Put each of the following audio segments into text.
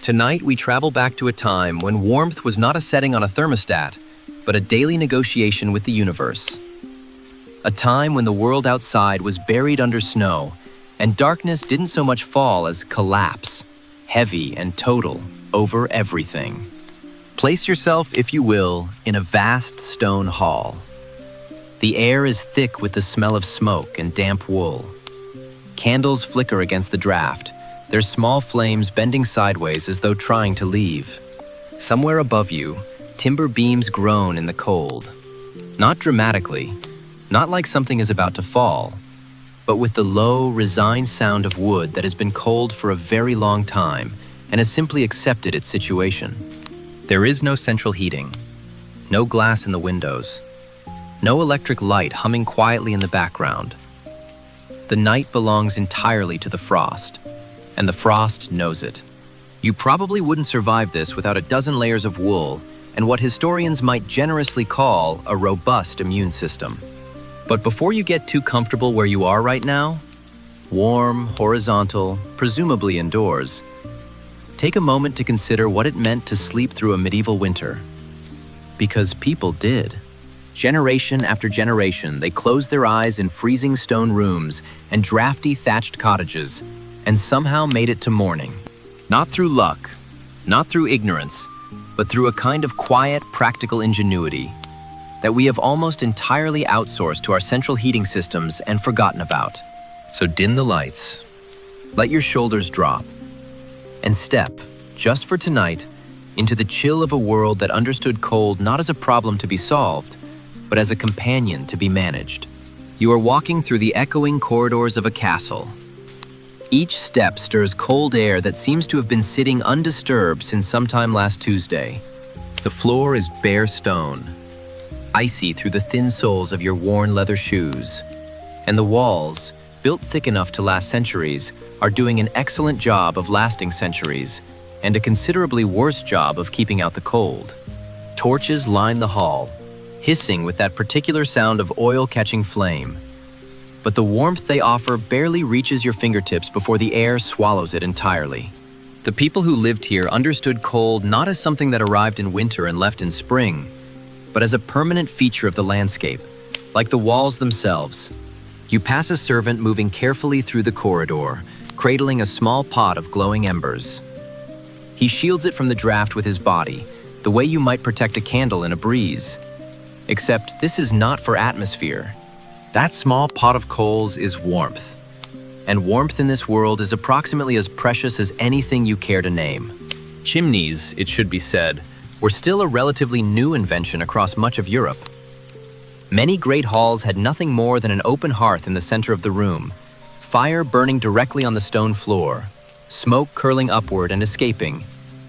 Tonight, we travel back to a time when warmth was not a setting on a thermostat, but a daily negotiation with the universe. A time when the world outside was buried under snow, and darkness didn't so much fall as collapse, heavy and total, over everything. Place yourself, if you will, in a vast stone hall. The air is thick with the smell of smoke and damp wool. Candles flicker against the draft, their small flames bending sideways as though trying to leave. Somewhere above you, timber beams groan in the cold. Not dramatically, not like something is about to fall, but with the low, resigned sound of wood that has been cold for a very long time and has simply accepted its situation. There is no central heating, no glass in the windows, no electric light humming quietly in the background. The night belongs entirely to the frost, and the frost knows it. You probably wouldn't survive this without a dozen layers of wool and what historians might generously call a robust immune system. But before you get too comfortable where you are right now, warm, horizontal, presumably indoors, take a moment to consider what it meant to sleep through a medieval winter. Because people did. Generation after generation, they closed their eyes in freezing stone rooms and drafty thatched cottages, and somehow made it to morning. Not through luck, not through ignorance, but through a kind of quiet, practical ingenuity that we have almost entirely outsourced to our central heating systems and forgotten about. So dim the lights, let your shoulders drop, and step, just for tonight, into the chill of a world that understood cold not as a problem to be solved, but as a companion to be managed. You are walking through the echoing corridors of a castle. Each step stirs cold air that seems to have been sitting undisturbed since sometime last Tuesday. The floor is bare stone, icy through the thin soles of your worn leather shoes, and the walls, built thick enough to last centuries, are doing an excellent job of lasting centuries, and a considerably worse job of keeping out the cold. Torches line the hall, hissing with that particular sound of oil catching flame. But the warmth they offer barely reaches your fingertips before the air swallows it entirely. The people who lived here understood cold not as something that arrived in winter and left in spring, but as a permanent feature of the landscape, like the walls themselves. You pass a servant moving carefully through the corridor, cradling a small pot of glowing embers. He shields it from the draft with his body, the way you might protect a candle in a breeze. Except this is not for atmosphere. That small pot of coals is warmth. And warmth in this world is approximately as precious as anything you care to name. Chimneys, it should be said, were still a relatively new invention across much of Europe. Many great halls had nothing more than an open hearth in the center of the room, fire burning directly on the stone floor, smoke curling upward and escaping,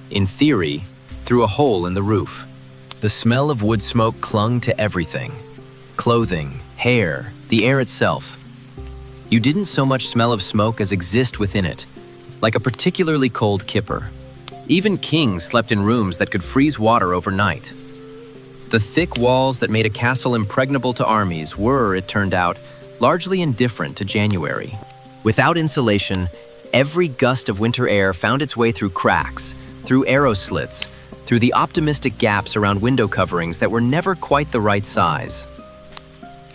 in theory, through a hole in the roof. The smell of wood smoke clung to everything. Clothing, hair, the air itself. You didn't so much smell of smoke as exist within it, like a particularly cold kipper. Even kings slept in rooms that could freeze water overnight. The thick walls that made a castle impregnable to armies were, it turned out, largely indifferent to January. Without insulation, every gust of winter air found its way through cracks, through arrow slits, through the optimistic gaps around window coverings that were never quite the right size.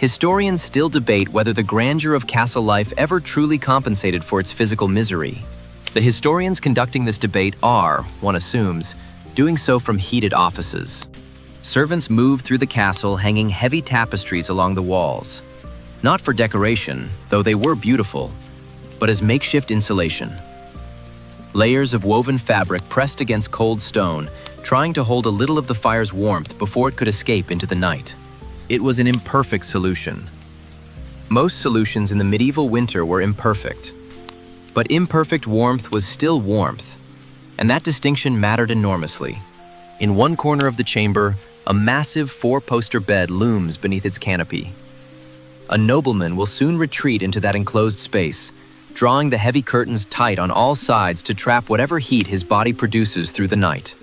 Historians still debate whether the grandeur of castle life ever truly compensated for its physical misery. The historians conducting this debate are, one assumes, doing so from heated offices. Servants moved through the castle hanging heavy tapestries along the walls. Not for decoration, though they were beautiful, but as makeshift insulation. Layers of woven fabric pressed against cold stone, trying to hold a little of the fire's warmth before it could escape into the night. It was an imperfect solution. Most solutions in the medieval winter were imperfect. But imperfect warmth was still warmth, and that distinction mattered enormously. In one corner of the chamber, a massive four-poster bed looms beneath its canopy. A nobleman will soon retreat into that enclosed space, drawing the heavy curtains tight on all sides to trap whatever heat his body produces through the night.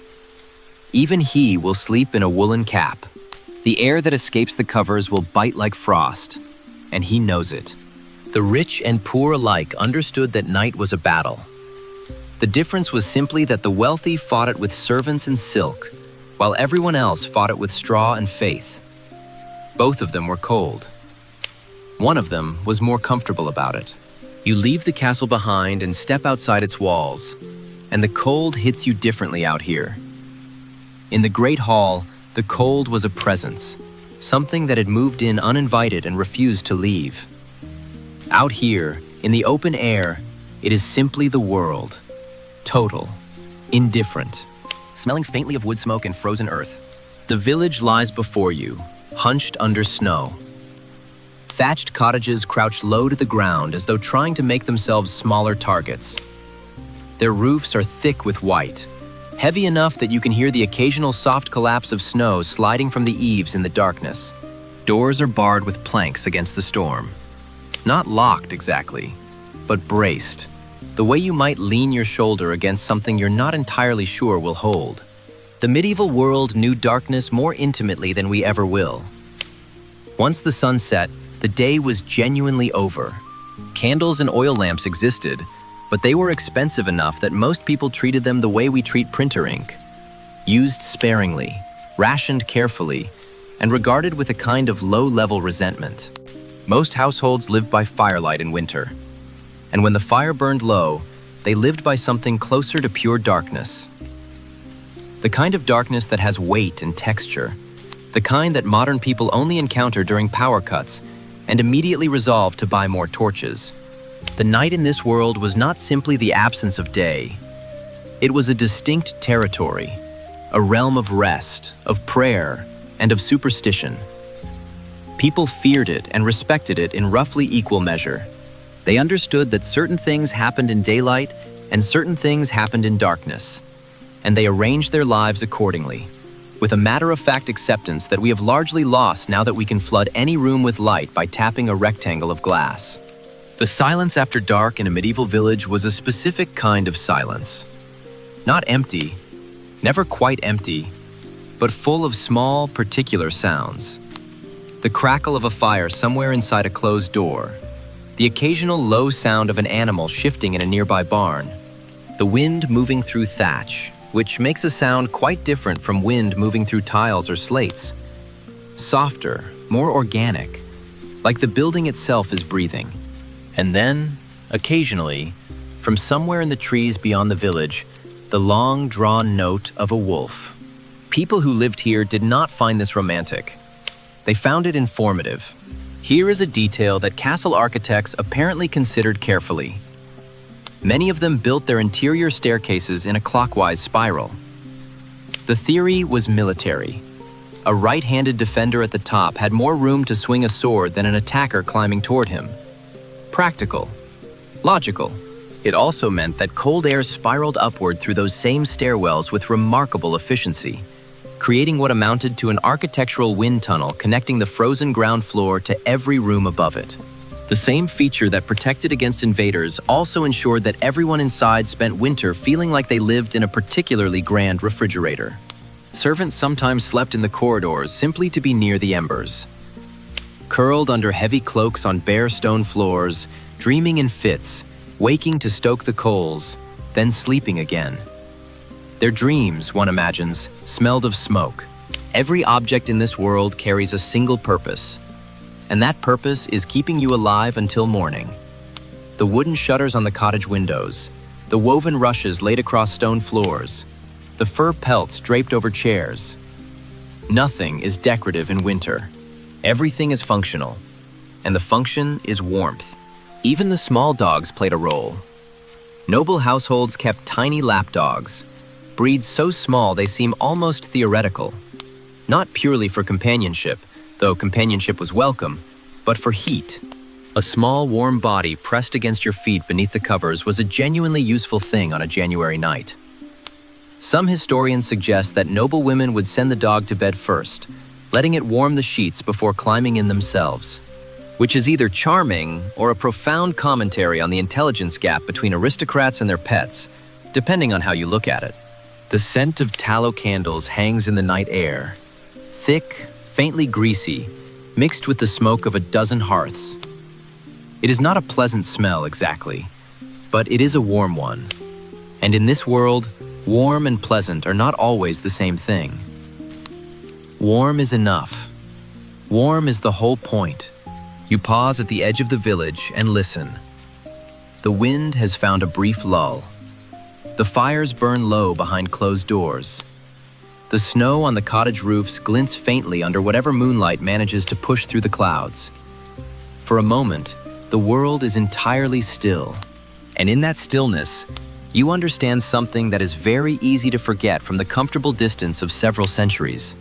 Even he will sleep in a woolen cap. The air that escapes the covers will bite like frost, and he knows it. The rich and poor alike understood that night was a battle. The difference was simply that the wealthy fought it with servants and silk, while everyone else fought it with straw and faith. Both of them were cold. One of them was more comfortable about it. You leave the castle behind and step outside its walls, and the cold hits you differently out here. In the Great Hall, the cold was a presence, something that had moved in uninvited and refused to leave. Out here, in the open air, it is simply the world. Total. Indifferent. Smelling faintly of wood smoke and frozen earth. The village lies before you, hunched under snow. Thatched cottages crouch low to the ground as though trying to make themselves smaller targets. Their roofs are thick with white, heavy enough that you can hear the occasional soft collapse of snow sliding from the eaves in the darkness. Doors are barred with planks against the storm. Not locked exactly, but braced, the way you might lean your shoulder against something you're not entirely sure will hold. The medieval world knew darkness more intimately than we ever will. Once the sun set, the day was genuinely over. Candles and oil lamps existed, but they were expensive enough that most people treated them the way we treat printer ink. Used sparingly, rationed carefully, and regarded with a kind of low-level resentment. Most households lived by firelight in winter. And when the fire burned low, they lived by something closer to pure darkness. The kind of darkness that has weight and texture. The kind that modern people only encounter during power cuts and immediately resolve to buy more torches. The night in this world was not simply the absence of day. It was a distinct territory, a realm of rest, of prayer, and of superstition. People feared it and respected it in roughly equal measure. They understood that certain things happened in daylight and certain things happened in darkness, and they arranged their lives accordingly, with a matter-of-fact acceptance that we have largely lost now that we can flood any room with light by tapping a rectangle of glass. The silence after dark in a medieval village was a specific kind of silence. Not empty, never quite empty, but full of small, particular sounds. The crackle of a fire somewhere inside a closed door, the occasional low sound of an animal shifting in a nearby barn, the wind moving through thatch, which makes a sound quite different from wind moving through tiles or slates. Softer, more organic, like the building itself is breathing. And then, occasionally, from somewhere in the trees beyond the village, the long, drawn note of a wolf. People who lived here did not find this romantic. They found it informative. Here is a detail that castle architects apparently considered carefully. Many of them built their interior staircases in a clockwise spiral. The theory was military. A right-handed defender at the top had more room to swing a sword than an attacker climbing toward him. Practical. Logical. It also meant that cold air spiraled upward through those same stairwells with remarkable efficiency, creating what amounted to an architectural wind tunnel connecting the frozen ground floor to every room above it. The same feature that protected against invaders also ensured that everyone inside spent winter feeling like they lived in a particularly grand refrigerator. Servants sometimes slept in the corridors simply to be near the embers. Curled under heavy cloaks on bare stone floors, dreaming in fits, waking to stoke the coals, then sleeping again. Their dreams, one imagines, smelled of smoke. Every object in this world carries a single purpose, and that purpose is keeping you alive until morning. The wooden shutters on the cottage windows, the woven rushes laid across stone floors, the fur pelts draped over chairs. Nothing is decorative in winter. Everything is functional, and the function is warmth. Even the small dogs played a role. Noble households kept tiny lapdogs, breeds so small they seem almost theoretical. Not purely for companionship, though companionship was welcome, but for heat. A small warm body pressed against your feet beneath the covers was a genuinely useful thing on a January night. Some historians suggest that noble women would send the dog to bed first, letting it warm the sheets before climbing in themselves, which is either charming or a profound commentary on the intelligence gap between aristocrats and their pets, depending on how you look at it. The scent of tallow candles hangs in the night air, thick, faintly greasy, mixed with the smoke of a dozen hearths. It is not a pleasant smell exactly, but it is a warm one. And in this world, warm and pleasant are not always the same thing. Warm is enough. Warm is the whole point. You pause at the edge of the village and listen. The wind has found a brief lull. The fires burn low behind closed doors. The snow on the cottage roofs glints faintly under whatever moonlight manages to push through the clouds. For a moment, the world is entirely still. And in that stillness, you understand something that is very easy to forget from the comfortable distance of several centuries.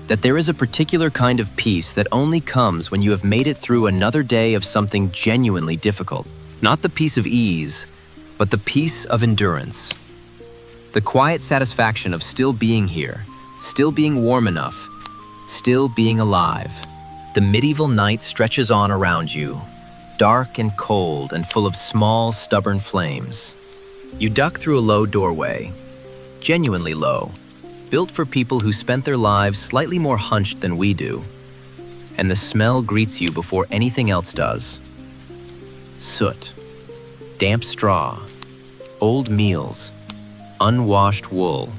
That there is a particular kind of peace that only comes when you have made it through another day of something genuinely difficult. Not the peace of ease, but the peace of endurance. The quiet satisfaction of still being here, still being warm enough, still being alive. The medieval night stretches on around you, dark and cold and full of small, stubborn flames. You duck through a low doorway, genuinely low, built for people who spent their lives slightly more hunched than we do. And the smell greets you before anything else does. Soot, damp straw, old meals, unwashed wool,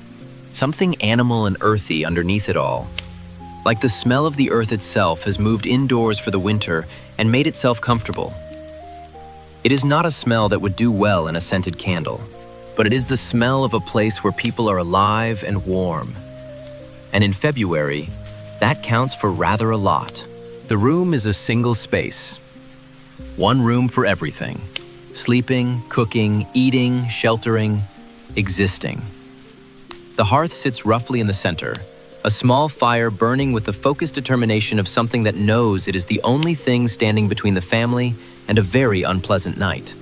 something animal and earthy underneath it all. Like the smell of the earth itself has moved indoors for the winter and made itself comfortable. It is not a smell that would do well in a scented candle, but it is the smell of a place where people are alive and warm. And in February, that counts for rather a lot. The room is a single space. One room for everything. Sleeping, cooking, eating, sheltering, existing. The hearth sits roughly in the center, a small fire burning with the focused determination of something that knows it is the only thing standing between the family and a very unpleasant night.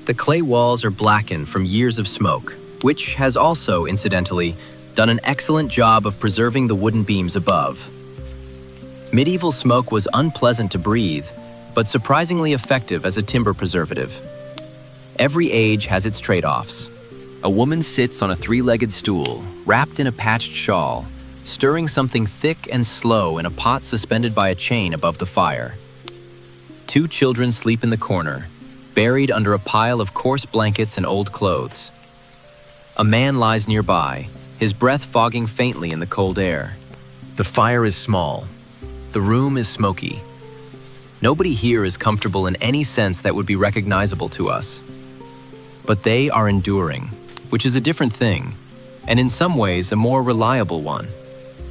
The clay walls are blackened from years of smoke, which has also, incidentally, done an excellent job of preserving the wooden beams above. Medieval smoke was unpleasant to breathe, but surprisingly effective as a timber preservative. Every age has its trade-offs. A woman sits on a three-legged stool, wrapped in a patched shawl, stirring something thick and slow in a pot suspended by a chain above the fire. Two children sleep in the corner, buried under a pile of coarse blankets and old clothes. A man lies nearby, his breath fogging faintly in the cold air. The fire is small. The room is smoky. Nobody here is comfortable in any sense that would be recognizable to us. But they are enduring, which is a different thing, and in some ways a more reliable one.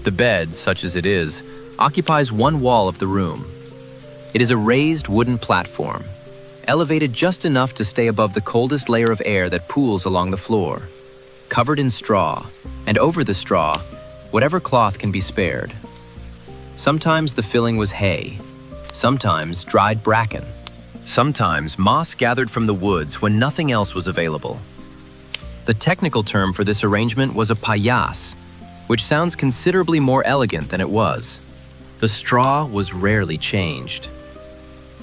The bed, such as it is, occupies one wall of the room. It is a raised wooden platform, elevated just enough to stay above the coldest layer of air that pools along the floor, covered in straw, and over the straw, whatever cloth can be spared. Sometimes the filling was hay, sometimes dried bracken, sometimes moss gathered from the woods when nothing else was available. The technical term for this arrangement was a paillasse, which sounds considerably more elegant than it was. The straw was rarely changed.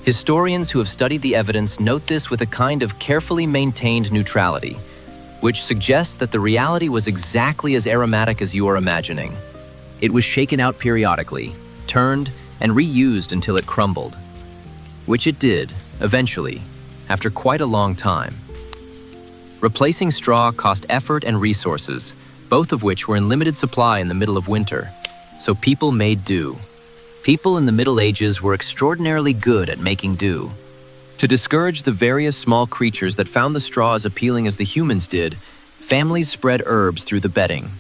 Historians who have studied the evidence note this with a kind of carefully maintained neutrality, which suggests that the reality was exactly as aromatic as you are imagining. It was shaken out periodically, turned, and reused until it crumbled, which it did, eventually, after quite a long time. Replacing straw cost effort and resources, both of which were in limited supply in the middle of winter, so people made do. People in the Middle Ages were extraordinarily good at making do. To discourage the various small creatures that found the straw as appealing as the humans did, families spread herbs through the bedding.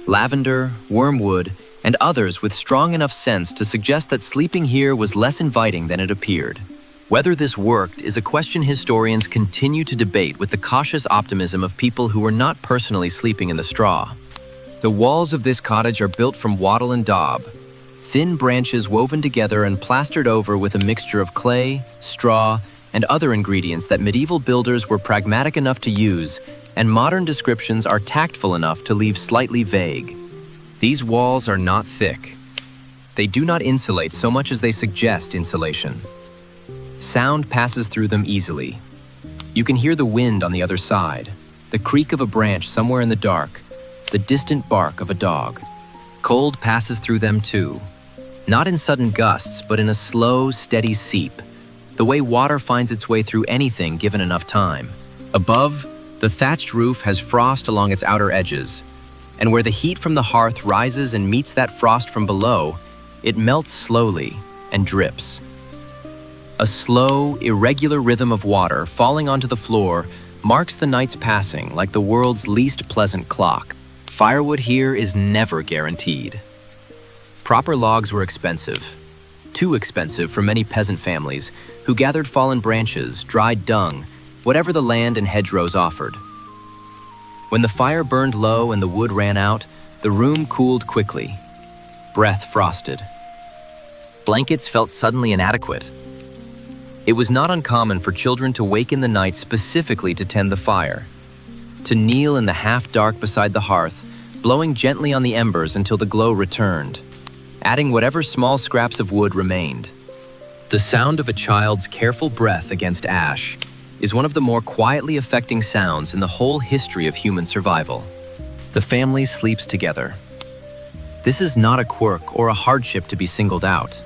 Lavender, wormwood, and others with strong enough sense to suggest that sleeping here was less inviting than it appeared. Whether this worked is a question historians continue to debate with the cautious optimism of people who were not personally sleeping in the straw. The walls of this cottage are built from wattle and daub, thin branches woven together and plastered over with a mixture of clay, straw, and other ingredients that medieval builders were pragmatic enough to use, and modern descriptions are tactful enough to leave slightly vague. These walls are not thick. They do not insulate so much as they suggest insulation. Sound passes through them easily. You can hear the wind on the other side, the creak of a branch somewhere in the dark, the distant bark of a dog. Cold passes through them too. Not in sudden gusts, but in a slow, steady seep, the way water finds its way through anything given enough time. Above, The thatched roof has frost along its outer edges, and where the heat from the hearth rises and meets that frost from below, it melts slowly and drips. A slow, irregular rhythm of water falling onto the floor marks the night's passing like the world's least pleasant clock. Firewood here is never guaranteed. Proper logs were expensive, too expensive for many peasant families who gathered fallen branches, dried dung, whatever the land and hedgerows offered. When the fire burned low and the wood ran out, the room cooled quickly. Breath frosted. Blankets felt suddenly inadequate. It was not uncommon for children to wake in the night specifically to tend the fire, to kneel in the half-dark beside the hearth, blowing gently on the embers until the glow returned, adding whatever small scraps of wood remained. The sound of a child's careful breath against ash is one of the more quietly affecting sounds in the whole history of human survival. The family sleeps together. This is not a quirk or a hardship to be singled out.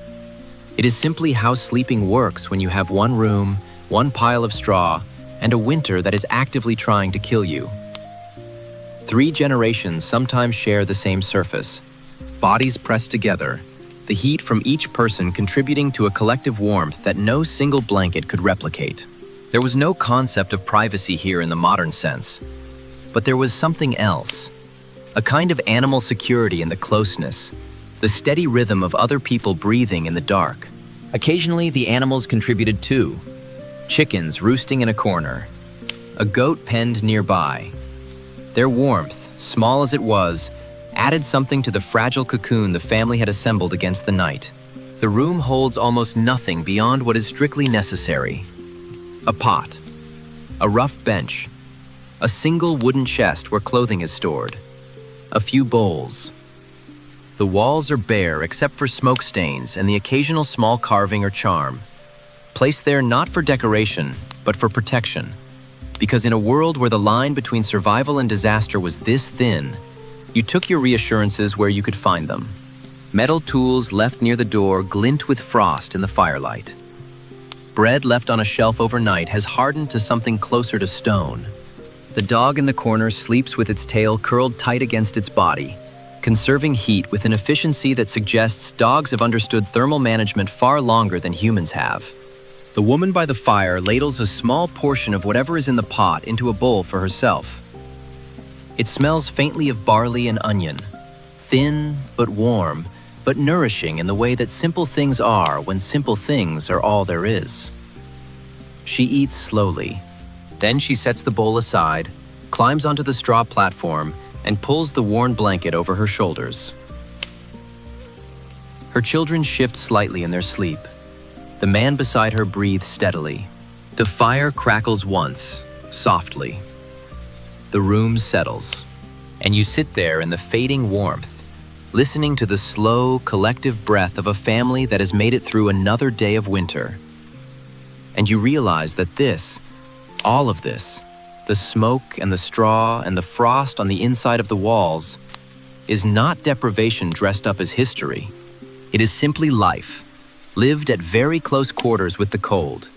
It is simply how sleeping works when you have one room, one pile of straw, and a winter that is actively trying to kill you. 3 generations sometimes share the same surface, bodies pressed together, the heat from each person contributing to a collective warmth that no single blanket could replicate. There was no concept of privacy here in the modern sense, but there was something else. A kind of animal security in the closeness, the steady rhythm of other people breathing in the dark. Occasionally, the animals contributed too. Chickens roosting in a corner, a goat penned nearby. Their warmth, small as it was, added something to the fragile cocoon the family had assembled against the night. The room holds almost nothing beyond what is strictly necessary. A pot, a rough bench, a single wooden chest where clothing is stored, a few bowls. The walls are bare except for smoke stains and the occasional small carving or charm, placed there not for decoration, but for protection. Because in a world where the line between survival and disaster was this thin, you took your reassurances where you could find them. Metal tools left near the door glint with frost in the firelight. Bread left on a shelf overnight has hardened to something closer to stone. The dog in the corner sleeps with its tail curled tight against its body, conserving heat with an efficiency that suggests dogs have understood thermal management far longer than humans have. The woman by the fire ladles a small portion of whatever is in the pot into a bowl for herself. It smells faintly of barley and onion, thin but warm, but nourishing in the way that simple things are when simple things are all there is. She eats slowly. Then she sets the bowl aside, climbs onto the straw platform, and pulls the worn blanket over her shoulders. Her children shift slightly in their sleep. The man beside her breathes steadily. The fire crackles once, softly. The room settles, and you sit there in the fading warmth, listening to the slow, collective breath of a family that has made it through another day of winter. And you realize that this, all of this, the smoke and the straw and the frost on the inside of the walls, is not deprivation dressed up as history. It is simply life, lived at very close quarters with the cold,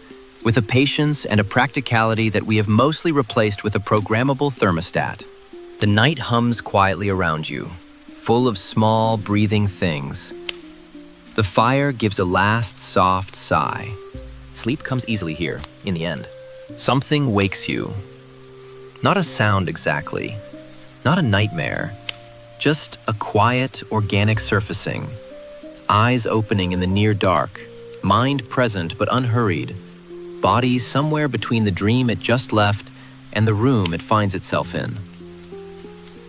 with a patience and a practicality that we have mostly replaced with a programmable thermostat. The night hums quietly around you, full of small, breathing things. The fire gives a last soft sigh. Sleep comes easily here, in the end. Something wakes you. Not a sound exactly, not a nightmare, just a quiet, organic surfacing. Eyes opening in the near dark, mind present but unhurried, body somewhere between the dream it just left and the room it finds itself in.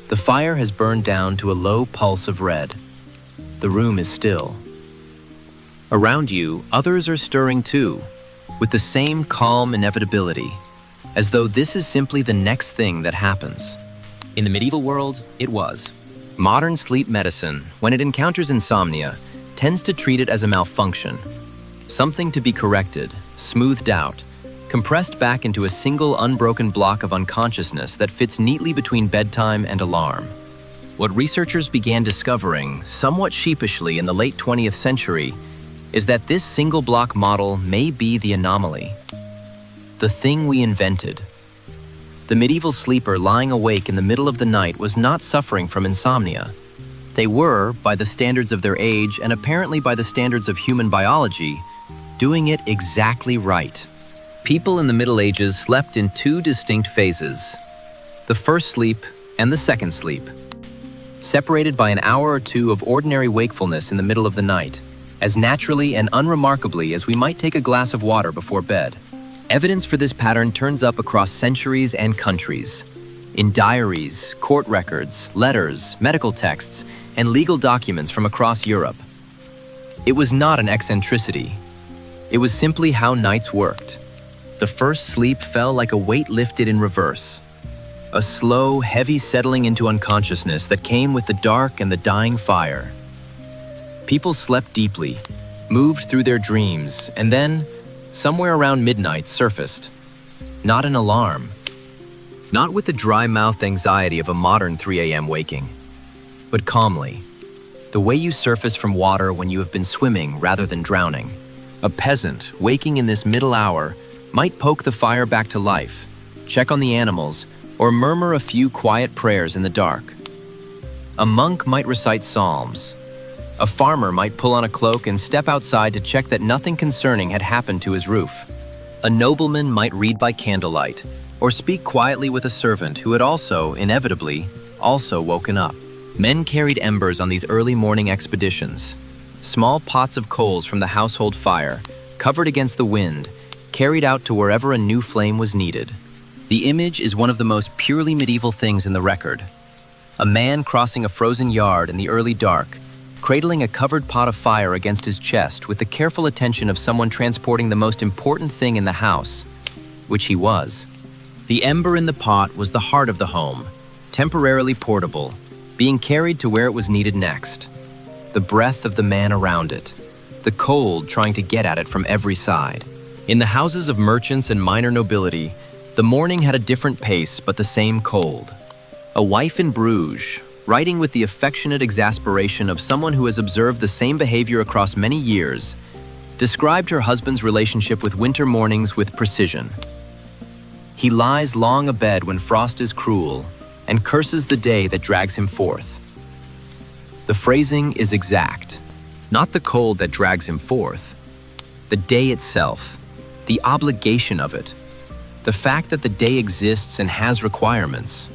The fire has burned down to a low pulse of red. The room is still. Around you, others are stirring too, with the same calm inevitability, as though this is simply the next thing that happens. In the medieval world, it was. Modern sleep medicine, when it encounters insomnia, tends to treat it as a malfunction, something to be corrected, smoothed out, compressed back into a single unbroken block of unconsciousness that fits neatly between bedtime and alarm. What researchers began discovering, somewhat sheepishly in the late 20th century, is that this single block model may be the anomaly. The thing we invented. The medieval sleeper lying awake in the middle of the night was not suffering from insomnia. They were, by the standards of their age and apparently by the standards of human biology, doing it exactly right. People in the Middle Ages slept in two distinct phases: the first sleep and the second sleep, separated by an hour or two of ordinary wakefulness in the middle of the night, as naturally and unremarkably as we might take a glass of water before bed. Evidence for this pattern turns up across centuries and countries, in diaries, court records, letters, medical texts, and legal documents from across Europe. It was not an eccentricity. It was simply how nights worked. The first sleep fell like a weight lifted in reverse, a slow, heavy settling into unconsciousness that came with the dark and the dying fire. People slept deeply, moved through their dreams, and then, somewhere around midnight, surfaced. Not an alarm. Not with the dry-mouthed anxiety of a modern 3 a.m. waking, but calmly, the way you surface from water when you have been swimming rather than drowning. A peasant, waking in this middle hour, might poke the fire back to life, check on the animals, or murmur a few quiet prayers in the dark. A monk might recite psalms. A farmer might pull on a cloak and step outside to check that nothing concerning had happened to his roof. A nobleman might read by candlelight, or speak quietly with a servant who had inevitably, woken up. Men carried embers on these early morning expeditions. Small pots of coals from the household fire, covered against the wind, carried out to wherever a new flame was needed. The image is one of the most purely medieval things in the record. A man crossing a frozen yard in the early dark, cradling a covered pot of fire against his chest with the careful attention of someone transporting the most important thing in the house, which he was. The ember in the pot was the heart of the home, temporarily portable, being carried to where it was needed next. The breath of the man around it, the cold trying to get at it from every side. In the houses of merchants and minor nobility, the morning had a different pace but the same cold. A wife in Bruges, writing with the affectionate exasperation of someone who has observed the same behavior across many years, described her husband's relationship with winter mornings with precision. He lies long abed when frost is cruel, and curses the day that drags him forth. The phrasing is exact. Not the cold that drags him forth. The day itself, the obligation of it, the fact that the day exists and has requirements.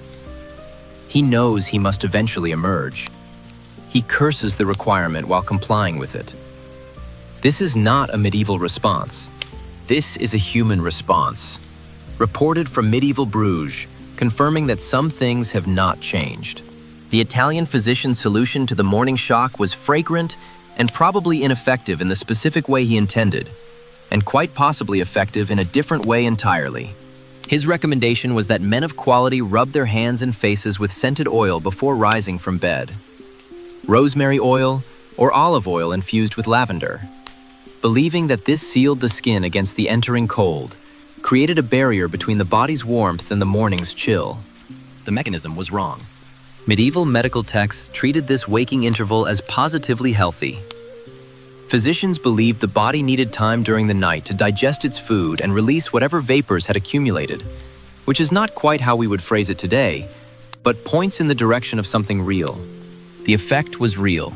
He knows he must eventually emerge. He curses the requirement while complying with it. This is not a medieval response. This is a human response, reported from medieval Bruges, confirming that some things have not changed. The Italian physician's solution to the morning shock was fragrant and probably ineffective in the specific way he intended, and quite possibly effective in a different way entirely. His recommendation was that men of quality rub their hands and faces with scented oil before rising from bed. Rosemary oil or olive oil infused with lavender. Believing that this sealed the skin against the entering cold, created a barrier between the body's warmth and the morning's chill. The mechanism was wrong. Medieval medical texts treated this waking interval as positively healthy. Physicians believed the body needed time during the night to digest its food and release whatever vapors had accumulated, which is not quite how we would phrase it today, but points in the direction of something real. The effect was real,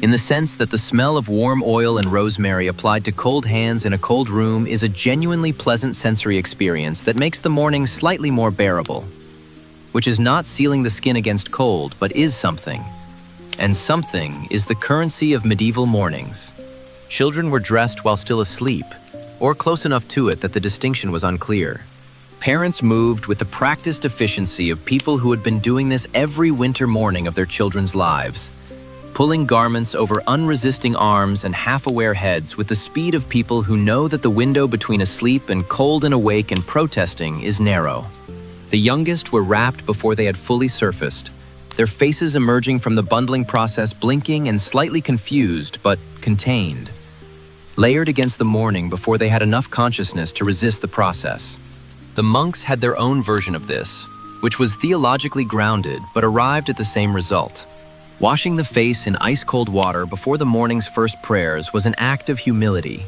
in the sense that the smell of warm oil and rosemary applied to cold hands in a cold room is a genuinely pleasant sensory experience that makes the morning slightly more bearable, which is not sealing the skin against cold, but is something. And something is the currency of medieval mornings. Children were dressed while still asleep, or close enough to it that the distinction was unclear. Parents moved with the practiced efficiency of people who had been doing this every winter morning of their children's lives, pulling garments over unresisting arms and half-aware heads with the speed of people who know that the window between asleep and cold and awake and protesting is narrow. The youngest were wrapped before they had fully surfaced, their faces emerging from the bundling process blinking and slightly confused but contained, layered against the morning before they had enough consciousness to resist the process. The monks had their own version of this, which was theologically grounded but arrived at the same result. Washing the face in ice-cold water before the morning's first prayers was an act of humility.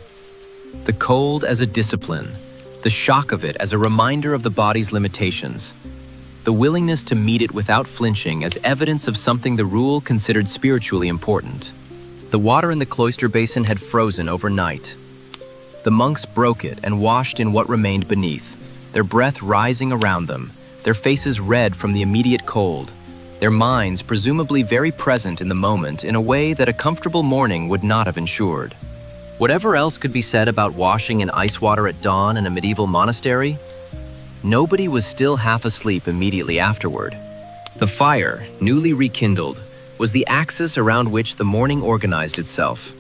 The cold as a discipline, the the shock of it as a reminder of the body's limitations, the willingness to meet it without flinching as evidence of something the rule considered spiritually important. The water in the cloister basin had frozen overnight. The monks broke it and washed in what remained beneath, their breath rising around them, their faces red from the immediate cold, their minds presumably very present in the moment in a way that a comfortable morning would not have ensured. Whatever else could be said about washing in ice water at dawn in a medieval monastery, nobody was still half asleep immediately afterward. The fire, newly rekindled, was the axis around which the morning organized itself.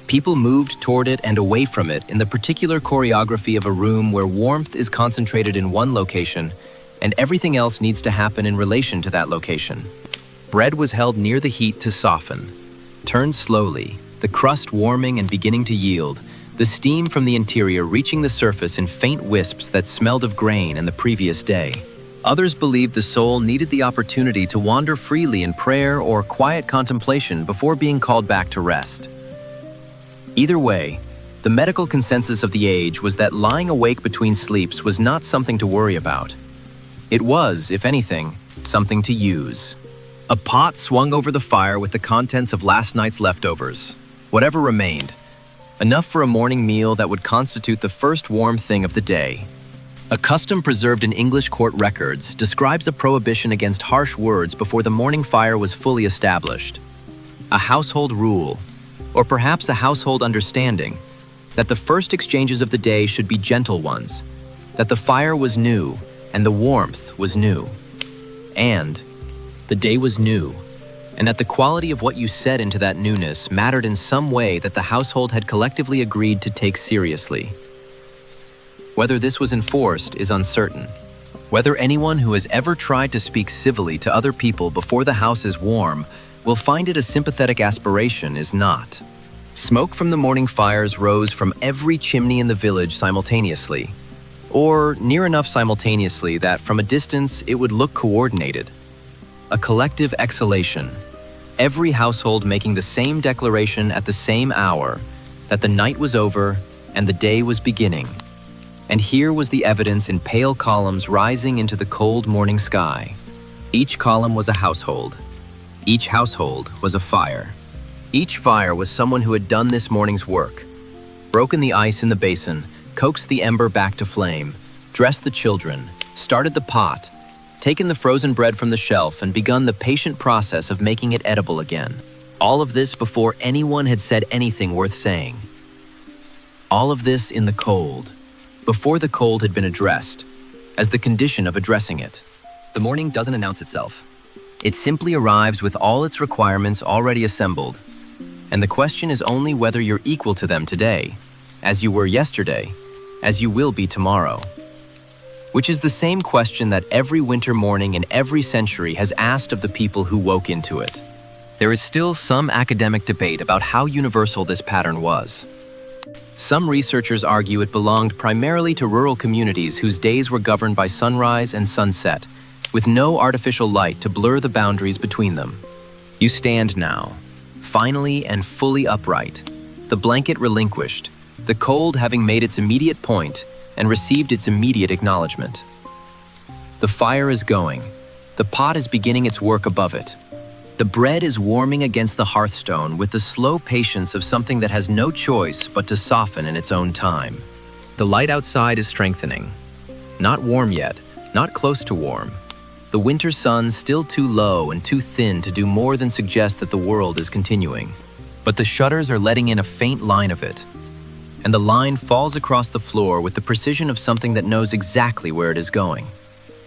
People moved toward it and away from it in the particular choreography of a room where warmth is concentrated in one location and everything else needs to happen in relation to that location. Bread was held near the heat to soften, turned slowly, the crust warming and beginning to yield, the steam from the interior reaching the surface in faint wisps that smelled of grain and the previous day. Others believed the soul needed the opportunity to wander freely in prayer or quiet contemplation before being called back to rest. Either way, the medical consensus of the age was that lying awake between sleeps was not something to worry about. It was, if anything, something to use. A pot swung over the fire with the contents of last night's leftovers, whatever remained, enough for a morning meal that would constitute the first warm thing of the day. A custom preserved in English court records describes a prohibition against harsh words before the morning fire was fully established. A household rule, or perhaps a household understanding, that the first exchanges of the day should be gentle ones, that the fire was new and the warmth was new, and the day was new, and that the quality of what you said into that newness mattered in some way that the household had collectively agreed to take seriously. Whether this was enforced is uncertain. Whether anyone who has ever tried to speak civilly to other people before the house is warm will find it a sympathetic aspiration is not. Smoke from the morning fires rose from every chimney in the village simultaneously, or near enough simultaneously that from a distance it would look coordinated. A collective exhalation, every household making the same declaration at the same hour that the night was over and the day was beginning. And here was the evidence in pale columns rising into the cold morning sky. Each column was a household. Each household was a fire. Each fire was someone who had done this morning's work, broken the ice in the basin, coaxed the ember back to flame, dressed the children, started the pot, taken the frozen bread from the shelf and begun the patient process of making it edible again. All of this before anyone had said anything worth saying. All of this in the cold, before the cold had been addressed, as the condition of addressing it. The morning doesn't announce itself. It simply arrives with all its requirements already assembled, and the question is only whether you're equal to them today, as you were yesterday, as you will be tomorrow. Which is the same question that every winter morning in every century has asked of the people who woke into it. There is still some academic debate about how universal this pattern was. Some researchers argue it belonged primarily to rural communities whose days were governed by sunrise and sunset, with no artificial light to blur the boundaries between them. You stand now, finally and fully upright, the blanket relinquished, the cold having made its immediate point and received its immediate acknowledgement. The fire is going. The pot is beginning its work above it. The bread is warming against the hearthstone with the slow patience of something that has no choice but to soften in its own time. The light outside is strengthening. Not warm yet, not close to warm. The winter sun still too low and too thin to do more than suggest that the world is continuing. But the shutters are letting in a faint line of it, and the line falls across the floor with the precision of something that knows exactly where it is going.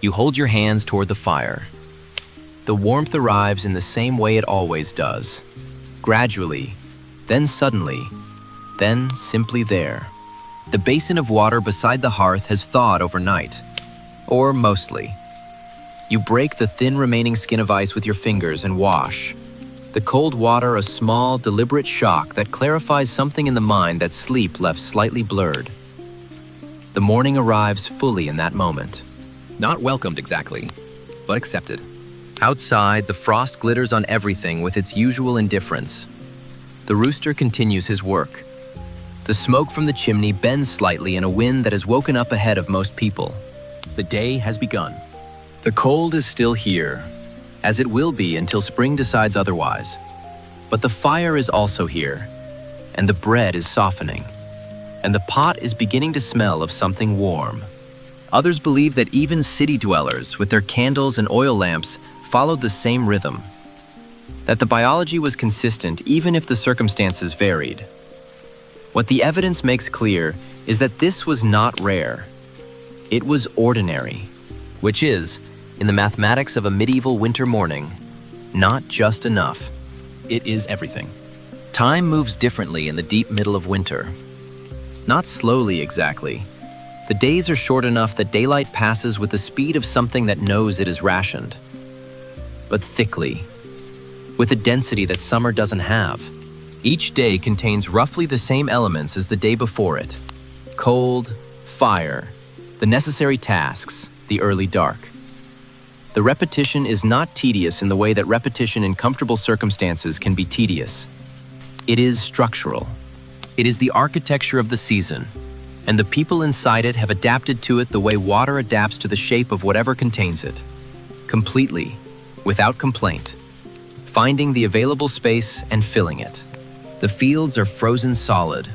You hold your hands toward the fire. The warmth arrives in the same way it always does. Gradually, then suddenly, then simply there. The basin of water beside the hearth has thawed overnight, or mostly. You break the thin remaining skin of ice with your fingers and wash. The cold water a small, deliberate shock that clarifies something in the mind that sleep left slightly blurred. The morning arrives fully in that moment. Not welcomed exactly, but accepted. Outside, the frost glitters on everything with its usual indifference. The rooster continues his work. The smoke from the chimney bends slightly in a wind that has woken up ahead of most people. The day has begun. The cold is still here, as it will be until spring decides otherwise. But the fire is also here, and the bread is softening, and the pot is beginning to smell of something warm. Others believe that even city dwellers, with their candles and oil lamps, followed the same rhythm. That the biology was consistent even if the circumstances varied. What the evidence makes clear is that this was not rare. It was ordinary, which is, in the mathematics of a medieval winter morning, not just enough. It is everything. Time moves differently in the deep middle of winter. Not slowly exactly. The days are short enough that daylight passes with the speed of something that knows it is rationed. But thickly, with a density that summer doesn't have. Each day contains roughly the same elements as the day before it. Cold, fire, the necessary tasks, the early dark. The repetition is not tedious in the way that repetition in comfortable circumstances can be tedious. It is structural. It is the architecture of the season, and the people inside it have adapted to it the way water adapts to the shape of whatever contains it. Completely, without complaint, finding the available space and filling it. The fields are frozen solid.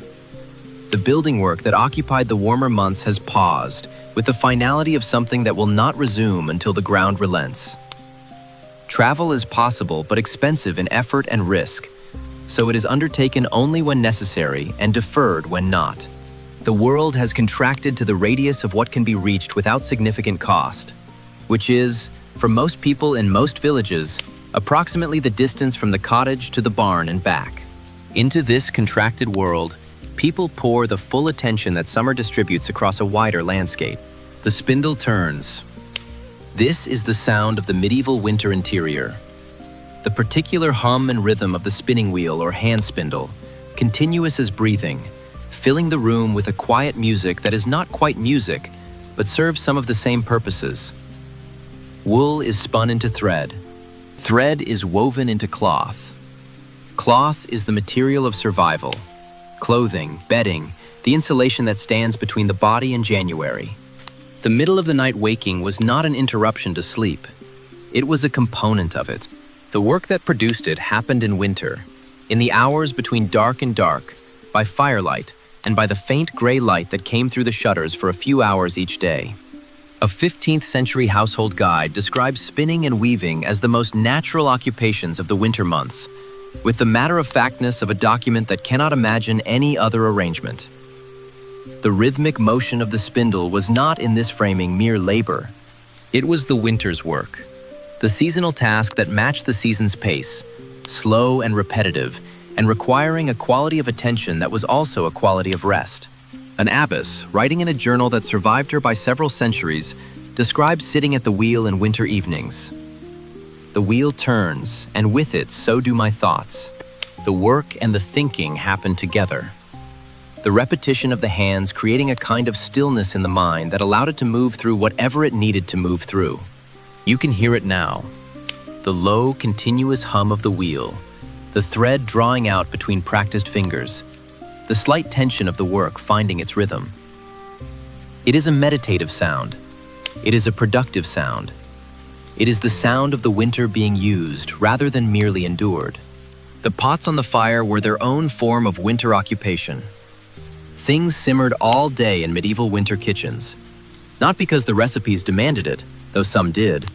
The building work that occupied the warmer months has paused, with the finality of something that will not resume until the ground relents. Travel is possible but expensive in effort and risk, so it is undertaken only when necessary and deferred when not. The world has contracted to the radius of what can be reached without significant cost, which is, for most people in most villages, approximately the distance from the cottage to the barn and back. Into this contracted world, people pour the full attention that summer distributes across a wider landscape. The spindle turns. This is the sound of the medieval winter interior. The particular hum and rhythm of the spinning wheel or hand spindle, continuous as breathing, filling the room with a quiet music that is not quite music, but serves some of the same purposes. Wool is spun into thread. Thread is woven into cloth. Cloth is the material of survival. Clothing, bedding, the insulation that stands between the body and January. The middle of the night waking was not an interruption to sleep. It was a component of it. The work that produced it happened in winter, in the hours between dark and dark, by firelight, and by the faint gray light that came through the shutters for a few hours each day. A 15th century household guide describes spinning and weaving as the most natural occupations of the winter months, with the matter-of-factness of a document that cannot imagine any other arrangement. The rhythmic motion of the spindle was not in this framing mere labor. It was the winter's work, the seasonal task that matched the season's pace, slow and repetitive, and requiring a quality of attention that was also a quality of rest. An abbess, writing in a journal that survived her by several centuries, describes sitting at the wheel in winter evenings. The wheel turns, and with it, so do my thoughts. The work and the thinking happen together. The repetition of the hands creating a kind of stillness in the mind that allowed it to move through whatever it needed to move through. You can hear it now. The low, continuous hum of the wheel, the thread drawing out between practiced fingers, the slight tension of the work finding its rhythm. It is a meditative sound. It is a productive sound. It is the sound of the winter being used rather than merely endured. The pots on the fire were their own form of winter occupation. Things simmered all day in medieval winter kitchens, not because the recipes demanded it, though some did,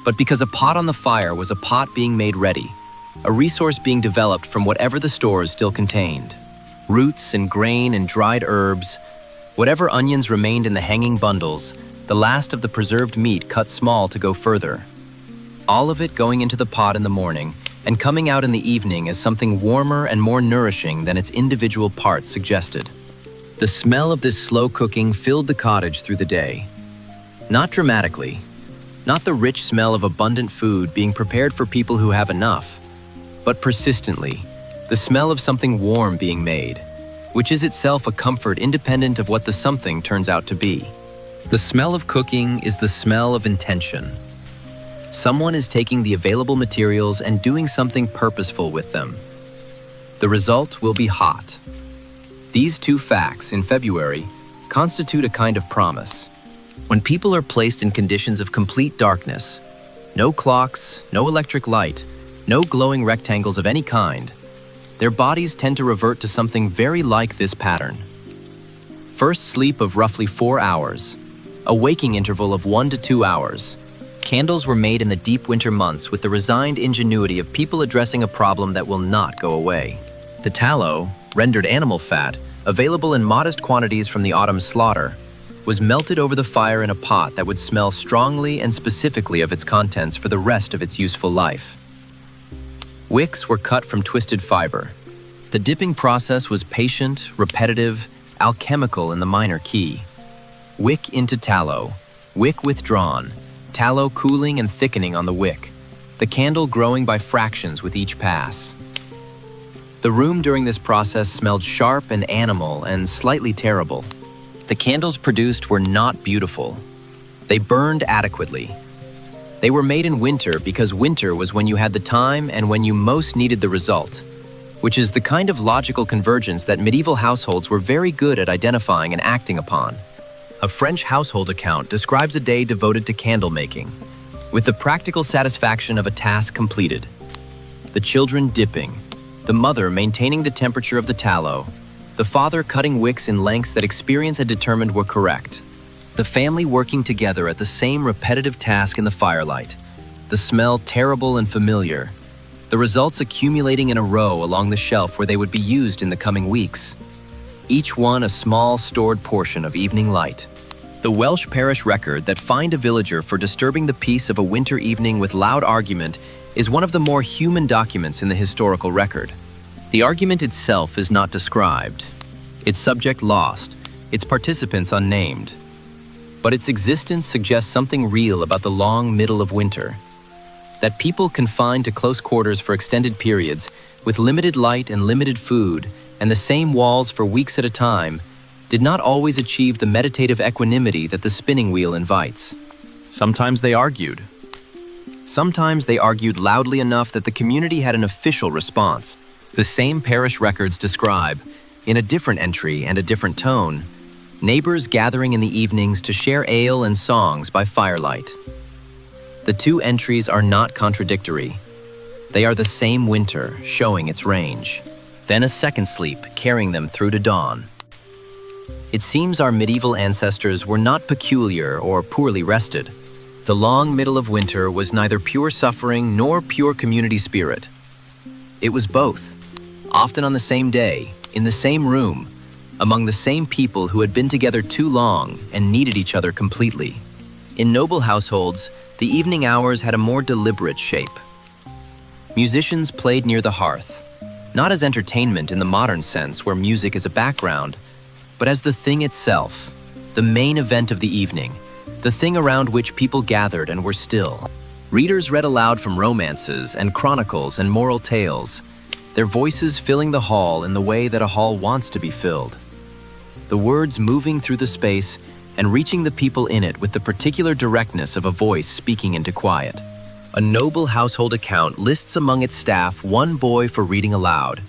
but because a pot on the fire was a pot being made ready, a resource being developed from whatever the stores still contained. Roots and grain and dried herbs, whatever onions remained in the hanging bundles, the last of the preserved meat cut small to go further. All of it going into the pot in the morning and coming out in the evening as something warmer and more nourishing than its individual parts suggested. The smell of this slow cooking filled the cottage through the day. Not dramatically, not the rich smell of abundant food being prepared for people who have enough, but persistently, the smell of something warm being made, which is itself a comfort independent of what the something turns out to be. The smell of cooking is the smell of intention. Someone is taking the available materials and doing something purposeful with them. The result will be hot. These two facts, in February, constitute a kind of promise. When people are placed in conditions of complete darkness, no clocks, no electric light, no glowing rectangles of any kind, their bodies tend to revert to something very like this pattern. First sleep of roughly 4 hours, a waking interval of 1 to 2 hours. Candles were made in the deep winter months with the resigned ingenuity of people addressing a problem that will not go away. The tallow, rendered animal fat, available in modest quantities from the autumn's slaughter, was melted over the fire in a pot that would smell strongly and specifically of its contents for the rest of its useful life. Wicks were cut from twisted fiber. The dipping process was patient, repetitive, alchemical in the minor key. Wick into tallow, wick withdrawn, tallow cooling and thickening on the wick, the candle growing by fractions with each pass. The room during this process smelled sharp and animal and slightly terrible. The candles produced were not beautiful. They burned adequately. They were made in winter because winter was when you had the time and when you most needed the result, which is the kind of logical convergence that medieval households were very good at identifying and acting upon. A French household account describes a day devoted to candle making, with the practical satisfaction of a task completed. The children dipping, the mother maintaining the temperature of the tallow, the father cutting wicks in lengths that experience had determined were correct. The family working together at the same repetitive task in the firelight, the smell terrible and familiar, the results accumulating in a row along the shelf where they would be used in the coming weeks. Each one a small stored portion of evening light. The Welsh parish record that fined a villager for disturbing the peace of a winter evening with loud argument is one of the more human documents in the historical record. The argument itself is not described, its subject lost, its participants unnamed. But its existence suggests something real about the long middle of winter. That people confined to close quarters for extended periods, with limited light and limited food, and the same walls for weeks at a time, did not always achieve the meditative equanimity that the spinning wheel invites. Sometimes they argued. Sometimes they argued loudly enough that the community had an official response. The same parish records describe, in a different entry and a different tone, neighbors gathering in the evenings to share ale and songs by firelight. The two entries are not contradictory. They are the same winter, showing its range. Then a second sleep, carrying them through to dawn. It seems our medieval ancestors were not peculiar or poorly rested. The long middle of winter was neither pure suffering nor pure community spirit. It was both, often on the same day, in the same room, among the same people who had been together too long and needed each other completely. In noble households, the evening hours had a more deliberate shape. Musicians played near the hearth, not as entertainment in the modern sense where music is a background, but as the thing itself, the main event of the evening, the thing around which people gathered and were still. Readers read aloud from romances and chronicles and moral tales, their voices filling the hall in the way that a hall wants to be filled. The words moving through the space and reaching the people in it with the particular directness of a voice speaking into quiet. A noble household account lists among its staff one boy for reading aloud,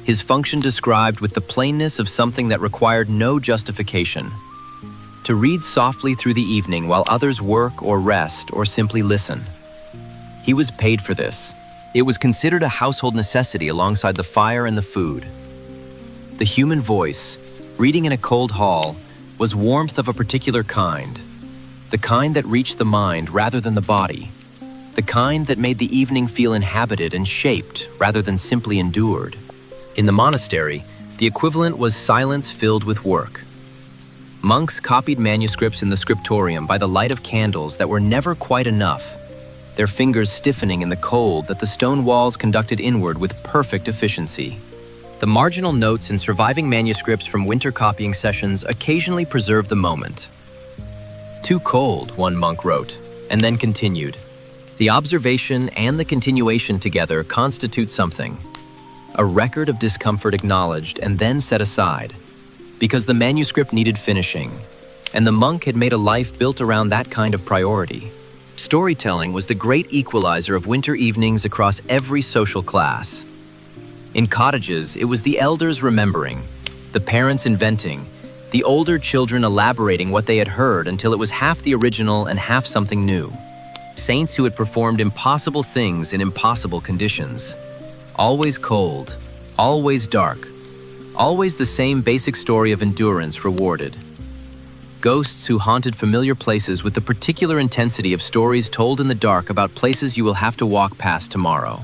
his function described with the plainness of something that required no justification. To read softly through the evening while others work or rest or simply listen. He was paid for this. It was considered a household necessity alongside the fire and the food. The human voice, reading in a cold hall, was warmth of a particular kind, the kind that reached the mind rather than the body, the kind that made the evening feel inhabited and shaped rather than simply endured. In the monastery, the equivalent was silence filled with work. Monks copied manuscripts in the scriptorium by the light of candles that were never quite enough, their fingers stiffening in the cold that the stone walls conducted inward with perfect efficiency. The marginal notes in surviving manuscripts from winter copying sessions occasionally preserve the moment. "Too cold," one monk wrote, and then continued. The observation and the continuation together constitute something. A record of discomfort acknowledged and then set aside, because the manuscript needed finishing, and the monk had made a life built around that kind of priority. Storytelling was the great equalizer of winter evenings across every social class. In cottages, it was the elders remembering, The parents inventing, the older children elaborating what they had heard until it was half the original and half something new. Saints who had performed impossible things in impossible conditions. Always cold, always dark, always the same basic story of endurance rewarded. Ghosts who haunted familiar places with the particular intensity of stories told in the dark about places you will have to walk past tomorrow.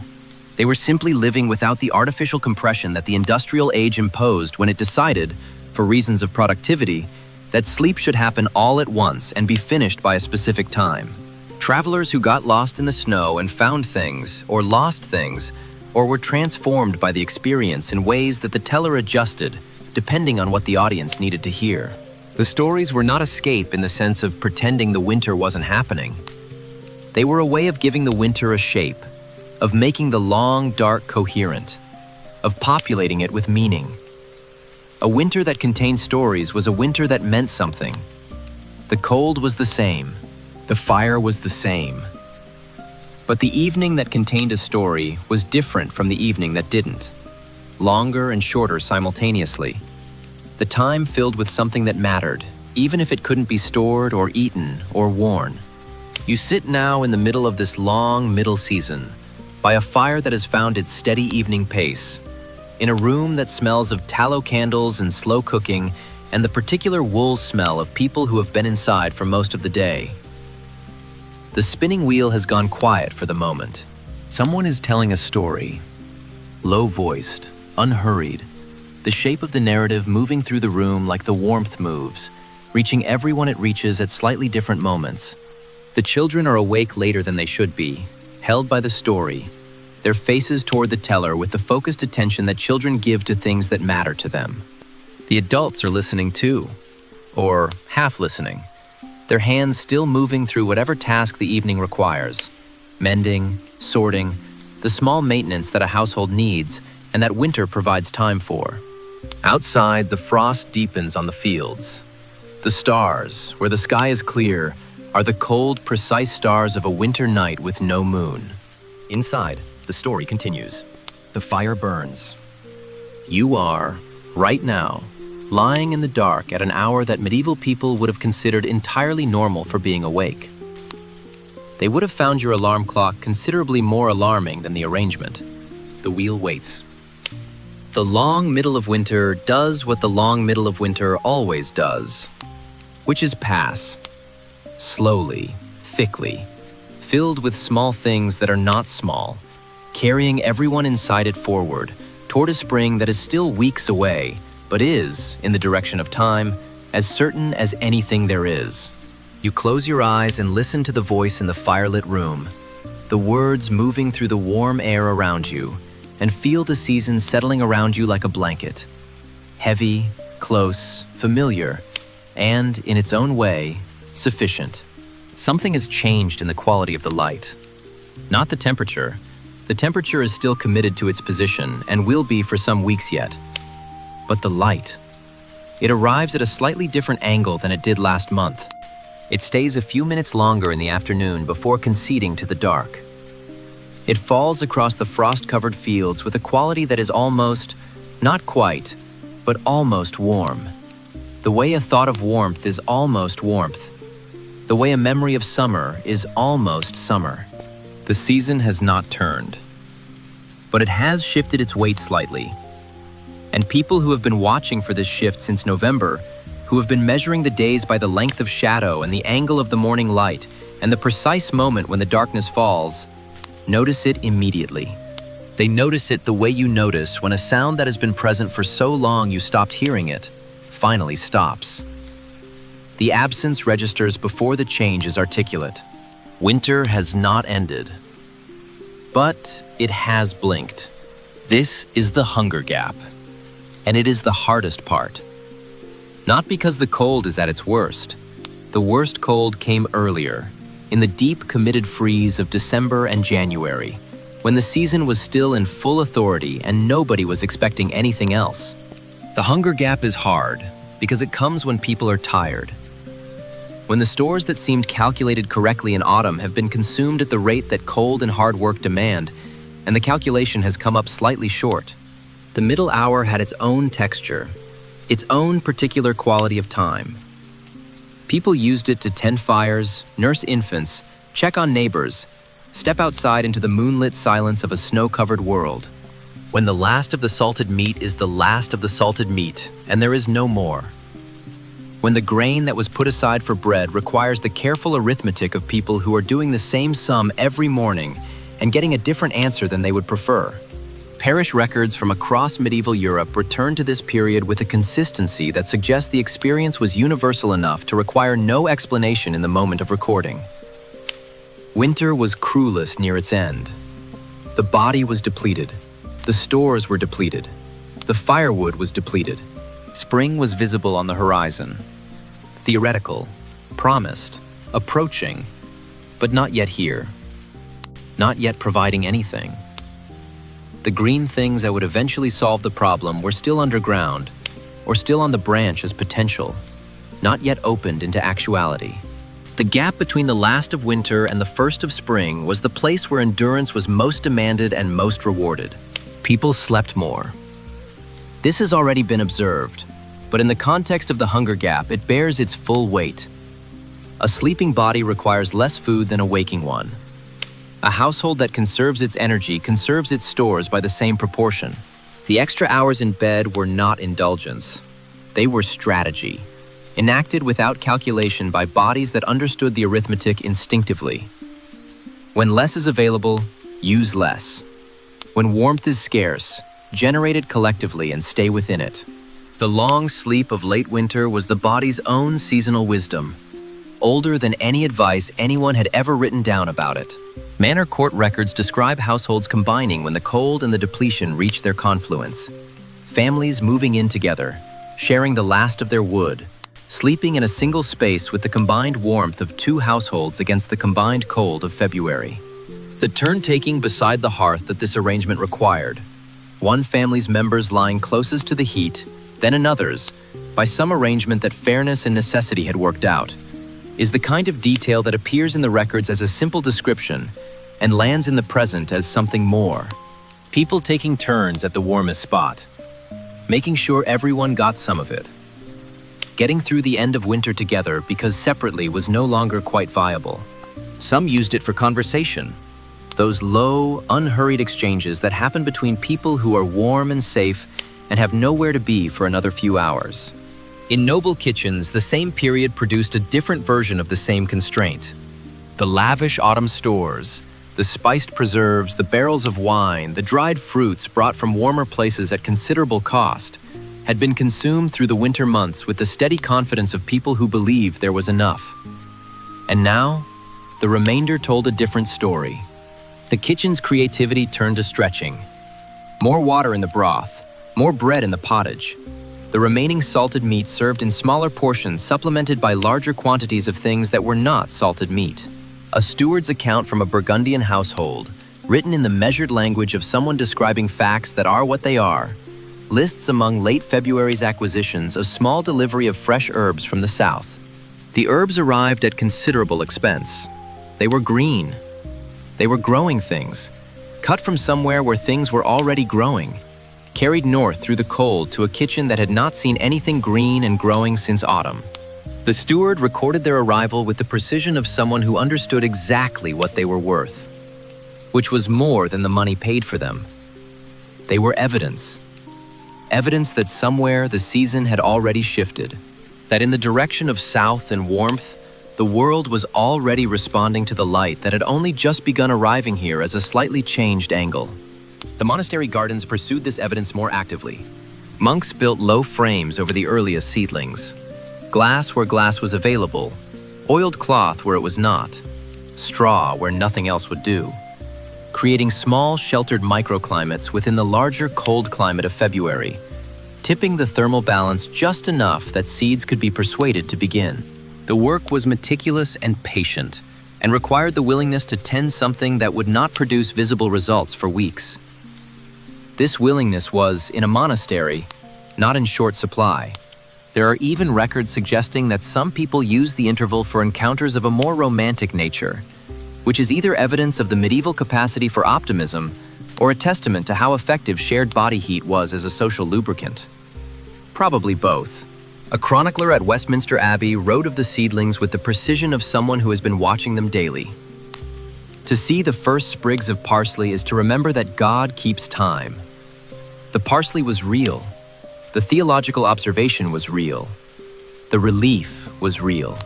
They were simply living without the artificial compression that the industrial age imposed when it decided, for reasons of productivity, that sleep should happen all at once and be finished by a specific time. Travelers who got lost in the snow and found things, or lost things, or were transformed by the experience in ways that the teller adjusted, depending on what the audience needed to hear. The stories were not escape in the sense of pretending the winter wasn't happening. They were a way of giving the winter a shape, of making the long, dark coherent, of populating it with meaning. A winter that contained stories was a winter that meant something. The cold was the same. The fire was the same. But the evening that contained a story was different from the evening that didn't. Longer and shorter simultaneously. The time filled with something that mattered, even if it couldn't be stored or eaten or worn. You sit now in the middle of this long middle season, by a fire that has found its steady evening pace, in a room that smells of tallow candles and slow cooking and the particular wool smell of people who have been inside for most of the day. The spinning wheel has gone quiet for the moment. Someone is telling a story, low-voiced, unhurried, the shape of the narrative moving through the room like the warmth moves, reaching everyone it reaches at slightly different moments. The children are awake later than they should be, held by the story, their faces toward the teller with the focused attention that children give to things that matter to them. The adults are listening too, or half listening, their hands still moving through whatever task the evening requires, mending, sorting, the small maintenance that a household needs and that winter provides time for. Outside, the frost deepens on the fields. The stars, where the sky is clear, are the cold, precise stars of a winter night with no moon. Inside, the story continues. The fire burns. You are, right now, lying in the dark at an hour that medieval people would have considered entirely normal for being awake. They would have found your alarm clock considerably more alarming than the arrangement. The wheel waits. The long middle of winter does what the long middle of winter always does, which is pass. Slowly, thickly, filled with small things that are not small, carrying everyone inside it forward toward a spring that is still weeks away, but is, in the direction of time, as certain as anything there is. You close your eyes and listen to the voice in the firelit room, the words moving through the warm air around you, and feel the season settling around you like a blanket. Heavy, close, familiar, and, in its own way, sufficient. Something has changed in the quality of the light. Not the temperature. The temperature is still committed to its position and will be for some weeks yet. But the light. It arrives at a slightly different angle than it did last month. It stays a few minutes longer in the afternoon before conceding to the dark. It falls across the frost-covered fields with a quality that is almost, not quite, but almost warm. The way a thought of warmth is almost warmth. The way a memory of summer is almost summer. The season has not turned, but it has shifted its weight slightly. And people who have been watching for this shift since November, who have been measuring the days by the length of shadow and the angle of the morning light and the precise moment when the darkness falls, notice it immediately. They notice it the way you notice when a sound that has been present for so long you stopped hearing it finally stops. The absence registers before the change is articulate. Winter has not ended, but it has blinked. This is the hunger gap, and it is the hardest part. Not because the cold is at its worst. The worst cold came earlier, in the deep committed freeze of December and January, when the season was still in full authority and nobody was expecting anything else. The hunger gap is hard because it comes when people are tired. When the stores that seemed calculated correctly in autumn have been consumed at the rate that cold and hard work demand, and the calculation has come up slightly short. The middle hour had its own texture, its own particular quality of time. People used it to tend fires, nurse infants, check on neighbors, step outside into the moonlit silence of a snow-covered world. When the last of the salted meat is the last of the salted meat, and there is no more. When the grain that was put aside for bread requires the careful arithmetic of people who are doing the same sum every morning and getting a different answer than they would prefer. Parish records from across medieval Europe return to this period with a consistency that suggests the experience was universal enough to require no explanation in the moment of recording. Winter was cruelest near its end. The body was depleted. The stores were depleted. The firewood was depleted. Spring was visible on the horizon. Theoretical, promised, approaching, but not yet here. Not yet providing anything. The green things that would eventually solve the problem were still underground, or still on the branch as potential, not yet opened into actuality. The gap between the last of winter and the first of spring was the place where endurance was most demanded and most rewarded. People slept more. This has already been observed, but in the context of the hunger gap, it bears its full weight. A sleeping body requires less food than a waking one. A household that conserves its energy conserves its stores by the same proportion. The extra hours in bed were not indulgence. They were strategy, enacted without calculation by bodies that understood the arithmetic instinctively. When less is available, use less. When warmth is scarce, generate it collectively and stay within it. The long sleep of late winter was the body's own seasonal wisdom, older than any advice anyone had ever written down about it. Manor court records describe households combining when the cold and the depletion reached their confluence. Families moving in together, sharing the last of their wood, sleeping in a single space with the combined warmth of two households against the combined cold of February. The turn-taking beside the hearth that this arrangement required, one family's members lying closest to the heat, then another's, by some arrangement that fairness and necessity had worked out, is the kind of detail that appears in the records as a simple description and lands in the present as something more. People taking turns at the warmest spot, making sure everyone got some of it. Getting through the end of winter together because separately was no longer quite viable. Some used it for conversation, those low, unhurried exchanges that happen between people who are warm and safe and have nowhere to be for another few hours. In noble kitchens, the same period produced a different version of the same constraint. The lavish autumn stores, the spiced preserves, the barrels of wine, the dried fruits brought from warmer places at considerable cost, had been consumed through the winter months with the steady confidence of people who believed there was enough. And now, the remainder told a different story. The kitchen's creativity turned to stretching. More water in the broth, more bread in the pottage. The remaining salted meat served in smaller portions supplemented by larger quantities of things that were not salted meat. A steward's account from a Burgundian household, written in the measured language of someone describing facts that are what they are, lists among late February's acquisitions a small delivery of fresh herbs from the south. The herbs arrived at considerable expense. They were green. They were growing things, cut from somewhere where things were already growing, carried north through the cold to a kitchen that had not seen anything green and growing since autumn. The steward recorded their arrival with the precision of someone who understood exactly what they were worth, which was more than the money paid for them. They were evidence. Evidence that somewhere the season had already shifted, that in the direction of south and warmth, the world was already responding to the light that had only just begun arriving here as a slightly changed angle. The monastery gardens pursued this evidence more actively. Monks built low frames over the earliest seedlings. Glass where glass was available, oiled cloth where it was not, straw where nothing else would do, creating small sheltered microclimates within the larger cold climate of February, tipping the thermal balance just enough that seeds could be persuaded to begin. The work was meticulous and patient, and required the willingness to tend something that would not produce visible results for weeks. This willingness was, in a monastery, not in short supply. There are even records suggesting that some people used the interval for encounters of a more romantic nature, which is either evidence of the medieval capacity for optimism or a testament to how effective shared body heat was as a social lubricant. Probably both. A chronicler at Westminster Abbey wrote of the seedlings with the precision of someone who has been watching them daily. To see the first sprigs of parsley is to remember that God keeps time. The parsley was real. The theological observation was real. The relief was real.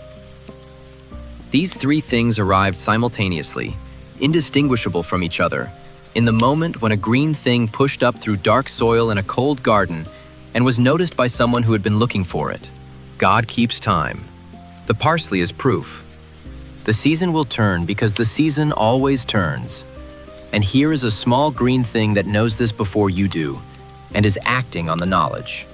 These three things arrived simultaneously, indistinguishable from each other, in the moment when a green thing pushed up through dark soil in a cold garden and was noticed by someone who had been looking for it. God keeps time. The parsley is proof. The season will turn because the season always turns. And here is a small green thing that knows this before you do, and is acting on the knowledge.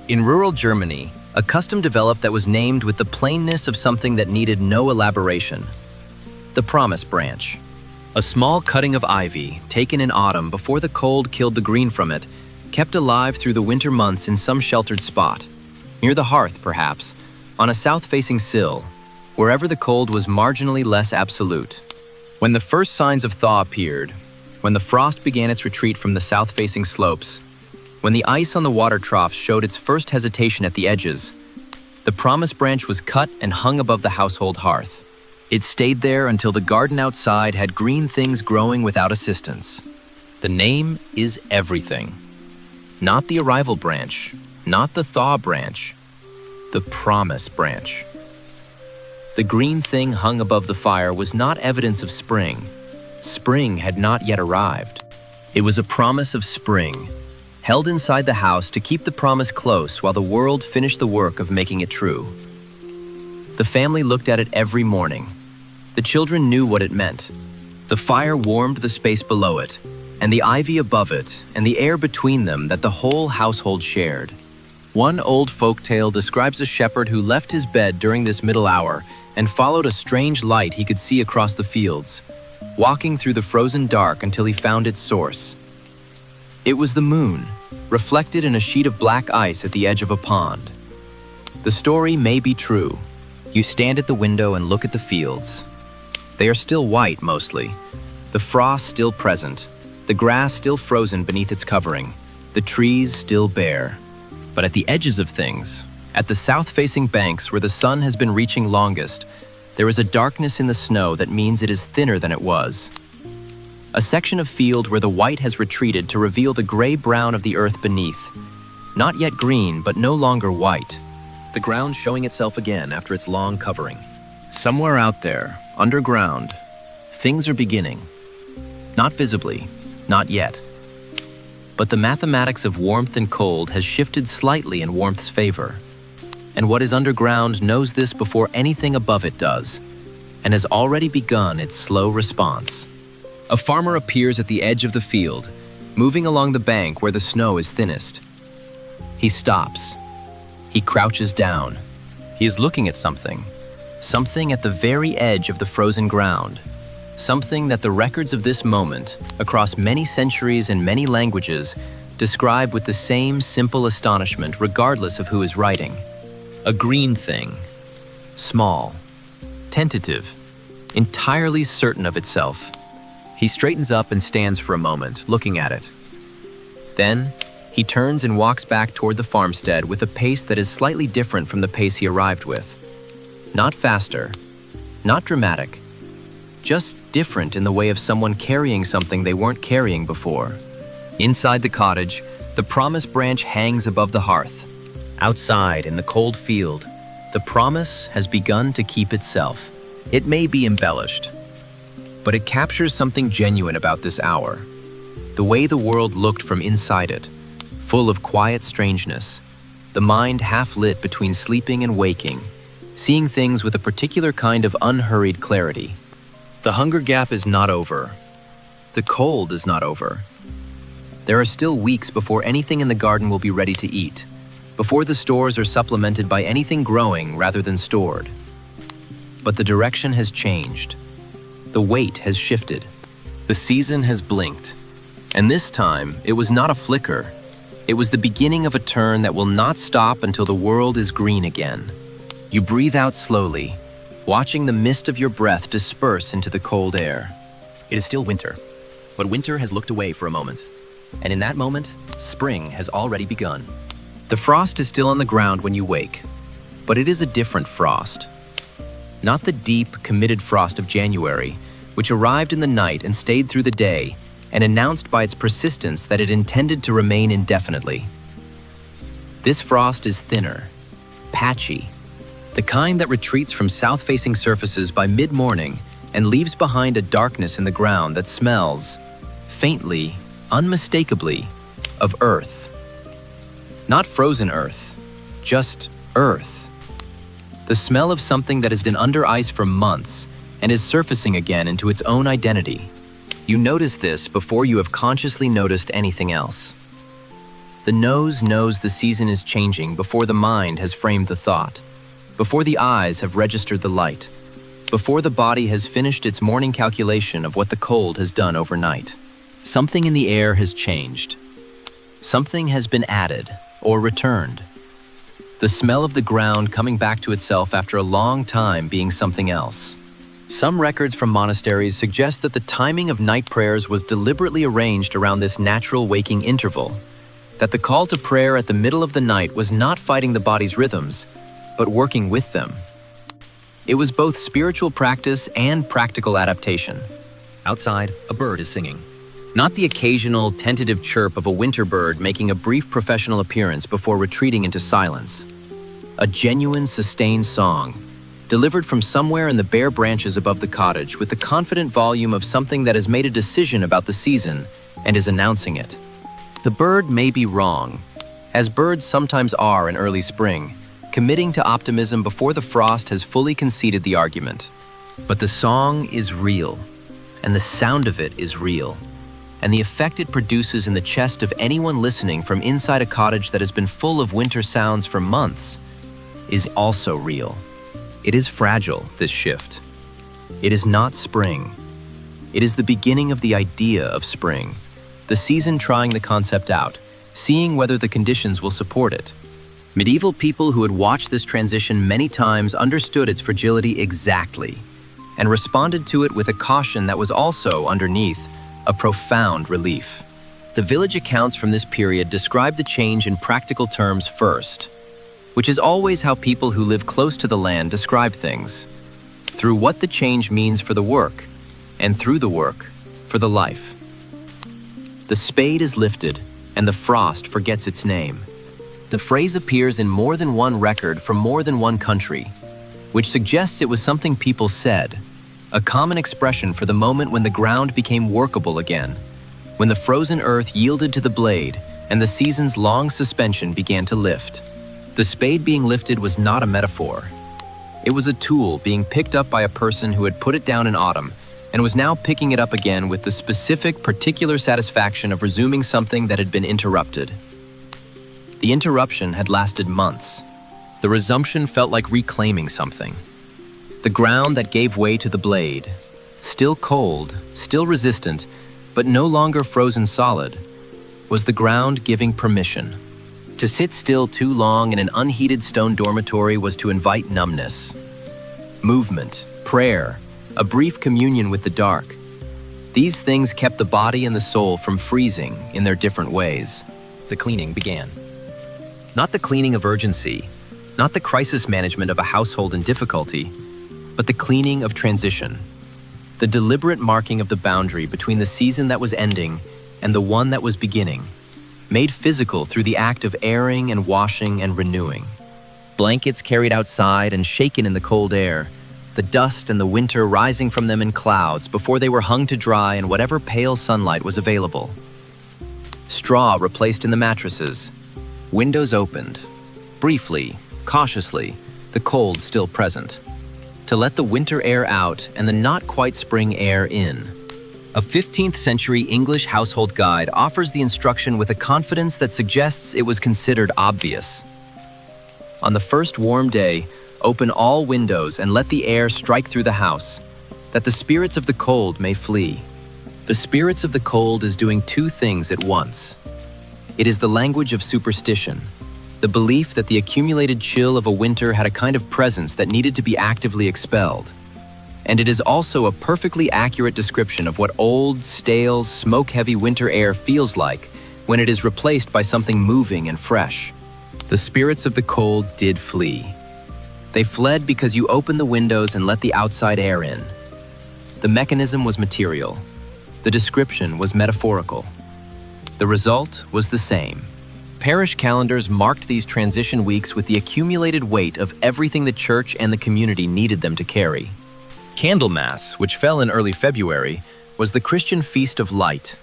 In rural Germany, a custom developed that was named with the plainness of something that needed no elaboration. The promise branch. A small cutting of ivy, taken in autumn before the cold killed the green from it, kept alive through the winter months in some sheltered spot, near the hearth perhaps, on a south-facing sill, wherever the cold was marginally less absolute. When the first signs of thaw appeared, when the frost began its retreat from the south-facing slopes, when the ice on the water troughs showed its first hesitation at the edges, the promise branch was cut and hung above the household hearth. It stayed there until the garden outside had green things growing without assistance. The name is everything. Not the arrival branch, not the thaw branch, the promise branch. The green thing hung above the fire was not evidence of spring. Spring had not yet arrived. It was a promise of spring, held inside the house to keep the promise close while the world finished the work of making it true. The family looked at it every morning. The children knew what it meant. The fire warmed the space below it, and the ivy above it, and the air between them that the whole household shared. One old folk tale describes a shepherd who left his bed during this middle hour and followed a strange light he could see across the fields, walking through the frozen dark until he found its source. It was the moon, reflected in a sheet of black ice at the edge of a pond. The story may be true. You stand at the window and look at the fields. They are still white mostly, the frost still present, the grass still frozen beneath its covering, the trees still bare. But at the edges of things, at the south-facing banks where the sun has been reaching longest, there is a darkness in the snow that means it is thinner than it was. A section of field where the white has retreated to reveal the gray-brown of the earth beneath. Not yet green, but no longer white. The ground showing itself again after its long covering. Somewhere out there, underground, things are beginning. Not visibly, not yet. But the mathematics of warmth and cold has shifted slightly in warmth's favor. And what is underground knows this before anything above it does, and has already begun its slow response. A farmer appears at the edge of the field, moving along the bank where the snow is thinnest. He stops. He crouches down. He is looking at something. Something at the very edge of the frozen ground. Something that the records of this moment, across many centuries and many languages, describe with the same simple astonishment regardless of who is writing. A green thing. Small. Tentative. Entirely certain of itself. He straightens up and stands for a moment, looking at it. Then, he turns and walks back toward the farmstead with a pace that is slightly different from the pace he arrived with. Not faster, not dramatic, just different in the way of someone carrying something they weren't carrying before. Inside the cottage, the promise branch hangs above the hearth. Outside, in the cold field, the promise has begun to keep itself. It may be embellished, but it captures something genuine about this hour. The way the world looked from inside it, full of quiet strangeness, the mind half lit between sleeping and waking, seeing things with a particular kind of unhurried clarity. The hunger gap is not over. The cold is not over. There are still weeks before anything in the garden will be ready to eat, before the stores are supplemented by anything growing rather than stored. But the direction has changed. The weight has shifted. The season has blinked. And this time, it was not a flicker. It was the beginning of a turn that will not stop until the world is green again. You breathe out slowly, watching the mist of your breath disperse into the cold air. It is still winter, but winter has looked away for a moment. And in that moment, spring has already begun. The frost is still on the ground when you wake, but it is a different frost. Not the deep, committed frost of January, which arrived in the night and stayed through the day, and announced by its persistence that it intended to remain indefinitely. This frost is thinner, patchy, the kind that retreats from south-facing surfaces by mid-morning and leaves behind a darkness in the ground that smells, faintly, unmistakably, of earth. Not frozen earth, just earth. The smell of something that has been under ice for months and is surfacing again into its own identity. You notice this before you have consciously noticed anything else. The nose knows the season is changing before the mind has framed the thought, before the eyes have registered the light, before the body has finished its morning calculation of what the cold has done overnight. Something in the air has changed. Something has been added or returned. The smell of the ground coming back to itself after a long time being something else. Some records from monasteries suggest that the timing of night prayers was deliberately arranged around this natural waking interval, that the call to prayer at the middle of the night was not fighting the body's rhythms, but working with them. It was both spiritual practice and practical adaptation. Outside, a bird is singing. Not the occasional, tentative chirp of a winter bird making a brief professional appearance before retreating into silence. A genuine, sustained song, delivered from somewhere in the bare branches above the cottage with the confident volume of something that has made a decision about the season and is announcing it. The bird may be wrong, as birds sometimes are in early spring, committing to optimism before the frost has fully conceded the argument. But the song is real, and the sound of it is real, and the effect it produces in the chest of anyone listening from inside a cottage that has been full of winter sounds for months is also real. It is fragile, this shift. It is not spring. It is the beginning of the idea of spring, the season trying the concept out, seeing whether the conditions will support it. Medieval people who had watched this transition many times understood its fragility exactly, and responded to it with a caution that was also, underneath, a profound relief. The village accounts from this period describe the change in practical terms first, which is always how people who live close to the land describe things, through what the change means for the work, and through the work, for the life. The spade is lifted, and the frost forgets its name. The phrase appears in more than one record from more than one country, which suggests it was something people said, a common expression for the moment when the ground became workable again, when the frozen earth yielded to the blade and the season's long suspension began to lift. The spade being lifted was not a metaphor. It was a tool being picked up by a person who had put it down in autumn and was now picking it up again with the specific, particular satisfaction of resuming something that had been interrupted. The interruption had lasted months. The resumption felt like reclaiming something. The ground that gave way to the blade, still cold, still resistant, but no longer frozen solid, was the ground giving permission. To sit still too long in an unheated stone dormitory was to invite numbness. Movement, prayer, a brief communion with the dark. These things kept the body and the soul from freezing in their different ways. The cleaning began. Not the cleaning of urgency, not the crisis management of a household in difficulty, but the cleaning of transition. The deliberate marking of the boundary between the season that was ending and the one that was beginning, made physical through the act of airing and washing and renewing. Blankets carried outside and shaken in the cold air, the dust and the winter rising from them in clouds before they were hung to dry in whatever pale sunlight was available. Straw replaced in the mattresses, windows opened, briefly, cautiously, the cold still present, to let the winter air out and the not quite spring air in. A 15th century English household guide offers the instruction with a confidence that suggests it was considered obvious. On the first warm day, open all windows and let the air strike through the house, that the spirits of the cold may flee. The spirits of the cold is doing two things at once. It is the language of superstition, the belief that the accumulated chill of a winter had a kind of presence that needed to be actively expelled. And it is also a perfectly accurate description of what old, stale, smoke-heavy winter air feels like when it is replaced by something moving and fresh. The spirits of the cold did flee. They fled because you opened the windows and let the outside air in. The mechanism was material. The description was metaphorical. The result was the same. Parish calendars marked these transition weeks with the accumulated weight of everything the church and the community needed them to carry. Candlemas, which fell in early February, was the Christian feast of light,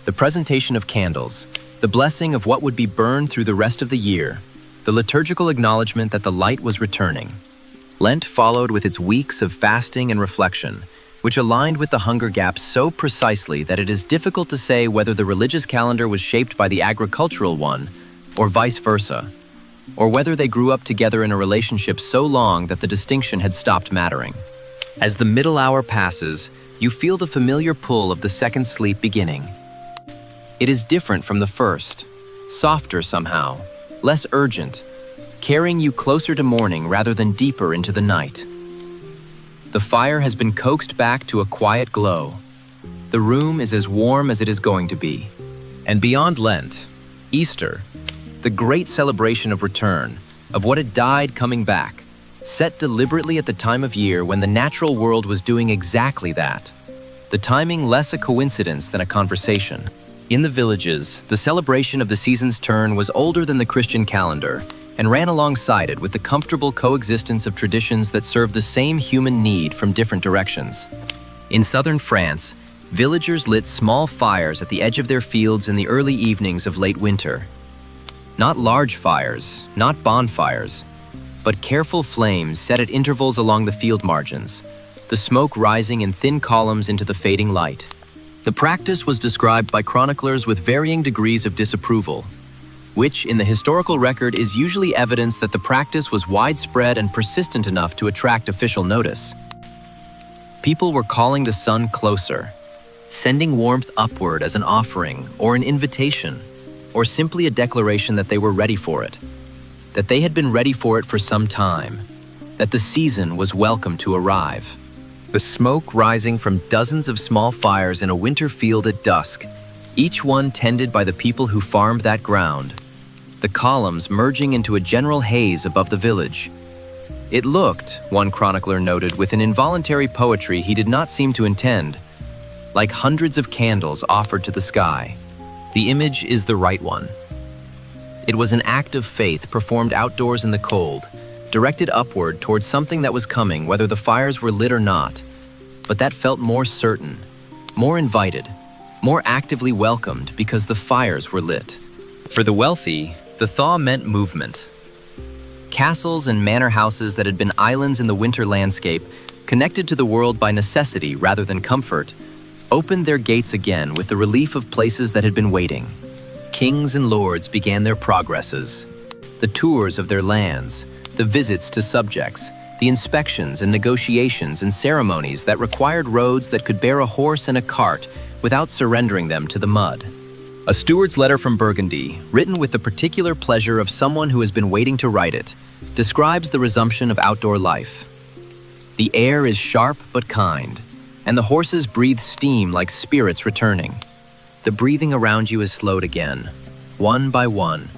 the presentation of candles, the blessing of what would be burned through the rest of the year, the liturgical acknowledgement that the light was returning. Lent followed with its weeks of fasting and reflection, which aligned with the hunger gap so precisely that it is difficult to say whether the religious calendar was shaped by the agricultural one, or vice versa, or whether they grew up together in a relationship so long that the distinction had stopped mattering. As the middle hour passes, you feel the familiar pull of the second sleep beginning. It is different from the first, softer somehow, less urgent, carrying you closer to morning rather than deeper into the night. The fire has been coaxed back to a quiet glow. The room is as warm as it is going to be. And beyond Lent, Easter, the great celebration of return, of what had died coming back, set deliberately at the time of year when the natural world was doing exactly that. The timing less a coincidence than a conversation. In the villages, the celebration of the season's turn was older than the Christian calendar and ran alongside it with the comfortable coexistence of traditions that served the same human need from different directions. In southern France, villagers lit small fires at the edge of their fields in the early evenings of late winter. Not large fires, not bonfires, but careful flames set at intervals along the field margins, the smoke rising in thin columns into the fading light. The practice was described by chroniclers with varying degrees of disapproval, which in the historical record is usually evidence that the practice was widespread and persistent enough to attract official notice. People were calling the sun closer, sending warmth upward as an offering or an invitation, or simply a declaration that they were ready for it, that they had been ready for it for some time, that the season was welcome to arrive. The smoke rising from dozens of small fires in a winter field at dusk, each one tended by the people who farmed that ground, the columns merging into a general haze above the village. It looked, one chronicler noted with an involuntary poetry he did not seem to intend, like hundreds of candles offered to the sky. The image is the right one. It was an act of faith performed outdoors in the cold, directed upward towards something that was coming whether the fires were lit or not, but that felt more certain, more invited, more actively welcomed because the fires were lit. For the wealthy, the thaw meant movement. Castles and manor houses that had been islands in the winter landscape, connected to the world by necessity rather than comfort, opened their gates again with the relief of places that had been waiting. Kings and lords began their progresses, the tours of their lands, the visits to subjects, the inspections and negotiations and ceremonies that required roads that could bear a horse and a cart without surrendering them to the mud. A steward's letter from Burgundy, written with the particular pleasure of someone who has been waiting to write it, describes the resumption of outdoor life. The air is sharp but kind, and the horses breathe steam like spirits returning. The breathing around you is slowed again, one by one,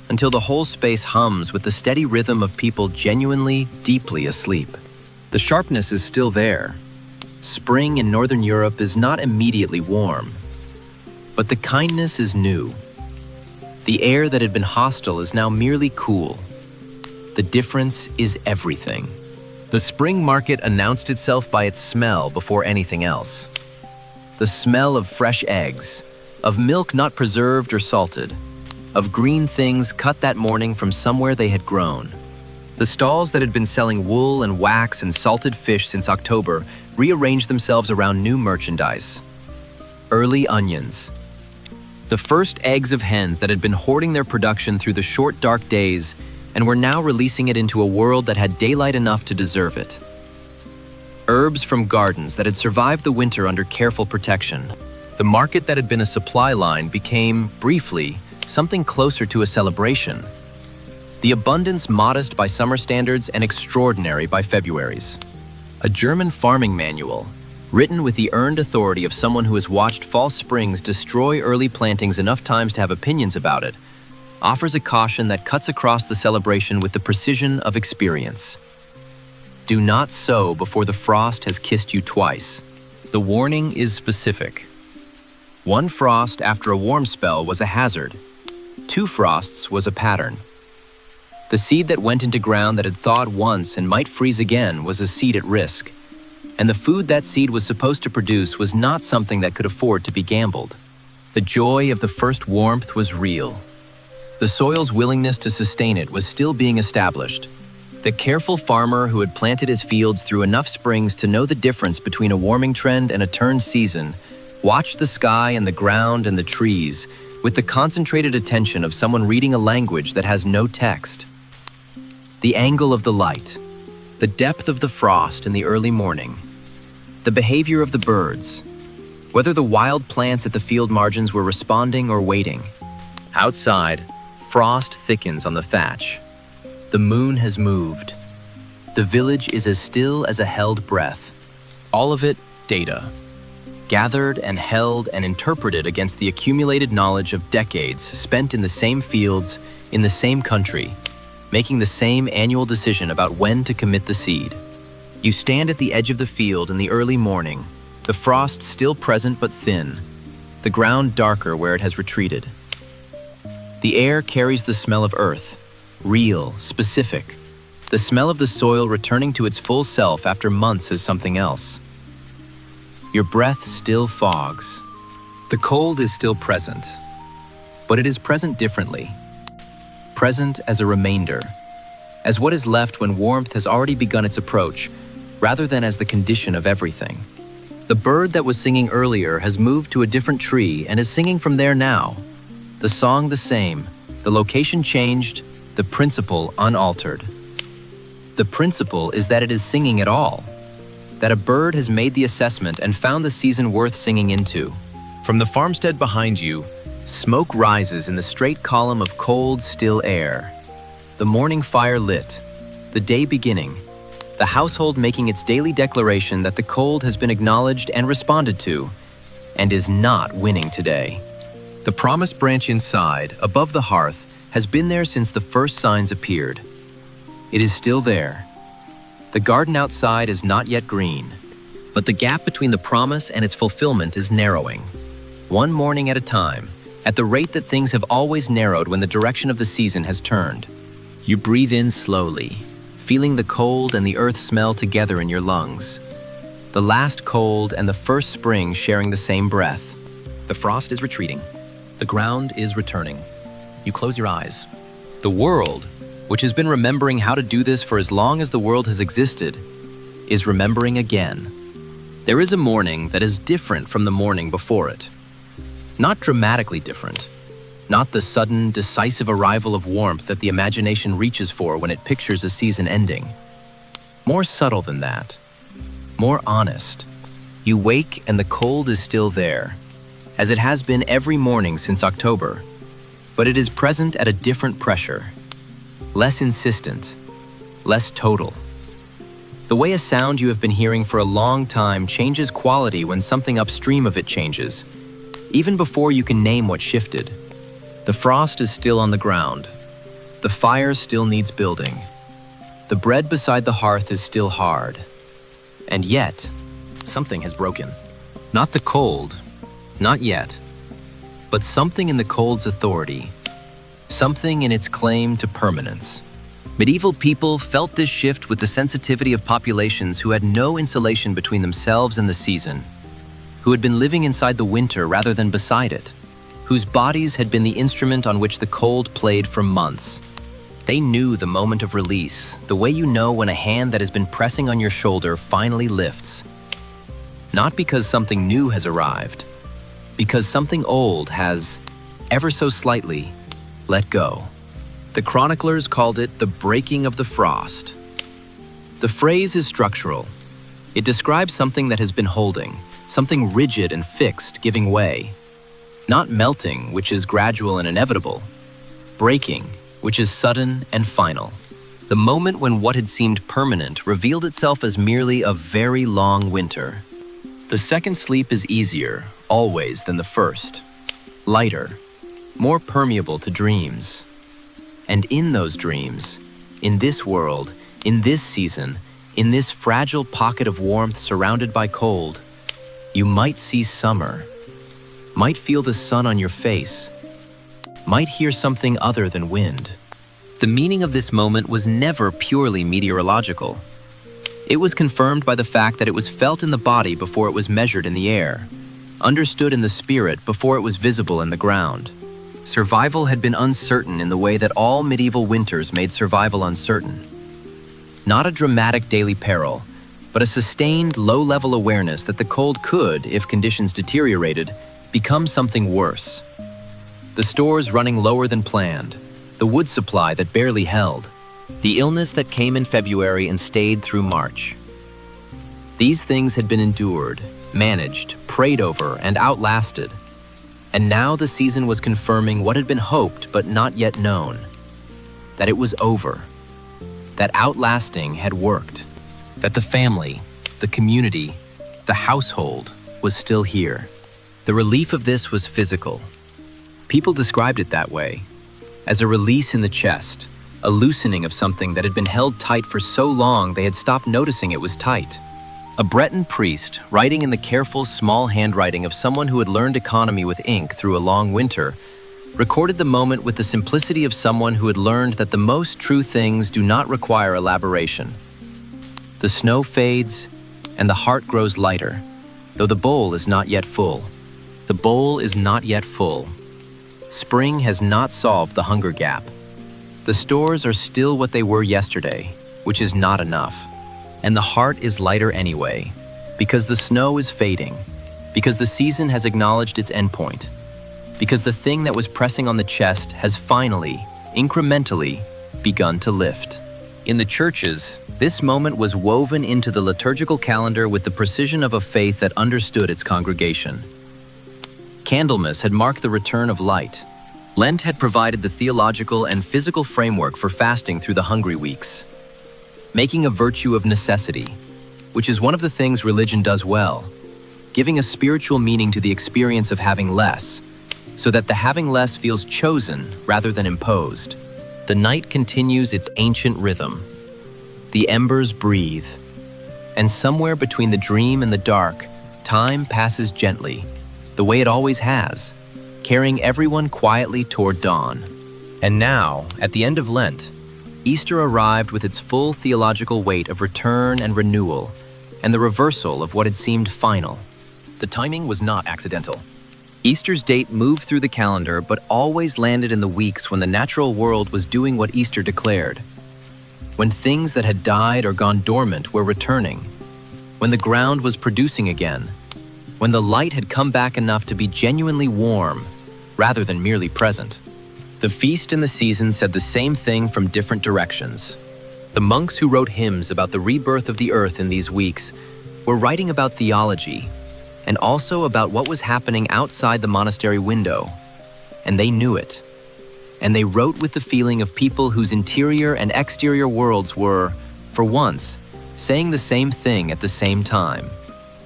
until the whole space hums with the steady rhythm of people genuinely, deeply asleep. The sharpness is still there. Spring in Northern Europe is not immediately warm, but the kindness is new. The air that had been hostile is now merely cool. The difference is everything. The spring market announced itself by its smell before anything else. The smell of fresh eggs, of milk not preserved or salted, of green things cut that morning from somewhere they had grown. The stalls that had been selling wool and wax and salted fish since October rearranged themselves around new merchandise. Early onions. The first eggs of hens that had been hoarding their production through the short, dark days and were now releasing it into a world that had daylight enough to deserve it. Herbs from gardens that had survived the winter under careful protection. The market that had been a supply line became, briefly, something closer to a celebration. The abundance modest by summer standards and extraordinary by February's. A German farming manual, written with the earned authority of someone who has watched false springs destroy early plantings enough times to have opinions about it, offers a caution that cuts across the celebration with the precision of experience. Do not sow before the frost has kissed you twice. The warning is specific. One frost after a warm spell was a hazard. 2 frosts was a pattern. The seed that went into ground that had thawed once and might freeze again was a seed at risk. And the food that seed was supposed to produce was not something that could afford to be gambled. The joy of the first warmth was real. The soil's willingness to sustain it was still being established. The careful farmer who had planted his fields through enough springs to know the difference between a warming trend and a turned season watched the sky and the ground and the trees with the concentrated attention of someone reading a language that has no text. The angle of the light, the depth of the frost in the early morning, the behavior of the birds, whether the wild plants at the field margins were responding or waiting. Outside, frost thickens on the thatch. The moon has moved. The village is as still as a held breath. All of it data. Gathered and held and interpreted against the accumulated knowledge of decades spent in the same fields, in the same country, making the same annual decision about when to commit the seed. You stand at the edge of the field in the early morning, the frost still present but thin, the ground darker where it has retreated. The air carries the smell of earth, real, specific, the smell of the soil returning to its full self after months as something else. Your breath still fogs. The cold is still present, but it is present differently. Present as a remainder, as what is left when warmth has already begun its approach, rather than as the condition of everything. The bird that was singing earlier has moved to a different tree and is singing from there now. The song the same, the location changed, the principle unaltered. The principle is that it is singing at all, that a bird has made the assessment and found the season worth singing into. From the farmstead behind you, smoke rises in the straight column of cold, still air. The morning fire lit, the day beginning, the household making its daily declaration that the cold has been acknowledged and responded to, and is not winning today. The promise branch inside, above the hearth, has been there since the first signs appeared. It is still there. The garden outside is not yet green, but the gap between the promise and its fulfillment is narrowing. One morning at a time, at the rate that things have always narrowed when the direction of the season has turned. You breathe in slowly, feeling the cold and the earth smell together in your lungs. The last cold and the first spring sharing the same breath. The frost is retreating. The ground is returning. You close your eyes. The world, which has been remembering how to do this for as long as the world has existed, is remembering again. There is a morning that is different from the morning before it. Not dramatically different. Not the sudden, decisive arrival of warmth that the imagination reaches for when it pictures a season ending. More subtle than that. More honest. You wake and the cold is still there, as it has been every morning since October, but it is present at a different pressure. Less insistent, less total. The way a sound you have been hearing for a long time changes quality when something upstream of it changes, even before you can name what shifted. The frost is still on the ground. The fire still needs building. The bread beside the hearth is still hard. And yet, something has broken. Not the cold, not yet, but something in the cold's authority. Something in its claim to permanence. Medieval people felt this shift with the sensitivity of populations who had no insulation between themselves and the season, who had been living inside the winter rather than beside it, whose bodies had been the instrument on which the cold played for months. They knew the moment of release, the way you know when a hand that has been pressing on your shoulder finally lifts. Not because something new has arrived, because something old has, ever so slightly, let go. The chroniclers called it the breaking of the frost. The phrase is structural. It describes something that has been holding, something rigid and fixed giving way. Not melting, which is gradual and inevitable. Breaking, which is sudden and final. The moment when what had seemed permanent revealed itself as merely a very long winter. The second sleep is easier, always, than the first. Lighter. more permeable to dreams. And in those dreams, in this world, in this season, in this fragile pocket of warmth surrounded by cold, you might see summer, might feel the sun on your face, might hear something other than wind. The meaning of this moment was never purely meteorological. It was confirmed by the fact that it was felt in the body before it was measured in the air, understood in the spirit before it was visible in the ground. Survival had been uncertain in the way that all medieval winters made survival uncertain. Not a dramatic daily peril, but a sustained low-level awareness that the cold could, if conditions deteriorated, become something worse. The stores running lower than planned, the wood supply that barely held, the illness that came in February and stayed through March. These things had been endured, managed, prayed over, and outlasted. And now the season was confirming what had been hoped but not yet known, that it was over, that outlasting had worked, that the family, the community, the household was still here. The relief of this was physical. People described it that way, as a release in the chest, a loosening of something that had been held tight for so long they had stopped noticing it was tight. A Breton priest, writing in the careful, small handwriting of someone who had learned economy with ink through a long winter, recorded the moment with the simplicity of someone who had learned that the most true things do not require elaboration. The snow fades, and the heart grows lighter, though the bowl is not yet full. The bowl is not yet full. Spring has not solved the hunger gap. The stores are still what they were yesterday, which is not enough. And the heart is lighter anyway, because the snow is fading, because the season has acknowledged its endpoint, because the thing that was pressing on the chest has finally, incrementally, begun to lift. In the churches, this moment was woven into the liturgical calendar with the precision of a faith that understood its congregation. Candlemas had marked the return of light. Lent had provided the theological and physical framework for fasting through the hungry weeks, making a virtue of necessity, which is one of the things religion does well, giving a spiritual meaning to the experience of having less, so that the having less feels chosen rather than imposed. The night continues its ancient rhythm. The embers breathe, and somewhere between the dream and the dark, time passes gently, the way it always has, carrying everyone quietly toward dawn. And now, at the end of Lent, Easter arrived with its full theological weight of return and renewal, and the reversal of what had seemed final. The timing was not accidental. Easter's date moved through the calendar, but always landed in the weeks when the natural world was doing what Easter declared. When things that had died or gone dormant were returning, when the ground was producing again, when the light had come back enough to be genuinely warm, rather than merely present. The feast and the season said the same thing from different directions. The monks who wrote hymns about the rebirth of the earth in these weeks were writing about theology, and also about what was happening outside the monastery window. And they knew it. And they wrote with the feeling of people whose interior and exterior worlds were, for once, saying the same thing at the same time.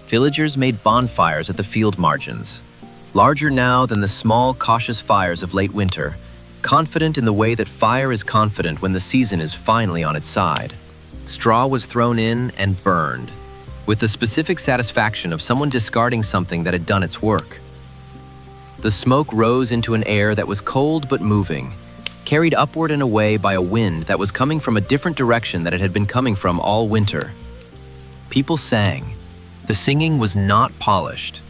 Villagers made bonfires at the field margins, larger now than the small, cautious fires of late winter, confident in the way that fire is confident when the season is finally on its side. Straw was thrown in and burned, with the specific satisfaction of someone discarding something that had done its work. The smoke rose into an air that was cold but moving, carried upward and away by a wind that was coming from a different direction that it had been coming from all winter. People sang. The singing was not polished.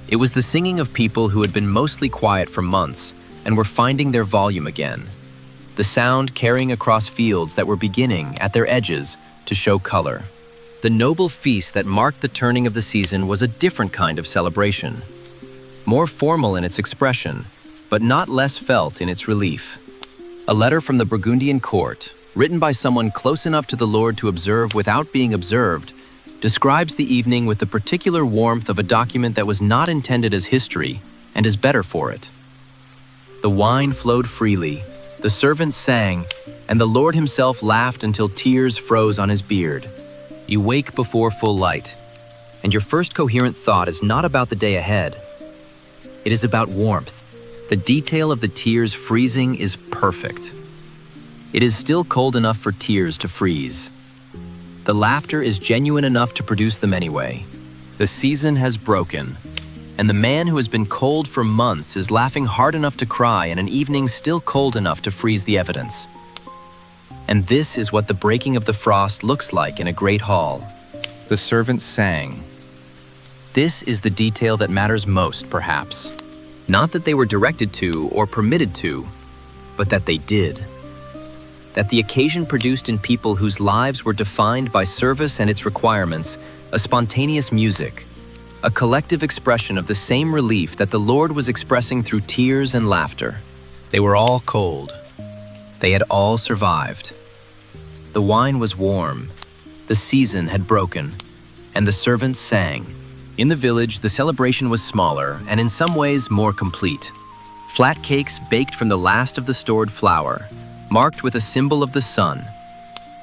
It was the singing of people who had been mostly quiet for months and were finding their volume again. The sound carrying across fields that were beginning, at their edges, to show color. The noble feast that marked the turning of the season was a different kind of celebration. More formal in its expression, but not less felt in its relief. A letter from the Burgundian court, written by someone close enough to the Lord to observe without being observed, describes the evening with the particular warmth of a document that was not intended as history and is better for it. The wine flowed freely, the servants sang, and the Lord himself laughed until tears froze on his beard. You wake before full light, and your first coherent thought is not about the day ahead. It is about warmth, The detail of the tears freezing is perfect. It is still cold enough for tears to freeze. The laughter is genuine enough to produce them anyway. The season has broken, and the man who has been cold for months is laughing hard enough to cry in an evening still cold enough to freeze the evidence. And this is what the breaking of the frost looks like in a great hall. The servants sang. This is the detail that matters most, perhaps. Not that they were directed to or permitted to, but that they did. That the occasion produced in people whose lives were defined by service and its requirements, a spontaneous music, a collective expression of the same relief that the Lord was expressing through tears and laughter. They were all cold. They had all survived. The wine was warm. The season had broken, and the servants sang. In the village, the celebration was smaller and in some ways more complete. Flat cakes baked from the last of the stored flour, marked with a symbol of the sun.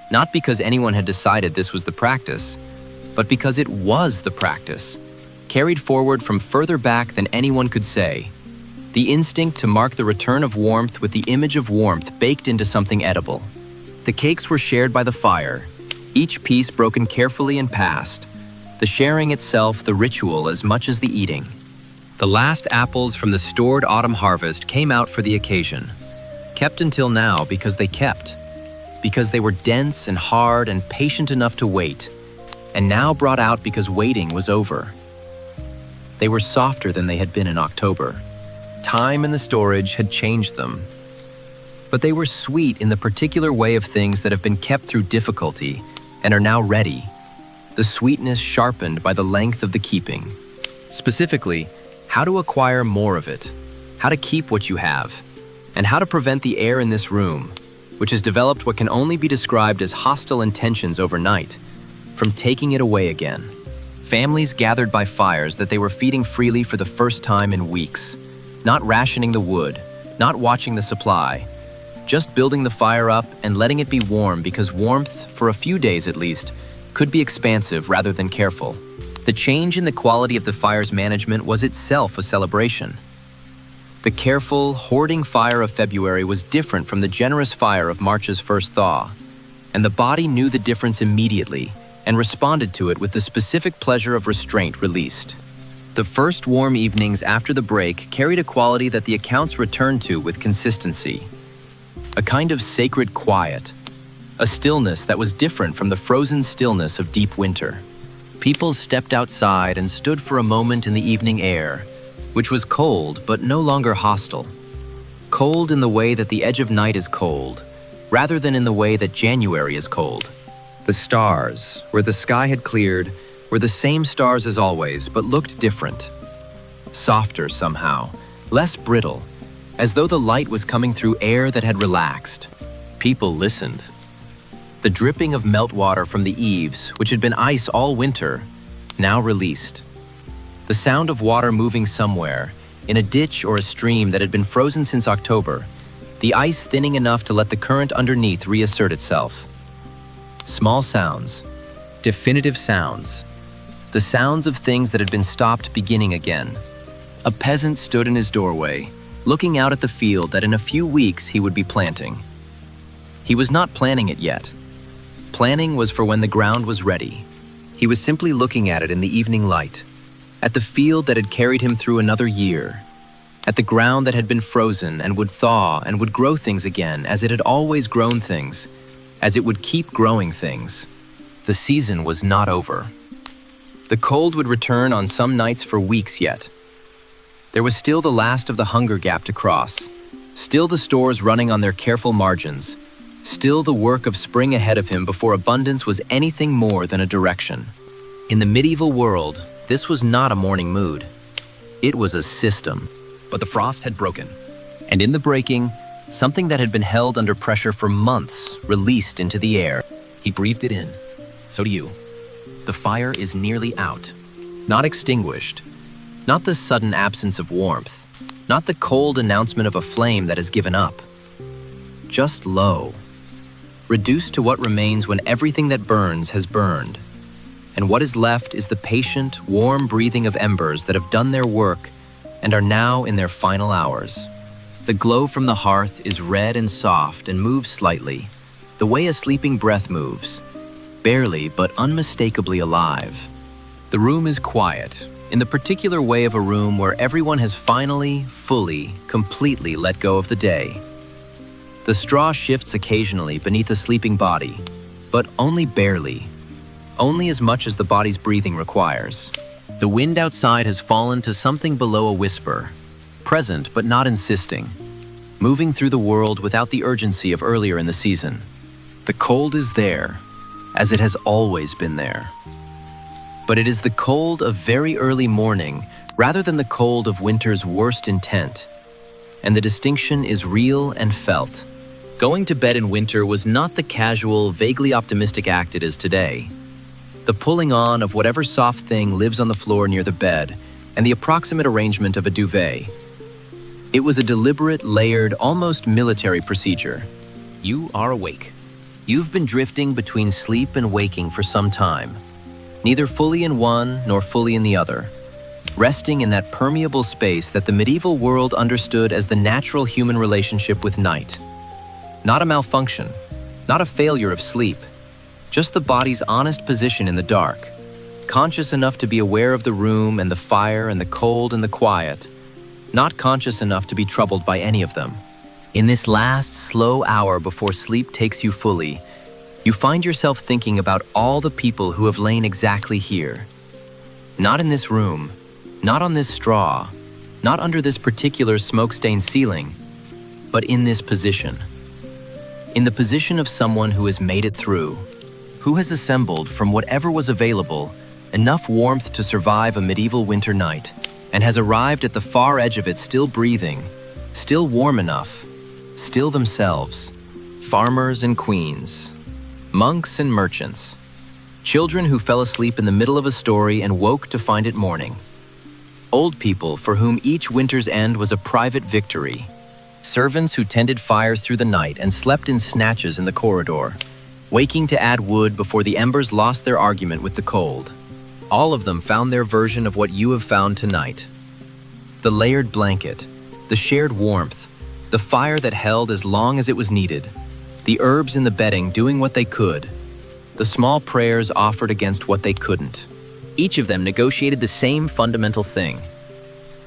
Not because anyone had decided this was the practice, but because it was the practice, carried forward from further back than anyone could say. The instinct to mark the return of warmth with the image of warmth baked into something edible. The cakes were shared by the fire, each piece broken carefully and passed, the sharing itself the ritual as much as the eating. The last apples from the stored autumn harvest came out for the occasion, kept until now because they were dense and hard and patient enough to wait, and now brought out because waiting was over. They were softer than they had been in October. Time and the storage had changed them. But they were sweet in the particular way of things that have been kept through difficulty and are now ready, the sweetness sharpened by the length of the keeping. Specifically, how to acquire more of it, how to keep what you have, and how to prevent the air in this room, which has developed what can only be described as hostile intentions overnight, from taking it away again. Families gathered by fires that they were feeding freely for the first time in weeks, not rationing the wood, not watching the supply, just building the fire up and letting it be warm because warmth, for a few days at least, could be expansive rather than careful. The change in the quality of the fire's management was itself a celebration. The careful, hoarding fire of February was different from the generous fire of March's first thaw, and the body knew the difference immediately and responded to it with the specific pleasure of restraint released. The first warm evenings after the break carried a quality that the accounts returned to with consistency. A kind of sacred quiet, a stillness that was different from the frozen stillness of deep winter. People stepped outside and stood for a moment in the evening air, which was cold but no longer hostile. Cold in the way that the edge of night is cold, rather than in the way that January is cold. The stars, where the sky had cleared, were the same stars as always, but looked different. Softer somehow, less brittle, as though the light was coming through air that had relaxed. People listened. The dripping of meltwater from the eaves, which had been ice all winter, now released. The sound of water moving somewhere, in a ditch or a stream that had been frozen since October, the ice thinning enough to let the current underneath reassert itself. Small sounds, definitive sounds, the sounds of things that had been stopped beginning again. A peasant stood in his doorway, looking out at the field that in a few weeks he would be planting. He was not planning it yet. Planning was for when the ground was ready. He was simply looking at it in the evening light, at the field that had carried him through another year, at the ground that had been frozen and would thaw and would grow things again as it had always grown things, as it would keep growing things. The season was not over. The cold would return on some nights for weeks yet. There was still the last of the hunger gap to cross, still the stores running on their careful margins, still the work of spring ahead of him before abundance was anything more than a direction. In the medieval world, this was not a morning mood. It was a system. But the frost had broken. And in the breaking, something that had been held under pressure for months released into the air. He breathed it in. So do you. The fire is nearly out. Not extinguished. Not the sudden absence of warmth. Not the cold announcement of a flame that has given up. Just low. Reduced to what remains when everything that burns has burned. And what is left is the patient, warm breathing of embers that have done their work and are now in their final hours. The glow from the hearth is red and soft and moves slightly, the way a sleeping breath moves, barely but unmistakably alive. The room is quiet, in the particular way of a room where everyone has finally, fully, completely let go of the day. The straw shifts occasionally beneath a sleeping body, but only barely, only as much as the body's breathing requires. The wind outside has fallen to something below a whisper, present but not insisting, moving through the world without the urgency of earlier in the season. The cold is there, as it has always been there. But it is the cold of very early morning rather than the cold of winter's worst intent, and the distinction is real and felt. Going to bed in winter was not the casual, vaguely optimistic act it is today. The pulling on of whatever soft thing lives on the floor near the bed and the approximate arrangement of a duvet. It was a deliberate, layered, almost military procedure. You are awake. You've been drifting between sleep and waking for some time, neither fully in one nor fully in the other, resting in that permeable space that the medieval world understood as the natural human relationship with night. Not a malfunction, not a failure of sleep, just the body's honest position in the dark, conscious enough to be aware of the room and the fire and the cold and the quiet, not conscious enough to be troubled by any of them. In this last, slow hour before sleep takes you fully, you find yourself thinking about all the people who have lain exactly here. Not in this room, not on this straw, not under this particular smoke-stained ceiling, but in this position. In the position of someone who has made it through, who has assembled from whatever was available enough warmth to survive a medieval winter night, and has arrived at the far edge of it still breathing, still warm enough, still themselves. Farmers and queens, monks and merchants, children who fell asleep in the middle of a story and woke to find it morning. Old people for whom each winter's end was a private victory. Servants who tended fires through the night and slept in snatches in the corridor, waking to add wood before the embers lost their argument with the cold. All of them found their version of what you have found tonight. The layered blanket, the shared warmth, the fire that held as long as it was needed, the herbs in the bedding doing what they could, the small prayers offered against what they couldn't. Each of them negotiated the same fundamental thing.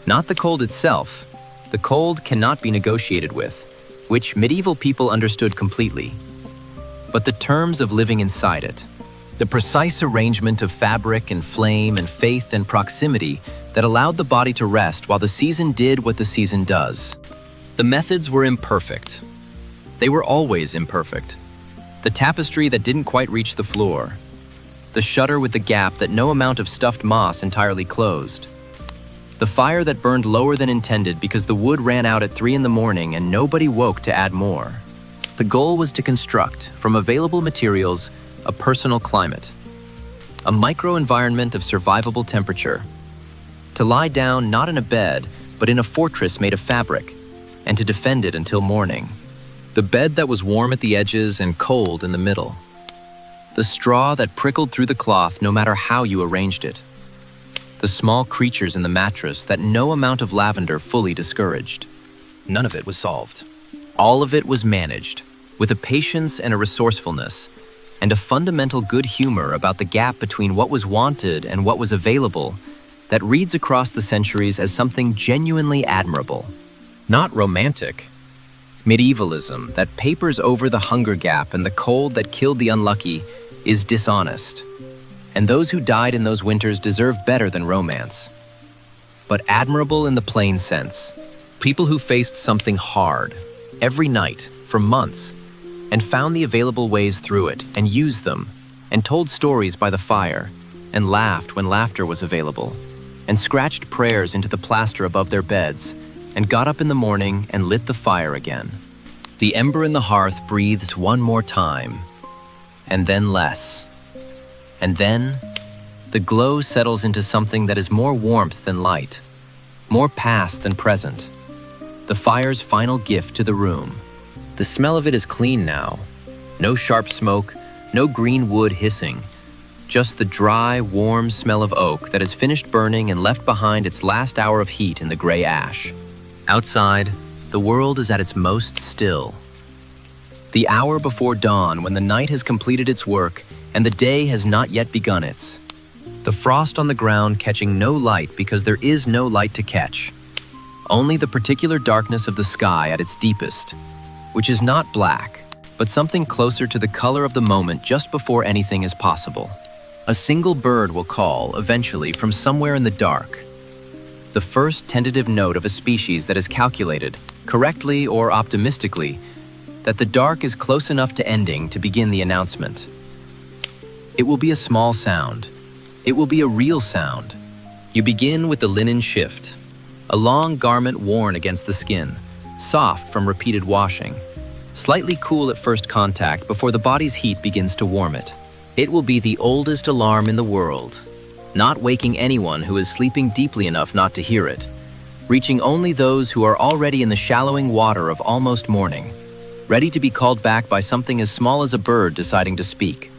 Not the cold itself. The cold cannot be negotiated with, which medieval people understood completely, but the terms of living inside it. The precise arrangement of fabric and flame and faith and proximity that allowed the body to rest while the season did what the season does. The methods were imperfect. They were always imperfect. The tapestry that didn't quite reach the floor. The shutter with the gap that no amount of stuffed moss entirely closed. The fire that burned lower than intended because the wood ran out at 3 in the morning and nobody woke to add more. The goal was to construct, from available materials, a personal climate. A micro-environment of survivable temperature. To lie down not in a bed, but in a fortress made of fabric, and to defend it until morning. The bed that was warm at the edges and cold in the middle. The straw that prickled through the cloth no matter how you arranged it. The small creatures in the mattress that no amount of lavender fully discouraged. None of it was solved. All of it was managed, with a patience and a resourcefulness, and a fundamental good humor about the gap between what was wanted and what was available that reads across the centuries as something genuinely admirable. Not romantic. Medievalism that papers over the hunger gap and the cold that killed the unlucky is dishonest. And those who died in those winters deserve better than romance. But admirable in the plain sense. People who faced something hard, every night, for months, and found the available ways through it, and used them, and told stories by the fire, and laughed when laughter was available, and scratched prayers into the plaster above their beds, and got up in the morning and lit the fire again. The ember in the hearth breathes one more time, and then less. And then, the glow settles into something that is more warmth than light, more past than present. The fire's final gift to the room. The smell of it is clean now. No sharp smoke, no green wood hissing. Just the dry, warm smell of oak that has finished burning and left behind its last hour of heat in the gray ash. Outside, the world is at its most still. The hour before dawn when the night has completed its work and the day has not yet begun its. The frost on the ground catching no light because there is no light to catch. Only the particular darkness of the sky at its deepest, which is not black, but something closer to the color of the moment just before anything is possible. A single bird will call, eventually, from somewhere in the dark. The first tentative note of a species that is calculated, correctly or optimistically, that the dark is close enough to ending to begin the announcement. It will be a small sound. It will be a real sound. You begin with the linen shift, a long garment worn against the skin, soft from repeated washing, slightly cool at first contact before the body's heat begins to warm it. It will be the oldest alarm in the world, not waking anyone who is sleeping deeply enough not to hear it, reaching only those who are already in the shallowing water of almost morning, ready to be called back by something as small as a bird deciding to speak.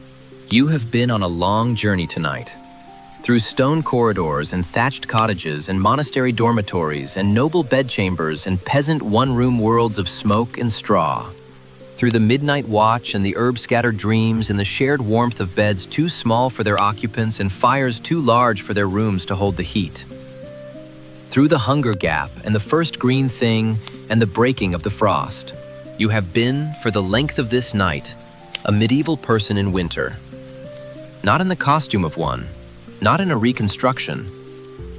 You have been on a long journey tonight, through stone corridors and thatched cottages and monastery dormitories and noble bedchambers and peasant one-room worlds of smoke and straw, through the midnight watch and the herb-scattered dreams and the shared warmth of beds too small for their occupants and fires too large for their rooms to hold the heat, through the hunger gap and the first green thing and the breaking of the frost. You have been, for the length of this night, a medieval person in winter. Not in the costume of one, not in a reconstruction,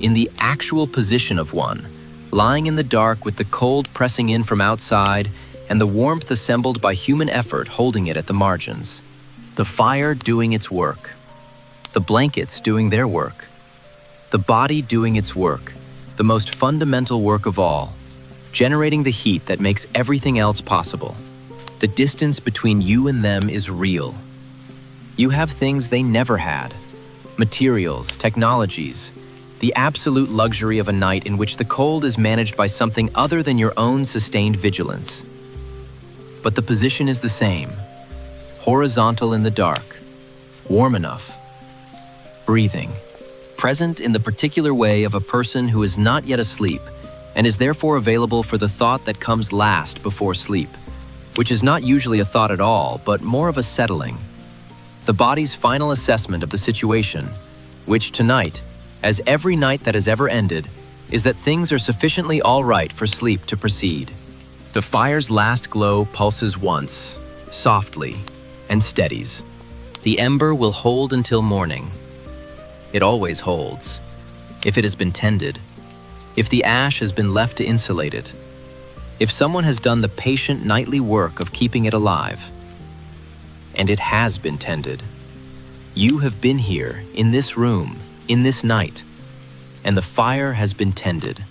in the actual position of one, lying in the dark with the cold pressing in from outside and the warmth assembled by human effort holding it at the margins. The fire doing its work, the blankets doing their work, the body doing its work, the most fundamental work of all, generating the heat that makes everything else possible. The distance between you and them is real. You have things they never had. Materials, technologies, the absolute luxury of a night in which the cold is managed by something other than your own sustained vigilance. But the position is the same, horizontal in the dark, warm enough, breathing, present in the particular way of a person who is not yet asleep and is therefore available for the thought that comes last before sleep, which is not usually a thought at all, but more of a settling. The body's final assessment of the situation, which tonight, as every night that has ever ended, is that things are sufficiently all right for sleep to proceed. The fire's last glow pulses once, softly, and steadies. The ember will hold until morning. It always holds, if it has been tended, if the ash has been left to insulate it, if someone has done the patient nightly work of keeping it alive. And it has been tended. You have been here, in this room, in this night, and the fire has been tended.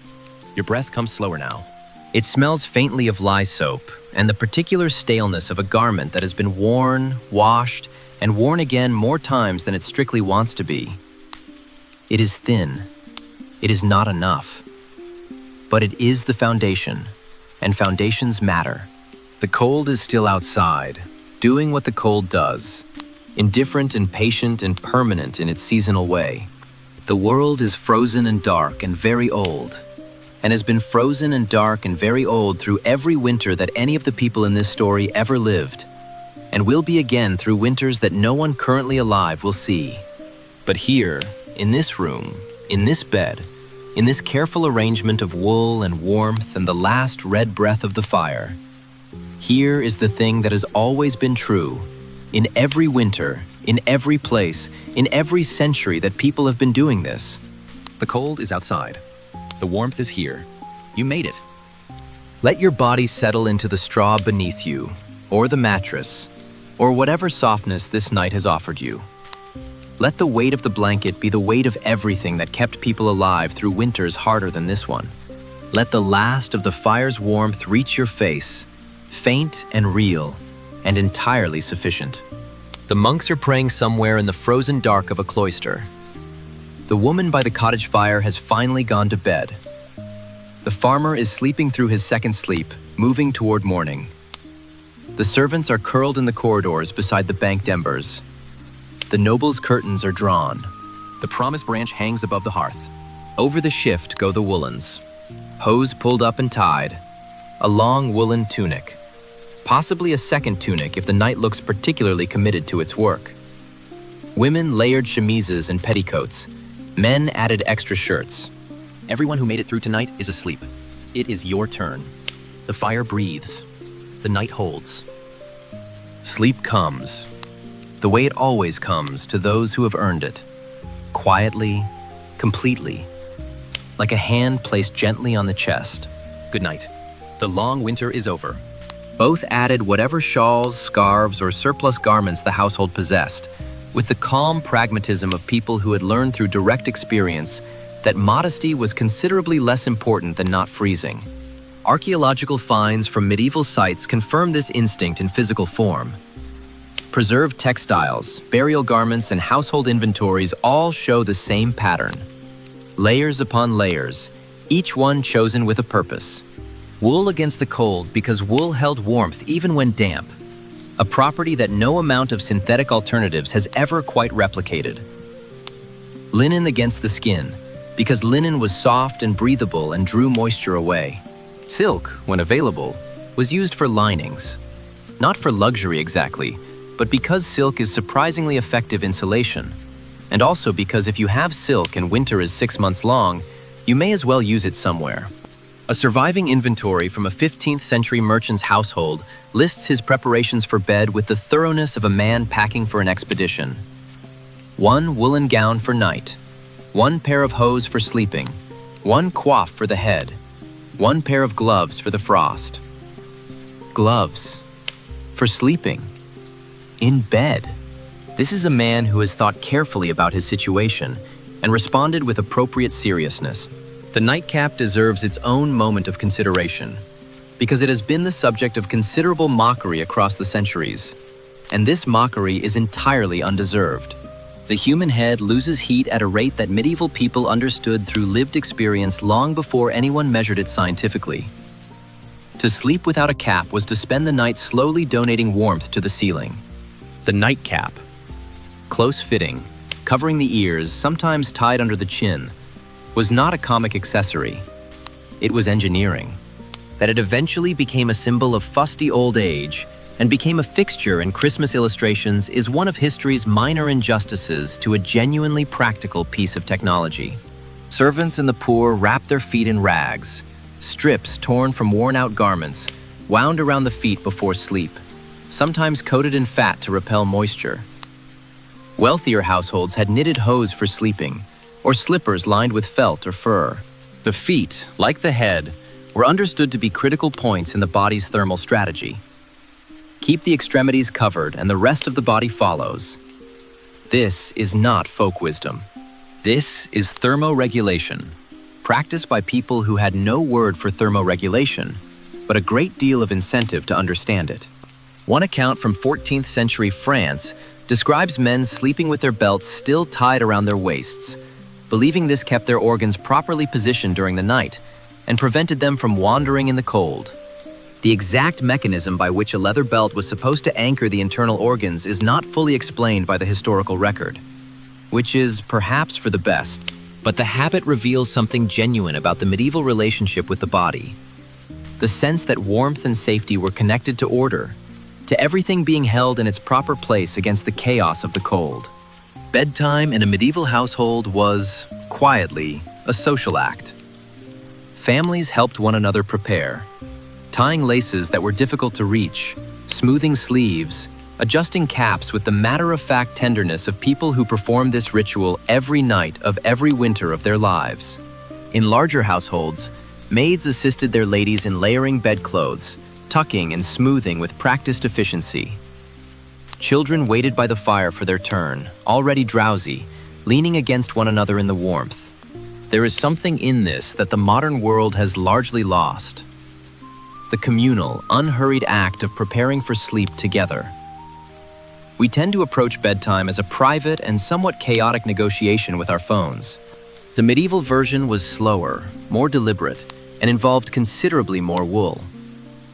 Your breath comes slower now. It smells faintly of lye soap and the particular staleness of a garment that has been worn, washed, and worn again more times than it strictly wants to be. It is thin. It is not enough. But it is the foundation, and foundations matter. The cold is still outside, doing what the cold does, indifferent and patient and permanent in its seasonal way. The world is frozen and dark and very old, and has been frozen and dark and very old through every winter that any of the people in this story ever lived, and will be again through winters that no one currently alive will see. But here, in this room, in this bed, in this careful arrangement of wool and warmth and the last red breath of the fire, here is the thing that has always been true, in every winter, in every place, in every century that people have been doing this. The cold is outside. The warmth is here. You made it. Let your body settle into the straw beneath you, or the mattress, or whatever softness this night has offered you. Let the weight of the blanket be the weight of everything that kept people alive through winters harder than this one. Let the last of the fire's warmth reach your face, faint and real, and entirely sufficient. The monks are praying somewhere in the frozen dark of a cloister. The woman by the cottage fire has finally gone to bed. The farmer is sleeping through his second sleep, moving toward morning. The servants are curled in the corridors beside the banked embers. The noble's curtains are drawn. The promise branch hangs above the hearth. Over the shift go the woolens, hose pulled up and tied, a long woolen tunic, possibly a second tunic if the knight looks particularly committed to its work. Women layered chemises and petticoats. Men added extra shirts. Everyone who made it through tonight is asleep. It is your turn. The fire breathes. The night holds. Sleep comes, the way it always comes to those who have earned it. Quietly, completely, like a hand placed gently on the chest. Good night. The long winter is over. Both added whatever shawls, scarves, or surplus garments the household possessed, with the calm pragmatism of people who had learned through direct experience that modesty was considerably less important than not freezing. Archaeological finds from medieval sites confirm this instinct in physical form. Preserved textiles, burial garments, and household inventories all show the same pattern. Layers upon layers, each one chosen with a purpose. Wool against the cold because wool held warmth even when damp, a property that no amount of synthetic alternatives has ever quite replicated. Linen against the skin, because linen was soft and breathable and drew moisture away. Silk, when available, was used for linings. Not for luxury exactly, but because silk is surprisingly effective insulation. And also because if you have silk and winter is 6 months long, you may as well use it somewhere. A surviving inventory from a 15th century merchant's household lists his preparations for bed with the thoroughness of a man packing for an expedition. 1 woolen gown for night, 1 pair of hose for sleeping, 1 coif for the head, 1 pair of gloves for the frost. Gloves. For sleeping. In bed. This is a man who has thought carefully about his situation and responded with appropriate seriousness. The nightcap deserves its own moment of consideration, because it has been the subject of considerable mockery across the centuries, and this mockery is entirely undeserved. The human head loses heat at a rate that medieval people understood through lived experience long before anyone measured it scientifically. To sleep without a cap was to spend the night slowly donating warmth to the ceiling. The nightcap. Close-fitting, covering the ears, sometimes tied under the chin, was not a comic accessory. It was engineering. That it eventually became a symbol of fusty old age and became a fixture in Christmas illustrations is one of history's minor injustices to a genuinely practical piece of technology. Servants and the poor wrapped their feet in rags, strips torn from worn-out garments, wound around the feet before sleep, sometimes coated in fat to repel moisture. Wealthier households had knitted hose for sleeping, or slippers lined with felt or fur. The feet, like the head, were understood to be critical points in the body's thermal strategy. Keep the extremities covered and the rest of the body follows. This is not folk wisdom. This is thermoregulation, practiced by people who had no word for thermoregulation, but a great deal of incentive to understand it. One account from 14th century France describes men sleeping with their belts still tied around their waists, believing this kept their organs properly positioned during the night and prevented them from wandering in the cold. The exact mechanism by which a leather belt was supposed to anchor the internal organs is not fully explained by the historical record, which is perhaps for the best, but the habit reveals something genuine about the medieval relationship with the body. The sense that warmth and safety were connected to order, to everything being held in its proper place against the chaos of the cold. Bedtime in a medieval household was, quietly, a social act. Families helped one another prepare, tying laces that were difficult to reach, smoothing sleeves, adjusting caps with the matter-of-fact tenderness of people who performed this ritual every night of every winter of their lives. In larger households, maids assisted their ladies in layering bedclothes, tucking and smoothing with practiced efficiency. Children waited by the fire for their turn, already drowsy, leaning against one another in the warmth. There is something in this that the modern world has largely lost. The communal, unhurried act of preparing for sleep together. We tend to approach bedtime as a private and somewhat chaotic negotiation with our phones. The medieval version was slower, more deliberate, and involved considerably more wool.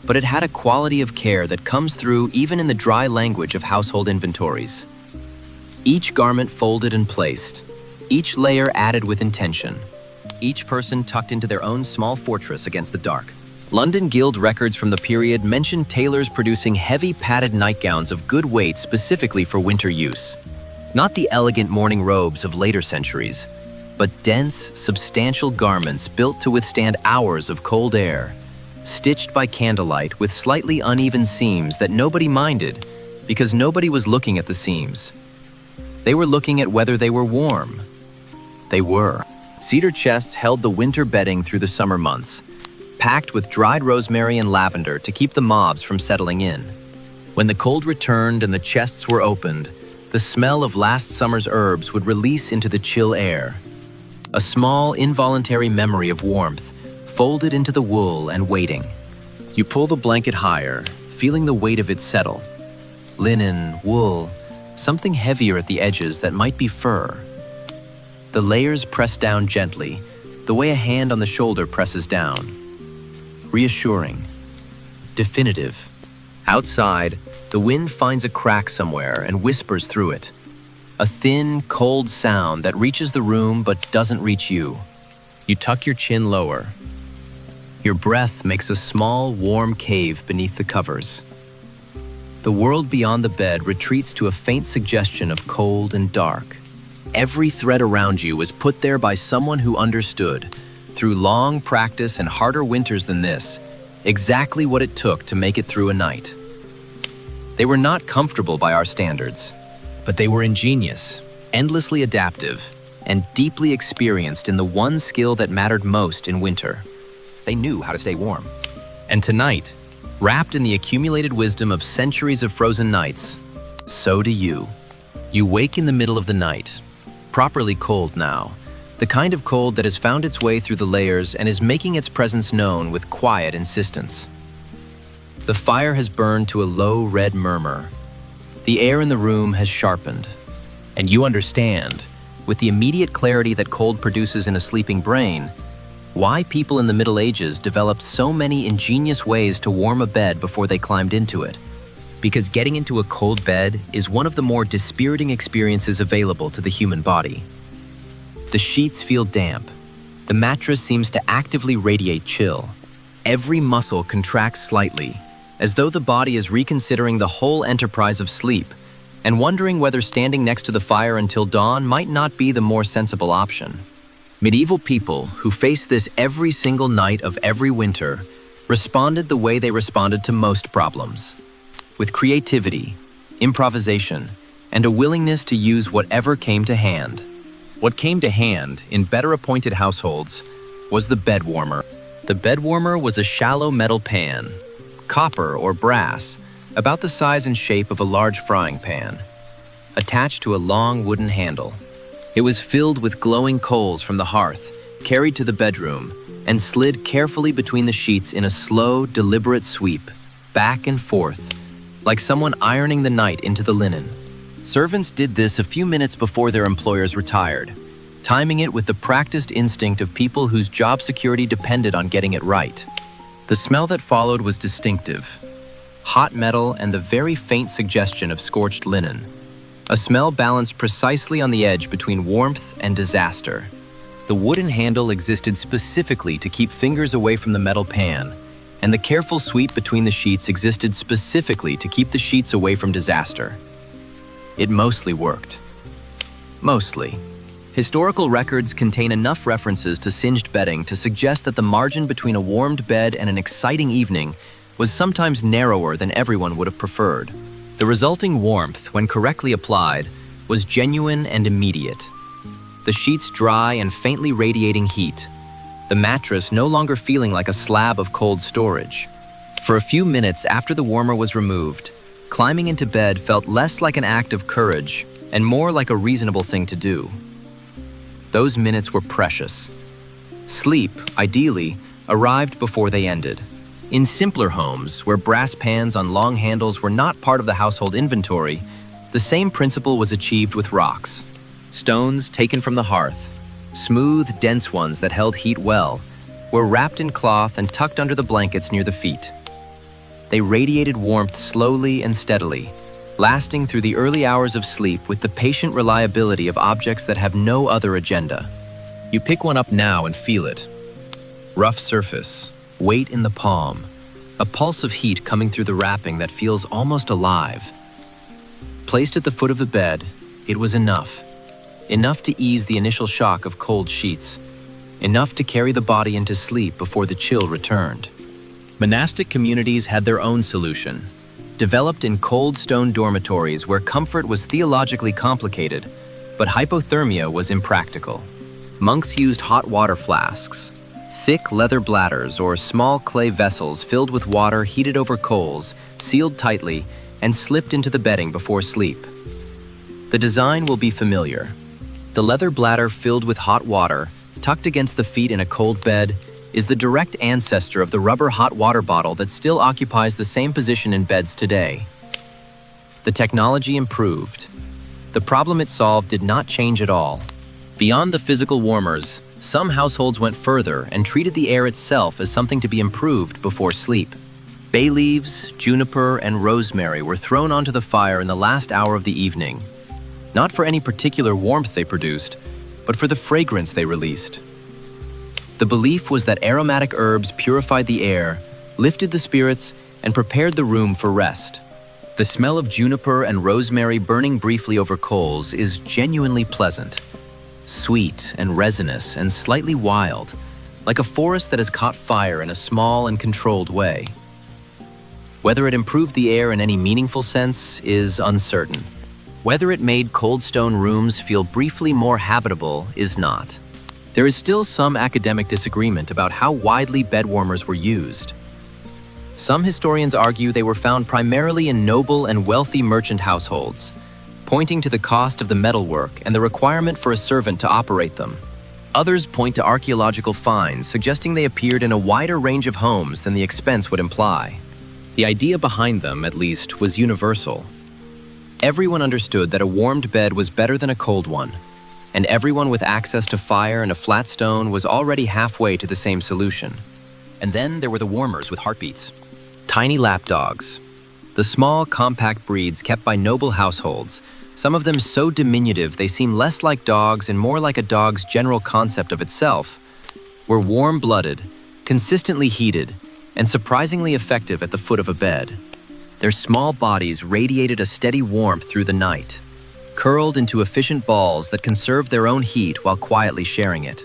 But it had a quality of care that comes through even in the dry language of household inventories. Each garment folded and placed, each layer added with intention, each person tucked into their own small fortress against the dark. London Guild records from the period mention tailors producing heavy padded nightgowns of good weight specifically for winter use. Not the elegant morning robes of later centuries, but dense, substantial garments built to withstand hours of cold air, stitched by candlelight with slightly uneven seams that nobody minded because nobody was looking at the seams. They were looking at whether they were warm. They were. Cedar chests held the winter bedding through the summer months, packed with dried rosemary and lavender to keep the mobs from settling in. When the cold returned and the chests were opened, the smell of last summer's herbs would release into the chill air. A small, involuntary memory of warmth folded into the wool and waiting. You pull the blanket higher, feeling the weight of it settle. Linen, wool, something heavier at the edges that might be fur. The layers press down gently, the way a hand on the shoulder presses down. Reassuring. Definitive. Outside, the wind finds a crack somewhere and whispers through it. A thin, cold sound that reaches the room but doesn't reach you. You tuck your chin lower. Your breath makes a small, warm cave beneath the covers. The world beyond the bed retreats to a faint suggestion of cold and dark. Every thread around you was put there by someone who understood, through long practice and harder winters than this, exactly what it took to make it through a night. They were not comfortable by our standards, but they were ingenious, endlessly adaptive, and deeply experienced in the one skill that mattered most in winter. They knew how to stay warm. And tonight, wrapped in the accumulated wisdom of centuries of frozen nights, so do you. You wake in the middle of the night, properly cold now, the kind of cold that has found its way through the layers and is making its presence known with quiet insistence. The fire has burned to a low red murmur. The air in the room has sharpened. And you understand, with the immediate clarity that cold produces in a sleeping brain, why people in the Middle Ages developed so many ingenious ways to warm a bed before they climbed into it. Because getting into a cold bed is one of the more dispiriting experiences available to the human body. The sheets feel damp. The mattress seems to actively radiate chill. Every muscle contracts slightly, as though the body is reconsidering the whole enterprise of sleep and wondering whether standing next to the fire until dawn might not be the more sensible option. Medieval people who faced this every single night of every winter responded the way they responded to most problems, with creativity, improvisation, and a willingness to use whatever came to hand. What came to hand in better appointed households was the bed warmer. The bed warmer was a shallow metal pan, copper or brass, about the size and shape of a large frying pan, attached to a long wooden handle. It was filled with glowing coals from the hearth, carried to the bedroom, and slid carefully between the sheets in a slow, deliberate sweep, back and forth, like someone ironing the night into the linen. Servants did this a few minutes before their employers retired, timing it with the practiced instinct of people whose job security depended on getting it right. The smell that followed was distinctive. Hot metal and the very faint suggestion of scorched linen. A smell balanced precisely on the edge between warmth and disaster. The wooden handle existed specifically to keep fingers away from the metal pan, and the careful sweep between the sheets existed specifically to keep the sheets away from disaster. It mostly worked. Mostly. Historical records contain enough references to singed bedding to suggest that the margin between a warmed bed and an exciting evening was sometimes narrower than everyone would have preferred. The resulting warmth, when correctly applied, was genuine and immediate. The sheets dry and faintly radiating heat, the mattress no longer feeling like a slab of cold storage. For a few minutes after the warmer was removed, climbing into bed felt less like an act of courage and more like a reasonable thing to do. Those minutes were precious. Sleep, ideally, arrived before they ended. In simpler homes, where brass pans on long handles were not part of the household inventory, the same principle was achieved with rocks. Stones taken from the hearth, smooth, dense ones that held heat well, were wrapped in cloth and tucked under the blankets near the feet. They radiated warmth slowly and steadily, lasting through the early hours of sleep with the patient reliability of objects that have no other agenda. You pick one up now and feel it. Rough surface, weight in the palm, a pulse of heat coming through the wrapping that feels almost alive. Placed at the foot of the bed, it was enough. Enough to ease the initial shock of cold sheets. Enough to carry the body into sleep before the chill returned. Monastic communities had their own solution. Developed in cold stone dormitories where comfort was theologically complicated, but hypothermia was impractical. Monks used hot water flasks, thick leather bladders or small clay vessels filled with water heated over coals, sealed tightly, and slipped into the bedding before sleep. The design will be familiar. The leather bladder filled with hot water, tucked against the feet in a cold bed, is the direct ancestor of the rubber hot water bottle that still occupies the same position in beds today. The technology improved. The problem it solved did not change at all. Beyond the physical warmers, some households went further and treated the air itself as something to be improved before sleep. Bay leaves, juniper, and rosemary were thrown onto the fire in the last hour of the evening, not for any particular warmth they produced, but for the fragrance they released. The belief was that aromatic herbs purified the air, lifted the spirits, and prepared the room for rest. The smell of juniper and rosemary burning briefly over coals is genuinely pleasant. Sweet and resinous and slightly wild, like a forest that has caught fire in a small and controlled way. Whether it improved the air in any meaningful sense is uncertain. Whether it made cold stone rooms feel briefly more habitable is not. There is still some academic disagreement about how widely bed warmers were used. Some historians argue they were found primarily in noble and wealthy merchant households, pointing to the cost of the metalwork and the requirement for a servant to operate them. Others point to archaeological finds suggesting they appeared in a wider range of homes than the expense would imply. The idea behind them, at least, was universal. Everyone understood that a warmed bed was better than a cold one, and everyone with access to fire and a flat stone was already halfway to the same solution. And then there were the warmers with heartbeats. Tiny lapdogs. The small, compact breeds kept by noble households, some of them so diminutive they seem less like dogs and more like a dog's general concept of itself, were warm-blooded, consistently heated, and surprisingly effective at the foot of a bed. Their small bodies radiated a steady warmth through the night, curled into efficient balls that conserved their own heat while quietly sharing it.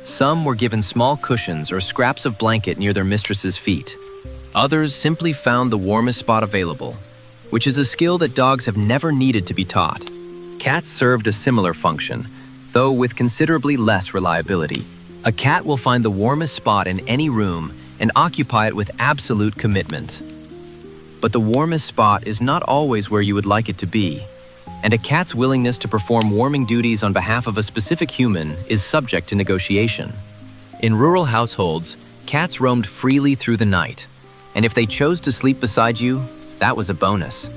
Some were given small cushions or scraps of blanket near their mistress's feet. Others simply found the warmest spot available, which is a skill that dogs have never needed to be taught. Cats served a similar function, though with considerably less reliability. A cat will find the warmest spot in any room and occupy it with absolute commitment. But the warmest spot is not always where you would like it to be, and a cat's willingness to perform warming duties on behalf of a specific human is subject to negotiation. In rural households, cats roamed freely through the night, and if they chose to sleep beside you, that was a bonus.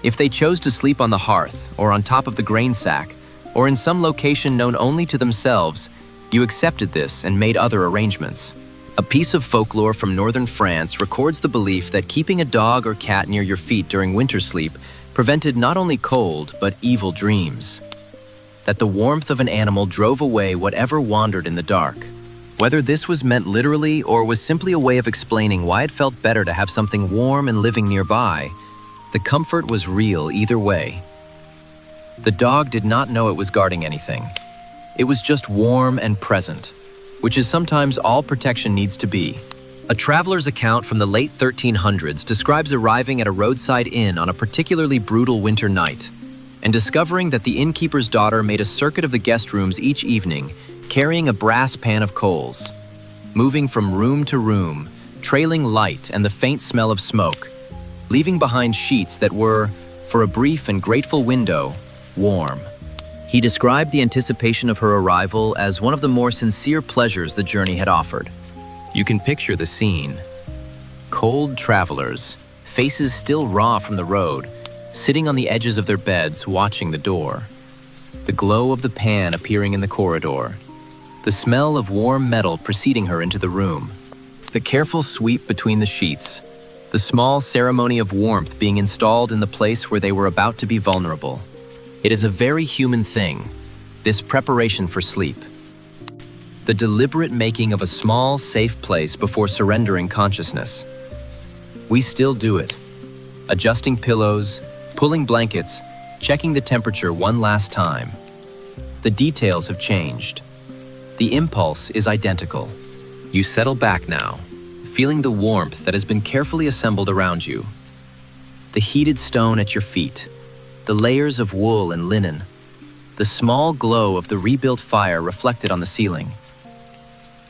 If they chose to sleep on the hearth or on top of the grain sack, or in some location known only to themselves, you accepted this and made other arrangements. A piece of folklore from northern France records the belief that keeping a dog or cat near your feet during winter sleep prevented not only cold, but evil dreams. That the warmth of an animal drove away whatever wandered in the dark. Whether this was meant literally or was simply a way of explaining why it felt better to have something warm and living nearby, the comfort was real either way. The dog did not know it was guarding anything. It was just warm and present, which is sometimes all protection needs to be. A traveler's account from the late 1300s describes arriving at a roadside inn on a particularly brutal winter night and discovering that the innkeeper's daughter made a circuit of the guest rooms each evening, carrying a brass pan of coals, moving from room to room, trailing light and the faint smell of smoke, leaving behind sheets that were, for a brief and grateful window, warm. He described the anticipation of her arrival as one of the more sincere pleasures the journey had offered. You can picture the scene. Cold travelers, faces still raw from the road, sitting on the edges of their beds watching the door. The glow of the pan appearing in the corridor. The smell of warm metal preceding her into the room. The careful sweep between the sheets. The small ceremony of warmth being installed in the place where they were about to be vulnerable. It is a very human thing, this preparation for sleep. the deliberate making of a small, safe place before surrendering consciousness. We still do it, adjusting pillows, pulling blankets, checking the temperature one last time. The details have changed. The impulse is identical. You settle back now, feeling the warmth that has been carefully assembled around you. The heated stone at your feet, the layers of wool and linen, the small glow of the rebuilt fire reflected on the ceiling.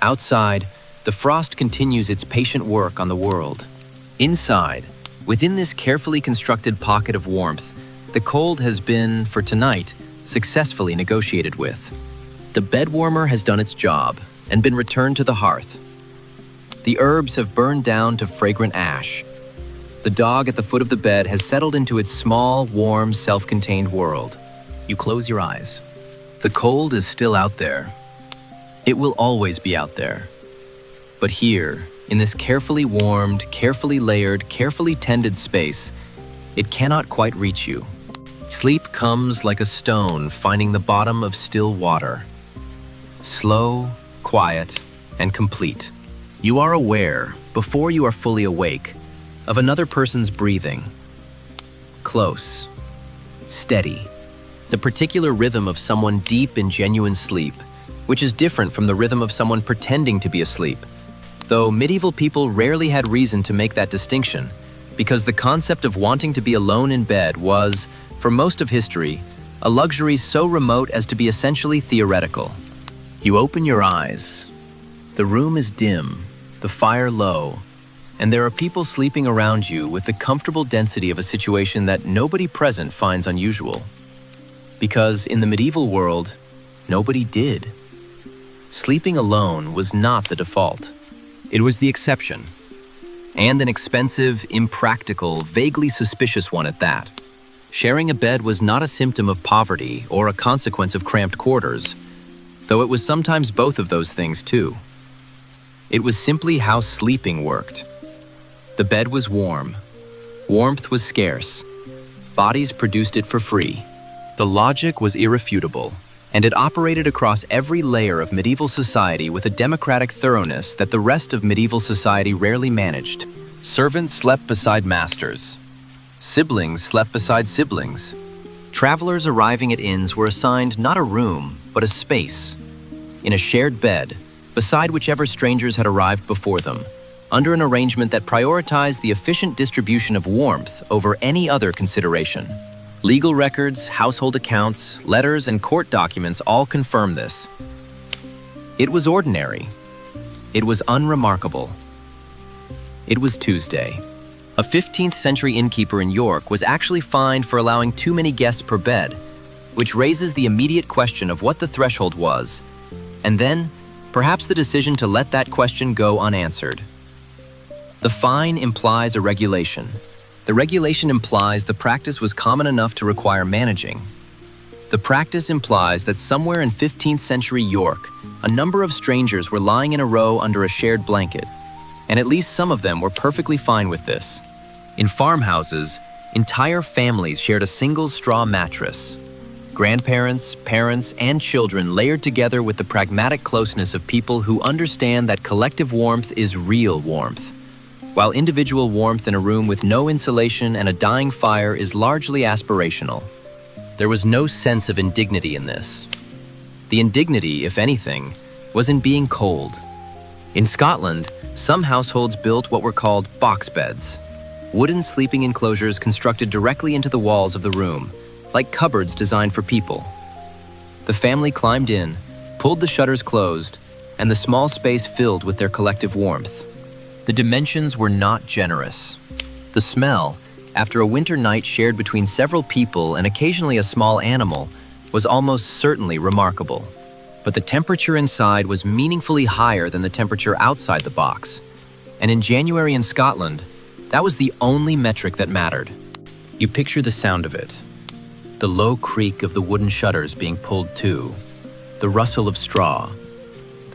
Outside, the frost continues its patient work on the world. Inside, within this carefully constructed pocket of warmth, the cold has been, for tonight, successfully negotiated with. The bed warmer has done its job and been returned to the hearth. The herbs have burned down to fragrant ash. The dog at the foot of the bed has settled into its small, warm, self-contained world. You close your eyes. The cold is still out there. It will always be out there. But here, in this carefully warmed, carefully layered, carefully tended space, it cannot quite reach you. Sleep comes like a stone finding the bottom of still water. Slow, quiet, and complete. You are aware, before you are fully awake, of another person's breathing. Close, steady. The particular rhythm of someone deep in genuine sleep, which is different from the rhythm of someone pretending to be asleep, though medieval people rarely had reason to make that distinction, because the concept of wanting to be alone in bed was, for most of history, a luxury so remote as to be essentially theoretical. You open your eyes. The room is dim, the fire low, and there are people sleeping around you with the comfortable density of a situation that nobody present finds unusual. Because in the medieval world, nobody did. Sleeping alone was not the default. It was the exception, and an expensive, impractical, vaguely suspicious one at that. Sharing a bed was not a symptom of poverty or a consequence of cramped quarters, though it was sometimes both of those things too. It was simply how sleeping worked. The bed was warm. Warmth was scarce. Bodies produced it for free. The logic was irrefutable, and it operated across every layer of medieval society with a democratic thoroughness that the rest of medieval society rarely managed. Servants slept beside masters. Siblings slept beside siblings. Travelers arriving at inns were assigned not a room, but a space, in a shared bed, beside whichever strangers had arrived before them, under an arrangement that prioritized the efficient distribution of warmth over any other consideration. Legal records, household accounts, letters, and court documents all confirm this. It was ordinary. It was unremarkable. It was Tuesday. A 15th century innkeeper in York was actually fined for allowing too many guests per bed, which raises the immediate question of what the threshold was, and then, perhaps the decision to let that question go unanswered. The fine implies a regulation. The regulation implies the practice was common enough to require managing. The practice implies that somewhere in 15th century York, a number of strangers were lying in a row under a shared blanket, and at least some of them were perfectly fine with this. In farmhouses, entire families shared a single straw mattress. Grandparents, parents, and children layered together with the pragmatic closeness of people who understand that collective warmth is real warmth, while individual warmth in a room with no insulation and a dying fire is largely aspirational. There was no sense of indignity in this. The indignity, if anything, was in being cold. In Scotland, some households built what were called box beds, wooden sleeping enclosures constructed directly into the walls of the room, like cupboards designed for people. The family climbed in, pulled the shutters closed, and the small space filled with their collective warmth. The dimensions were not generous. The smell, after a winter night shared between several people and occasionally a small animal, was almost certainly remarkable. But the temperature inside was meaningfully higher than the temperature outside the box. And in January in Scotland, that was the only metric that mattered. You picture the sound of it. The low creak of the wooden shutters being pulled to, the rustle of straw,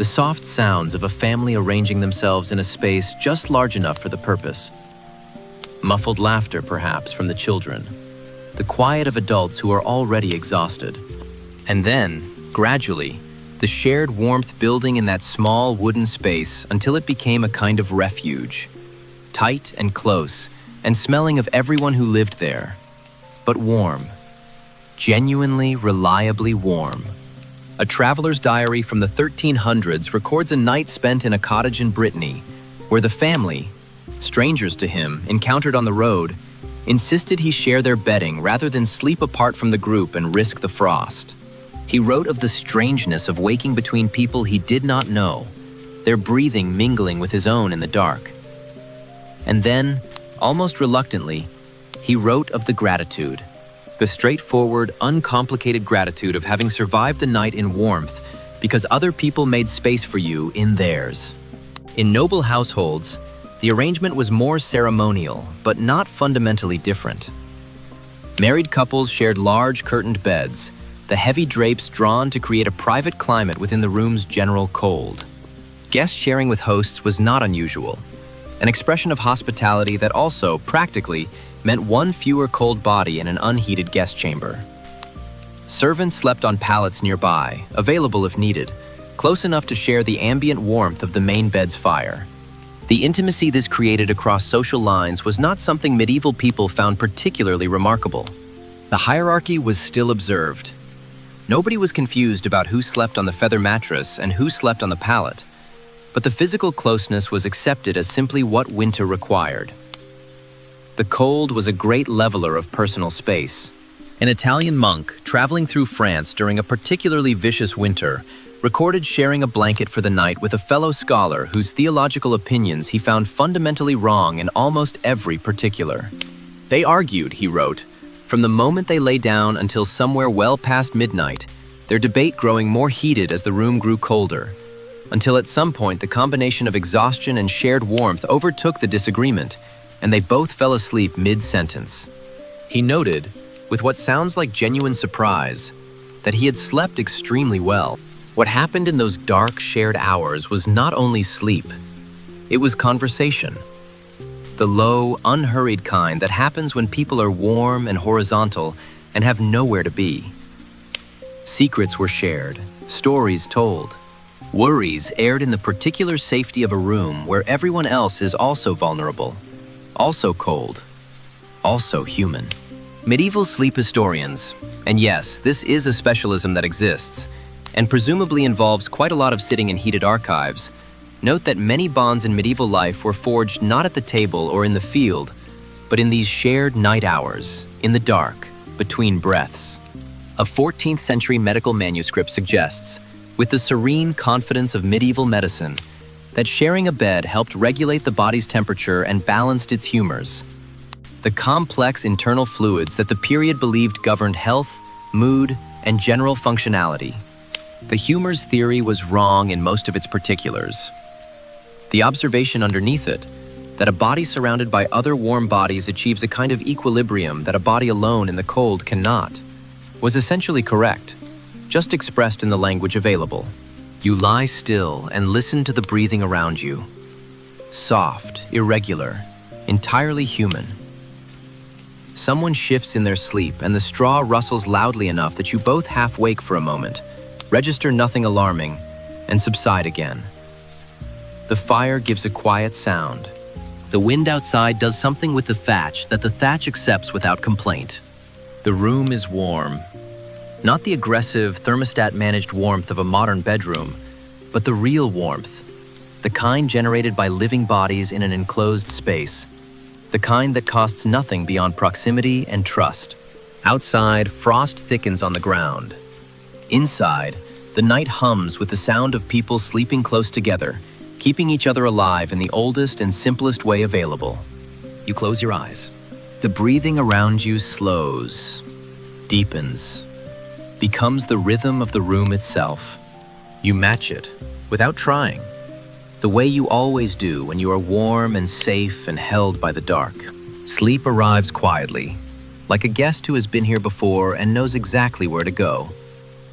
the soft sounds of a family arranging themselves in a space just large enough for the purpose. Muffled laughter, perhaps, from the children, the quiet of adults who are already exhausted. And then, gradually, the shared warmth building in that small wooden space until it became a kind of refuge, tight and close, and smelling of everyone who lived there, but warm, genuinely, reliably warm. A traveler's diary from the 1300s records a night spent in a cottage in Brittany, where the family, strangers to him, encountered on the road, insisted he share their bedding rather than sleep apart from the group and risk the frost. He wrote of the strangeness of waking between people he did not know, their breathing mingling with his own in the dark. And then, almost reluctantly, he wrote of the gratitude, the straightforward, uncomplicated gratitude of having survived the night in warmth because other people made space for you in theirs. In noble households, the arrangement was more ceremonial, but not fundamentally different. Married couples shared large curtained beds, the heavy drapes drawn to create a private climate within the room's general cold. Guest sharing with hosts was not unusual, an expression of hospitality that also, practically, meant one fewer cold body in an unheated guest chamber. Servants slept on pallets nearby, available if needed, close enough to share the ambient warmth of the main bed's fire. The intimacy this created across social lines was not something medieval people found particularly remarkable. The hierarchy was still observed. Nobody was confused about who slept on the feather mattress and who slept on the pallet, but the physical closeness was accepted as simply what winter required. The cold was a great leveler of personal space. An Italian monk traveling through France during a particularly vicious winter recorded sharing a blanket for the night with a fellow scholar whose theological opinions he found fundamentally wrong in almost every particular. They argued, he wrote, from the moment they lay down until somewhere well past midnight, their debate growing more heated as the room grew colder, until at some point the combination of exhaustion and shared warmth overtook the disagreement, and they both fell asleep mid-sentence. He noted, with what sounds like genuine surprise, that he had slept extremely well. What happened in those dark, shared hours was not only sleep, it was conversation. The low, unhurried kind that happens when people are warm and horizontal and have nowhere to be. Secrets were shared, stories told, worries aired in the particular safety of a room where everyone else is also vulnerable, also cold, also human. Medieval sleep historians, and yes, this is a specialism that exists, and presumably involves quite a lot of sitting in heated archives, note that many bonds in medieval life were forged not at the table or in the field, but in these shared night hours, in the dark, between breaths. A 14th century medical manuscript suggests, with the serene confidence of medieval medicine, that sharing a bed helped regulate the body's temperature and balanced its humors. The complex internal fluids that the period believed governed health, mood, and general functionality. The humors theory was wrong in most of its particulars. The observation underneath it, that a body surrounded by other warm bodies achieves a kind of equilibrium that a body alone in the cold cannot, was essentially correct, just expressed in the language available. You lie still and listen to the breathing around you. Soft, irregular, entirely human. Someone shifts in their sleep and the straw rustles loudly enough that you both half wake for a moment, register nothing alarming, and subside again. The fire gives a quiet sound. The wind outside does something with the thatch that the thatch accepts without complaint. The room is warm. Not the aggressive, thermostat-managed warmth of a modern bedroom, but the real warmth, the kind generated by living bodies in an enclosed space, the kind that costs nothing beyond proximity and trust. Outside, frost thickens on the ground. Inside, the night hums with the sound of people sleeping close together, keeping each other alive in the oldest and simplest way available. You close your eyes. The breathing around you slows, deepens, becomes the rhythm of the room itself. You match it, without trying, the way you always do when you are warm and safe and held by the dark. Sleep arrives quietly, like a guest who has been here before and knows exactly where to go.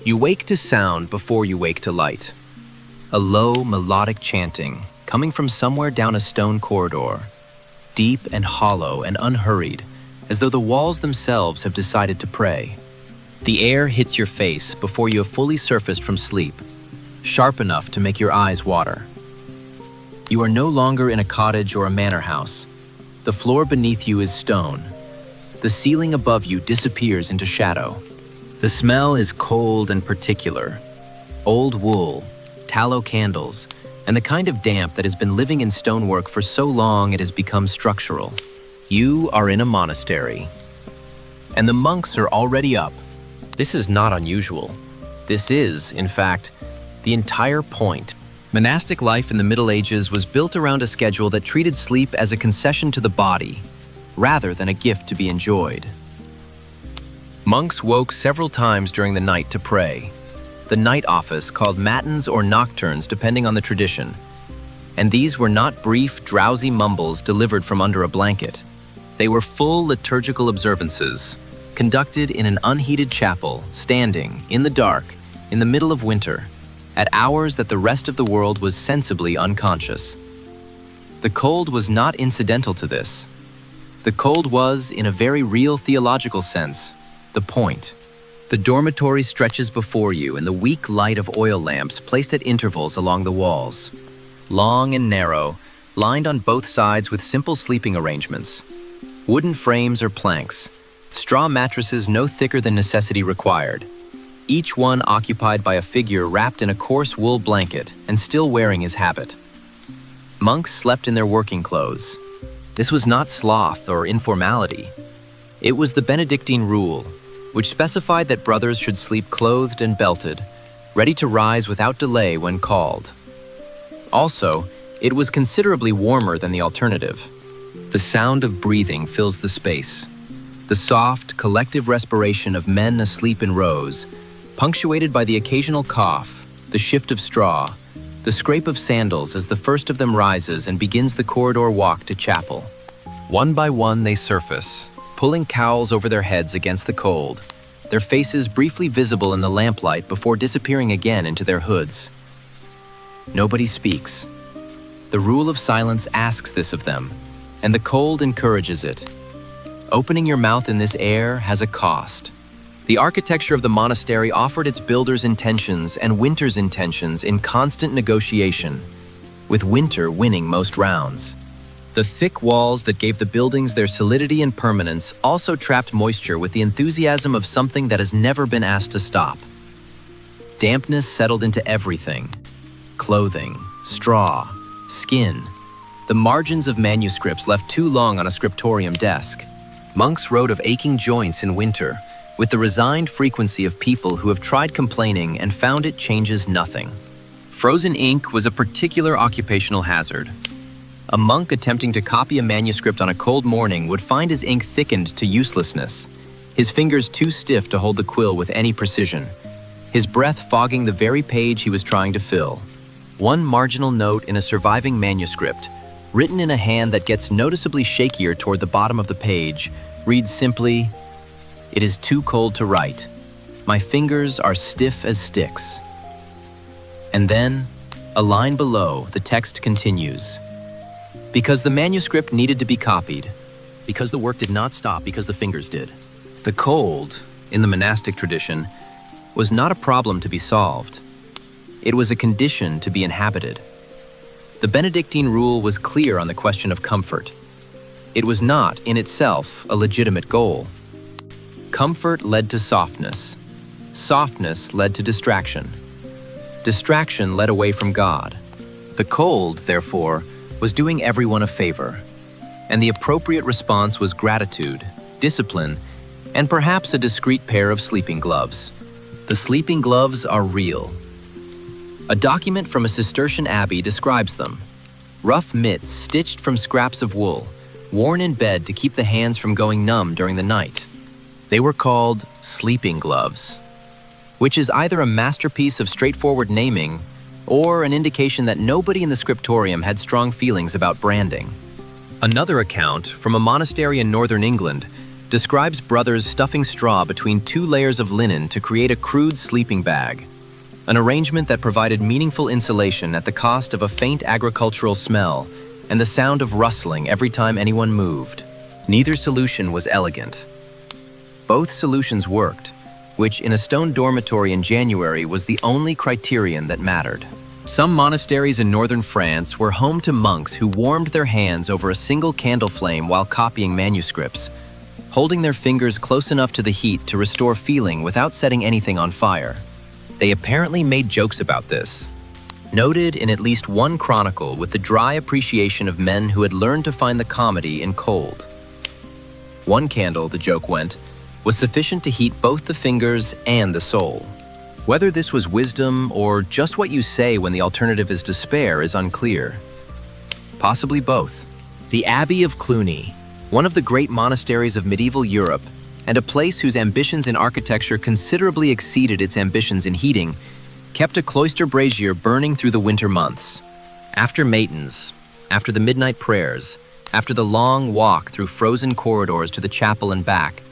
You wake to sound before you wake to light. A low, melodic chanting coming from somewhere down a stone corridor, deep and hollow and unhurried, as though the walls themselves have decided to pray. The air hits your face before you have fully surfaced from sleep, sharp enough to make your eyes water. You are no longer in a cottage or a manor house. The floor beneath you is stone. The ceiling above you disappears into shadow. The smell is cold and particular. Old wool, tallow candles, and the kind of damp that has been living in stonework for so long it has become structural. You are in a monastery, and the monks are already up. This is not unusual. This is, in fact, the entire point. Monastic life in the Middle Ages was built around a schedule that treated sleep as a concession to the body, rather than a gift to be enjoyed. Monks woke several times during the night to pray, the night office called matins or nocturnes depending on the tradition, and these were not brief, drowsy mumbles delivered from under a blanket. They were full liturgical observances, conducted in an unheated chapel, standing, in the dark, in the middle of winter, at hours that the rest of the world was sensibly unconscious. The cold was not incidental to this. The cold was, in a very real theological sense, the point. The dormitory stretches before you in the weak light of oil lamps placed at intervals along the walls. Long and narrow, lined on both sides with simple sleeping arrangements. Wooden frames or planks, straw mattresses no thicker than necessity required, each one occupied by a figure wrapped in a coarse wool blanket and still wearing his habit. Monks slept in their working clothes. This was not sloth or informality. It was the Benedictine rule, which specified that brothers should sleep clothed and belted, ready to rise without delay when called. Also, it was considerably warmer than the alternative. The sound of breathing fills the space. The soft, collective respiration of men asleep in rows, punctuated by the occasional cough, the shift of straw, the scrape of sandals as the first of them rises and begins the corridor walk to chapel. One by one they surface, pulling cowls over their heads against the cold, their faces briefly visible in the lamplight before disappearing again into their hoods. Nobody speaks. The rule of silence asks this of them, and the cold encourages it. Opening your mouth in this air has a cost. The architecture of the monastery offered its builders' intentions and winter's intentions in constant negotiation, with winter winning most rounds. The thick walls that gave the buildings their solidity and permanence also trapped moisture with the enthusiasm of something that has never been asked to stop. Dampness settled into everything: clothing, straw, skin, the margins of manuscripts left too long on a scriptorium desk. Monks wrote of aching joints in winter, with the resigned frequency of people who have tried complaining and found it changes nothing. Frozen ink was a particular occupational hazard. A monk attempting to copy a manuscript on a cold morning would find his ink thickened to uselessness, his fingers too stiff to hold the quill with any precision, his breath fogging the very page he was trying to fill. One marginal note in a surviving manuscript, written in a hand that gets noticeably shakier toward the bottom of the page, reads simply, "It is too cold to write. My fingers are stiff as sticks." And then, a line below, the text continues. Because the manuscript needed to be copied, because the work did not stop because the fingers did. The cold, in the monastic tradition, was not a problem to be solved. It was a condition to be inhabited. The Benedictine rule was clear on the question of comfort. It was not, in itself, a legitimate goal. Comfort led to softness. Softness led to distraction. Distraction led away from God. The cold, therefore, was doing everyone a favor, and the appropriate response was gratitude, discipline, and perhaps a discreet pair of sleeping gloves. The sleeping gloves are real. A document from a Cistercian abbey describes them. Rough mitts stitched from scraps of wool, worn in bed to keep the hands from going numb during the night. They were called sleeping gloves, which is either a masterpiece of straightforward naming or an indication that nobody in the scriptorium had strong feelings about branding. Another account, from a monastery in northern England, describes brothers stuffing straw between 2 layers of linen to create a crude sleeping bag, an arrangement that provided meaningful insulation at the cost of a faint agricultural smell and the sound of rustling every time anyone moved. Neither solution was elegant. Both solutions worked, which in a stone dormitory in January was the only criterion that mattered. Some monasteries in northern France were home to monks who warmed their hands over a single candle flame while copying manuscripts, holding their fingers close enough to the heat to restore feeling without setting anything on fire. They apparently made jokes about this, noted in at least one chronicle with the dry appreciation of men who had learned to find the comedy in cold. One candle, the joke went, was sufficient to heat both the fingers and the soul. Whether this was wisdom or just what you say when the alternative is despair is unclear. Possibly both. The Abbey of Cluny, one of the great monasteries of medieval Europe, and a place whose ambitions in architecture considerably exceeded its ambitions in heating, kept a cloister brazier burning through the winter months. After matins, after the midnight prayers, after the long walk through frozen corridors to the chapel and back,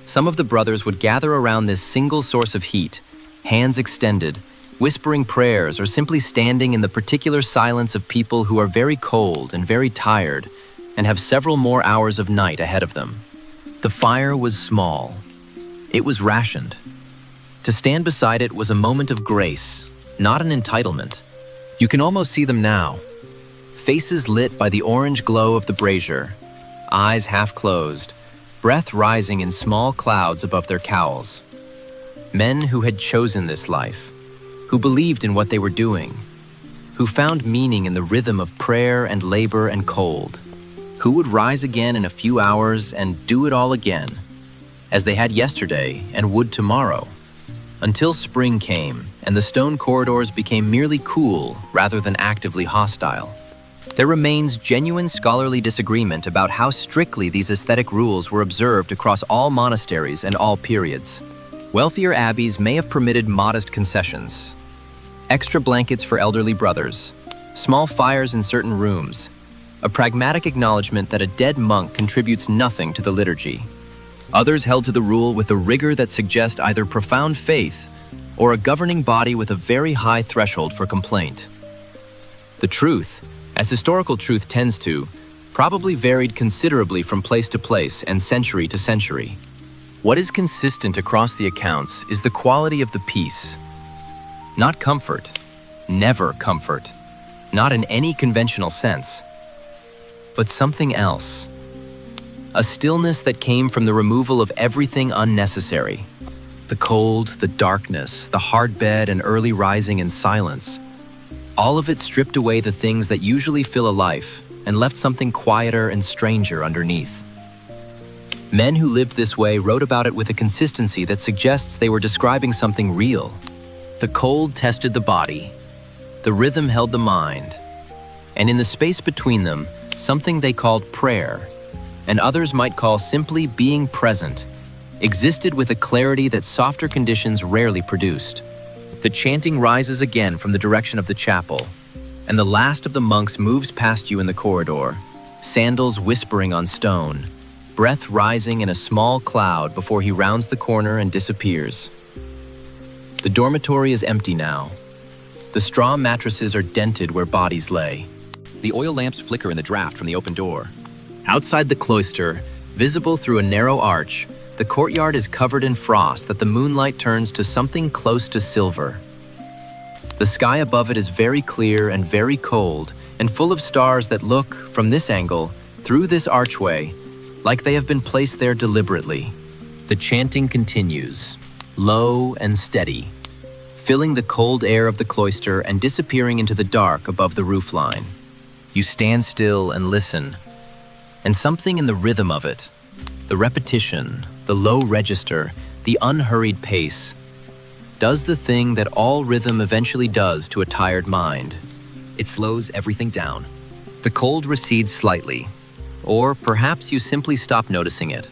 some of the brothers would gather around this single source of heat, hands extended, whispering prayers or simply standing in the particular silence of people who are very cold and very tired and have several more hours of night ahead of them. The fire was small. It was rationed. To stand beside it was a moment of grace, not an entitlement. You can almost see them now. Faces lit by the orange glow of the brazier, eyes half closed, breath rising in small clouds above their cowls. Men who had chosen this life, who believed in what they were doing, who found meaning in the rhythm of prayer and labor and cold, who would rise again in a few hours and do it all again, as they had yesterday and would tomorrow, until spring came and the stone corridors became merely cool rather than actively hostile. There remains genuine scholarly disagreement about how strictly these aesthetic rules were observed across all monasteries and all periods. Wealthier abbeys may have permitted modest concessions. Extra blankets for elderly brothers, small fires in certain rooms, a pragmatic acknowledgement that a dead monk contributes nothing to the liturgy. Others held to the rule with a rigor that suggests either profound faith or a governing body with a very high threshold for complaint. The truth, as historical truth tends to, probably varied considerably from place to place and century to century. What is consistent across the accounts is the quality of the peace. Not comfort, never comfort, not in any conventional sense, but something else. A stillness that came from the removal of everything unnecessary. The cold, the darkness, the hard bed and early rising in silence. All of it stripped away the things that usually fill a life and left something quieter and stranger underneath. Men who lived this way wrote about it with a consistency that suggests they were describing something real. The cold tested the body, the rhythm held the mind, and in the space between them, something they called prayer, and others might call simply being present, existed with a clarity that softer conditions rarely produced. The chanting rises again from the direction of the chapel, and the last of the monks moves past you in the corridor, sandals whispering on stone, breath rising in a small cloud before he rounds the corner and disappears. The dormitory is empty now. The straw mattresses are dented where bodies lay. The oil lamps flicker in the draft from the open door. Outside the cloister, visible through a narrow arch, the courtyard is covered in frost that the moonlight turns to something close to silver. The sky above it is very clear and very cold and full of stars that look, from this angle, through this archway, like they have been placed there deliberately. The chanting continues, low and steady, filling the cold air of the cloister and disappearing into the dark above the roofline. You stand still and listen, and something in the rhythm of it, the repetition, the low register, the unhurried pace, does the thing that all rhythm eventually does to a tired mind. It slows everything down. The cold recedes slightly, or perhaps you simply stop noticing it,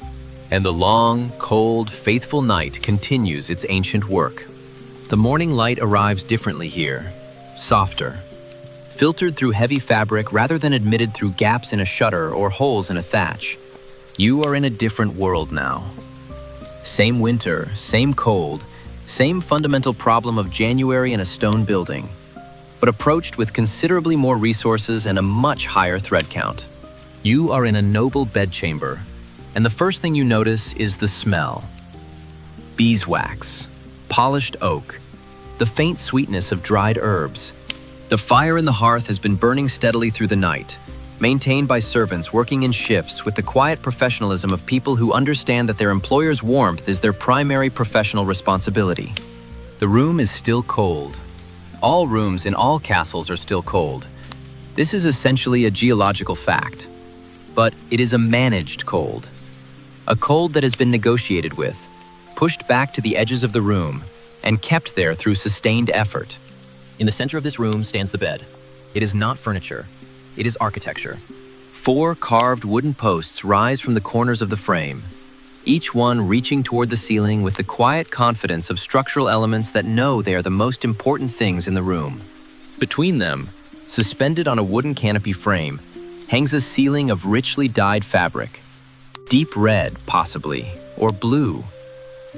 and the long, cold, faithful night continues its ancient work. The morning light arrives differently here, softer, filtered through heavy fabric rather than admitted through gaps in a shutter or holes in a thatch. You are in a different world now. Same winter, same cold, same fundamental problem of January in a stone building, but approached with considerably more resources and a much higher thread count. You are in a noble bedchamber, and the first thing you notice is the smell. beeswax, polished oak, the faint sweetness of dried herbs. The fire in the hearth has been burning steadily through the night, maintained by servants working in shifts with the quiet professionalism of people who understand that their employer's warmth is their primary professional responsibility. The room is still cold. All rooms in all castles are still cold. This is essentially a geological fact, but it is a managed cold. A cold that has been negotiated with, pushed back to the edges of the room, and kept there through sustained effort. In the center of this room stands the bed. It is not furniture. It is architecture. 4 carved wooden posts rise from the corners of the frame, each one reaching toward the ceiling with the quiet confidence of structural elements that know they are the most important things in the room. Between them, suspended on a wooden canopy frame, hangs a ceiling of richly dyed fabric. Deep red, possibly, or blue.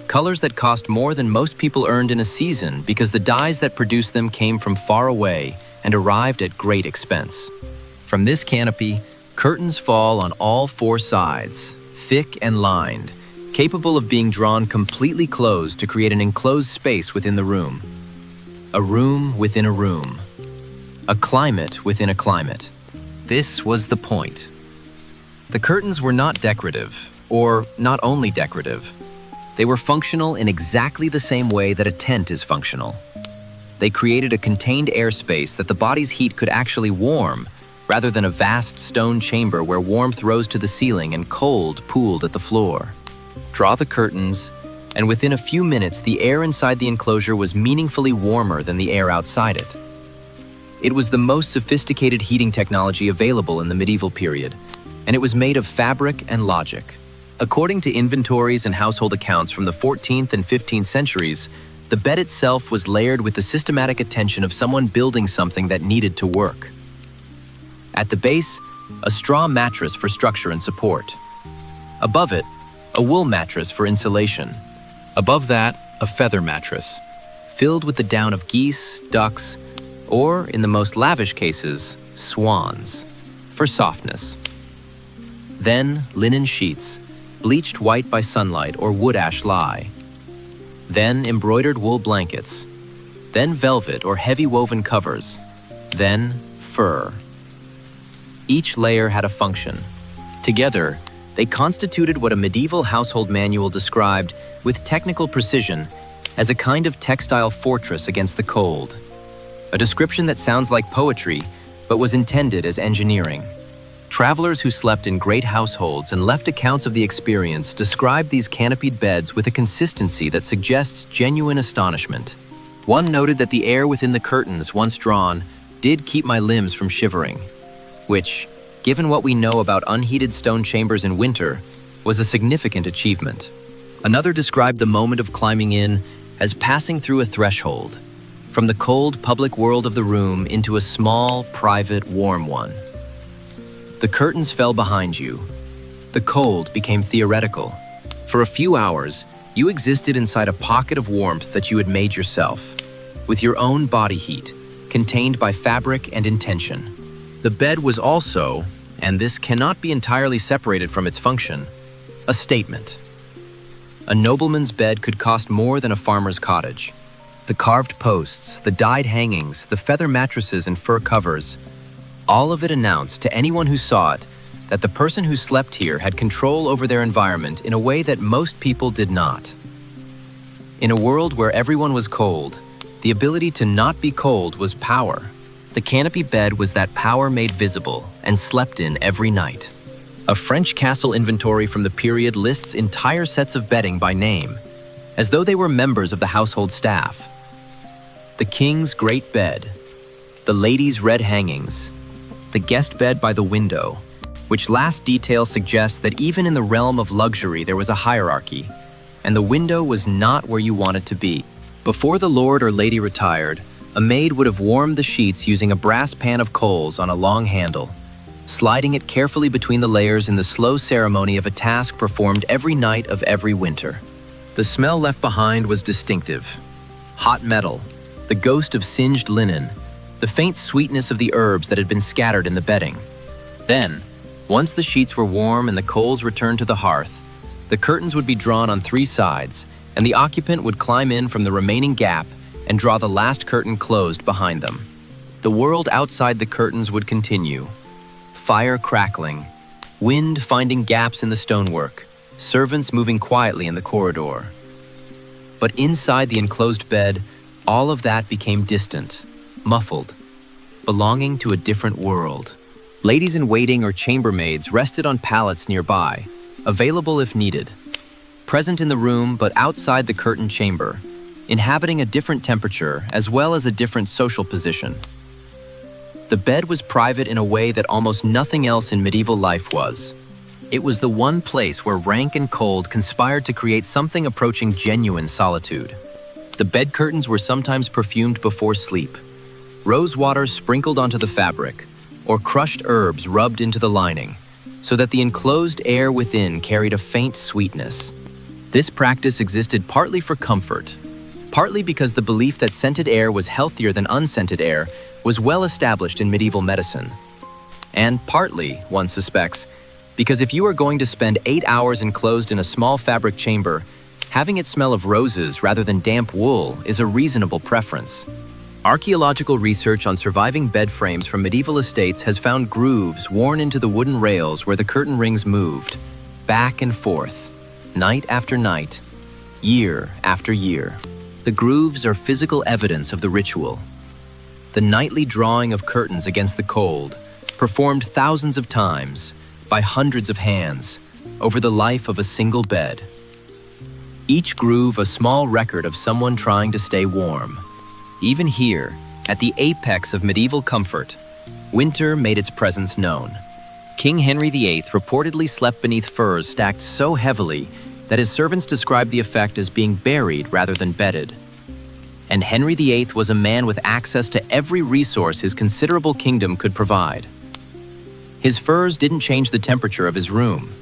Colors that cost more than most people earned in a season because the dyes that produced them came from far away and arrived at great expense. From this canopy, curtains fall on all 4 sides, thick and lined, capable of being drawn completely closed to create an enclosed space within the room. A room within a room. A climate within a climate. This was the point. The curtains were not decorative, or not only decorative. They were functional in exactly the same way that a tent is functional. They created a contained airspace that the body's heat could actually warm, rather than a vast stone chamber where warmth rose to the ceiling and cold pooled at the floor. Draw the curtains, and within a few minutes the air inside the enclosure was meaningfully warmer than the air outside it. It was the most sophisticated heating technology available in the medieval period, and it was made of fabric and logic. According to inventories and household accounts from the 14th and 15th centuries, the bed itself was layered with the systematic attention of someone building something that needed to work. At the base, a straw mattress for structure and support. Above it, a wool mattress for insulation. Above that, a feather mattress, filled with the down of geese, ducks, or, in the most lavish cases, swans, for softness. Then, linen sheets, bleached white by sunlight or wood ash lye. Then, embroidered wool blankets. Then, velvet or heavy woven covers. Then, fur. Each layer had a function. Together, they constituted what a medieval household manual described with technical precision as a kind of textile fortress against the cold. A description that sounds like poetry, but was intended as engineering. Travelers who slept in great households and left accounts of the experience described these canopied beds with a consistency that suggests genuine astonishment. One noted that the air within the curtains, once drawn, did keep my limbs from shivering, which, given what we know about unheated stone chambers in winter, was a significant achievement. Another described the moment of climbing in as passing through a threshold, from the cold public world of the room into a small, private, warm one. The curtains fell behind you. The cold became theoretical. For a few hours, you existed inside a pocket of warmth that you had made yourself, with your own body heat, contained by fabric and intention. The bed was also, and this cannot be entirely separated from its function, a statement. A nobleman's bed could cost more than a farmer's cottage. The carved posts, the dyed hangings, the feather mattresses and fur covers, all of it announced to anyone who saw it that the person who slept here had control over their environment in a way that most people did not. In a world where everyone was cold, the ability to not be cold was power. The canopy bed was that power made visible and slept in every night. A French castle inventory from the period lists entire sets of bedding by name, as though they were members of the household staff. The king's great bed, the lady's red hangings, the guest bed by the window, which last detail suggests that even in the realm of luxury there was a hierarchy, and the window was not where you wanted to be. Before the lord or lady retired, a maid would have warmed the sheets using a brass pan of coals on a long handle, sliding it carefully between the layers in the slow ceremony of a task performed every night of every winter. The smell left behind was distinctive. Hot metal, the ghost of singed linen, the faint sweetness of the herbs that had been scattered in the bedding. Then, once the sheets were warm and the coals returned to the hearth, the curtains would be drawn on 3 sides, and the occupant would climb in from the remaining gap and draw the last curtain closed behind them. The world outside the curtains would continue. Fire crackling, wind finding gaps in the stonework, servants moving quietly in the corridor. But inside the enclosed bed, all of that became distant, muffled, belonging to a different world. Ladies-in-waiting or chambermaids rested on pallets nearby, available if needed. Present in the room but outside the curtained chamber, inhabiting a different temperature as well as a different social position. The bed was private in a way that almost nothing else in medieval life was. It was the one place where rank and cold conspired to create something approaching genuine solitude. The bed curtains were sometimes perfumed before sleep, rose water sprinkled onto the fabric, or crushed herbs rubbed into the lining, so that the enclosed air within carried a faint sweetness. This practice existed partly for comfort, partly because the belief that scented air was healthier than unscented air was well established in medieval medicine. And partly, one suspects, because if you are going to spend 8 hours enclosed in a small fabric chamber, having it smell of roses rather than damp wool is a reasonable preference. Archaeological research on surviving bed frames from medieval estates has found grooves worn into the wooden rails where the curtain rings moved, back and forth, night after night, year after year. The grooves are physical evidence of the ritual. The nightly drawing of curtains against the cold, performed thousands of times, by hundreds of hands, over the life of a single bed. Each groove a small record of someone trying to stay warm. Even here, at the apex of medieval comfort, winter made its presence known. King Henry VIII reportedly slept beneath furs stacked so heavily that his servants described the effect as being buried rather than bedded. And Henry VIII was a man with access to every resource his considerable kingdom could provide. His furs didn't change the temperature of his room.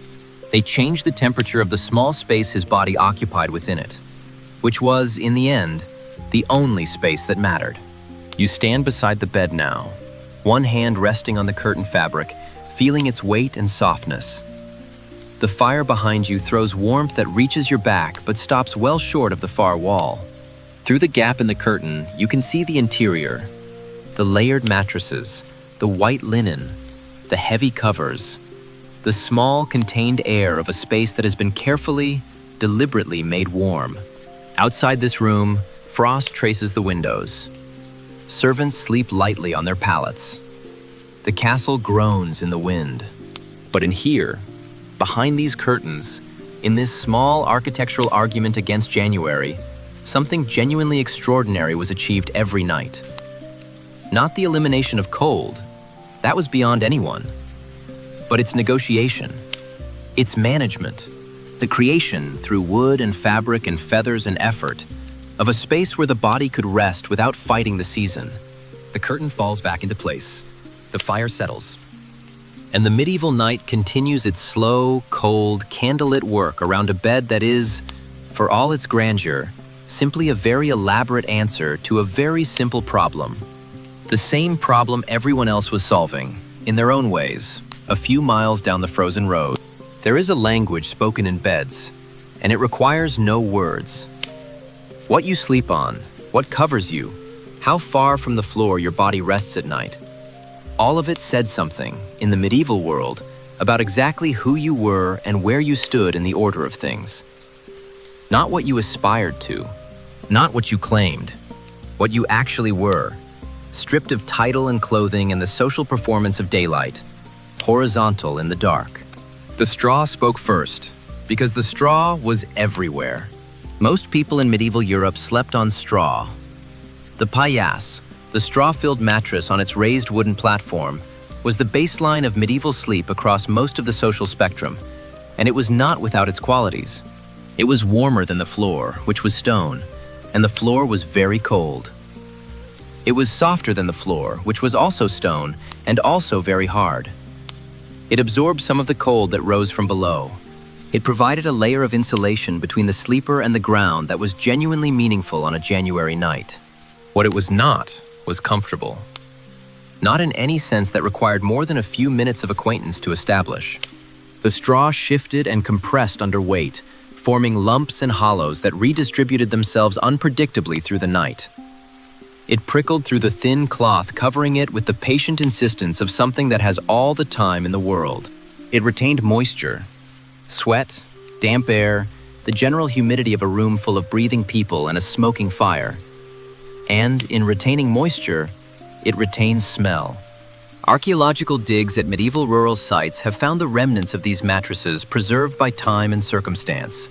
They changed the temperature of the small space his body occupied within it, which was, in the end, the only space that mattered. You stand beside the bed now, one hand resting on the curtain fabric, feeling its weight and softness. The fire behind you throws warmth that reaches your back but stops well short of the far wall. Through the gap in the curtain, you can see the interior, the layered mattresses, the white linen, the heavy covers, the small contained air of a space that has been carefully, deliberately made warm. Outside this room, frost traces the windows. Servants sleep lightly on their pallets. The castle groans in the wind. But in here, behind these curtains, in this small architectural argument against January, something genuinely extraordinary was achieved every night. Not the elimination of cold, that was beyond anyone, but its negotiation, its management, the creation through wood and fabric and feathers and effort of a space where the body could rest without fighting the season. The curtain falls back into place, the fire settles, and the medieval night continues its slow, cold, candlelit work around a bed that is, for all its grandeur, simply a very elaborate answer to a very simple problem. The same problem everyone else was solving, in their own ways, a few miles down the frozen road. There is a language spoken in beds, and it requires no words. What you sleep on, what covers you, how far from the floor your body rests at night. All of it said something, in the medieval world, about exactly who you were and where you stood in the order of things. Not what you aspired to, not what you claimed, what you actually were, stripped of title and clothing and the social performance of daylight, horizontal in the dark. The straw spoke first, because the straw was everywhere. Most people in medieval Europe slept on straw. The paillasse, the straw-filled mattress on its raised wooden platform, was the baseline of medieval sleep across most of the social spectrum, and it was not without its qualities. It was warmer than the floor, which was stone, and the floor was very cold. It was softer than the floor, which was also stone, and also very hard. It absorbed some of the cold that rose from below. It provided a layer of insulation between the sleeper and the ground that was genuinely meaningful on a January night. What it was not was comfortable. Not in any sense that required more than a few minutes of acquaintance to establish. The straw shifted and compressed under weight, forming lumps and hollows that redistributed themselves unpredictably through the night. It prickled through the thin cloth, covering it with the patient insistence of something that has all the time in the world. It retained moisture, sweat, damp air, the general humidity of a room full of breathing people and a smoking fire. And in retaining moisture, it retained smell. Archaeological digs at medieval rural sites have found the remnants of these mattresses preserved by time and circumstance.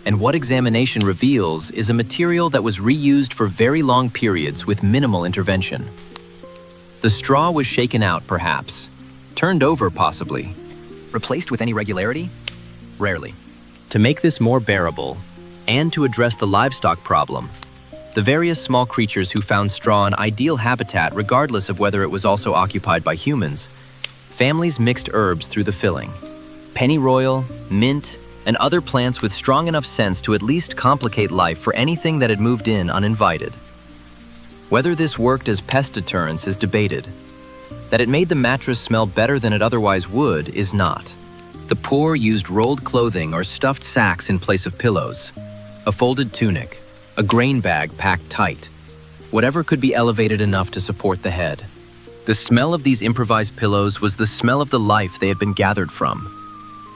And what examination reveals is a material that was reused for very long periods with minimal intervention. The straw was shaken out, perhaps, turned over, possibly. Replaced with any regularity? Rarely. To make this more bearable, and to address the livestock problem, the various small creatures who found straw an ideal habitat regardless of whether it was also occupied by humans, families mixed herbs through the filling. Pennyroyal, mint, and other plants with strong enough scents to at least complicate life for anything that had moved in uninvited. Whether this worked as pest deterrence is debated. That it made the mattress smell better than it otherwise would is not. The poor used rolled clothing or stuffed sacks in place of pillows, a folded tunic, a grain bag packed tight, whatever could be elevated enough to support the head. The smell of these improvised pillows was the smell of the life they had been gathered from,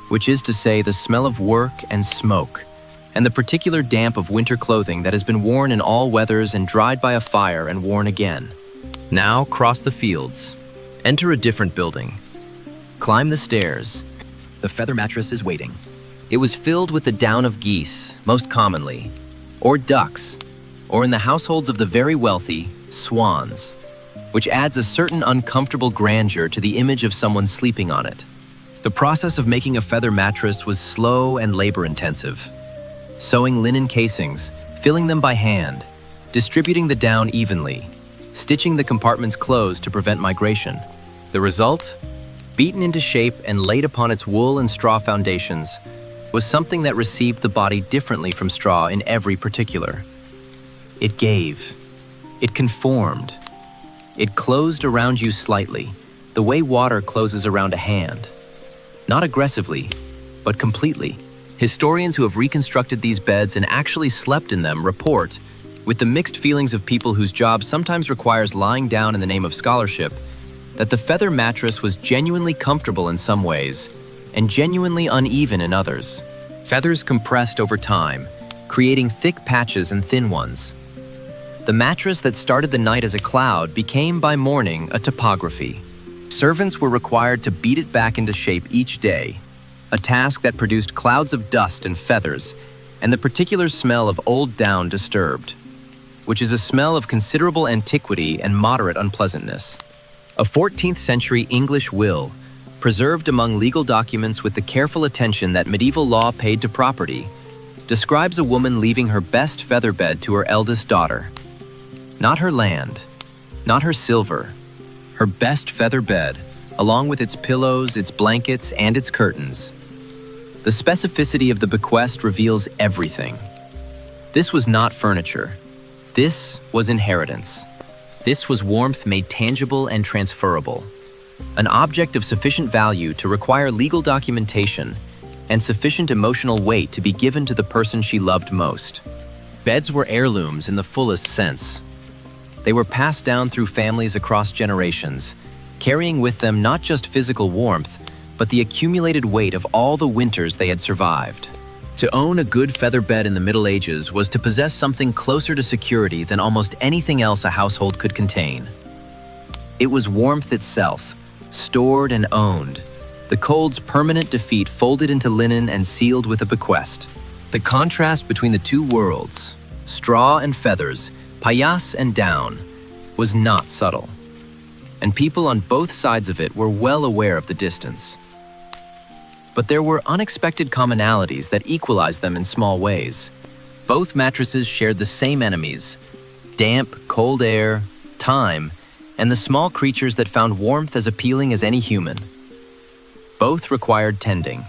which is to say the smell of work and smoke, and the particular damp of winter clothing that has been worn in all weathers and dried by a fire and worn again. Now cross the fields, enter a different building, climb the stairs. The feather mattress is waiting. It was filled with the down of geese, most commonly, or ducks, or in the households of the very wealthy, swans, which adds a certain uncomfortable grandeur to the image of someone sleeping on it. The process of making a feather mattress was slow and labor-intensive. Sewing linen casings, filling them by hand, distributing the down evenly, stitching the compartments closed to prevent migration. The result? Beaten into shape and laid upon its wool and straw foundations, was something that received the body differently from straw in every particular. It gave. It conformed. It closed around you slightly, the way water closes around a hand. Not aggressively, but completely. Historians who have reconstructed these beds and actually slept in them report, with the mixed feelings of people whose job sometimes requires lying down in the name of scholarship, that the feather mattress was genuinely comfortable in some ways and genuinely uneven in others. Feathers compressed over time, creating thick patches and thin ones. The mattress that started the night as a cloud became by morning a topography. Servants were required to beat it back into shape each day, a task that produced clouds of dust and feathers, and the particular smell of old down disturbed, which is a smell of considerable antiquity and moderate unpleasantness. A 14th century English will, preserved among legal documents with the careful attention that medieval law paid to property, describes a woman leaving her best feather bed to her eldest daughter. Not her land, not her silver, her best feather bed, along with its pillows, its blankets, and its curtains. The specificity of the bequest reveals everything. This was not furniture. This was inheritance. This was warmth made tangible and transferable. An object of sufficient value to require legal documentation and sufficient emotional weight to be given to the person she loved most. Beds were heirlooms in the fullest sense. They were passed down through families across generations, carrying with them not just physical warmth, but the accumulated weight of all the winters they had survived. To own a good feather bed in the Middle Ages was to possess something closer to security than almost anything else a household could contain. It was warmth itself, stored and owned, the cold's permanent defeat folded into linen and sealed with a bequest. The contrast between the two worlds, straw and feathers, paillasse and down, was not subtle, and people on both sides of it were well aware of the distance. But there were unexpected commonalities that equalized them in small ways. Both mattresses shared the same enemies: damp, cold air, time, and the small creatures that found warmth as appealing as any human. Both required tending.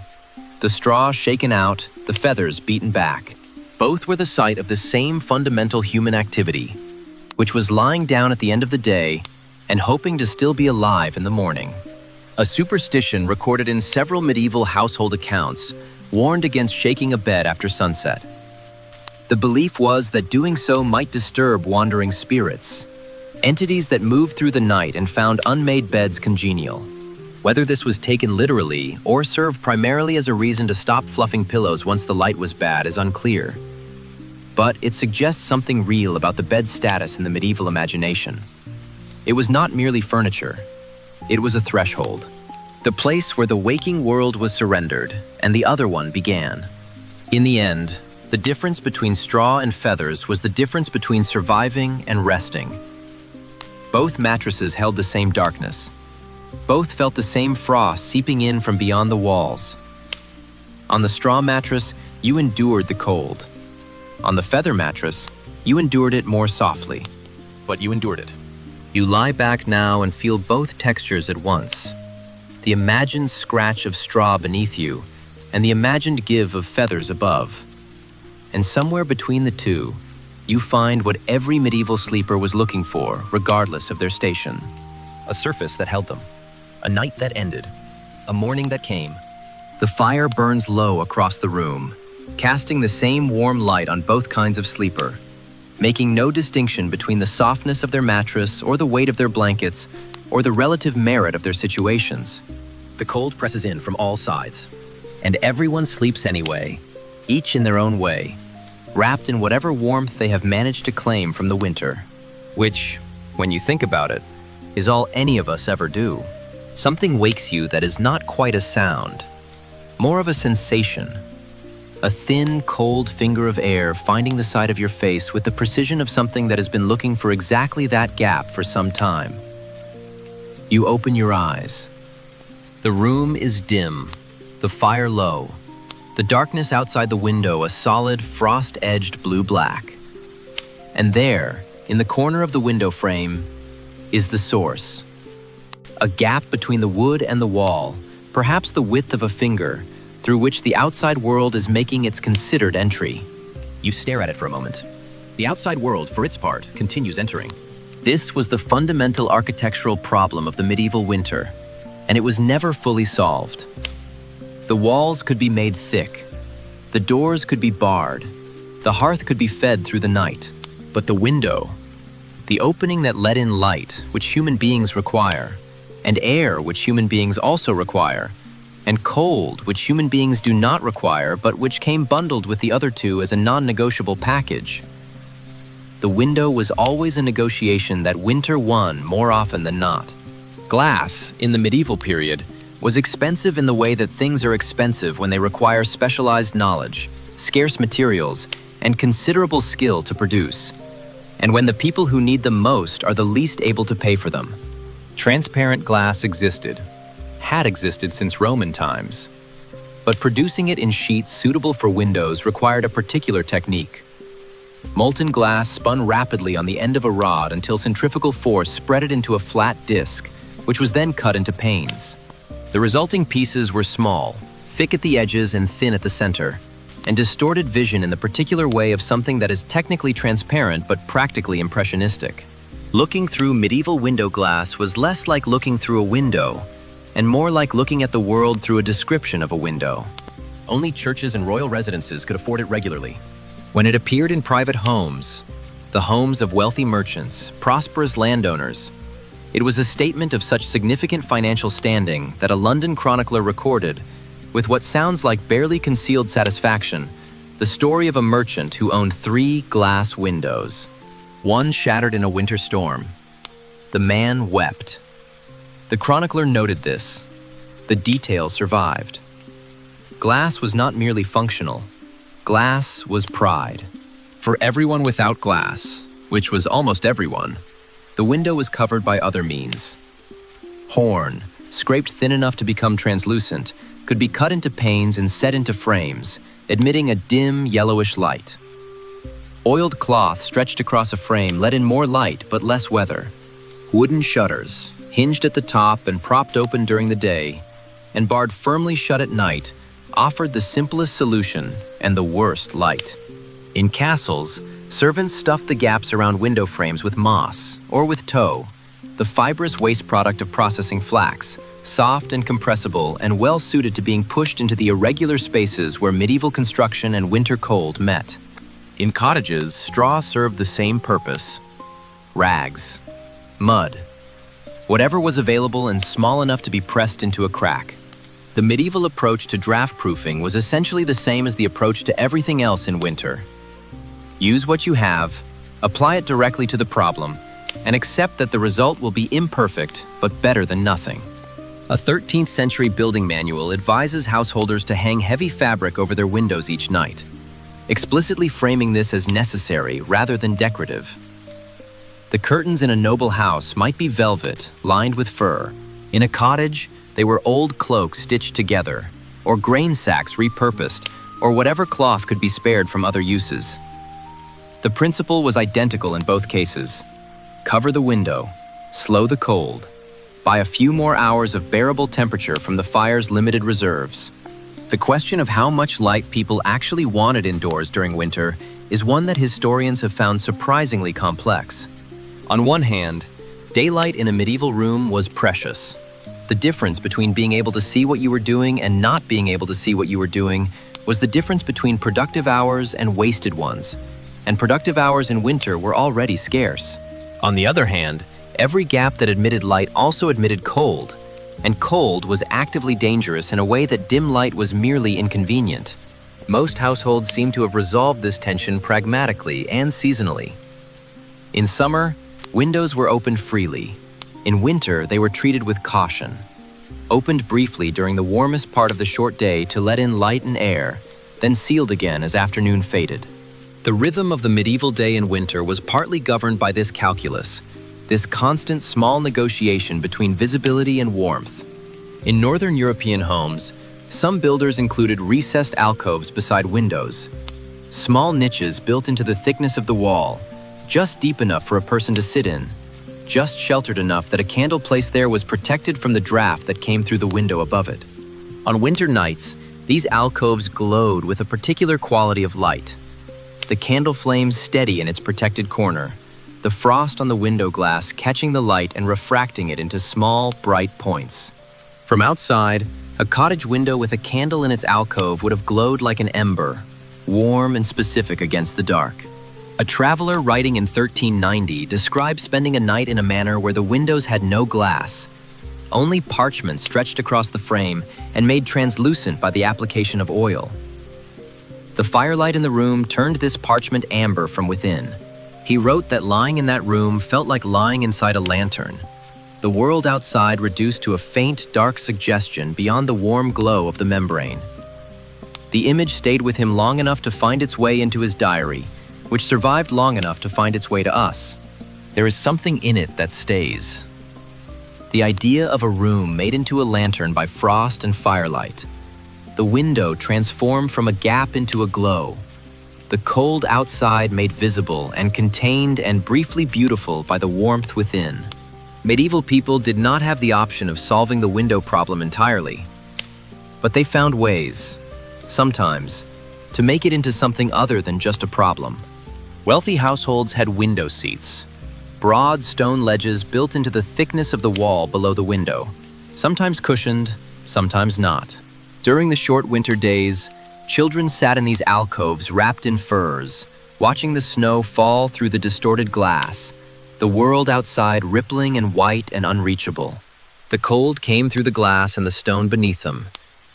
The straw shaken out, the feathers beaten back. Both were the site of the same fundamental human activity, which was lying down at the end of the day and hoping to still be alive in the morning. A superstition recorded in several medieval household accounts warned against shaking a bed after sunset. The belief was that doing so might disturb wandering spirits, entities that moved through the night and found unmade beds congenial. Whether this was taken literally or served primarily as a reason to stop fluffing pillows once the light was bad is unclear. But it suggests something real about the bed's status in the medieval imagination. It was not merely furniture. It was a threshold. The place where the waking world was surrendered and the other one began. In the end, the difference between straw and feathers was the difference between surviving and resting. Both mattresses held the same darkness. Both felt the same frost seeping in from beyond the walls. On the straw mattress, you endured the cold. On the feather mattress, you endured it more softly. But you endured it. You lie back now and feel both textures at once. The imagined scratch of straw beneath you and the imagined give of feathers above. And somewhere between the two, you find what every medieval sleeper was looking for, regardless of their station. A surface that held them. A night that ended. A morning that came. The fire burns low across the room, casting the same warm light on both kinds of sleeper, making no distinction between the softness of their mattress or the weight of their blankets or the relative merit of their situations. The cold presses in from all sides. And everyone sleeps anyway, each in their own way, wrapped in whatever warmth they have managed to claim from the winter, which, when you think about it, is all any of us ever do. Something wakes you that is not quite a sound, more of a sensation. A thin, cold finger of air finding the side of your face with the precision of something that has been looking for exactly that gap for some time. You open your eyes. The room is dim, the fire low, the darkness outside the window a solid, frost-edged blue-black. And there, in the corner of the window frame, is the source. A gap between the wood and the wall, perhaps the width of a finger, through which the outside world is making its considered entry. You stare at it for a moment. The outside world, for its part, continues entering. This was the fundamental architectural problem of the medieval winter, and it was never fully solved. The walls could be made thick. The doors could be barred. The hearth could be fed through the night. But the window, the opening that let in light, which human beings require, and air, which human beings also require, and cold, which human beings do not require, but which came bundled with the other two as a non-negotiable package. The window was always a negotiation that winter won more often than not. Glass, in the medieval period, was expensive in the way that things are expensive when they require specialized knowledge, scarce materials, and considerable skill to produce, and when the people who need them most are the least able to pay for them. Transparent glass had existed since Roman times, but producing it in sheets suitable for windows required a particular technique. Molten glass spun rapidly on the end of a rod until centrifugal force spread it into a flat disc, which was then cut into panes. The resulting pieces were small, thick at the edges and thin at the center, and distorted vision in the particular way of something that is technically transparent but practically impressionistic. Looking through medieval window glass was less like looking through a window, and more like looking at the world through a description of a window. Only churches and royal residences could afford it regularly. When it appeared in private homes, the homes of wealthy merchants, prosperous landowners, it was a statement of such significant financial standing that a London chronicler recorded, with what sounds like barely concealed satisfaction, the story of a merchant who owned 3 glass windows. One shattered in a winter storm. The man wept. The chronicler noted this. The detail survived. Glass was not merely functional. Glass was pride. For everyone without glass, which was almost everyone, the window was covered by other means. Horn, scraped thin enough to become translucent, could be cut into panes and set into frames, admitting a dim, yellowish light. Oiled cloth stretched across a frame let in more light but less weather. Wooden shutters, hinged at the top and propped open during the day, and barred firmly shut at night, offered the simplest solution and the worst light. In castles, servants stuffed the gaps around window frames with moss or with tow, the fibrous waste product of processing flax, soft and compressible, and well suited to being pushed into the irregular spaces where medieval construction and winter cold met. In cottages, straw served the same purpose. Rags, mud, whatever was available and small enough to be pressed into a crack. The medieval approach to draft-proofing was essentially the same as the approach to everything else in winter. Use what you have, apply it directly to the problem, and accept that the result will be imperfect but better than nothing. A 13th century building manual advises householders to hang heavy fabric over their windows each night, explicitly framing this as necessary rather than decorative. The curtains in a noble house might be velvet, lined with fur. In a cottage, they were old cloaks stitched together, or grain sacks repurposed, or whatever cloth could be spared from other uses. The principle was identical in both cases. Cover the window, slow the cold, buy a few more hours of bearable temperature from the fire's limited reserves. The question of how much light people actually wanted indoors during winter is one that historians have found surprisingly complex. On one hand, daylight in a medieval room was precious. The difference between being able to see what you were doing and not being able to see what you were doing was the difference between productive hours and wasted ones, and productive hours in winter were already scarce. On the other hand, every gap that admitted light also admitted cold, and cold was actively dangerous in a way that dim light was merely inconvenient. Most households seem to have resolved this tension pragmatically and seasonally. In summer, windows were opened freely. In winter, they were treated with caution. Opened briefly during the warmest part of the short day to let in light and air, then sealed again as afternoon faded. The rhythm of the medieval day in winter was partly governed by this calculus, this constant small negotiation between visibility and warmth. In Northern European homes, some builders included recessed alcoves beside windows, small niches built into the thickness of the wall, just deep enough for a person to sit in, just sheltered enough that a candle placed there was protected from the draft that came through the window above it. On winter nights, these alcoves glowed with a particular quality of light. The candle flame steady in its protected corner, the frost on the window glass catching the light and refracting it into small, bright points. From outside, a cottage window with a candle in its alcove would have glowed like an ember, warm and specific against the dark. A traveler writing in 1390 described spending a night in a manor where the windows had no glass, only parchment stretched across the frame and made translucent by the application of oil. The firelight in the room turned this parchment amber from within. He wrote that lying in that room felt like lying inside a lantern, the world outside reduced to a faint, dark suggestion beyond the warm glow of the membrane. The image stayed with him long enough to find its way into his diary, which survived long enough to find its way to us. There is something in it that stays. The idea of a room made into a lantern by frost and firelight. The window transformed from a gap into a glow. The cold outside made visible and contained and briefly beautiful by the warmth within. Medieval people did not have the option of solving the window problem entirely, but they found ways, sometimes, to make it into something other than just a problem. Wealthy households had window seats, broad stone ledges built into the thickness of the wall below the window, sometimes cushioned, sometimes not. During the short winter days, children sat in these alcoves wrapped in furs, watching the snow fall through the distorted glass, the world outside rippling and white and unreachable. The cold came through the glass and the stone beneath them,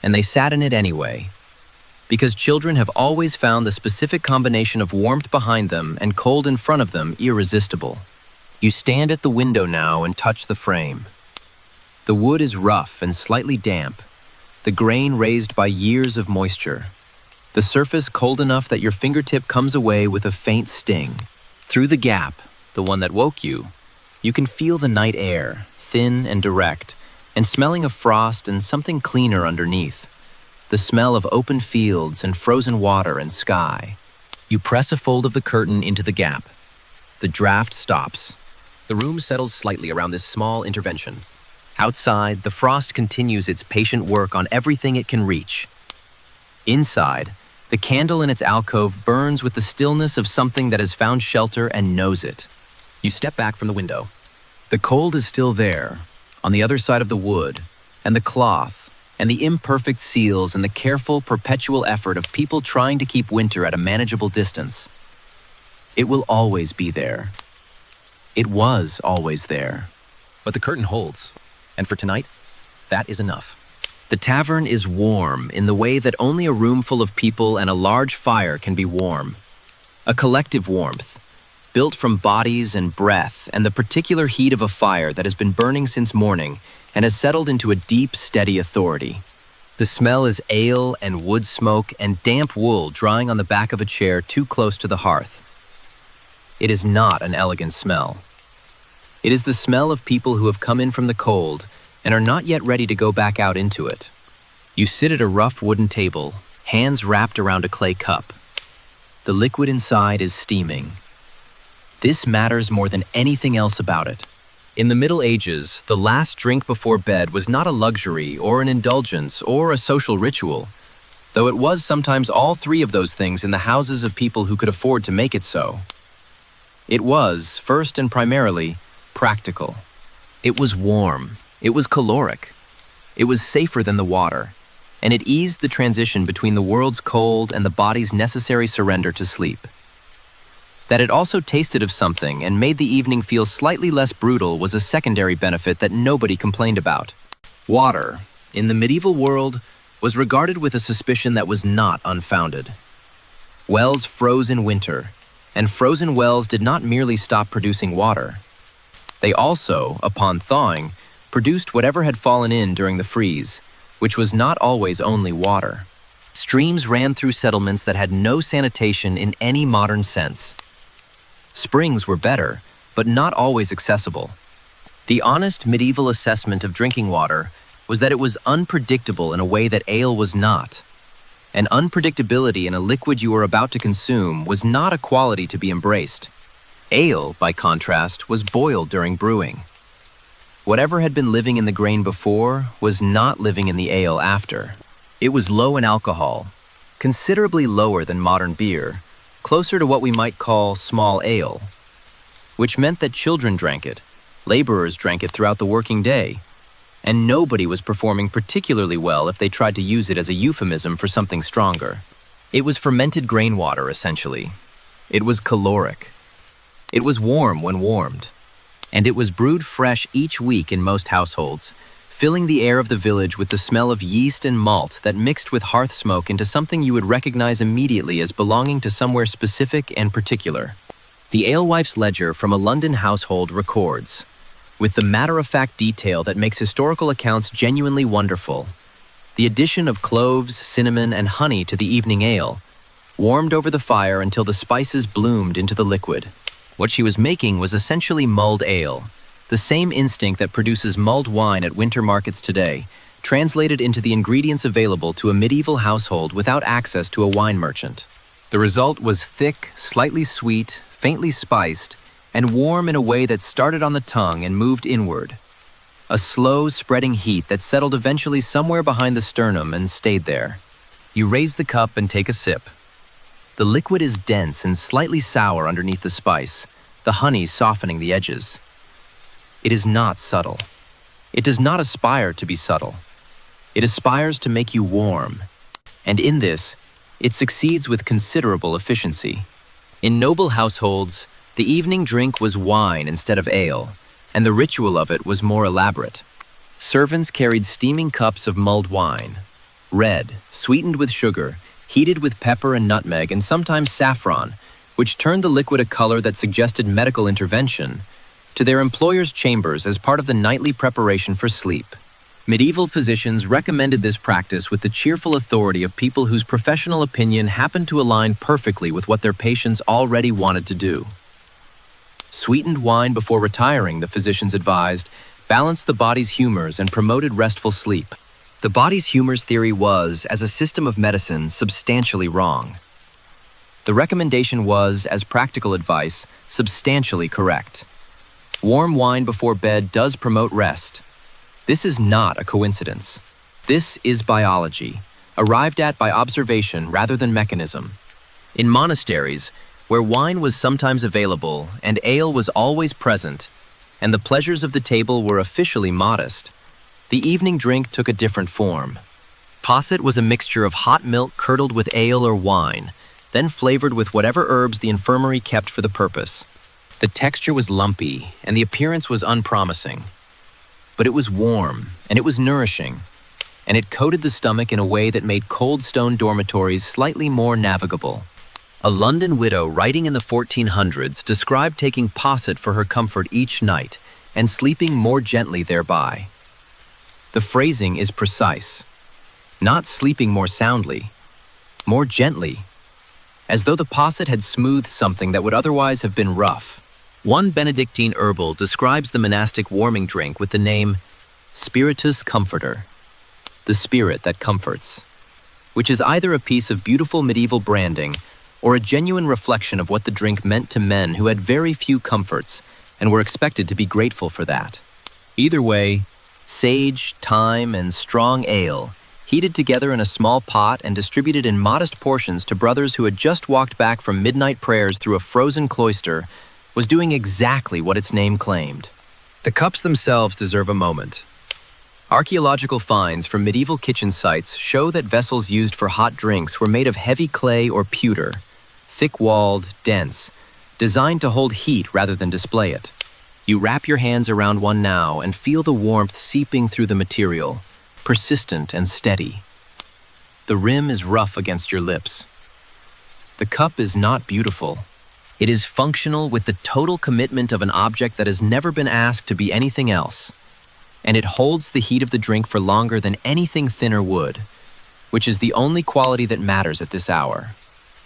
and they sat in it anyway, because children have always found the specific combination of warmth behind them and cold in front of them irresistible. You stand at the window now and touch the frame. The wood is rough and slightly damp, the grain raised by years of moisture. The surface cold enough that your fingertip comes away with a faint sting. Through the gap, the one that woke you, you can feel the night air, thin and direct, and smelling of frost and something cleaner underneath. The smell of open fields and frozen water and sky. You press a fold of the curtain into the gap. The draft stops. The room settles slightly around this small intervention. Outside, the frost continues its patient work on everything it can reach. Inside, the candle in its alcove burns with the stillness of something that has found shelter and knows it. You step back from the window. The cold is still there, on the other side of the wood, and the cloth, and the imperfect seals and the careful, perpetual effort of people trying to keep winter at a manageable distance. It will always be there. It was always there. But the curtain holds. And for tonight, that is enough. The tavern is warm in the way that only a room full of people and a large fire can be warm. A collective warmth, built from bodies and breath and the particular heat of a fire that has been burning since morning and has settled into a deep, steady authority. The smell is ale and wood smoke and damp wool drying on the back of a chair too close to the hearth. It is not an elegant smell. It is the smell of people who have come in from the cold and are not yet ready to go back out into it. You sit at a rough wooden table, hands wrapped around a clay cup. The liquid inside is steaming. This matters more than anything else about it. In the Middle Ages, the last drink before bed was not a luxury or an indulgence or a social ritual, though it was sometimes all three of those things in the houses of people who could afford to make it so. It was, first and primarily, practical. It was warm. It was caloric. It was safer than the water, and it eased the transition between the world's cold and the body's necessary surrender to sleep. That it also tasted of something and made the evening feel slightly less brutal was a secondary benefit that nobody complained about. Water, in the medieval world, was regarded with a suspicion that was not unfounded. Wells froze in winter, and frozen wells did not merely stop producing water. They also, upon thawing, produced whatever had fallen in during the freeze, which was not always only water. Streams ran through settlements that had no sanitation in any modern sense. Springs were better, but not always accessible. The honest medieval assessment of drinking water was that it was unpredictable in a way that ale was not. And unpredictability in a liquid you were about to consume was not a quality to be embraced. Ale, by contrast, was boiled during brewing. Whatever had been living in the grain before was not living in the ale after. It was low in alcohol, considerably lower than modern beer, closer to what we might call small ale, which meant that children drank it, laborers drank it throughout the working day, and nobody was performing particularly well if they tried to use it as a euphemism for something stronger. It was fermented grain water, essentially. It was caloric. It was warm when warmed. And it was brewed fresh each week in most households, filling the air of the village with the smell of yeast and malt that mixed with hearth smoke into something you would recognize immediately as belonging to somewhere specific and particular. The alewife's ledger from a London household records, with the matter-of-fact detail that makes historical accounts genuinely wonderful, the addition of cloves, cinnamon, and honey to the evening ale, warmed over the fire until the spices bloomed into the liquid. What she was making was essentially mulled ale, the same instinct that produces mulled wine at winter markets today, translated into the ingredients available to a medieval household without access to a wine merchant. The result was thick, slightly sweet, faintly spiced, and warm in a way that started on the tongue and moved inward. A slow, spreading heat that settled eventually somewhere behind the sternum and stayed there. You raise the cup and take a sip. The liquid is dense and slightly sour underneath the spice, the honey softening the edges. It is not subtle. It does not aspire to be subtle. It aspires to make you warm. And in this, it succeeds with considerable efficiency. In noble households, the evening drink was wine instead of ale, and the ritual of it was more elaborate. Servants carried steaming cups of mulled wine, red, sweetened with sugar, heated with pepper and nutmeg and sometimes saffron, which turned the liquid a color that suggested medical intervention, to their employers' chambers as part of the nightly preparation for sleep. Medieval physicians recommended this practice with the cheerful authority of people whose professional opinion happened to align perfectly with what their patients already wanted to do. Sweetened wine before retiring, the physicians advised, balanced the body's humors and promoted restful sleep. The body's humors theory was, as a system of medicine, substantially wrong. The recommendation was, as practical advice, substantially correct. Warm wine before bed does promote rest. This is not a coincidence. This is biology, arrived at by observation rather than mechanism. In monasteries, where wine was sometimes available and ale was always present, and the pleasures of the table were officially modest, The evening drink took a different form. Posset was a mixture of hot milk curdled with ale or wine, then flavored with whatever herbs the infirmary kept for the purpose. The texture was lumpy, and the appearance was unpromising. But it was warm, and it was nourishing, and it coated the stomach in a way that made cold stone dormitories slightly more navigable. A London widow writing in the 1400s described taking posset for her comfort each night and sleeping more gently thereby. The phrasing is precise. Not sleeping more soundly, more gently, as though the posset had smoothed something that would otherwise have been rough. One Benedictine herbal describes the monastic warming drink with the name Spiritus Comforter, the spirit that comforts, which is either a piece of beautiful medieval branding or a genuine reflection of what the drink meant to men who had very few comforts and were expected to be grateful for that. Either way, sage, thyme, and strong ale, heated together in a small pot and distributed in modest portions to brothers who had just walked back from midnight prayers through a frozen cloister, was doing exactly what its name claimed. The cups themselves deserve a moment. Archaeological finds from medieval kitchen sites show that vessels used for hot drinks were made of heavy clay or pewter, thick-walled, dense, designed to hold heat rather than display it. You wrap your hands around one now and feel the warmth seeping through the material, persistent and steady. The rim is rough against your lips. The cup is not beautiful. It is functional with the total commitment of an object that has never been asked to be anything else. And it holds the heat of the drink for longer than anything thinner would, which is the only quality that matters at this hour.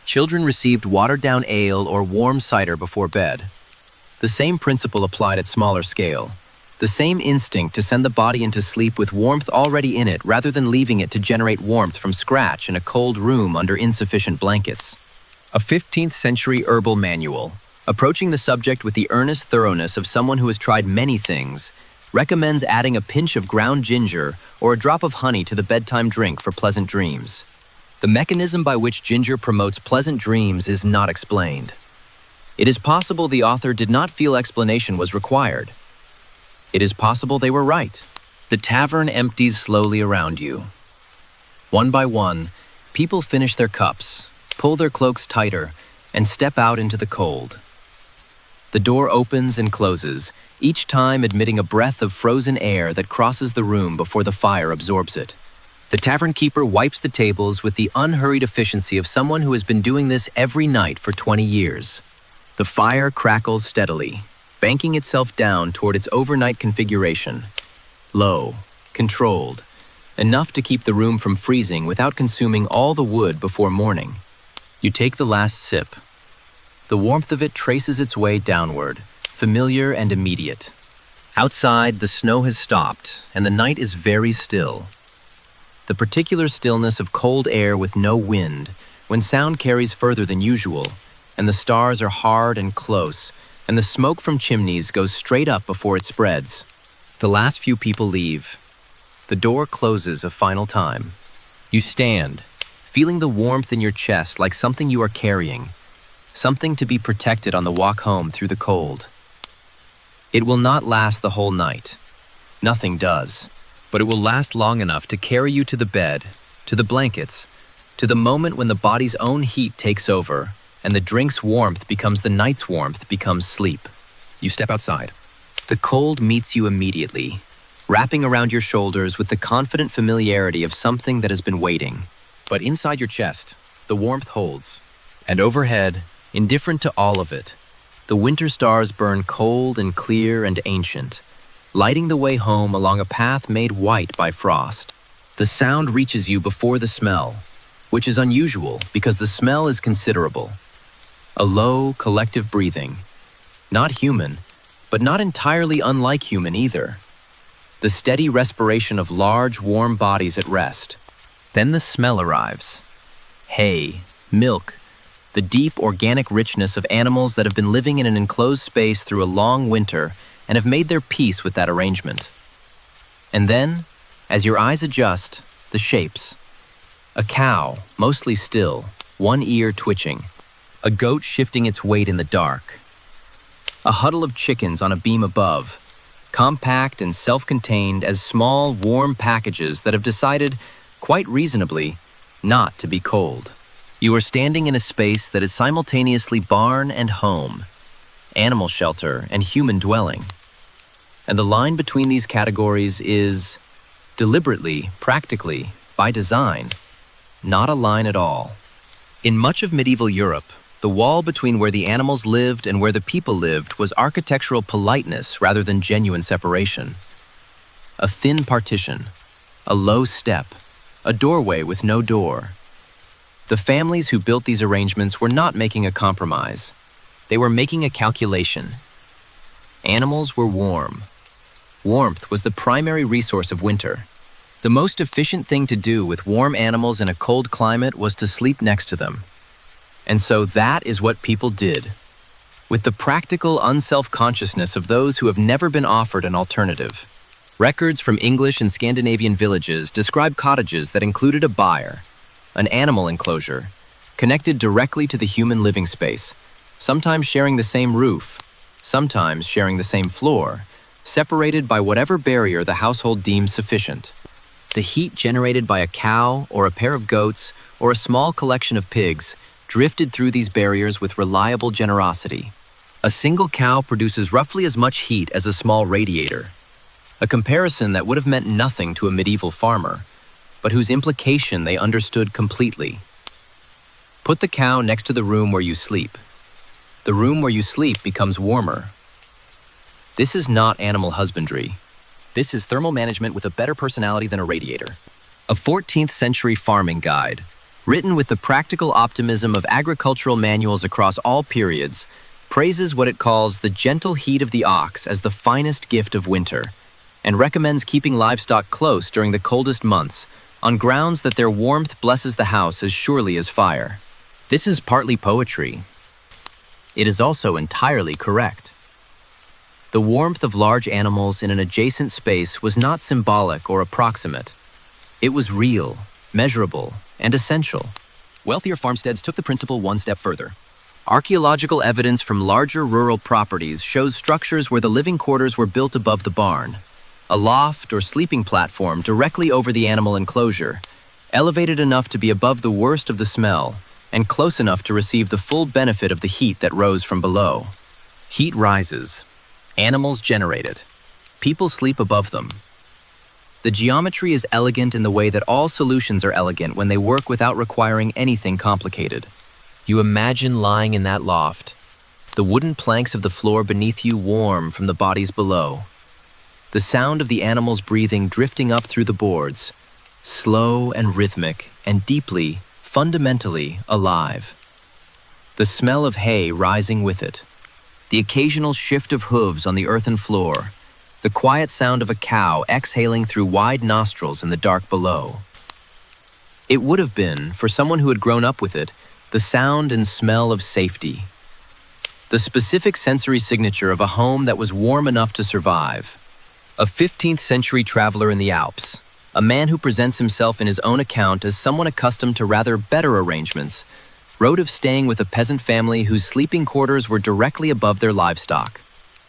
Children received watered-down ale or warm cider before bed. The same principle applied at smaller scale. The same instinct to send the body into sleep with warmth already in it rather than leaving it to generate warmth from scratch in a cold room under insufficient blankets. A 15th century herbal manual, approaching the subject with the earnest thoroughness of someone who has tried many things, recommends adding a pinch of ground ginger or a drop of honey to the bedtime drink for pleasant dreams. The mechanism by which ginger promotes pleasant dreams is not explained. It is possible the author did not feel explanation was required. It is possible they were right. The tavern empties slowly around you. One by one, people finish their cups, pull their cloaks tighter, and step out into the cold. The door opens and closes, each time admitting a breath of frozen air that crosses the room before the fire absorbs it. The tavern keeper wipes the tables with the unhurried efficiency of someone who has been doing this every night for 20 years. The fire crackles steadily, banking itself down toward its overnight configuration. Low, controlled, enough to keep the room from freezing without consuming all the wood before morning. You take the last sip. The warmth of it traces its way downward, familiar and immediate. Outside, the snow has stopped, and the night is very still. The particular stillness of cold air with no wind, when sound carries further than usual, and the stars are hard and close, and the smoke from chimneys goes straight up before it spreads. The last few people leave. The door closes a final time. You stand, feeling the warmth in your chest like something you are carrying, something to be protected on the walk home through the cold. It will not last the whole night. Nothing does. But it will last long enough to carry you to the bed, to the blankets, to the moment when the body's own heat takes over, and the drink's warmth becomes the night's warmth becomes sleep. You step outside. The cold meets you immediately, wrapping around your shoulders with the confident familiarity of something that has been waiting. But inside your chest, the warmth holds. And overhead, indifferent to all of it, the winter stars burn cold and clear and ancient, lighting the way home along a path made white by frost. The sound reaches you before the smell, which is unusual because the smell is considerable. A low, collective breathing. Not human, but not entirely unlike human either. The steady respiration of large, warm bodies at rest. Then the smell arrives. Hay, milk, the deep organic richness of animals that have been living in an enclosed space through a long winter and have made their peace with that arrangement. And then, as your eyes adjust, the shapes. A cow, mostly still, one ear twitching. A goat shifting its weight in the dark. A huddle of chickens on a beam above, compact and self-contained as small, warm packages that have decided, quite reasonably, not to be cold. You are standing in a space that is simultaneously barn and home, animal shelter and human dwelling. And the line between these categories is, deliberately, practically, by design, not a line at all. In much of medieval Europe, the wall between where the animals lived and where the people lived was architectural politeness rather than genuine separation. A thin partition, a low step, a doorway with no door. The families who built these arrangements were not making a compromise. They were making a calculation. Animals were warm. Warmth was the primary resource of winter. The most efficient thing to do with warm animals in a cold climate was to sleep next to them. And so that is what people did, with the practical unself-consciousness of those who have never been offered an alternative. Records from English and Scandinavian villages describe cottages that included a byre, an animal enclosure, connected directly to the human living space, sometimes sharing the same roof, sometimes sharing the same floor, separated by whatever barrier the household deemed sufficient. The heat generated by a cow or a pair of goats or a small collection of pigs drifted through these barriers with reliable generosity. A single cow produces roughly as much heat as a small radiator, a comparison that would have meant nothing to a medieval farmer, but whose implication they understood completely. Put the cow next to the room where you sleep. The room where you sleep becomes warmer. This is not animal husbandry. This is thermal management with a better personality than a radiator. A 14th century farming guide, written with the practical optimism of agricultural manuals across all periods, praises what it calls the gentle heat of the ox as the finest gift of winter, and recommends keeping livestock close during the coldest months, on grounds that their warmth blesses the house as surely as fire. This is partly poetry. It is also entirely correct. The warmth of large animals in an adjacent space was not symbolic or approximate. It was real, measurable, and essential. Wealthier farmsteads took the principle one step further. Archaeological evidence from larger rural properties shows structures where the living quarters were built above the barn, a loft or sleeping platform directly over the animal enclosure, elevated enough to be above the worst of the smell and close enough to receive the full benefit of the heat that rose from below. Heat rises. Animals generate it. People sleep above them. The geometry is elegant in the way that all solutions are elegant when they work without requiring anything complicated. You imagine lying in that loft, the wooden planks of the floor beneath you warm from the bodies below, the sound of the animals breathing drifting up through the boards, slow and rhythmic and deeply, fundamentally alive. The smell of hay rising with it, the occasional shift of hooves on the earthen floor, the quiet sound of a cow exhaling through wide nostrils in the dark below. It would have been, for someone who had grown up with it, the sound and smell of safety, the specific sensory signature of a home that was warm enough to survive. A 15th century traveler in the Alps, a man who presents himself in his own account as someone accustomed to rather better arrangements, wrote of staying with a peasant family whose sleeping quarters were directly above their livestock.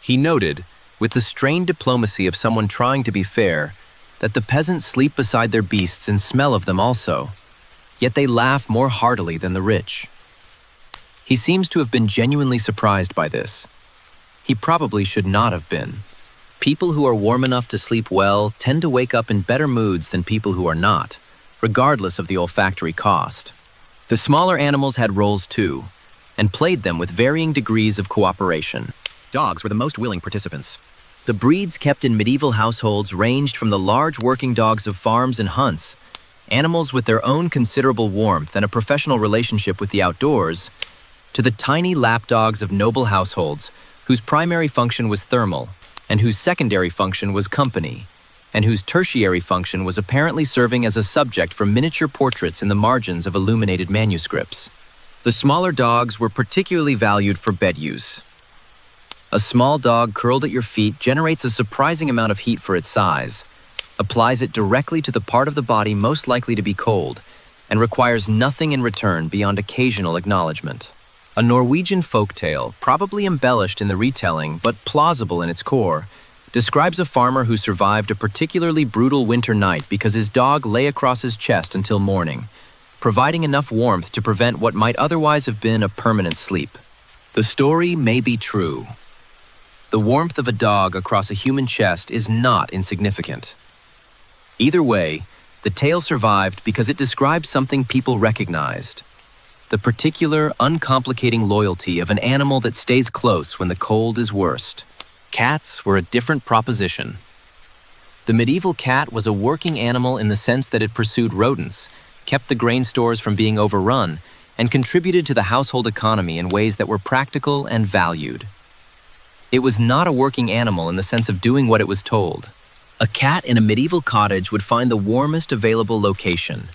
He noted, with the strained diplomacy of someone trying to be fair, that the peasants sleep beside their beasts and smell of them also, yet they laugh more heartily than the rich. He seems to have been genuinely surprised by this. He probably should not have been. People who are warm enough to sleep well tend to wake up in better moods than people who are not, regardless of the olfactory cost. The smaller animals had roles too, and played them with varying degrees of cooperation. Dogs were the most willing participants. The breeds kept in medieval households ranged from the large working dogs of farms and hunts, animals with their own considerable warmth and a professional relationship with the outdoors, to the tiny lapdogs of noble households whose primary function was thermal, and whose secondary function was company, and whose tertiary function was apparently serving as a subject for miniature portraits in the margins of illuminated manuscripts. The smaller dogs were particularly valued for bed use. A small dog curled at your feet generates a surprising amount of heat for its size, applies it directly to the part of the body most likely to be cold, and requires nothing in return beyond occasional acknowledgement. A Norwegian folktale, probably embellished in the retelling but plausible in its core, describes a farmer who survived a particularly brutal winter night because his dog lay across his chest until morning, providing enough warmth to prevent what might otherwise have been a permanent sleep. The story may be true. The warmth of a dog across a human chest is not insignificant. Either way, the tale survived because it described something people recognized: the particular, uncomplicating loyalty of an animal that stays close when the cold is worst. Cats were a different proposition. The medieval cat was a working animal in the sense that it pursued rodents, kept the grain stores from being overrun, and contributed to the household economy in ways that were practical and valued. It was not a working animal in the sense of doing what it was told. A cat in a medieval cottage would find the warmest available location: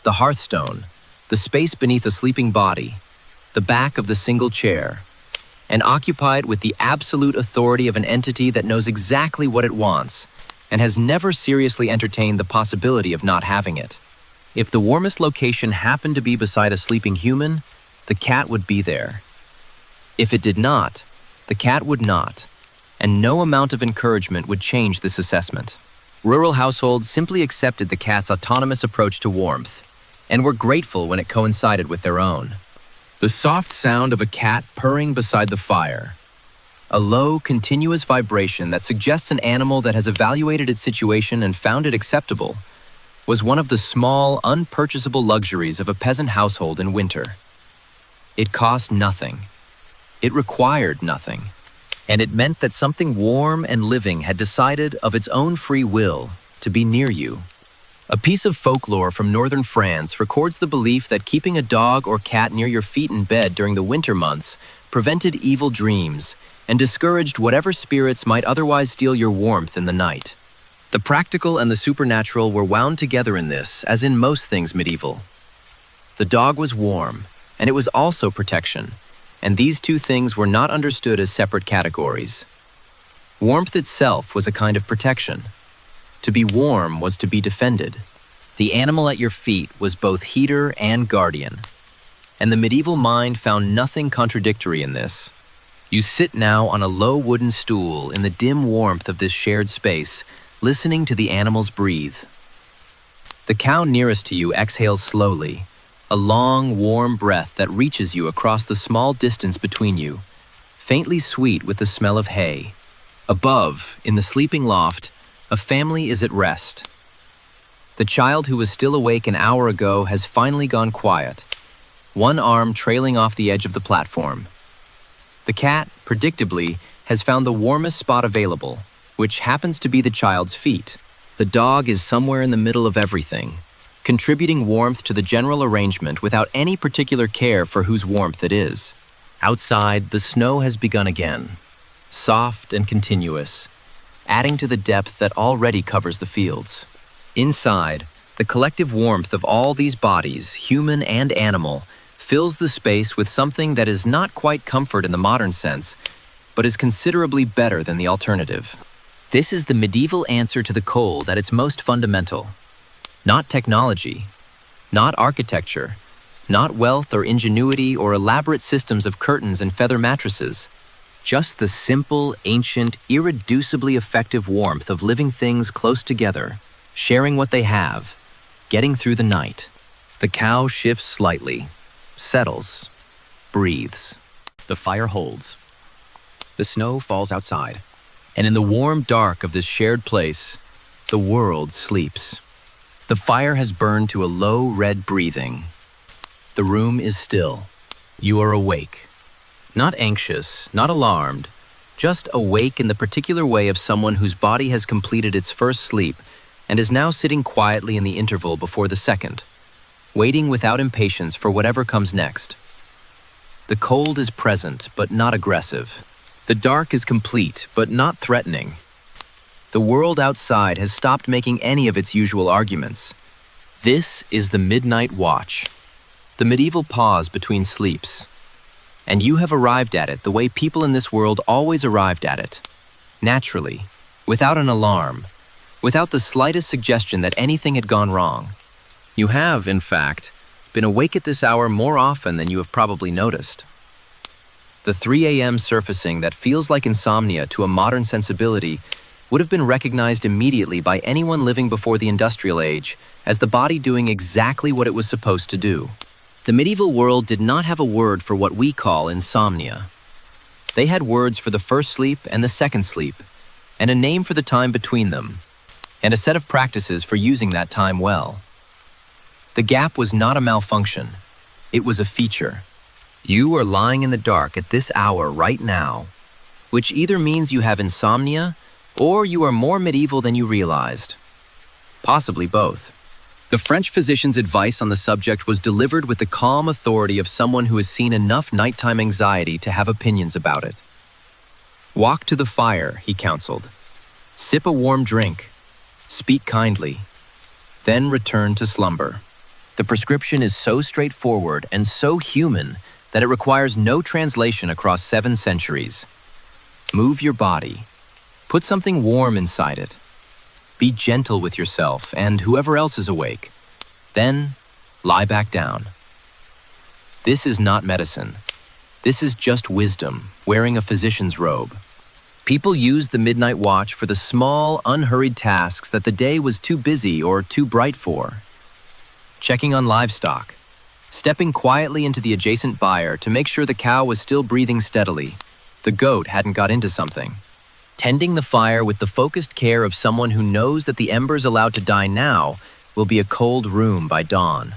the hearthstone, the space beneath a sleeping body, the back of the single chair, and occupied with the absolute authority of an entity that knows exactly what it wants and has never seriously entertained the possibility of not having it. If the warmest location happened to be beside a sleeping human, the cat would be there. If it did not, the cat would not, and no amount of encouragement would change this assessment. Rural households simply accepted the cat's autonomous approach to warmth and were grateful when it coincided with their own. The soft sound of a cat purring beside the fire, a low, continuous vibration that suggests an animal that has evaluated its situation and found it acceptable, was one of the small, unpurchasable luxuries of a peasant household in winter. It cost nothing. It required nothing. And it meant that something warm and living had decided of its own free will to be near you. A piece of folklore from northern France records the belief that keeping a dog or cat near your feet in bed during the winter months prevented evil dreams and discouraged whatever spirits might otherwise steal your warmth in the night. The practical and the supernatural were wound together in this, as in most things medieval. The dog was warm, and it was also protection, and these two things were not understood as separate categories. Warmth itself was a kind of protection. To be warm was to be defended. The animal at your feet was both heater and guardian. And the medieval mind found nothing contradictory in this. You sit now on a low wooden stool in the dim warmth of this shared space, listening to the animals breathe. The cow nearest to you exhales slowly, a long, warm breath that reaches you across the small distance between you, faintly sweet with the smell of hay. Above, in the sleeping loft, a family is at rest. The child who was still awake an hour ago has finally gone quiet, one arm trailing off the edge of the platform. The cat, predictably, has found the warmest spot available, which happens to be the child's feet. The dog is somewhere in the middle of everything, contributing warmth to the general arrangement without any particular care for whose warmth it is. Outside, the snow has begun again, soft and continuous, adding to the depth that already covers the fields. Inside, the collective warmth of all these bodies, human and animal, fills the space with something that is not quite comfort in the modern sense, but is considerably better than the alternative. This is the medieval answer to the cold at its most fundamental. Not technology, not architecture, not wealth or ingenuity or elaborate systems of curtains and feather mattresses. Just the simple, ancient, irreducibly effective warmth of living things close together, sharing what they have, getting through the night. The cow shifts slightly, settles, breathes. The fire holds. The snow falls outside. And in the warm dark of this shared place, the world sleeps. The fire has burned to a low red breathing. The room is still. You are awake. Not anxious, not alarmed, just awake in the particular way of someone whose body has completed its first sleep and is now sitting quietly in the interval before the second, waiting without impatience for whatever comes next. The cold is present, but not aggressive. The dark is complete, but not threatening. The world outside has stopped making any of its usual arguments. This is the midnight watch, the medieval pause between sleeps. And you have arrived at it the way people in this world always arrived at it. Naturally, without an alarm, without the slightest suggestion that anything had gone wrong. You have, in fact, been awake at this hour more often than you have probably noticed. The 3 a.m. surfacing that feels like insomnia to a modern sensibility would have been recognized immediately by anyone living before the industrial age as the body doing exactly what it was supposed to do. The medieval world did not have a word for what we call insomnia. They had words for the first sleep and the second sleep, and a name for the time between them, and a set of practices for using that time well. The gap was not a malfunction, it was a feature. You are lying in the dark at this hour right now, which either means you have insomnia or you are more medieval than you realized. Possibly both. The French physician's advice on the subject was delivered with the calm authority of someone who has seen enough nighttime anxiety to have opinions about it. Walk to the fire, he counseled. Sip a warm drink. Speak kindly. Then return to slumber. The prescription is so straightforward and so human that it requires no translation across 7 centuries. Move your body. Put something warm inside it. Be gentle with yourself and whoever else is awake. Then, lie back down. This is not medicine. This is just wisdom, wearing a physician's robe. People used the midnight watch for the small, unhurried tasks that the day was too busy or too bright for. Checking on livestock. Stepping quietly into the adjacent byre to make sure the cow was still breathing steadily. The goat hadn't got into something. Tending the fire with the focused care of someone who knows that the embers allowed to die now will be a cold room by dawn.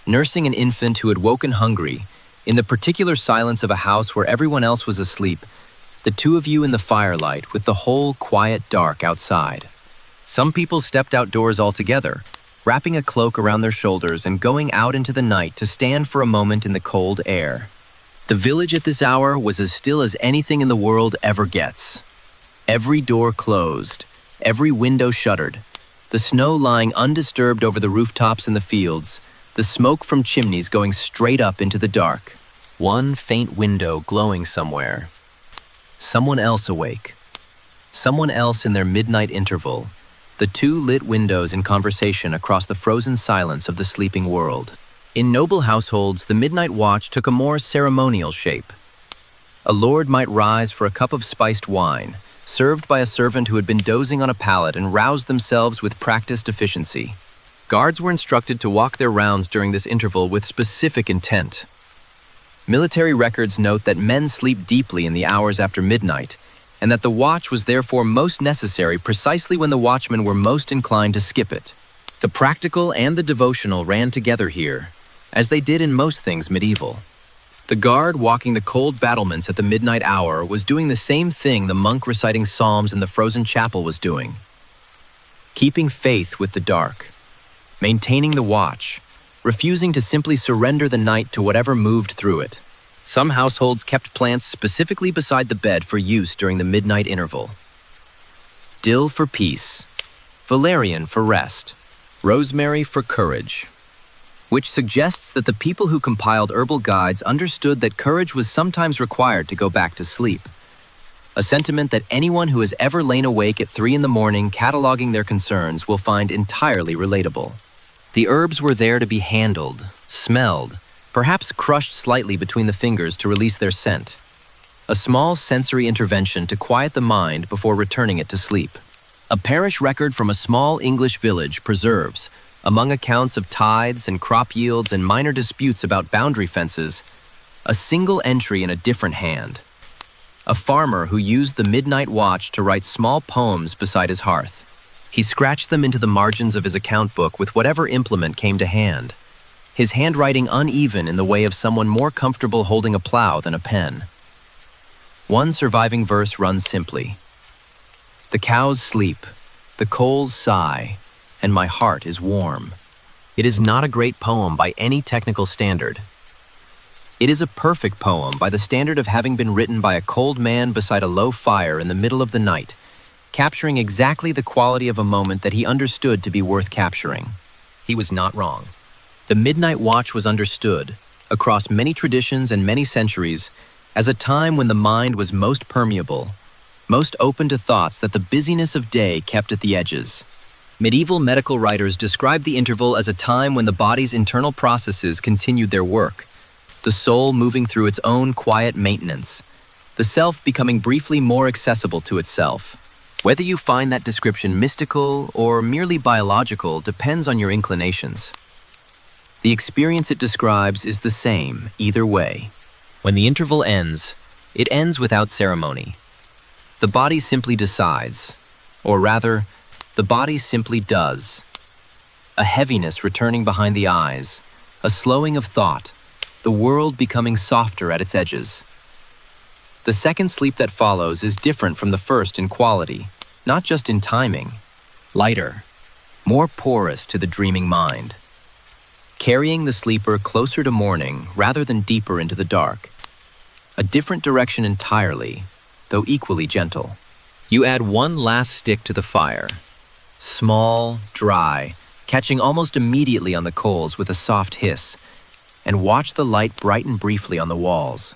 Nursing an infant who had woken hungry, in the particular silence of a house where everyone else was asleep, the two of you in the firelight with the whole quiet dark outside. Some people stepped outdoors altogether, wrapping a cloak around their shoulders and going out into the night to stand for a moment in the cold air. The village at this hour was as still as anything in the world ever gets. Every door closed, every window shuttered, the snow lying undisturbed over the rooftops and the fields, the smoke from chimneys going straight up into the dark. One faint window glowing somewhere. Someone else awake. Someone else in their midnight interval. The 2 lit windows in conversation across the frozen silence of the sleeping world. In noble households, the midnight watch took a more ceremonial shape. A lord might rise for a cup of spiced wine, served by a servant who had been dozing on a pallet and roused themselves with practiced efficiency. Guards were instructed to walk their rounds during this interval with specific intent. Military records note that men sleep deeply in the hours after midnight, and that the watch was therefore most necessary precisely when the watchmen were most inclined to skip it. The practical and the devotional ran together here, as they did in most things medieval. The guard walking the cold battlements at the midnight hour was doing the same thing the monk reciting psalms in the frozen chapel was doing. Keeping faith with the dark, maintaining the watch, refusing to simply surrender the night to whatever moved through it. Some households kept plants specifically beside the bed for use during the midnight interval. Dill for peace, valerian for rest, rosemary for courage, which suggests that the people who compiled herbal guides understood that courage was sometimes required to go back to sleep. A sentiment that anyone who has ever lain awake at 3 in the morning cataloging their concerns will find entirely relatable. The herbs were there to be handled, smelled, perhaps crushed slightly between the fingers to release their scent. A small sensory intervention to quiet the mind before returning it to sleep. A parish record from a small English village preserves, among accounts of tithes and crop yields and minor disputes about boundary fences, a single entry in a different hand. A farmer who used the midnight watch to write small poems beside his hearth. He scratched them into the margins of his account book with whatever implement came to hand, his handwriting uneven in the way of someone more comfortable holding a plow than a pen. One surviving verse runs simply. The cows sleep, the coals sigh, and my heart is warm. It is not a great poem by any technical standard. It is a perfect poem by the standard of having been written by a cold man beside a low fire in the middle of the night, capturing exactly the quality of a moment that he understood to be worth capturing. He was not wrong. The midnight watch was understood, across many traditions and many centuries, as a time when the mind was most permeable, most open to thoughts that the busyness of day kept at the edges. Medieval medical writers described the interval as a time when the body's internal processes continued their work, the soul moving through its own quiet maintenance, the self becoming briefly more accessible to itself. Whether you find that description mystical or merely biological depends on your inclinations. The experience it describes is the same either way. When the interval ends, it ends without ceremony. The body simply decides, or rather, the body simply does. A heaviness returning behind the eyes, a slowing of thought, the world becoming softer at its edges. The second sleep that follows is different from the first in quality, not just in timing. Lighter, more porous to the dreaming mind, carrying the sleeper closer to morning rather than deeper into the dark. A different direction entirely, though equally gentle. You add one last stick to the fire. Small, dry, catching almost immediately on the coals with a soft hiss, and watch the light brighten briefly on the walls.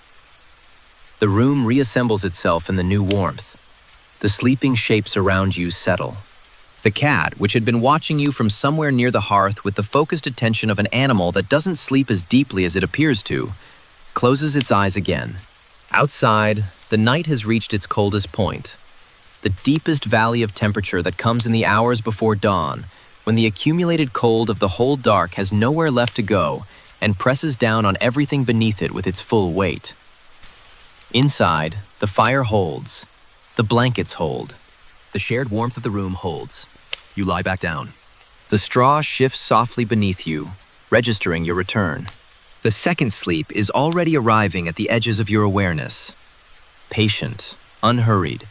The room reassembles itself in the new warmth. The sleeping shapes around you settle. The cat, which had been watching you from somewhere near the hearth with the focused attention of an animal that doesn't sleep as deeply as it appears to, closes its eyes again. Outside, the night has reached its coldest point. The deepest valley of temperature that comes in the hours before dawn, when the accumulated cold of the whole dark has nowhere left to go and presses down on everything beneath it with its full weight. Inside, the fire holds. The blankets hold. The shared warmth of the room holds. You lie back down. The straw shifts softly beneath you, registering your return. The second sleep is already arriving at the edges of your awareness. Patient, unhurried,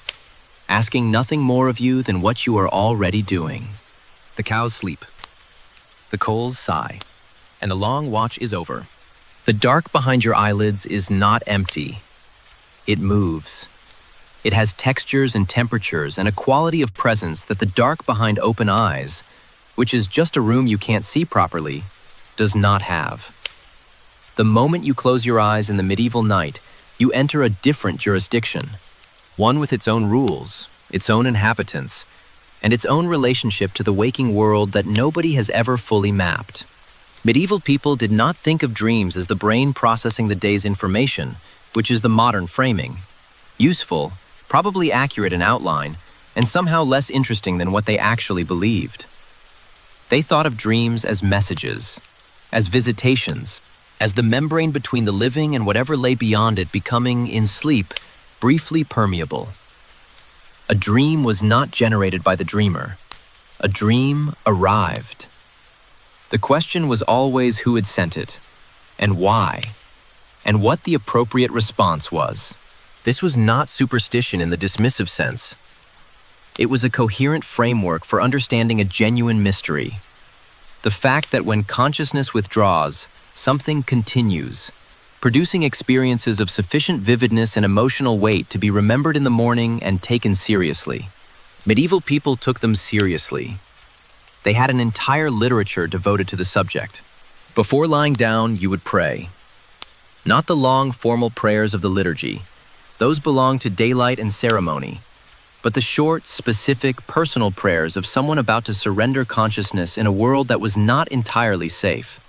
asking nothing more of you than what you are already doing. The cows sleep. The coals sigh. And the long watch is over. The dark behind your eyelids is not empty. It moves. It has textures and temperatures and a quality of presence that the dark behind open eyes, which is just a room you can't see properly, does not have. The moment you close your eyes in the medieval night, you enter a different jurisdiction, one with its own rules, its own inhabitants, and its own relationship to the waking world that nobody has ever fully mapped. Medieval people did not think of dreams as the brain processing the day's information, which is the modern framing. Useful, probably accurate in outline, and somehow less interesting than what they actually believed. They thought of dreams as messages, as visitations, as the membrane between the living and whatever lay beyond it becoming, in sleep, briefly permeable. A dream was not generated by the dreamer. A dream arrived. The question was always who had sent it, and why, and what the appropriate response was. This was not superstition in the dismissive sense. It was a coherent framework for understanding a genuine mystery. The fact that when consciousness withdraws, something continues, producing experiences of sufficient vividness and emotional weight to be remembered in the morning and taken seriously. Medieval people took them seriously. They had an entire literature devoted to the subject. Before lying down, you would pray. Not the long formal prayers of the liturgy. Those belong to daylight and ceremony, but the short, specific, personal prayers of someone about to surrender consciousness in a world that was not entirely safe.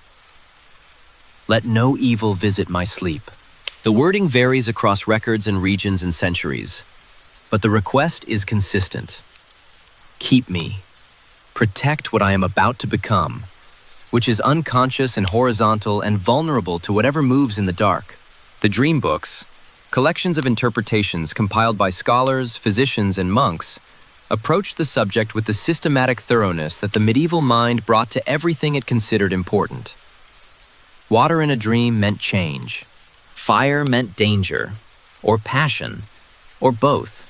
Let no evil visit my sleep. The wording varies across records and regions and centuries, but the request is consistent. Keep me. Protect what I am about to become, which is unconscious and horizontal and vulnerable to whatever moves in the dark. The dream books, collections of interpretations compiled by scholars, physicians, and monks, approached the subject with the systematic thoroughness that the medieval mind brought to everything it considered important. Water in a dream meant change. Fire meant danger, or passion, or both,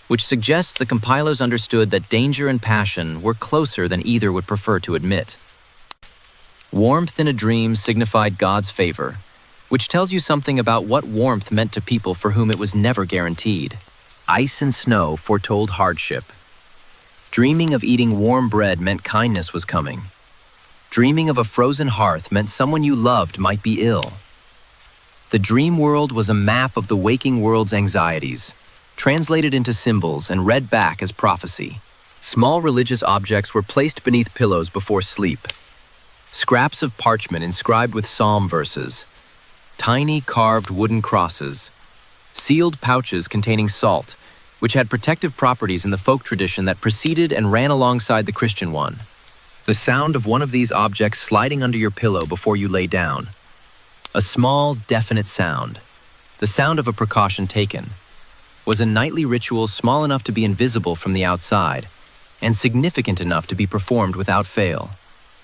which suggests the compilers understood that danger and passion were closer than either would prefer to admit. Warmth in a dream signified God's favor, which tells you something about what warmth meant to people for whom it was never guaranteed. Ice and snow foretold hardship. Dreaming of eating warm bread meant kindness was coming. Dreaming of a frozen hearth meant someone you loved might be ill. The dream world was a map of the waking world's anxieties, translated into symbols and read back as prophecy. Small religious objects were placed beneath pillows before sleep. Scraps of parchment inscribed with psalm verses, tiny carved wooden crosses, sealed pouches containing salt, which had protective properties in the folk tradition that preceded and ran alongside the Christian one. The sound of one of these objects sliding under your pillow before you lay down. A small, definite sound, the sound of a precaution taken, was a nightly ritual small enough to be invisible from the outside and significant enough to be performed without fail.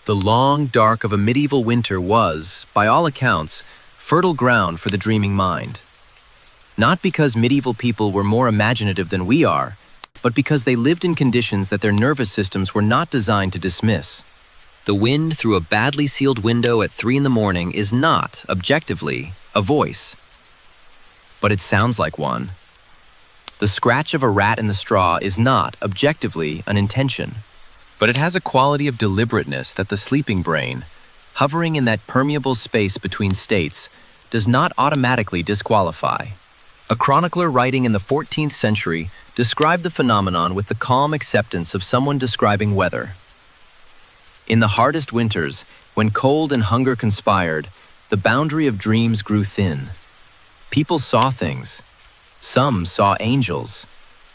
The long dark of a medieval winter was, by all accounts, fertile ground for the dreaming mind. Not because medieval people were more imaginative than we are, but because they lived in conditions that their nervous systems were not designed to dismiss. The wind through a badly sealed window at 3 in the morning is not, objectively, a voice. But it sounds like one. The scratch of a rat in the straw is not, objectively, an intention. But it has a quality of deliberateness that the sleeping brain, hovering in that permeable space between states, does not automatically disqualify. A chronicler writing in the 14th century described the phenomenon with the calm acceptance of someone describing weather. In the hardest winters, when cold and hunger conspired, the boundary of dreams grew thin. People saw things. Some saw angels.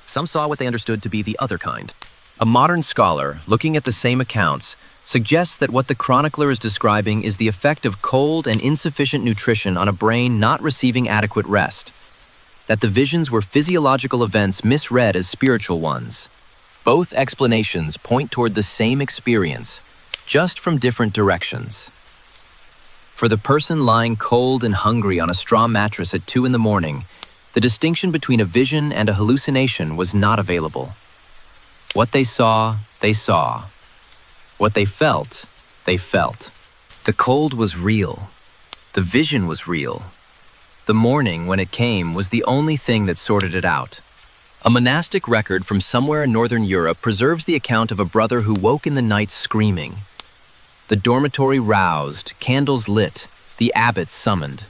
Some saw what they understood to be the other kind. A modern scholar, looking at the same accounts, suggests that what the chronicler is describing is the effect of cold and insufficient nutrition on a brain not receiving adequate rest. That the visions were physiological events misread as spiritual ones. Both explanations point toward the same experience, just from different directions. For the person lying cold and hungry on a straw mattress at 2 in the morning, the distinction between a vision and a hallucination was not available. What they saw, they saw. What they felt, they felt. The cold was real. The vision was real. The morning, when it came, was the only thing that sorted it out. A monastic record from somewhere in northern Europe preserves the account of a brother who woke in the night screaming. The dormitory roused, candles lit, the abbot summoned.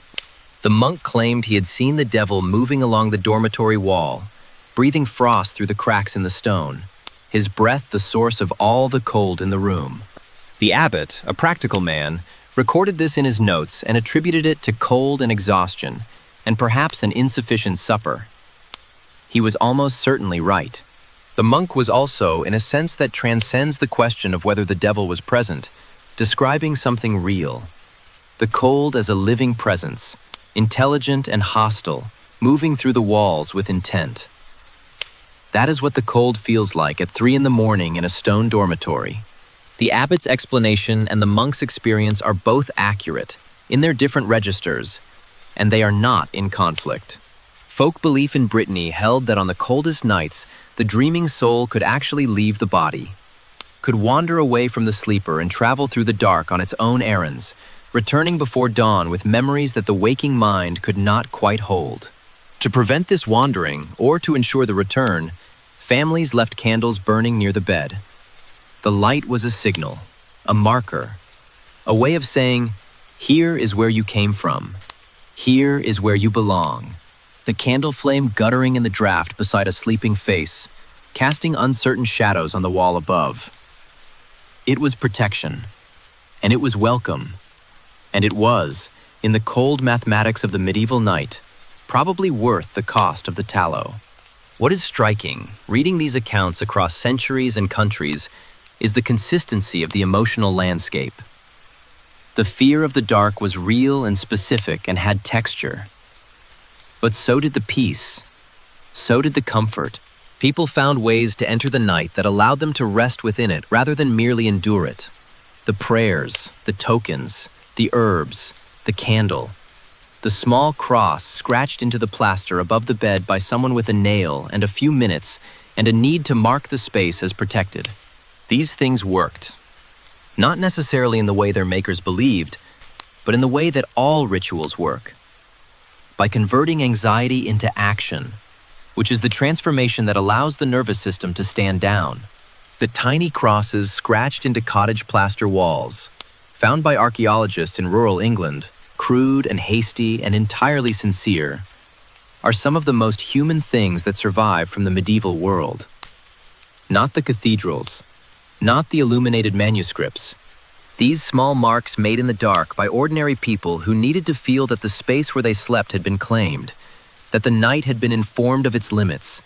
The monk claimed he had seen the devil moving along the dormitory wall, breathing frost through the cracks in the stone, his breath the source of all the cold in the room. The abbot, a practical man, recorded this in his notes and attributed it to cold and exhaustion, and perhaps an insufficient supper. He was almost certainly right. The monk was also, in a sense that transcends the question of whether the devil was present, describing something real. The cold as a living presence, intelligent and hostile, moving through the walls with intent. That is what the cold feels like at 3 in the morning in a stone dormitory. The abbot's explanation and the monk's experience are both accurate, in their different registers, and they are not in conflict. Folk belief in Brittany held that on the coldest nights, the dreaming soul could actually leave the body, could wander away from the sleeper and travel through the dark on its own errands, returning before dawn with memories that the waking mind could not quite hold. To prevent this wandering, or to ensure the return, families left candles burning near the bed. The light was a signal, a marker, a way of saying, here is where you came from. Here is where you belong. The candle flame guttering in the draught beside a sleeping face, casting uncertain shadows on the wall above. It was protection, and it was welcome, and it was, in the cold mathematics of the medieval night, probably worth the cost of the tallow. What is striking, reading these accounts across centuries and countries, is the consistency of the emotional landscape. The fear of the dark was real and specific and had texture. But so did the peace. So did the comfort. People found ways to enter the night that allowed them to rest within it rather than merely endure it. The prayers, the tokens, the herbs, the candle, the small cross scratched into the plaster above the bed by someone with a nail and a few minutes and a need to mark the space as protected. These things worked. Not necessarily in the way their makers believed, but in the way that all rituals work. By converting anxiety into action, which is the transformation that allows the nervous system to stand down. The tiny crosses scratched into cottage plaster walls, found by archaeologists in rural England, crude and hasty and entirely sincere, are some of the most human things that survive from the medieval world. Not the cathedrals, not the illuminated manuscripts. These small marks made in the dark by ordinary people who needed to feel that the space where they slept had been claimed, that the night had been informed of its limits,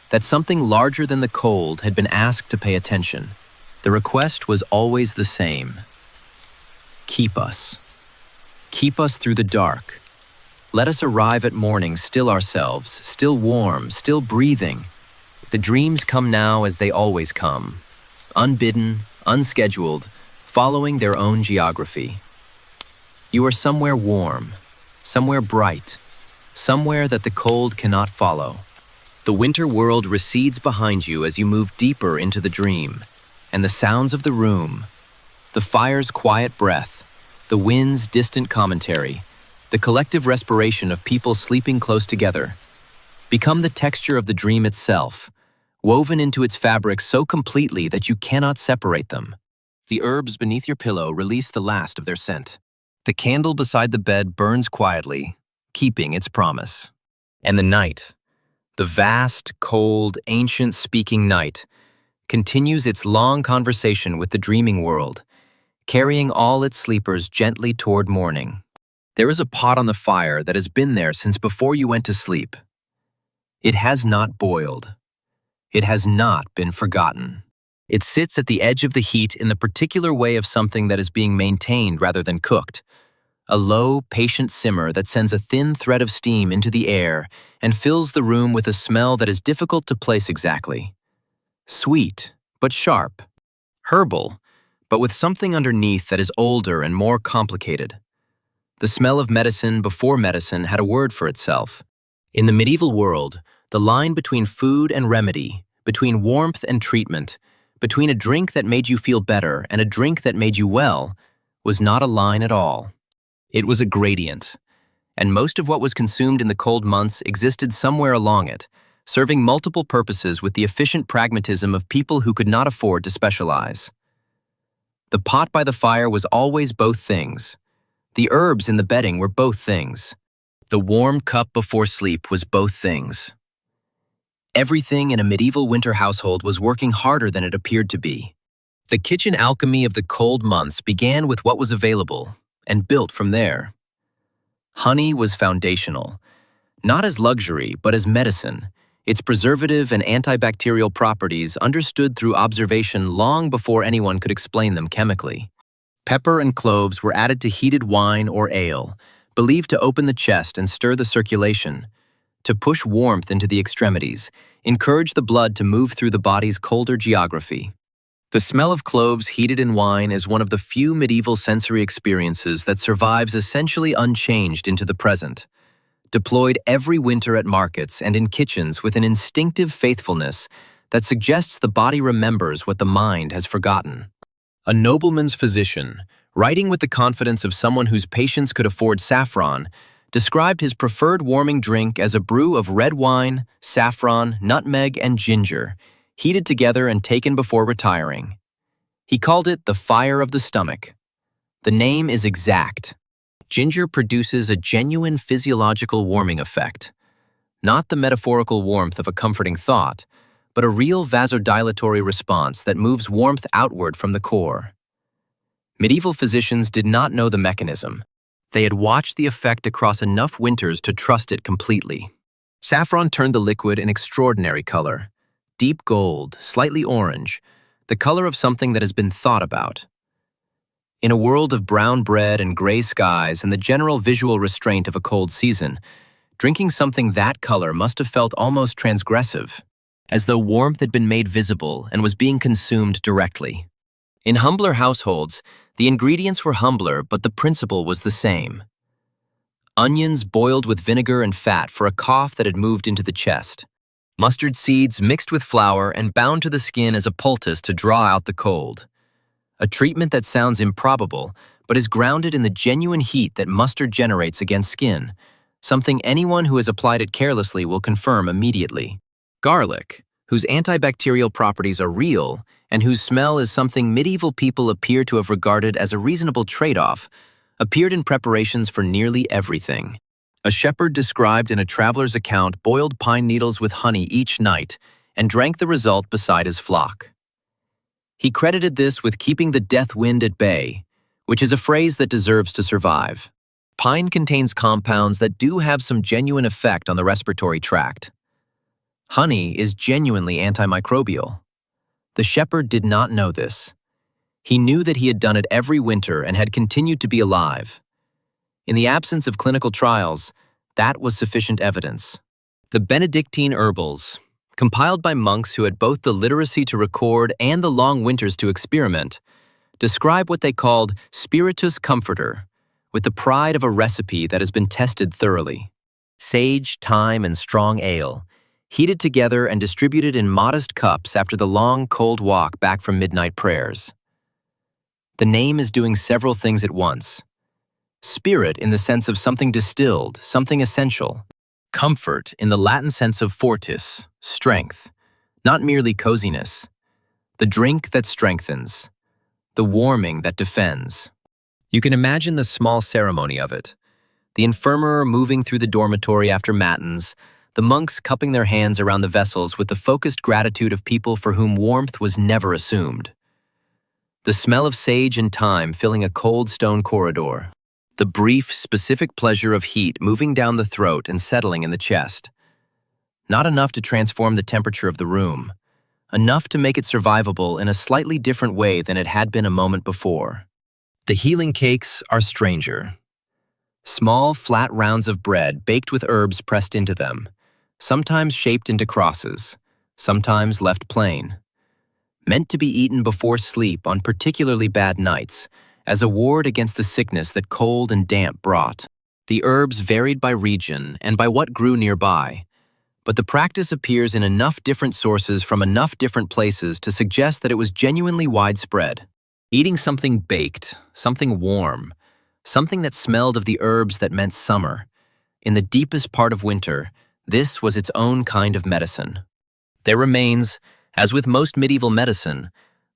that something larger than the cold had been asked to pay attention. The request was always the same. Keep us. Keep us through the dark. Let us arrive at morning still ourselves, still warm, still breathing. The dreams come now as they always come, unbidden, unscheduled, following their own geography. You are somewhere warm, somewhere bright, somewhere that the cold cannot follow. The winter world recedes behind you as you move deeper into the dream, and the sounds of the room, the fire's quiet breath, the wind's distant commentary, the collective respiration of people sleeping close together, become the texture of the dream itself, woven into its fabric so completely that you cannot separate them. The herbs beneath your pillow release the last of their scent. The candle beside the bed burns quietly, keeping its promise. And the night, the vast, cold, ancient speaking night, continues its long conversation with the dreaming world, carrying all its sleepers gently toward morning. There is a pot on the fire that has been there since before you went to sleep. It has not boiled. It has not been forgotten. It sits at the edge of the heat in the particular way of something that is being maintained rather than cooked. A low, patient simmer that sends a thin thread of steam into the air and fills the room with a smell that is difficult to place exactly. Sweet, but sharp. Herbal, but with something underneath that is older and more complicated. The smell of medicine before medicine had a word for itself. In the medieval world, the line between food and remedy, between warmth and treatment, between a drink that made you feel better and a drink that made you well, was not a line at all. It was a gradient, and most of what was consumed in the cold months existed somewhere along it, serving multiple purposes with the efficient pragmatism of people who could not afford to specialize. The pot by the fire was always both things. The herbs in the bedding were both things. The warm cup before sleep was both things. Everything in a medieval winter household was working harder than it appeared to be. The kitchen alchemy of the cold months began with what was available and built from there. Honey was foundational, not as luxury but as medicine, its preservative and antibacterial properties understood through observation long before anyone could explain them chemically. Pepper and cloves were added to heated wine or ale, believed to open the chest and stir the circulation, to push warmth into the extremities, encourage the blood to move through the body's colder geography. The smell of cloves heated in wine is one of the few medieval sensory experiences that survives essentially unchanged into the present, deployed every winter at markets and in kitchens with an instinctive faithfulness that suggests the body remembers what the mind has forgotten. A nobleman's physician, writing with the confidence of someone whose patients could afford saffron, described his preferred warming drink as a brew of red wine, saffron, nutmeg, and ginger, heated together and taken before retiring. He called it the fire of the stomach. The name is exact. Ginger produces a genuine physiological warming effect, not the metaphorical warmth of a comforting thought, but a real vasodilatory response that moves warmth outward from the core. Medieval physicians did not know the mechanism. They had watched the effect across enough winters to trust it completely. Saffron turned the liquid an extraordinary color, deep gold, slightly orange, the color of something that has been thought about. In a world of brown bread and gray skies and the general visual restraint of a cold season, drinking something that color must have felt almost transgressive, as though warmth had been made visible and was being consumed directly. In humbler households, the ingredients were humbler, but the principle was the same. Onions boiled with vinegar and fat for a cough that had moved into the chest. Mustard seeds mixed with flour and bound to the skin as a poultice to draw out the cold. A treatment that sounds improbable, but is grounded in the genuine heat that mustard generates against skin, something anyone who has applied it carelessly will confirm immediately. Garlic, whose antibacterial properties are real, and whose smell is something medieval people appear to have regarded as a reasonable trade-off, appeared in preparations for nearly everything. A shepherd described in a traveler's account boiled pine needles with honey each night and drank the result beside his flock. He credited this with keeping the death wind at bay, which is a phrase that deserves to survive. Pine contains compounds that do have some genuine effect on the respiratory tract. Honey is genuinely antimicrobial. The shepherd did not know this. He knew that he had done it every winter and had continued to be alive. In the absence of clinical trials, that was sufficient evidence. The Benedictine herbals, compiled by monks who had both the literacy to record and the long winters to experiment, describe what they called spiritus comforter, with the pride of a recipe that has been tested thoroughly. Sage, thyme, and strong ale, heated together and distributed in modest cups after the long, cold walk back from midnight prayers. The name is doing several things at once. Spirit in the sense of something distilled, something essential. Comfort in the Latin sense of fortis, strength, not merely coziness. The drink that strengthens, the warming that defends. You can imagine the small ceremony of it. The infirmary moving through the dormitory after matins, the monks cupping their hands around the vessels with the focused gratitude of people for whom warmth was never assumed. The smell of sage and thyme filling a cold stone corridor. The brief, specific pleasure of heat moving down the throat and settling in the chest. Not enough to transform the temperature of the room, enough to make it survivable in a slightly different way than it had been a moment before. The healing cakes are stranger. Small, flat rounds of bread baked with herbs pressed into them, sometimes shaped into crosses, sometimes left plain. Meant to be eaten before sleep on particularly bad nights, as a ward against the sickness that cold and damp brought. The herbs varied by region and by what grew nearby, but the practice appears in enough different sources from enough different places to suggest that it was genuinely widespread. Eating something baked, something warm, something that smelled of the herbs that meant summer. In the deepest part of winter, this was its own kind of medicine. There remains, as with most medieval medicine,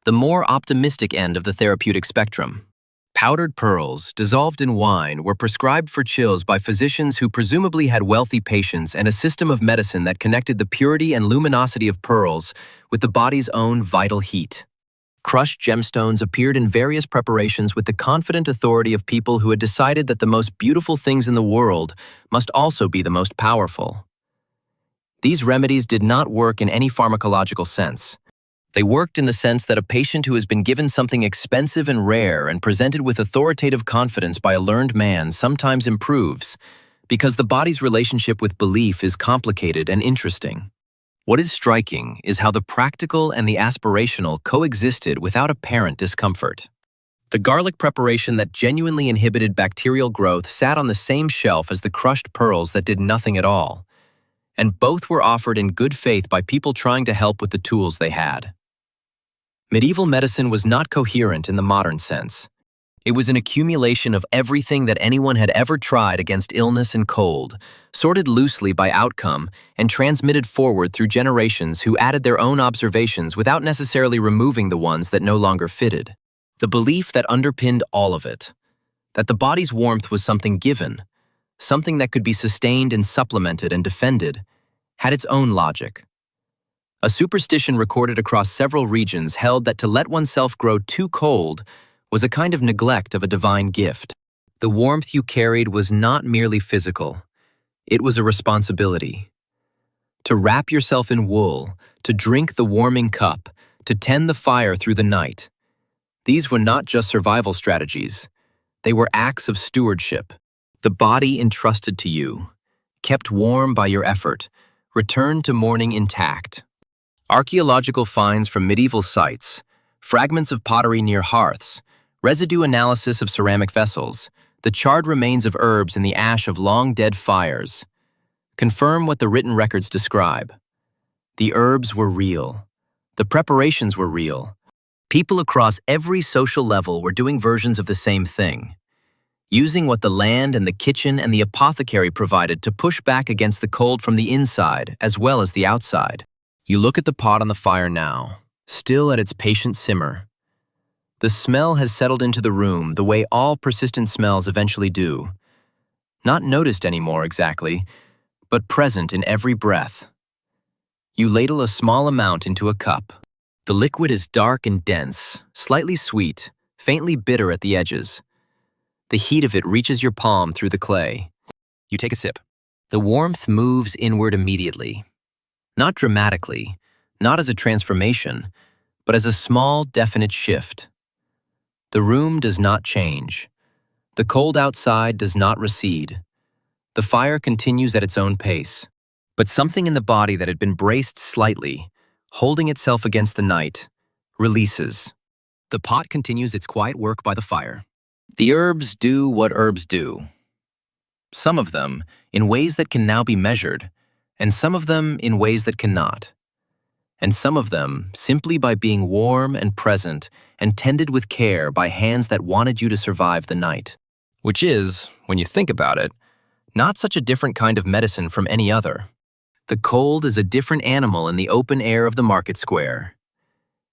the more optimistic end of the therapeutic spectrum. Powdered pearls, dissolved in wine, were prescribed for chills by physicians who presumably had wealthy patients and a system of medicine that connected the purity and luminosity of pearls with the body's own vital heat. Crushed gemstones appeared in various preparations with the confident authority of people who had decided that the most beautiful things in the world must also be the most powerful. These remedies did not work in any pharmacological sense. They worked in the sense that a patient who has been given something expensive and rare and presented with authoritative confidence by a learned man sometimes improves, because the body's relationship with belief is complicated and interesting. What is striking is how the practical and the aspirational coexisted without apparent discomfort. The garlic preparation that genuinely inhibited bacterial growth sat on the same shelf as the crushed pearls that did nothing at all, and both were offered in good faith by people trying to help with the tools they had. Medieval medicine was not coherent in the modern sense. It was an accumulation of everything that anyone had ever tried against illness and cold, sorted loosely by outcome and transmitted forward through generations who added their own observations without necessarily removing the ones that no longer fitted. The belief that underpinned all of it, that the body's warmth was something given, something that could be sustained and supplemented and defended, had its own logic. A superstition recorded across several regions held that to let oneself grow too cold was a kind of neglect of a divine gift. The warmth you carried was not merely physical. It was a responsibility. To wrap yourself in wool, to drink the warming cup, to tend the fire through the night. These were not just survival strategies. They were acts of stewardship. The body entrusted to you, kept warm by your effort, returned to morning intact. Archaeological finds from medieval sites, fragments of pottery near hearths, residue analysis of ceramic vessels, the charred remains of herbs in the ash of long-dead fires, confirm what the written records describe. The herbs were real. The preparations were real. People across every social level were doing versions of the same thing, using what the land and the kitchen and the apothecary provided to push back against the cold from the inside as well as the outside. You look at the pot on the fire now, still at its patient simmer. The smell has settled into the room the way all persistent smells eventually do. Not noticed anymore exactly, but present in every breath. You ladle a small amount into a cup. The liquid is dark and dense, slightly sweet, faintly bitter at the edges. The heat of it reaches your palm through the clay. You take a sip. The warmth moves inward immediately. Not dramatically, not as a transformation, but as a small, definite shift. The room does not change. The cold outside does not recede. The fire continues at its own pace. But something in the body that had been braced slightly, holding itself against the night, releases. The pot continues its quiet work by the fire. The herbs do what herbs do. Some of them in ways that can now be measured, and some of them in ways that cannot. And some of them simply by being warm and present and tended with care by hands that wanted you to survive the night. Which is, when you think about it, not such a different kind of medicine from any other. The cold is a different animal in the open air of the market square.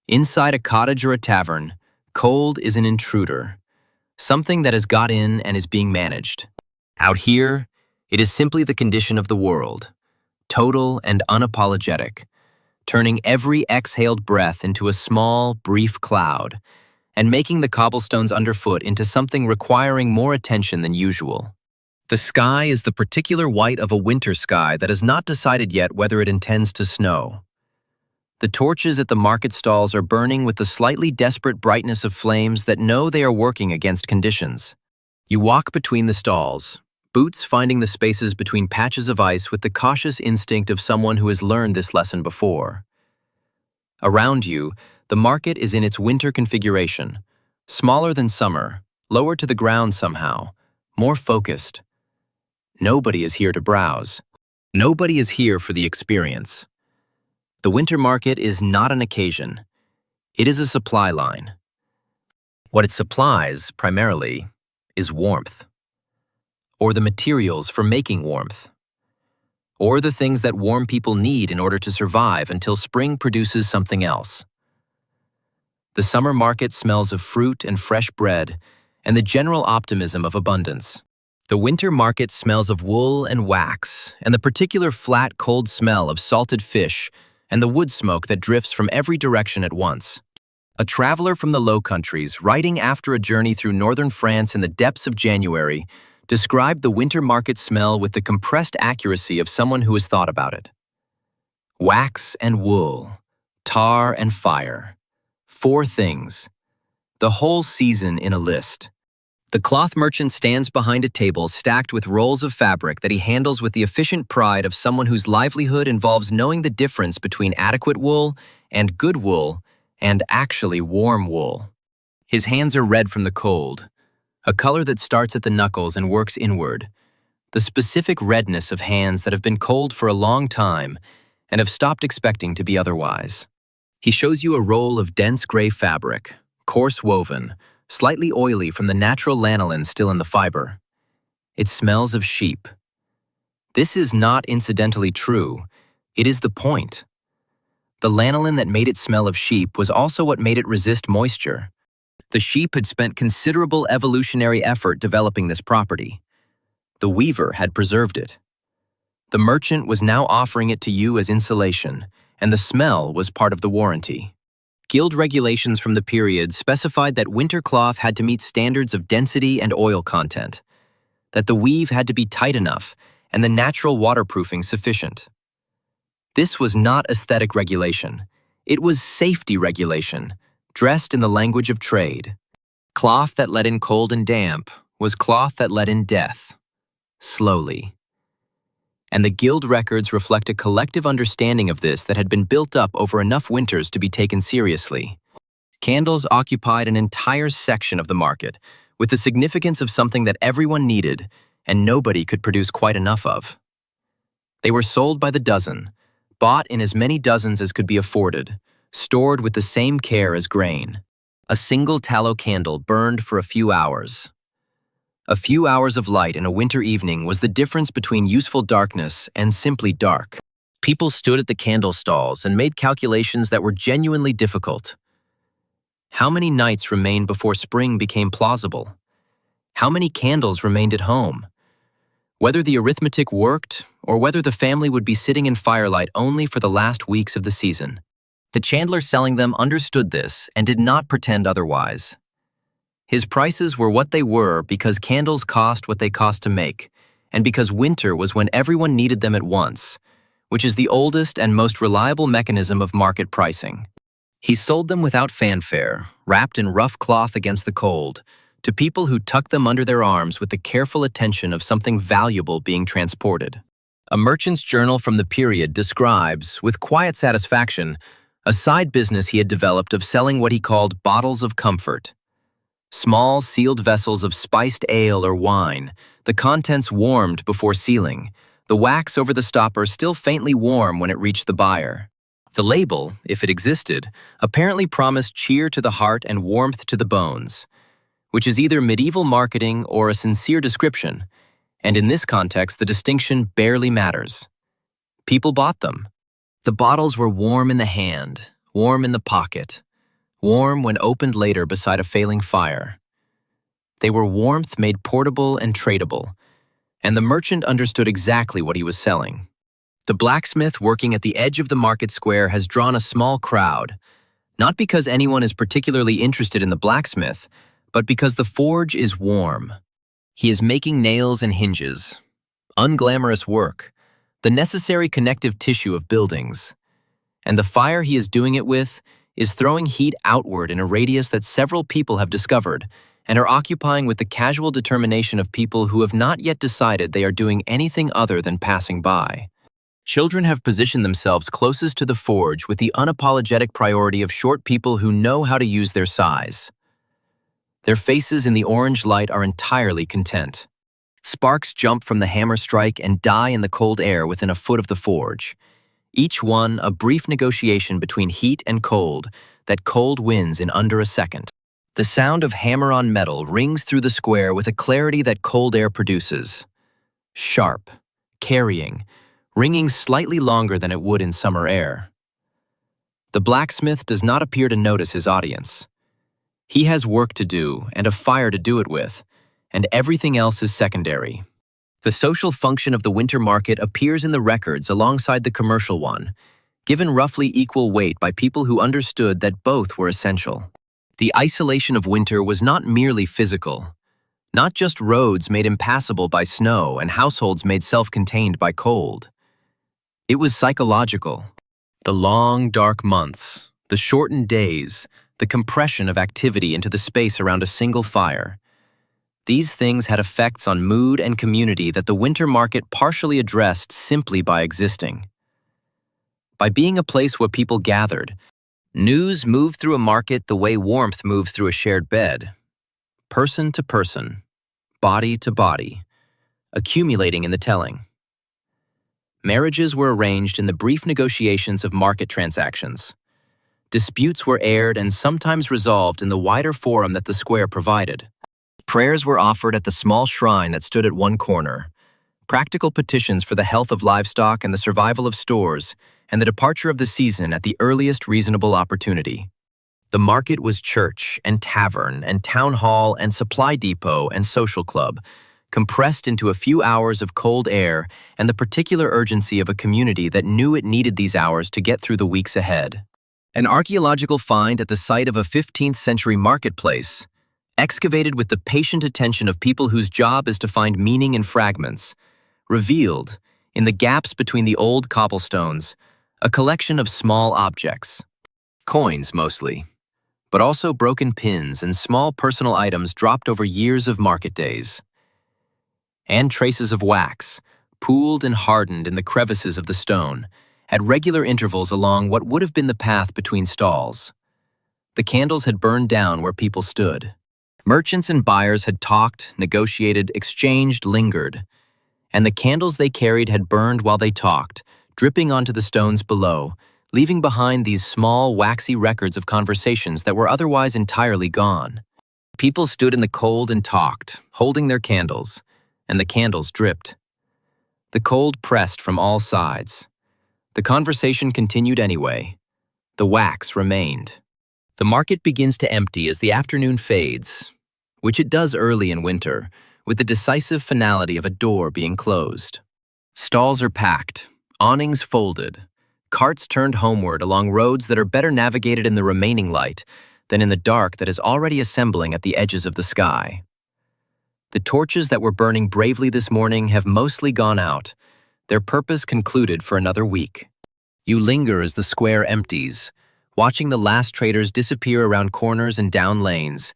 Inside a cottage or a tavern, cold is an intruder, something that has got in and is being managed. Out here, it is simply the condition of the world, total and unapologetic, turning every exhaled breath into a small, brief cloud, and making the cobblestones underfoot into something requiring more attention than usual. The sky is the particular white of a winter sky that has not decided yet whether it intends to snow. The torches at the market stalls are burning with the slightly desperate brightness of flames that know they are working against conditions. You walk between the stalls, boots finding the spaces between patches of ice with the cautious instinct of someone who has learned this lesson before. Around you, the market is in its winter configuration, smaller than summer, lower to the ground somehow, more focused. Nobody is here to browse. Nobody is here for the experience. The winter market is not an occasion. It is a supply line. What it supplies, primarily, is warmth. Or the materials for making warmth. Or the things that warm people need in order to survive until spring produces something else. The summer market smells of fruit and fresh bread and the general optimism of abundance. The winter market smells of wool and wax and the particular flat, cold smell of salted fish and the wood smoke that drifts from every direction at once. A traveler from the Low Countries, writing after a journey through northern France in the depths of January, described the winter market smell with the compressed accuracy of someone who has thought about it. Wax and wool, tar and fire. 4 things. The whole season in a list. The cloth merchant stands behind a table stacked with rolls of fabric that he handles with the efficient pride of someone whose livelihood involves knowing the difference between adequate wool and good wool and actually warm wool. His hands are red from the cold, a color that starts at the knuckles and works inward, the specific redness of hands that have been cold for a long time and have stopped expecting to be otherwise. He shows you a roll of dense gray fabric, coarse woven, slightly oily from the natural lanolin still in the fiber. It smells of sheep. This is not incidentally true. It is the point. The lanolin that made it smell of sheep was also what made it resist moisture. The sheep had spent considerable evolutionary effort developing this property. The weaver had preserved it. The merchant was now offering it to you as insulation, and the smell was part of the warranty. Guild regulations from the period specified that winter cloth had to meet standards of density and oil content, that the weave had to be tight enough and the natural waterproofing sufficient. This was not aesthetic regulation. It was safety regulation, dressed in the language of trade. Cloth that let in cold and damp was cloth that let in death, slowly. And the guild records reflect a collective understanding of this that had been built up over enough winters to be taken seriously. Candles occupied an entire section of the market, with the significance of something that everyone needed and nobody could produce quite enough of. They were sold by the dozen, bought in as many dozens as could be afforded, stored with the same care as grain. A single tallow candle burned for a few hours. A few hours of light in a winter evening was the difference between useful darkness and simply dark. People stood at the candle stalls and made calculations that were genuinely difficult. How many nights remained before spring became plausible? How many candles remained at home? Whether the arithmetic worked, or whether the family would be sitting in firelight only for the last weeks of the season. The chandler selling them understood this and did not pretend otherwise. His prices were what they were because candles cost what they cost to make, and because winter was when everyone needed them at once, which is the oldest and most reliable mechanism of market pricing. He sold them without fanfare, wrapped in rough cloth against the cold, to people who tucked them under their arms with the careful attention of something valuable being transported. A merchant's journal from the period describes, with quiet satisfaction, a side business he had developed of selling what he called bottles of comfort. Small, sealed vessels of spiced ale or wine, the contents warmed before sealing, the wax over the stopper still faintly warm when it reached the buyer. The label, if it existed, apparently promised cheer to the heart and warmth to the bones, which is either medieval marketing or a sincere description, and in this context the distinction barely matters. People bought them. The bottles were warm in the hand, warm in the pocket, warm when opened later beside a failing fire. They were warmth made portable and tradable, and the merchant understood exactly what he was selling. The blacksmith working at the edge of the market square has drawn a small crowd, not because anyone is particularly interested in the blacksmith, but because the forge is warm. He is making nails and hinges, unglamorous work, the necessary connective tissue of buildings, and the fire he is doing it with is throwing heat outward in a radius that several people have discovered and are occupying with the casual determination of people who have not yet decided they are doing anything other than passing by. Children have positioned themselves closest to the forge with the unapologetic priority of short people who know how to use their size. Their faces in the orange light are entirely content. Sparks jump from the hammer strike and die in the cold air within a foot of the forge. Each one a brief negotiation between heat and cold that cold wins in under a second. The sound of hammer on metal rings through the square with a clarity that cold air produces. Sharp, carrying, ringing slightly longer than it would in summer air. The blacksmith does not appear to notice his audience. He has work to do and a fire to do it with, and everything else is secondary. The social function of the winter market appears in the records alongside the commercial one, given roughly equal weight by people who understood that both were essential. The isolation of winter was not merely physical, not just roads made impassable by snow and households made self-contained by cold. It was psychological. The long, dark months, the shortened days, the compression of activity into the space around a single fire. These things had effects on mood and community that the winter market partially addressed simply by existing. By being a place where people gathered, news moved through a market the way warmth moves through a shared bed, person to person, body to body, accumulating in the telling. Marriages were arranged in the brief negotiations of market transactions. Disputes were aired and sometimes resolved in the wider forum that the square provided. Prayers were offered at the small shrine that stood at one corner, practical petitions for the health of livestock and the survival of stores, and the departure of the season at the earliest reasonable opportunity. The market was church and tavern and town hall and supply depot and social club, compressed into a few hours of cold air and the particular urgency of a community that knew it needed these hours to get through the weeks ahead. An archaeological find at the site of a 15th century marketplace, excavated with the patient attention of people whose job is to find meaning in fragments, revealed, in the gaps between the old cobblestones, a collection of small objects. Coins mostly, but also broken pins and small personal items dropped over years of market days. And traces of wax, pooled and hardened in the crevices of the stone, at regular intervals along what would have been the path between stalls. The candles had burned down where people stood. Merchants and buyers had talked, negotiated, exchanged, lingered, and the candles they carried had burned while they talked, dripping onto the stones below, leaving behind these small, waxy records of conversations that were otherwise entirely gone. People stood in the cold and talked, holding their candles, and the candles dripped. The cold pressed from all sides. The conversation continued anyway. The wax remained. The market begins to empty as the afternoon fades, which it does early in winter, with the decisive finality of a door being closed. Stalls are packed, awnings folded, carts turned homeward along roads that are better navigated in the remaining light than in the dark that is already assembling at the edges of the sky. The torches that were burning bravely this morning have mostly gone out, their purpose concluded for another week. You linger as the square empties, watching the last traders disappear around corners and down lanes,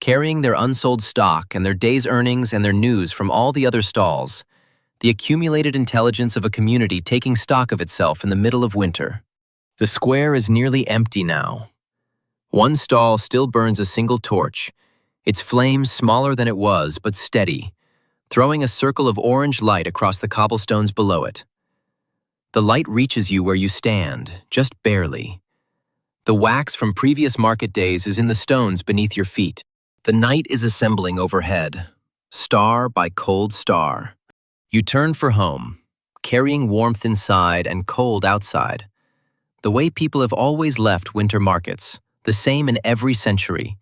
carrying their unsold stock and their day's earnings and their news from all the other stalls, the accumulated intelligence of a community taking stock of itself in the middle of winter. The square is nearly empty now. One stall still burns a single torch, its flame smaller than it was but steady, throwing a circle of orange light across the cobblestones below it. The light reaches you where you stand, just barely. The wax from previous market days is in the stones beneath your feet. The night is assembling overhead, star by cold star. You turn for home, carrying warmth inside and cold outside. The way people have always left winter markets, the same in every century.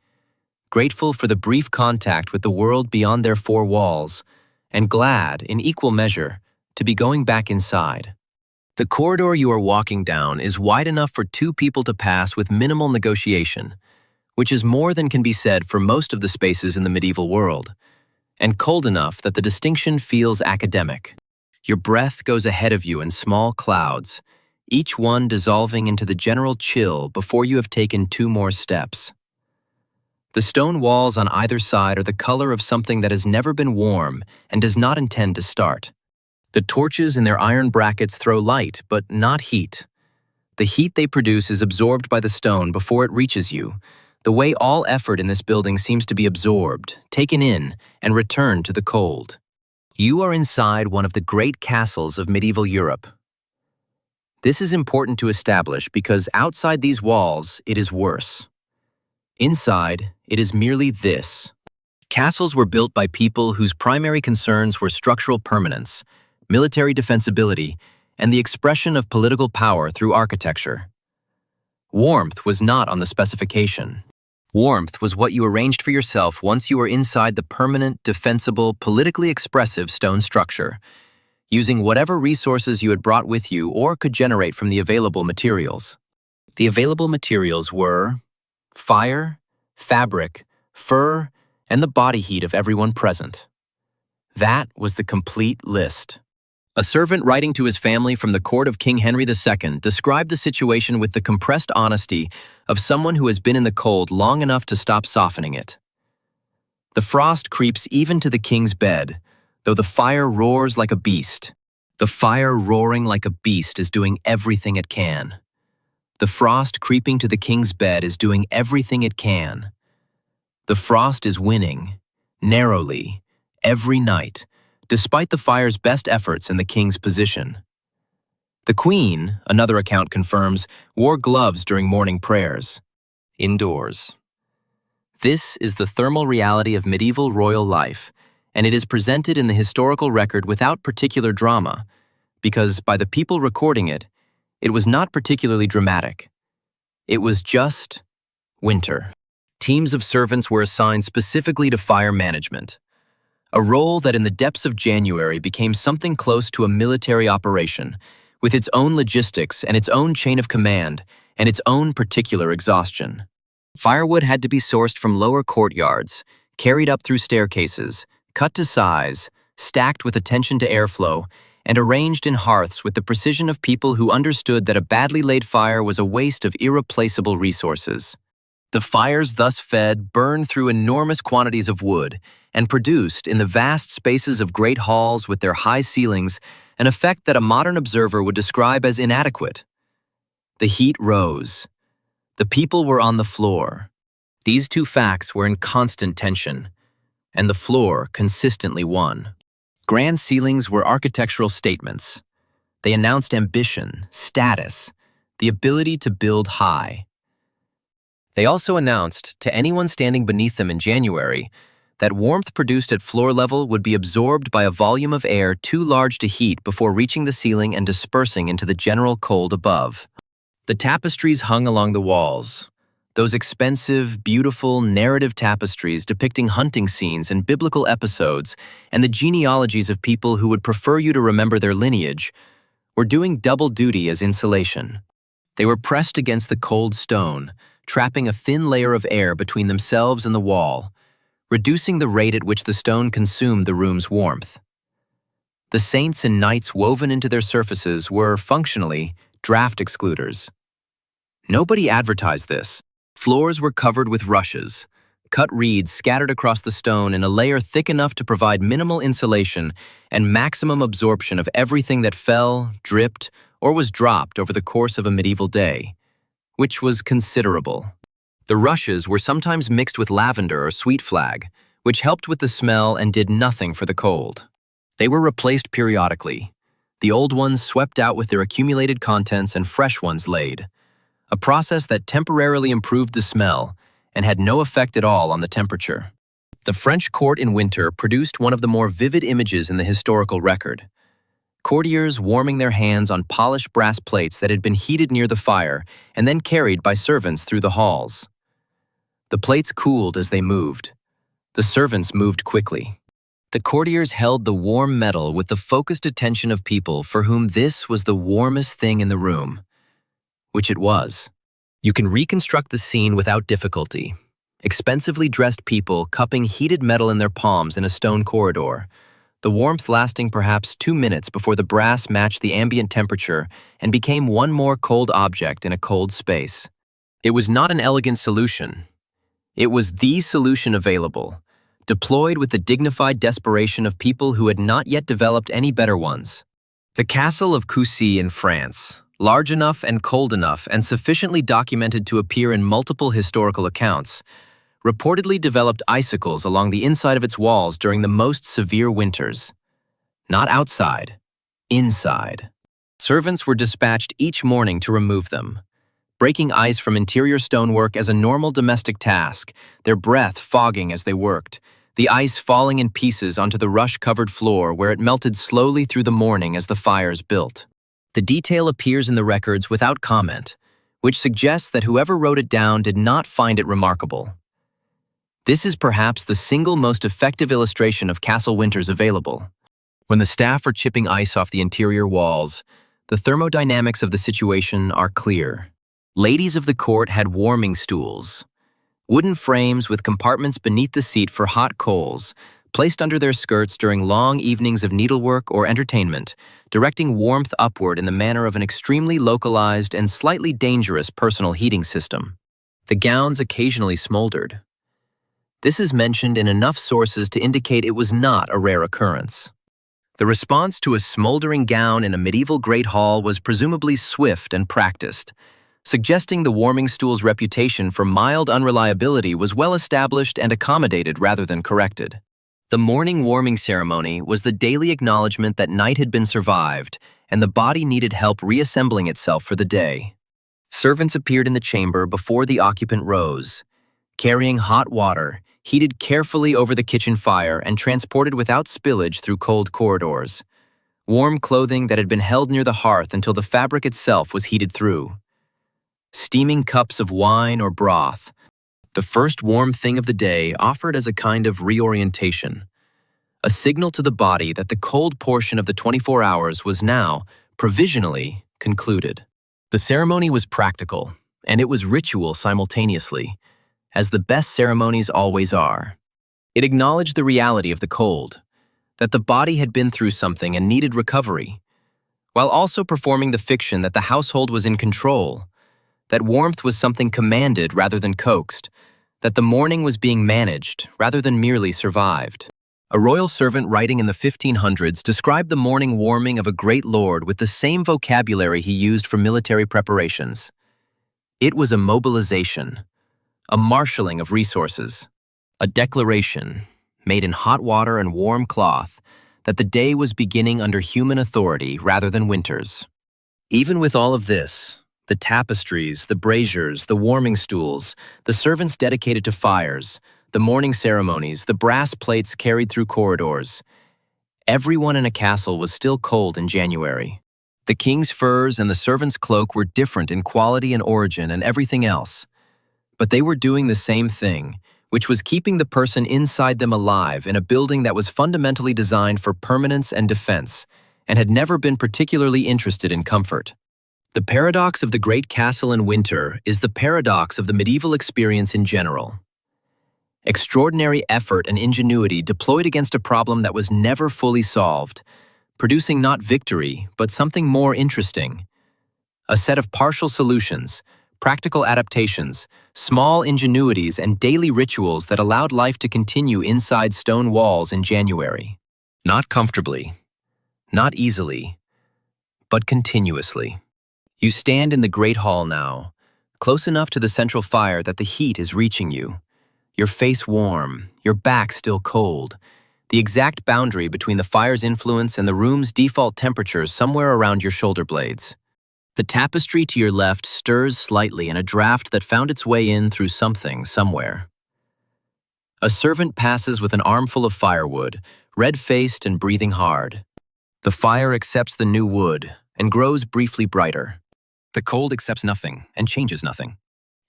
Grateful for the brief contact with the world beyond their four walls, and glad, in equal measure, to be going back inside. The corridor you are walking down is wide enough for two people to pass with minimal negotiation, which is more than can be said for most of the spaces in the medieval world, and cold enough that the distinction feels academic. Your breath goes ahead of you in small clouds, each one dissolving into the general chill before you have taken two more steps. The stone walls on either side are the color of something that has never been warm and does not intend to start. The torches in their iron brackets throw light, but not heat. The heat they produce is absorbed by the stone before it reaches you, the way all effort in this building seems to be absorbed, taken in, and returned to the cold. You are inside one of the great castles of medieval Europe. This is important to establish because outside these walls, it is worse. Inside, it is merely this. Castles were built by people whose primary concerns were structural permanence, military defensibility, and the expression of political power through architecture. Warmth was not on the specification. Warmth was what you arranged for yourself once you were inside the permanent, defensible, politically expressive stone structure, using whatever resources you had brought with you or could generate from the available materials. The available materials were fire, fabric, fur, and the body heat of everyone present. That was the complete list. A servant writing to his family from the court of King Henry II described the situation with the compressed honesty of someone who has been in the cold long enough to stop softening it. The frost creeps even to the king's bed, though the fire roars like a beast. The fire roaring like a beast is doing everything it can. The frost creeping to the king's bed is doing everything it can. The frost is winning, narrowly, every night, despite the fire's best efforts in the king's position. The queen, another account confirms, wore gloves during morning prayers. Indoors. This is the thermal reality of medieval royal life, and it is presented in the historical record without particular drama, because by the people recording it, it was not particularly dramatic. It was just winter. Teams of servants were assigned specifically to fire management, a role that in the depths of January became something close to a military operation, with its own logistics and its own chain of command and its own particular exhaustion. Firewood had to be sourced from lower courtyards, carried up through staircases, cut to size, stacked with attention to airflow, and arranged in hearths with the precision of people who understood that a badly laid fire was a waste of irreplaceable resources. The fires thus fed burned through enormous quantities of wood and produced, in the vast spaces of great halls with their high ceilings, an effect that a modern observer would describe as inadequate. The heat rose. The people were on the floor. These two facts were in constant tension, and the floor consistently won. Grand ceilings were architectural statements. They announced ambition, status, the ability to build high. They also announced, to anyone standing beneath them in January, that warmth produced at floor level would be absorbed by a volume of air too large to heat before reaching the ceiling and dispersing into the general cold above. The tapestries hung along the walls, those expensive, beautiful, narrative tapestries depicting hunting scenes and biblical episodes and the genealogies of people who would prefer you to remember their lineage, were doing double duty as insulation. They were pressed against the cold stone, trapping a thin layer of air between themselves and the wall, reducing the rate at which the stone consumed the room's warmth. The saints and knights woven into their surfaces were, functionally, draft excluders. Nobody advertised this. Floors were covered with rushes, cut reeds scattered across the stone in a layer thick enough to provide minimal insulation and maximum absorption of everything that fell, dripped, or was dropped over the course of a medieval day, which was considerable. The rushes were sometimes mixed with lavender or sweet flag, which helped with the smell and did nothing for the cold. They were replaced periodically, the old ones swept out with their accumulated contents and fresh ones laid, a process that temporarily improved the smell and had no effect at all on the temperature. The French court in winter produced one of the more vivid images in the historical record. Courtiers warming their hands on polished brass plates that had been heated near the fire and then carried by servants through the halls. The plates cooled as they moved. The servants moved quickly. The courtiers held the warm metal with the focused attention of people for whom this was the warmest thing in the room, which it was. You can reconstruct the scene without difficulty. Expensively dressed people cupping heated metal in their palms in a stone corridor, the warmth lasting perhaps 2 minutes before the brass matched the ambient temperature and became one more cold object in a cold space. It was not an elegant solution. It was the solution available, deployed with the dignified desperation of people who had not yet developed any better ones. The castle of Coucy in France, large enough and cold enough and sufficiently documented to appear in multiple historical accounts, reportedly developed icicles along the inside of its walls during the most severe winters. Not outside, inside. Servants were dispatched each morning to remove them, breaking ice from interior stonework as a normal domestic task, their breath fogging as they worked, the ice falling in pieces onto the rush-covered floor where it melted slowly through the morning as the fires built. The detail appears in the records without comment, which suggests that whoever wrote it down did not find it remarkable. This is perhaps the single most effective illustration of castle winters available. When the staff are chipping ice off the interior walls, the thermodynamics of the situation are clear. Ladies of the court had warming stools, wooden frames with compartments beneath the seat for hot coals, placed under their skirts during long evenings of needlework or entertainment, directing warmth upward in the manner of an extremely localized and slightly dangerous personal heating system. The gowns occasionally smoldered. This is mentioned in enough sources to indicate it was not a rare occurrence. The response to a smoldering gown in a medieval great hall was presumably swift and practiced, suggesting the warming stool's reputation for mild unreliability was well established and accommodated rather than corrected. The morning warming ceremony was the daily acknowledgement that night had been survived and the body needed help reassembling itself for the day. Servants appeared in the chamber before the occupant rose, carrying hot water, heated carefully over the kitchen fire and transported without spillage through cold corridors. Warm clothing that had been held near the hearth until the fabric itself was heated through. Steaming cups of wine or broth, the first warm thing of the day offered as a kind of reorientation, a signal to the body that the cold portion of the 24 hours was now, provisionally, concluded. The ceremony was practical, and it was ritual simultaneously, as the best ceremonies always are. It acknowledged the reality of the cold, that the body had been through something and needed recovery, while also performing the fiction that the household was in control, that warmth was something commanded rather than coaxed, that the morning was being managed rather than merely survived. A royal servant writing in the 1500s described the morning warming of a great lord with the same vocabulary he used for military preparations. It was a mobilization, a marshalling of resources, a declaration, made in hot water and warm cloth, that the day was beginning under human authority rather than winter's. Even with all of this, the tapestries, the braziers, the warming stools, the servants dedicated to fires, the morning ceremonies, the brass plates carried through corridors, everyone in a castle was still cold in January. The king's furs and the servant's cloak were different in quality and origin and everything else. But they were doing the same thing, which was keeping the person inside them alive in a building that was fundamentally designed for permanence and defense, and had never been particularly interested in comfort. The paradox of the great castle in winter is the paradox of the medieval experience in general. Extraordinary effort and ingenuity deployed against a problem that was never fully solved, producing not victory, but something more interesting. A set of partial solutions, practical adaptations, small ingenuities, and daily rituals that allowed life to continue inside stone walls in January. Not comfortably, not easily, but continuously. You stand in the great hall now, close enough to the central fire that the heat is reaching you. Your face warm, your back still cold, the exact boundary between the fire's influence and the room's default temperature somewhere around your shoulder blades. The tapestry to your left stirs slightly in a draft that found its way in through something somewhere. A servant passes with an armful of firewood, red-faced and breathing hard. The fire accepts the new wood and grows briefly brighter. The cold accepts nothing and changes nothing.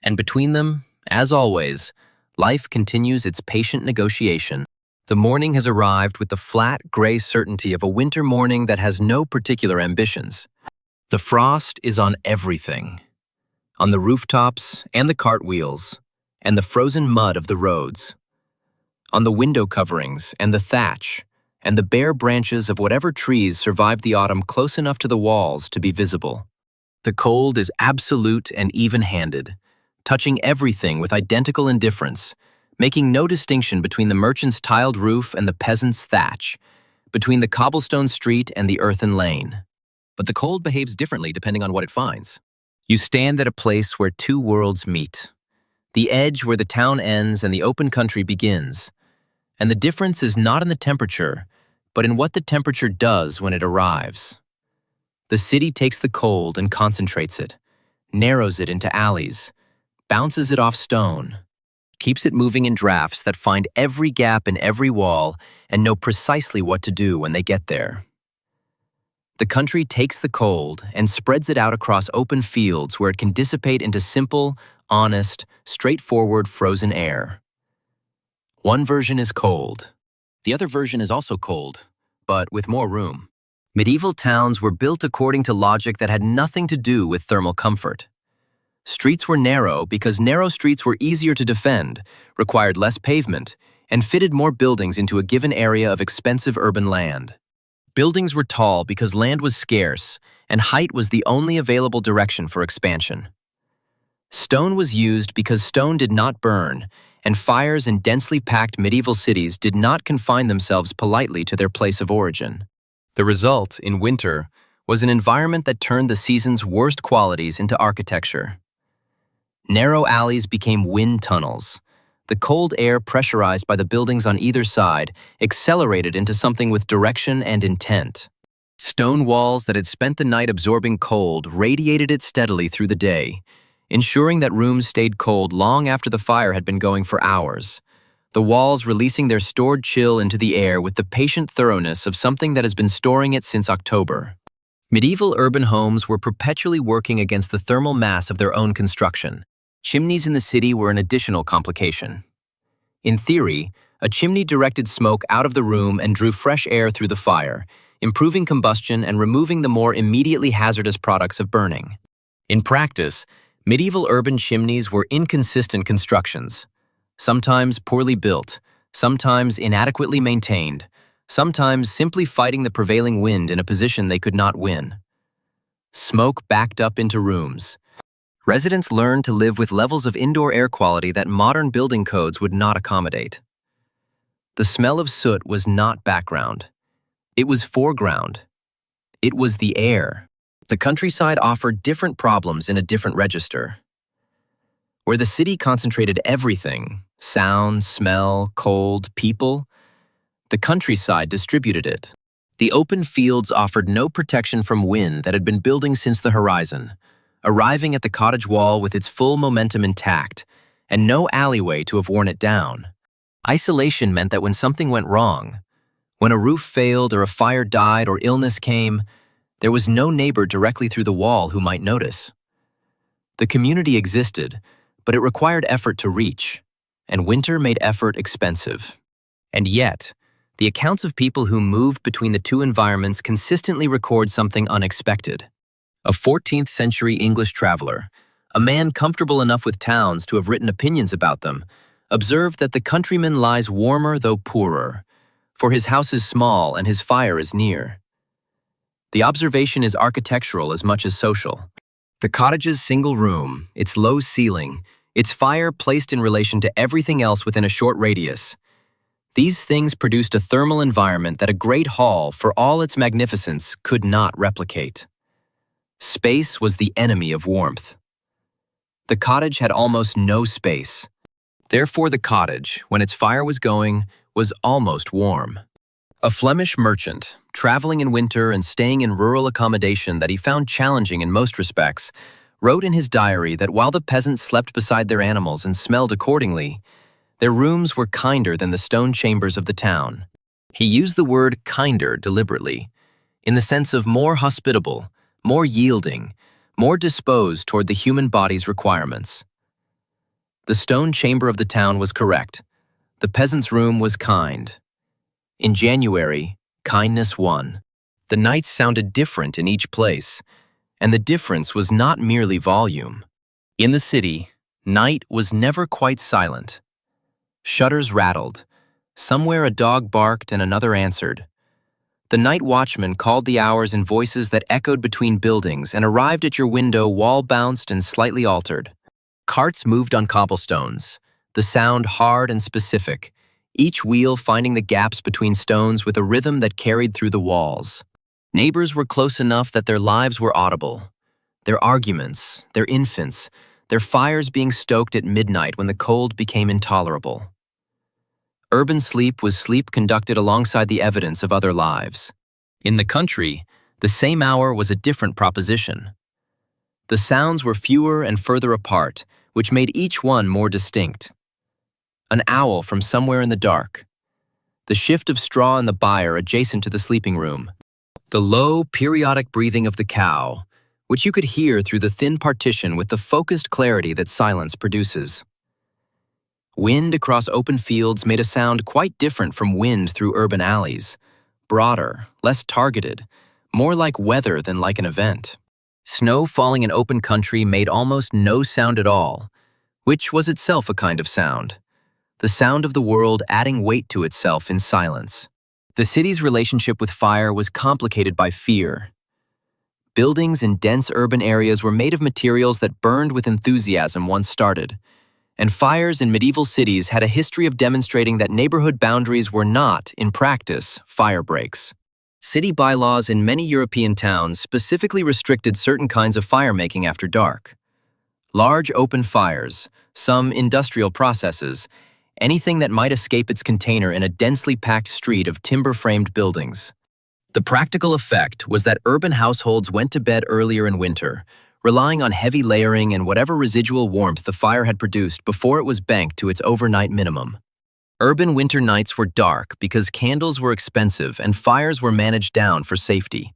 And between them, as always, life continues its patient negotiation. The morning has arrived with the flat, gray certainty of a winter morning that has no particular ambitions. The frost is on everything, on the rooftops and the cartwheels, and the frozen mud of the roads, on the window coverings and the thatch, and the bare branches of whatever trees survived the autumn close enough to the walls to be visible. The cold is absolute and even-handed, touching everything with identical indifference, making no distinction between the merchant's tiled roof and the peasant's thatch, between the cobblestone street and the earthen lane. But the cold behaves differently depending on what it finds. You stand at a place where two worlds meet, the edge where the town ends and the open country begins, and the difference is not in the temperature, but in what the temperature does when it arrives. The city takes the cold and concentrates it, narrows it into alleys, bounces it off stone, keeps it moving in drafts that find every gap in every wall and know precisely what to do when they get there. The country takes the cold and spreads it out across open fields where it can dissipate into simple, honest, straightforward frozen air. One version is cold. The other version is also cold, but with more room. Medieval towns were built according to logic that had nothing to do with thermal comfort. Streets were narrow because narrow streets were easier to defend, required less pavement, and fitted more buildings into a given area of expensive urban land. Buildings were tall because land was scarce, and height was the only available direction for expansion. Stone was used because stone did not burn, and fires in densely packed medieval cities did not confine themselves politely to their place of origin. The result, in winter, was an environment that turned the season's worst qualities into architecture. Narrow alleys became wind tunnels. The cold air pressurized by the buildings on either side accelerated into something with direction and intent. Stone walls that had spent the night absorbing cold radiated it steadily through the day, ensuring that rooms stayed cold long after the fire had been going for hours, the walls releasing their stored chill into the air with the patient thoroughness of something that has been storing it since October. Medieval urban homes were perpetually working against the thermal mass of their own construction. Chimneys in the city were an additional complication. In theory, a chimney directed smoke out of the room and drew fresh air through the fire, improving combustion and removing the more immediately hazardous products of burning. In practice, medieval urban chimneys were inconsistent constructions, sometimes poorly built, sometimes inadequately maintained, sometimes simply fighting the prevailing wind in a position they could not win. Smoke backed up into rooms. Residents learned to live with levels of indoor air quality that modern building codes would not accommodate. The smell of soot was not background. It was foreground. It was the air. The countryside offered different problems in a different register. Where the city concentrated everything, sound, smell, cold, people, the countryside distributed it. The open fields offered no protection from wind that had been building since the horizon, arriving at the cottage wall with its full momentum intact, and no alleyway to have worn it down. Isolation meant that when something went wrong, when a roof failed or a fire died or illness came, there was no neighbor directly through the wall who might notice. The community existed, but it required effort to reach, and winter made effort expensive. And yet, the accounts of people who moved between the two environments consistently record something unexpected. A 14th century English traveler, a man comfortable enough with towns to have written opinions about them, observed that the countryman lies warmer though poorer, for his house is small and his fire is near. The observation is architectural as much as social. The cottage's single room, its low ceiling, its fire placed in relation to everything else within a short radius. These things produced a thermal environment that a great hall, for all its magnificence, could not replicate. Space was the enemy of warmth. The cottage had almost no space. Therefore, the cottage, when its fire was going, was almost warm. A Flemish merchant, traveling in winter and staying in rural accommodation that he found challenging in most respects, wrote in his diary that while the peasants slept beside their animals and smelled accordingly, their rooms were kinder than the stone chambers of the town. He used the word kinder deliberately, in the sense of more hospitable, more yielding, more disposed toward the human body's requirements. The stone chamber of the town was correct. The peasant's room was kind. In January, kindness won. The nights sounded different in each place, and the difference was not merely volume. In the city, night was never quite silent. Shutters rattled. Somewhere a dog barked and another answered. The night watchman called the hours in voices that echoed between buildings and arrived at your window wall-bounced and slightly altered. Carts moved on cobblestones, the sound hard and specific, each wheel finding the gaps between stones with a rhythm that carried through the walls. Neighbors were close enough that their lives were audible. Their arguments, their infants, their fires being stoked at midnight when the cold became intolerable. Urban sleep was sleep conducted alongside the evidence of other lives. In the country, the same hour was a different proposition. The sounds were fewer and further apart, which made each one more distinct. An owl from somewhere in the dark. The shift of straw in the byre adjacent to the sleeping room. The low, periodic breathing of the cow, which you could hear through the thin partition with the focused clarity that silence produces. Wind across open fields made a sound quite different from wind through urban alleys, broader, less targeted, more like weather than like an event. Snow falling in open country made almost no sound at all, which was itself a kind of sound. The sound of the world adding weight to itself in silence. The city's relationship with fire was complicated by fear. Buildings in dense urban areas were made of materials that burned with enthusiasm once started, and fires in medieval cities had a history of demonstrating that neighborhood boundaries were not, in practice, fire breaks. City bylaws in many European towns specifically restricted certain kinds of firemaking after dark. Large open fires, some industrial processes, anything that might escape its container in a densely packed street of timber-framed buildings. The practical effect was that urban households went to bed earlier in winter, relying on heavy layering and whatever residual warmth the fire had produced before it was banked to its overnight minimum. Urban winter nights were dark because candles were expensive and fires were managed down for safety.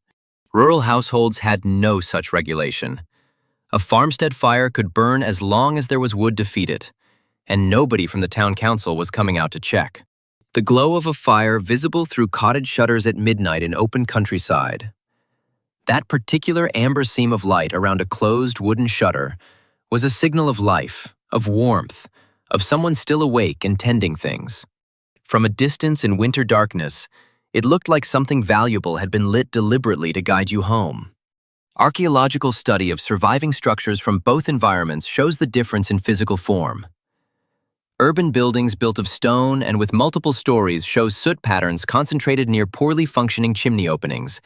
Rural households had no such regulation. A farmstead fire could burn as long as there was wood to feed it, and nobody from the town council was coming out to check. The glow of a fire visible through cottage shutters at midnight in open countryside. That particular amber seam of light around a closed wooden shutter was a signal of life, of warmth, of someone still awake and tending things. From a distance in winter darkness, it looked like something valuable had been lit deliberately to guide you home. Archaeological study of surviving structures from both environments shows the difference in physical form. Urban buildings built of stone and with multiple stories show soot patterns concentrated near poorly functioning chimney openings,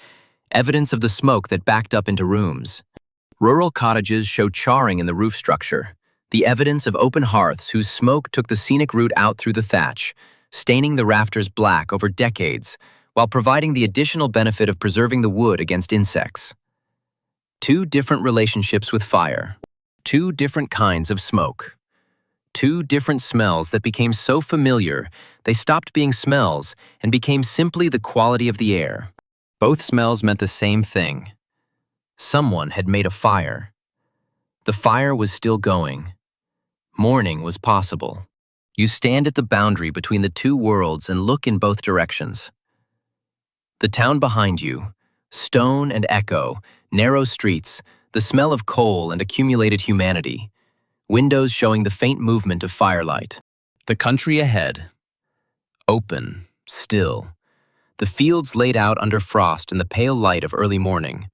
evidence of the smoke that backed up into rooms. Rural cottages show charring in the roof structure, the evidence of open hearths whose smoke took the scenic route out through the thatch, staining the rafters black over decades, while providing the additional benefit of preserving the wood against insects. Two different relationships with fire. Two different kinds of smoke. Two different smells that became so familiar they stopped being smells and became simply the quality of the air. Both smells meant the same thing. Someone had made a fire. The fire was still going. Morning was possible. You stand at the boundary between the two worlds and look in both directions. The town behind you, stone and echo, narrow streets, the smell of coal and accumulated humanity. Windows showing the faint movement of firelight. The country ahead. Open, still. the fields laid out under frost in the pale light of early morning.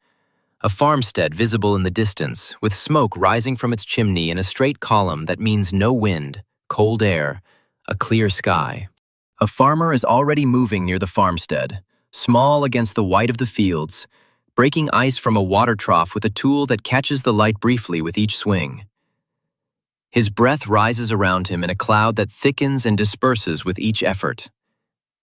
A farmstead visible in the distance, with smoke rising from its chimney in a straight column that means no wind, cold air, a clear sky. A farmer is already moving near the farmstead, small against the white of the fields, breaking ice from a water trough with a tool that catches the light briefly with each swing. His breath rises around him in a cloud that thickens and disperses with each effort.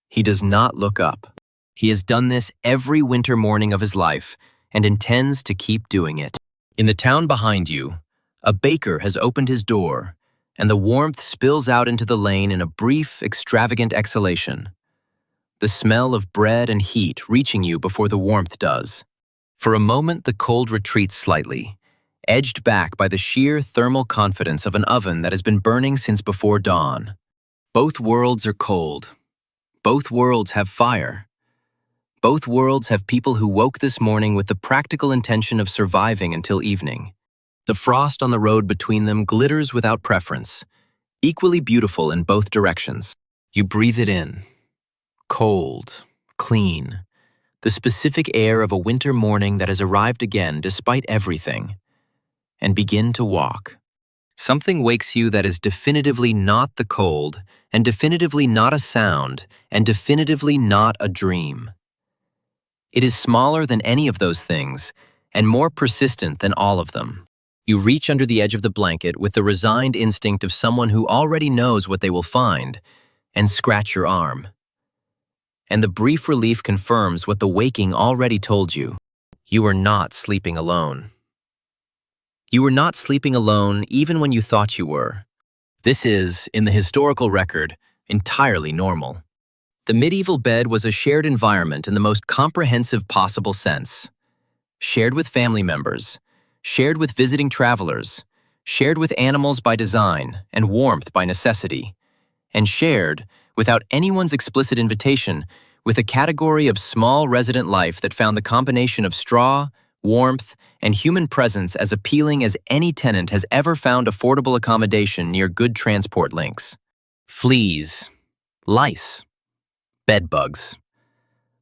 He does not look up. He has done this every winter morning of his life and intends to keep doing it. In the town behind you, a baker has opened his door, and the warmth spills out into the lane in a brief, extravagant exhalation. The smell of bread and heat reaching you before the warmth does. For a moment, the cold retreats slightly, edged back by the sheer thermal confidence of an oven that has been burning since before dawn. Both worlds are cold. Both worlds have fire. Both worlds have people who woke this morning with the practical intention of surviving until evening. The frost on the road between them glitters without preference, equally beautiful in both directions. You breathe it in. Cold, clean, the specific air of a winter morning that has arrived again despite everything, and begin to walk. Something wakes you that is definitively not the cold, and definitively not a sound, and definitively not a dream. It is smaller than any of those things, and more persistent than all of them. You reach under the edge of the blanket with the resigned instinct of someone who already knows what they will find, and scratch your arm. And the brief relief confirms what the waking already told you. You are not sleeping alone. You were not sleeping alone even when you thought you were. This is, in the historical record, entirely normal. The medieval bed was a shared environment in the most comprehensive possible sense. Shared with family members, shared with visiting travelers, shared with animals by design and warmth by necessity, and shared, without anyone's explicit invitation, with a category of small resident life that found the combination of straw, warmth, and human presence as appealing as any tenant has ever found affordable accommodation near good transport links. Fleas, lice, bedbugs.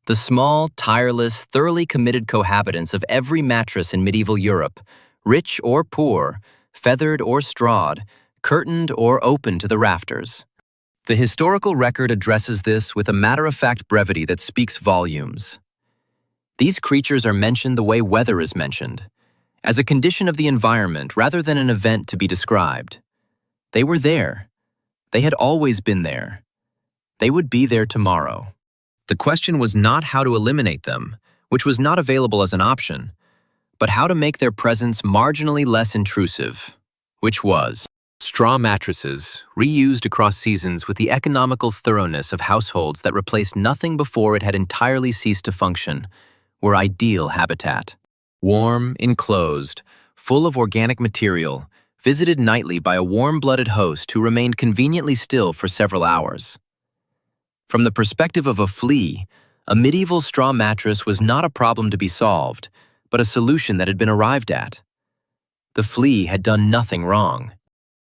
The small, tireless, thoroughly committed cohabitants of every mattress in medieval Europe, rich or poor, feathered or strawed, curtained or open to the rafters. The historical record addresses this with a matter-of-fact brevity that speaks volumes. These creatures are mentioned the way weather is mentioned, as a condition of the environment rather than an event to be described. They were there. They had always been there. They would be there tomorrow. The question was not how to eliminate them, which was not available as an option, but how to make their presence marginally less intrusive, which was. Straw mattresses, reused across seasons with the economical thoroughness of households that replaced nothing before it had entirely ceased to function, were ideal habitat. Warm, enclosed, full of organic material, visited nightly by a warm-blooded host who remained conveniently still for several hours. From the perspective of a flea, a medieval straw mattress was not a problem to be solved, but a solution that had been arrived at. The flea had done nothing wrong.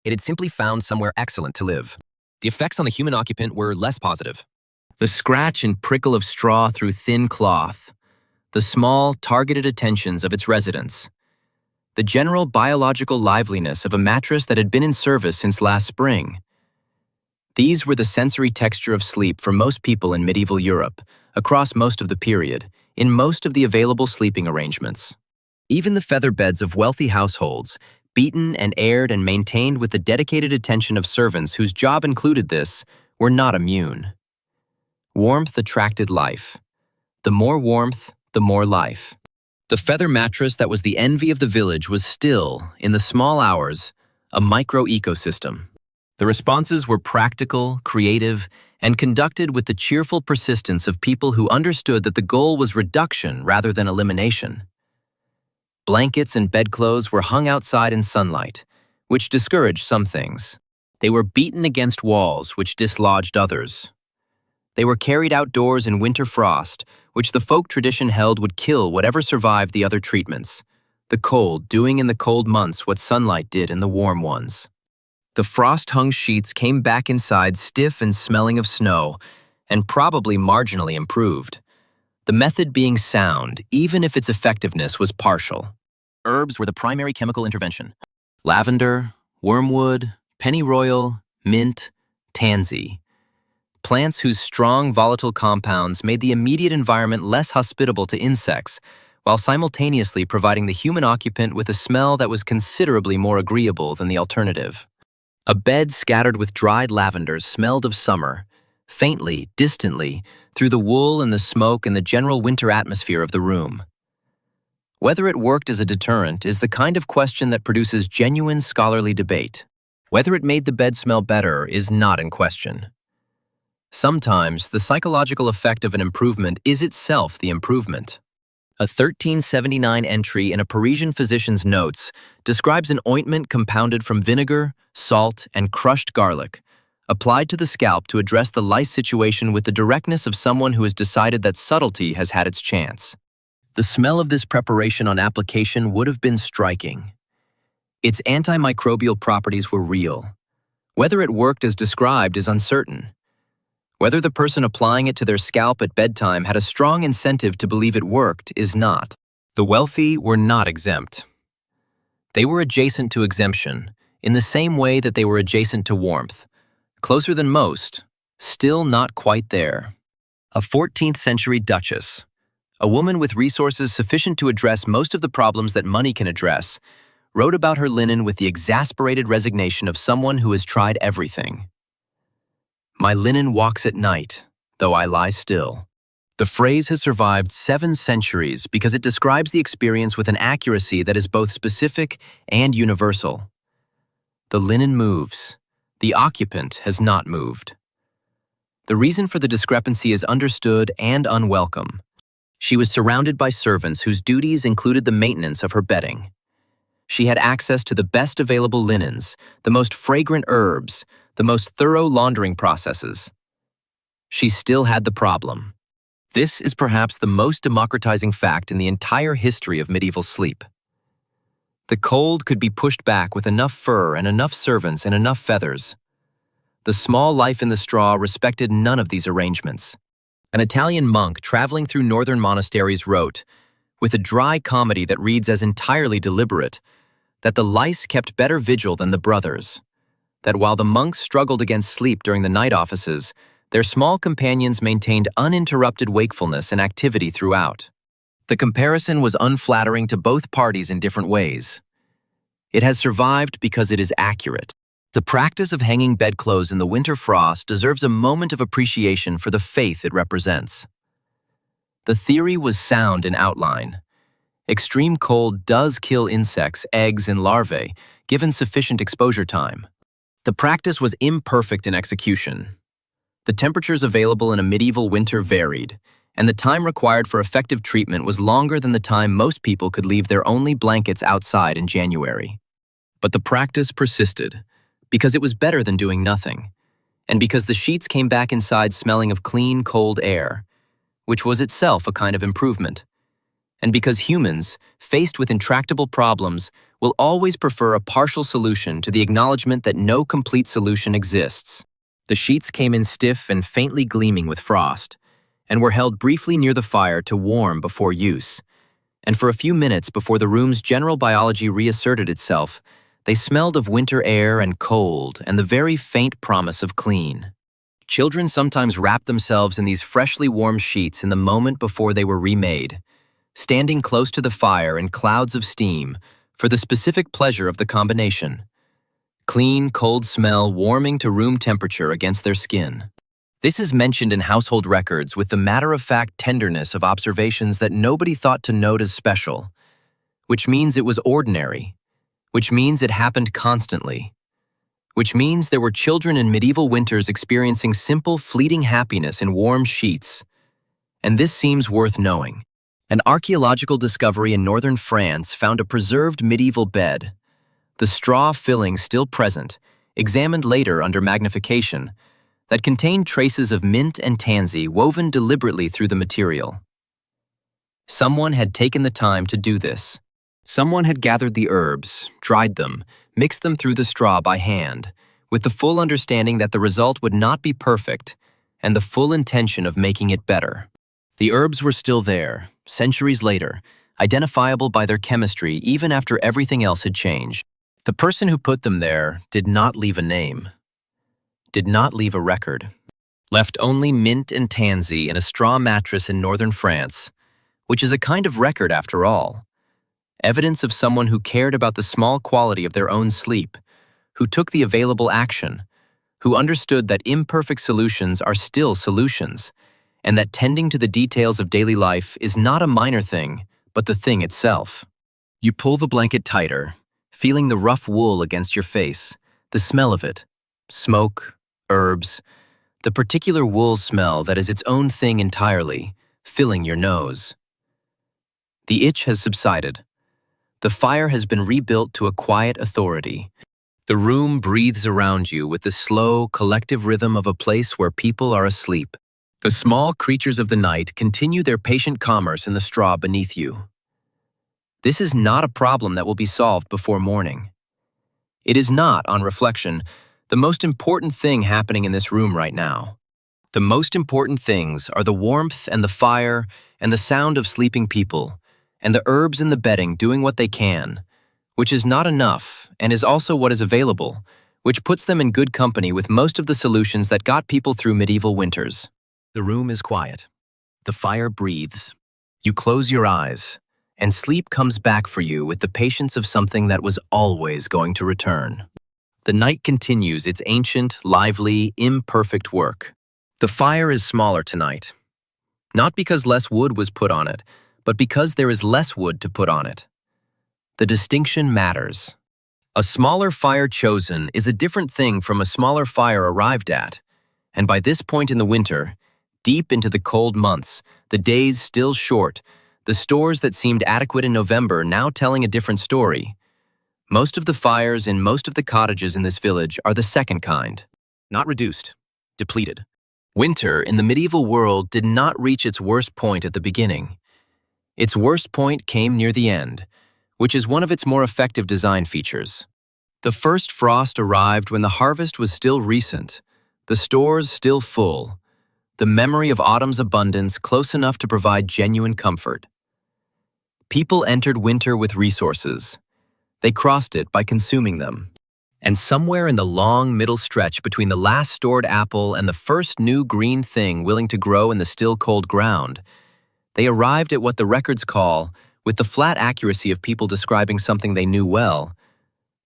It had simply found somewhere excellent to live. The effects on the human occupant were less positive. The scratch and prickle of straw through thin cloth, the small, targeted attentions of its residents, the general biological liveliness of a mattress that had been in service since last spring. These were the sensory texture of sleep for most people in medieval Europe, across most of the period, in most of the available sleeping arrangements. Even the feather beds of wealthy households, beaten and aired and maintained with the dedicated attention of servants whose job included this, were not immune. Warmth attracted life. The more warmth, the more life. The feather mattress that was the envy of the village was still, in the small hours, a micro-ecosystem. The responses were practical, creative, and conducted with the cheerful persistence of people who understood that the goal was reduction rather than elimination. Blankets and bedclothes were hung outside in sunlight, which discouraged some things. They were beaten against walls, which dislodged others. They were carried outdoors in winter frost, which the folk tradition held would kill whatever survived the other treatments, the cold doing in the cold months what sunlight did in the warm ones. The frost-hung sheets came back inside stiff and smelling of snow, and probably marginally improved, the method being sound even if its effectiveness was partial. Herbs were the primary chemical intervention. Lavender, wormwood, pennyroyal, mint, tansy. Plants whose strong volatile compounds made the immediate environment less hospitable to insects, while simultaneously providing the human occupant with a smell that was considerably more agreeable than the alternative. A bed scattered with dried lavenders smelled of summer, faintly, distantly, through the wool and the smoke and the general winter atmosphere of the room. Whether it worked as a deterrent is the kind of question that produces genuine scholarly debate. Whether it made the bed smell better is not in question. Sometimes, the psychological effect of an improvement is itself the improvement. A 1379 entry in a Parisian physician's notes describes an ointment compounded from vinegar, salt, and crushed garlic, applied to the scalp to address the lice situation with the directness of someone who has decided that subtlety has had its chance. The smell of this preparation on application would have been striking. Its antimicrobial properties were real. Whether it worked as described is uncertain. Whether the person applying it to their scalp at bedtime had a strong incentive to believe it worked is not. The wealthy were not exempt. They were adjacent to exemption, in the same way that they were adjacent to warmth. Closer than most, still not quite there. A 14th century duchess, a woman with resources sufficient to address most of the problems that money can address, wrote about her linen with the exasperated resignation of someone who has tried everything. My linen walks at night, though I lie still. The phrase has survived 7 centuries because it describes the experience with an accuracy that is both specific and universal. The linen moves. The occupant has not moved. The reason for the discrepancy is understood and unwelcome. She was surrounded by servants whose duties included the maintenance of her bedding. She had access to the best available linens, the most fragrant herbs, the most thorough laundering processes. She still had the problem. This is perhaps the most democratizing fact in the entire history of medieval sleep. The cold could be pushed back with enough fur and enough servants and enough feathers. The small life in the straw respected none of these arrangements. An Italian monk traveling through northern monasteries wrote, with a dry comedy that reads as entirely deliberate, that the lice kept better vigil than the brothers, that while the monks struggled against sleep during the night offices, their small companions maintained uninterrupted wakefulness and activity throughout. The comparison was unflattering to both parties in different ways. It has survived because it is accurate. The practice of hanging bedclothes in the winter frost deserves a moment of appreciation for the faith it represents. The theory was sound in outline. Extreme cold does kill insects, eggs, and larvae, given sufficient exposure time. The practice was imperfect in execution. The temperatures available in a medieval winter varied, and the time required for effective treatment was longer than the time most people could leave their only blankets outside in January. But the practice persisted, because it was better than doing nothing, and because the sheets came back inside smelling of clean, cold air, which was itself a kind of improvement, and because humans, faced with intractable problems, will always prefer a partial solution to the acknowledgement that no complete solution exists. The sheets came in stiff and faintly gleaming with frost, and were held briefly near the fire to warm before use, and for a few minutes before the room's general biology reasserted itself, they smelled of winter air and cold and the very faint promise of clean. Children sometimes wrapped themselves in these freshly warm sheets in the moment before they were remade, standing close to the fire in clouds of steam for the specific pleasure of the combination. Clean, cold smell warming to room temperature against their skin. This is mentioned in household records with the matter-of-fact tenderness of observations that nobody thought to note as special, which means it was ordinary, which means it happened constantly, which means there were children in medieval winters experiencing simple, fleeting happiness in warm sheets. And this seems worth knowing. An archaeological discovery in northern France found a preserved medieval bed, the straw filling still present, examined later under magnification, that contained traces of mint and tansy woven deliberately through the material. Someone had taken the time to do this. Someone had gathered the herbs, dried them, mixed them through the straw by hand, with the full understanding that the result would not be perfect and the full intention of making it better. The herbs were still there, centuries later, identifiable by their chemistry even after everything else had changed. The person who put them there did not leave a name, did not leave a record, left only mint and tansy in a straw mattress in northern France, which is a kind of record after all. Evidence of someone who cared about the small quality of their own sleep, who took the available action, who understood that imperfect solutions are still solutions, and that tending to the details of daily life is not a minor thing, but the thing itself. You pull the blanket tighter, feeling the rough wool against your face, the smell of it, smoke, herbs, the particular wool smell that is its own thing entirely, filling your nose. The itch has subsided. The fire has been rebuilt to a quiet authority. The room breathes around you with the slow, collective rhythm of a place where people are asleep. The small creatures of the night continue their patient commerce in the straw beneath you. This is not a problem that will be solved before morning. It is not, on reflection, the most important thing happening in this room right now. The most important things are the warmth and the fire and the sound of sleeping people, and the herbs in the bedding doing what they can, which is not enough and is also what is available, which puts them in good company with most of the solutions that got people through medieval winters. The room is quiet. The fire breathes. You close your eyes, and sleep comes back for you with the patience of something that was always going to return. The night continues its ancient, lively, imperfect work. The fire is smaller tonight, not because less wood was put on it, but because there is less wood to put on it. The distinction matters. A smaller fire chosen is a different thing from a smaller fire arrived at, and by this point in the winter, deep into the cold months, the days still short, the stores that seemed adequate in November now telling a different story. Most of the fires in most of the cottages in this village are the second kind, not reduced, depleted. Winter in the medieval world did not reach its worst point at the beginning. Its worst point came near the end, which is one of its more effective design features. The first frost arrived when the harvest was still recent, the stores still full, the memory of autumn's abundance close enough to provide genuine comfort. People entered winter with resources. They crossed it by consuming them. And somewhere in the long middle stretch between the last stored apple and the first new green thing willing to grow in the still cold ground, they arrived at what the records call, with the flat accuracy of people describing something they knew well,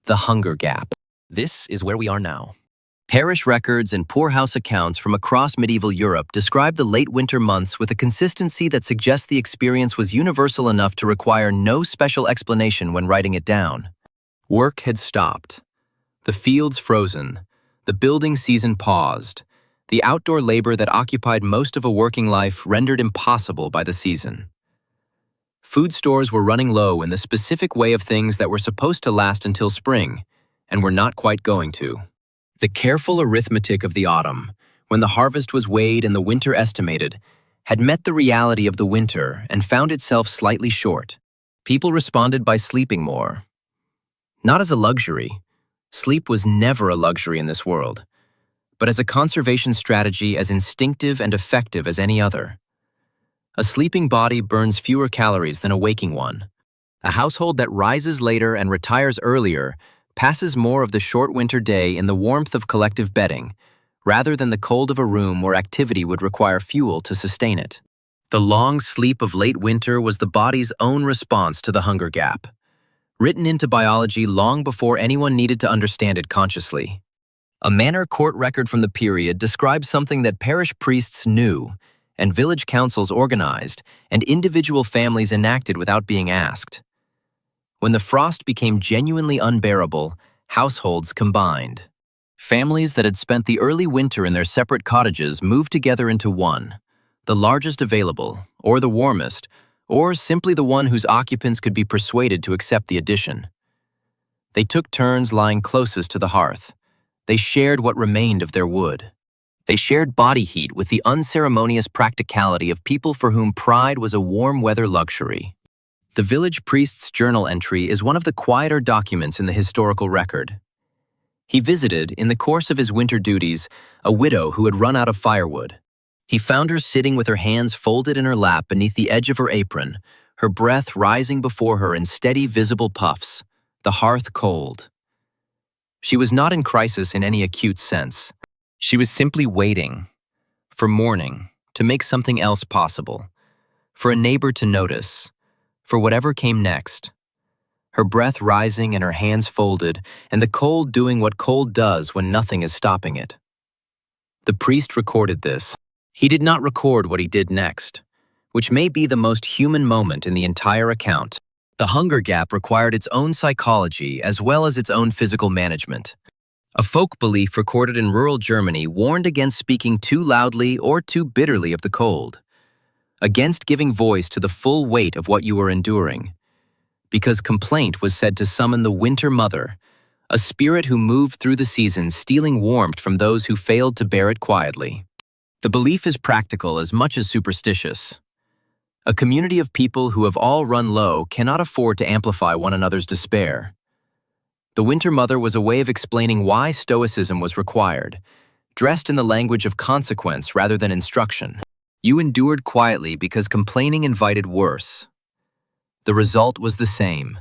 the hunger gap. This is where we are now. Parish records and poorhouse accounts from across medieval Europe describe the late winter months with a consistency that suggests the experience was universal enough to require no special explanation when writing it down. Work had stopped. The fields frozen. The building season paused. The outdoor labor that occupied most of a working life rendered impossible by the season. Food stores were running low in the specific way of things that were supposed to last until spring, and were not quite going to. The careful arithmetic of the autumn, when the harvest was weighed and the winter estimated, had met the reality of the winter and found itself slightly short. People responded by sleeping more. Not as a luxury. Sleep was never a luxury in this world, but as a conservation strategy as instinctive and effective as any other. A sleeping body burns fewer calories than a waking one. A household that rises later and retires earlier passes more of the short winter day in the warmth of collective bedding, rather than the cold of a room where activity would require fuel to sustain it. The long sleep of late winter was the body's own response to the hunger gap, written into biology long before anyone needed to understand it consciously. A manor court record from the period describes something that parish priests knew, and village councils organized, and individual families enacted without being asked. When the frost became genuinely unbearable, households combined. Families that had spent the early winter in their separate cottages moved together into one, the largest available, or the warmest, or simply the one whose occupants could be persuaded to accept the addition. They took turns lying closest to the hearth. They shared what remained of their wood. They shared body heat with the unceremonious practicality of people for whom pride was a warm weather luxury. The village priest's journal entry is one of the quieter documents in the historical record. He visited, in the course of his winter duties, a widow who had run out of firewood. He found her sitting with her hands folded in her lap beneath the edge of her apron, her breath rising before her in steady, visible puffs, the hearth cold. She was not in crisis in any acute sense. She was simply waiting for morning to make something else possible, for a neighbor to notice, for whatever came next. Her breath rising and her hands folded, and the cold doing what cold does when nothing is stopping it. The priest recorded this. He did not record what he did next, which may be the most human moment in the entire account. The hunger gap required its own psychology as well as its own physical management. A folk belief recorded in rural Germany warned against speaking too loudly or too bitterly of the cold, against giving voice to the full weight of what you were enduring, because complaint was said to summon the winter mother, a spirit who moved through the seasons stealing warmth from those who failed to bear it quietly. The belief is practical as much as superstitious. A community of people who have all run low cannot afford to amplify one another's despair. The winter mother was a way of explaining why stoicism was required, dressed in the language of consequence rather than instruction. You endured quietly because complaining invited worse. The result was the same.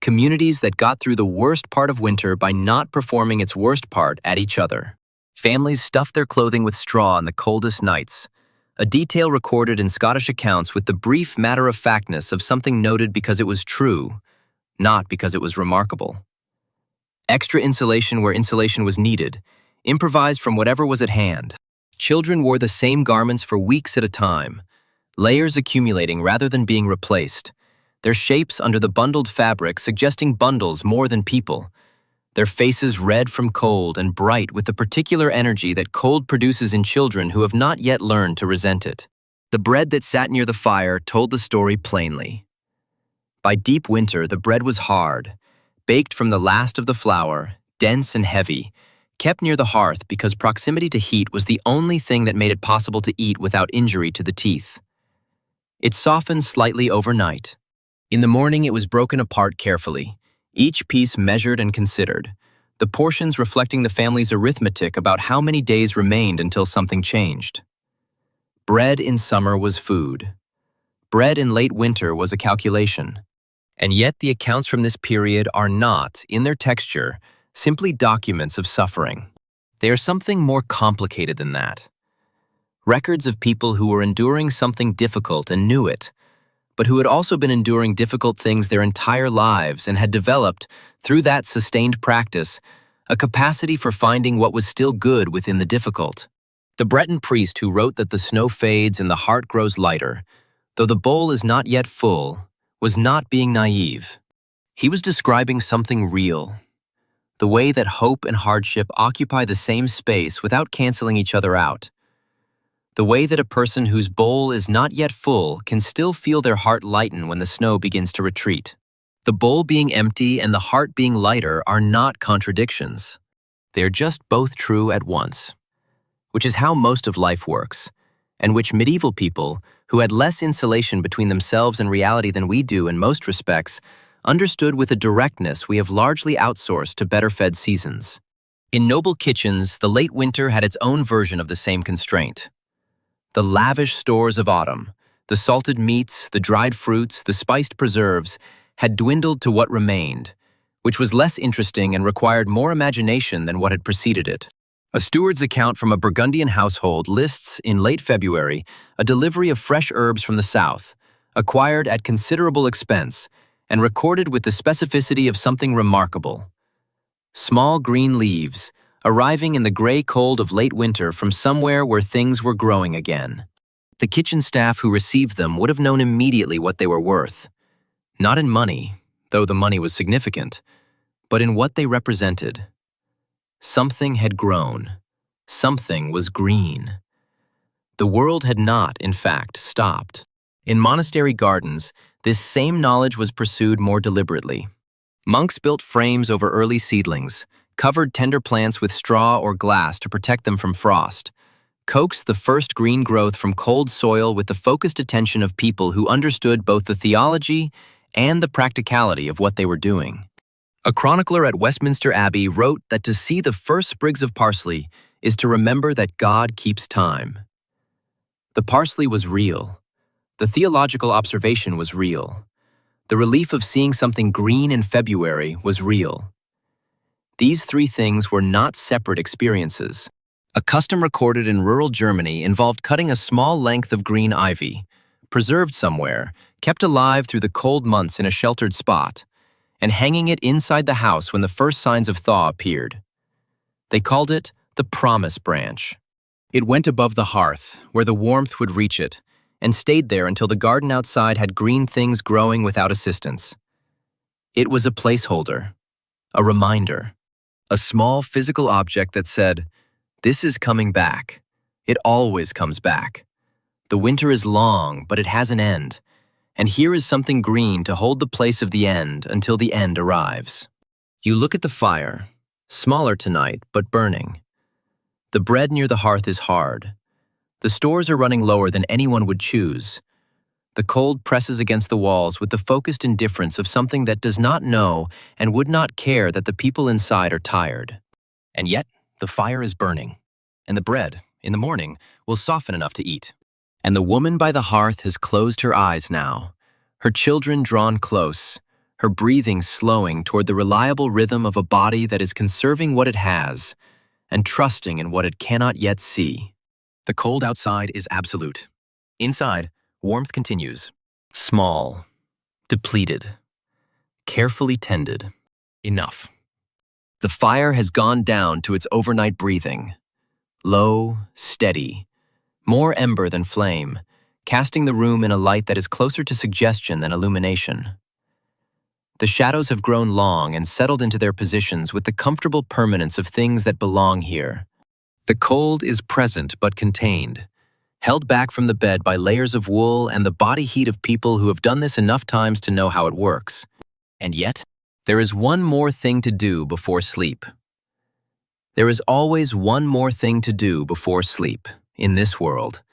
Communities that got through the worst part of winter by not performing its worst part at each other. Families stuffed their clothing with straw on the coldest nights, a detail recorded in Scottish accounts with the brief matter-of-factness of something noted because it was true, not because it was remarkable. Extra insulation where insulation was needed, improvised from whatever was at hand. Children wore the same garments for weeks at a time, layers accumulating rather than being replaced, their shapes under the bundled fabric suggesting bundles more than people, their faces red from cold and bright with the particular energy that cold produces in children who have not yet learned to resent it. The bread that sat near the fire told the story plainly. By deep winter, the bread was hard, baked from the last of the flour, dense and heavy, kept near the hearth because proximity to heat was the only thing that made it possible to eat without injury to the teeth. It softened slightly overnight. In the morning, it was broken apart carefully, each piece measured and considered, the portions reflecting the family's arithmetic about how many days remained until something changed. Bread in summer was food. Bread in late winter was a calculation. And yet the accounts from this period are not, in their texture, simply documents of suffering. They are something more complicated than that. Records of people who were enduring something difficult and knew it, but who had also been enduring difficult things their entire lives and had developed, through that sustained practice, a capacity for finding what was still good within the difficult. The Breton priest who wrote that the snow fades and the heart grows lighter, though the bowl is not yet full, was not being naive. He was describing something real, the way that hope and hardship occupy the same space without canceling each other out. The way that a person whose bowl is not yet full can still feel their heart lighten when the snow begins to retreat. The bowl being empty and the heart being lighter are not contradictions. They are just both true at once, which is how most of life works, and which medieval people, who had less insulation between themselves and reality than we do in most respects, understood with a directness we have largely outsourced to better-fed seasons. In noble kitchens, the late winter had its own version of the same constraint. The lavish stores of autumn, the salted meats, the dried fruits, the spiced preserves, had dwindled to what remained, which was less interesting and required more imagination than what had preceded it. A steward's account from a Burgundian household lists, in late February, a delivery of fresh herbs from the south, acquired at considerable expense, and recorded with the specificity of something remarkable. Small green leaves, arriving in the gray cold of late winter from somewhere where things were growing again. The kitchen staff who received them would have known immediately what they were worth. Not in money, though the money was significant, but in what they represented. Something had grown. Something was green. The world had not, in fact, stopped. In monastery gardens, this same knowledge was pursued more deliberately. Monks built frames over early seedlings, covered tender plants with straw or glass to protect them from frost, coaxed the first green growth from cold soil with the focused attention of people who understood both the theology and the practicality of what they were doing. A chronicler at Westminster Abbey wrote that to see the first sprigs of parsley is to remember that God keeps time. The parsley was real. The theological observation was real. The relief of seeing something green in February was real. These three things were not separate experiences. A custom recorded in rural Germany involved cutting a small length of green ivy, preserved somewhere, kept alive through the cold months in a sheltered spot, and hanging it inside the house when the first signs of thaw appeared. They called it the promise branch. It went above the hearth, where the warmth would reach it, and stayed there until the garden outside had green things growing without assistance. It was a placeholder, a reminder, a small physical object that said, "This is coming back. It always comes back. The winter is long, but it has an end, and here is something green to hold the place of the end until the end arrives." You look at the fire, smaller tonight, but burning. The bread near the hearth is hard. The stores are running lower than anyone would choose. The cold presses against the walls with the focused indifference of something that does not know and would not care that the people inside are tired. And yet, the fire is burning, and the bread, in the morning, will soften enough to eat. And the woman by the hearth has closed her eyes now, her children drawn close, her breathing slowing toward the reliable rhythm of a body that is conserving what it has and trusting in what it cannot yet see. The cold outside is absolute. Inside, warmth continues. Small, depleted, carefully tended. Enough. The fire has gone down to its overnight breathing. Low, steady, more ember than flame, casting the room in a light that is closer to suggestion than illumination. The shadows have grown long and settled into their positions with the comfortable permanence of things that belong here. The cold is present but contained, held back from the bed by layers of wool and the body heat of people who have done this enough times to know how it works. And yet, there is one more thing to do before sleep. There is always one more thing to do before sleep in this world,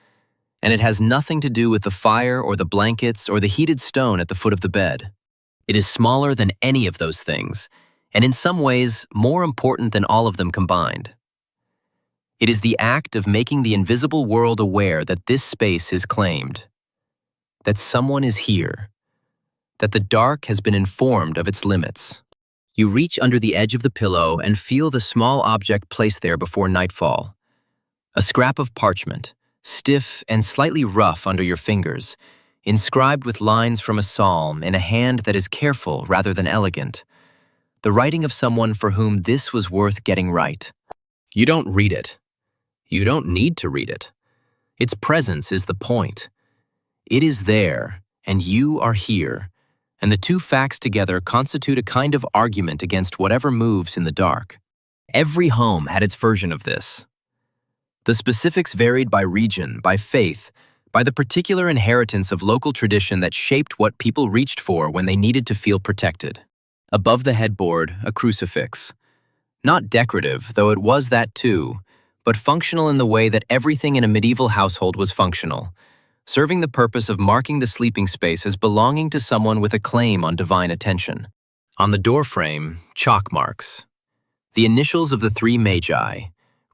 and it has nothing to do with the fire or the blankets or the heated stone at the foot of the bed. It is smaller than any of those things, and in some ways more important than all of them combined. It is the act of making the invisible world aware that this space is claimed, that someone is here, that the dark has been informed of its limits. You reach under the edge of the pillow and feel the small object placed there before nightfall. A scrap of parchment, stiff and slightly rough under your fingers, inscribed with lines from a psalm in a hand that is careful rather than elegant. The writing of someone for whom this was worth getting right. You don't read it. You don't need to read it. Its presence is the point. It is there, and you are here, and the two facts together constitute a kind of argument against whatever moves in the dark. Every home had its version of this. The specifics varied by region, by faith, by the particular inheritance of local tradition that shaped what people reached for when they needed to feel protected. Above the headboard, a crucifix. Not decorative, though it was that too, but functional in the way that everything in a medieval household was functional, serving the purpose of marking the sleeping space as belonging to someone with a claim on divine attention. On the doorframe, chalk marks. The initials of the three magi,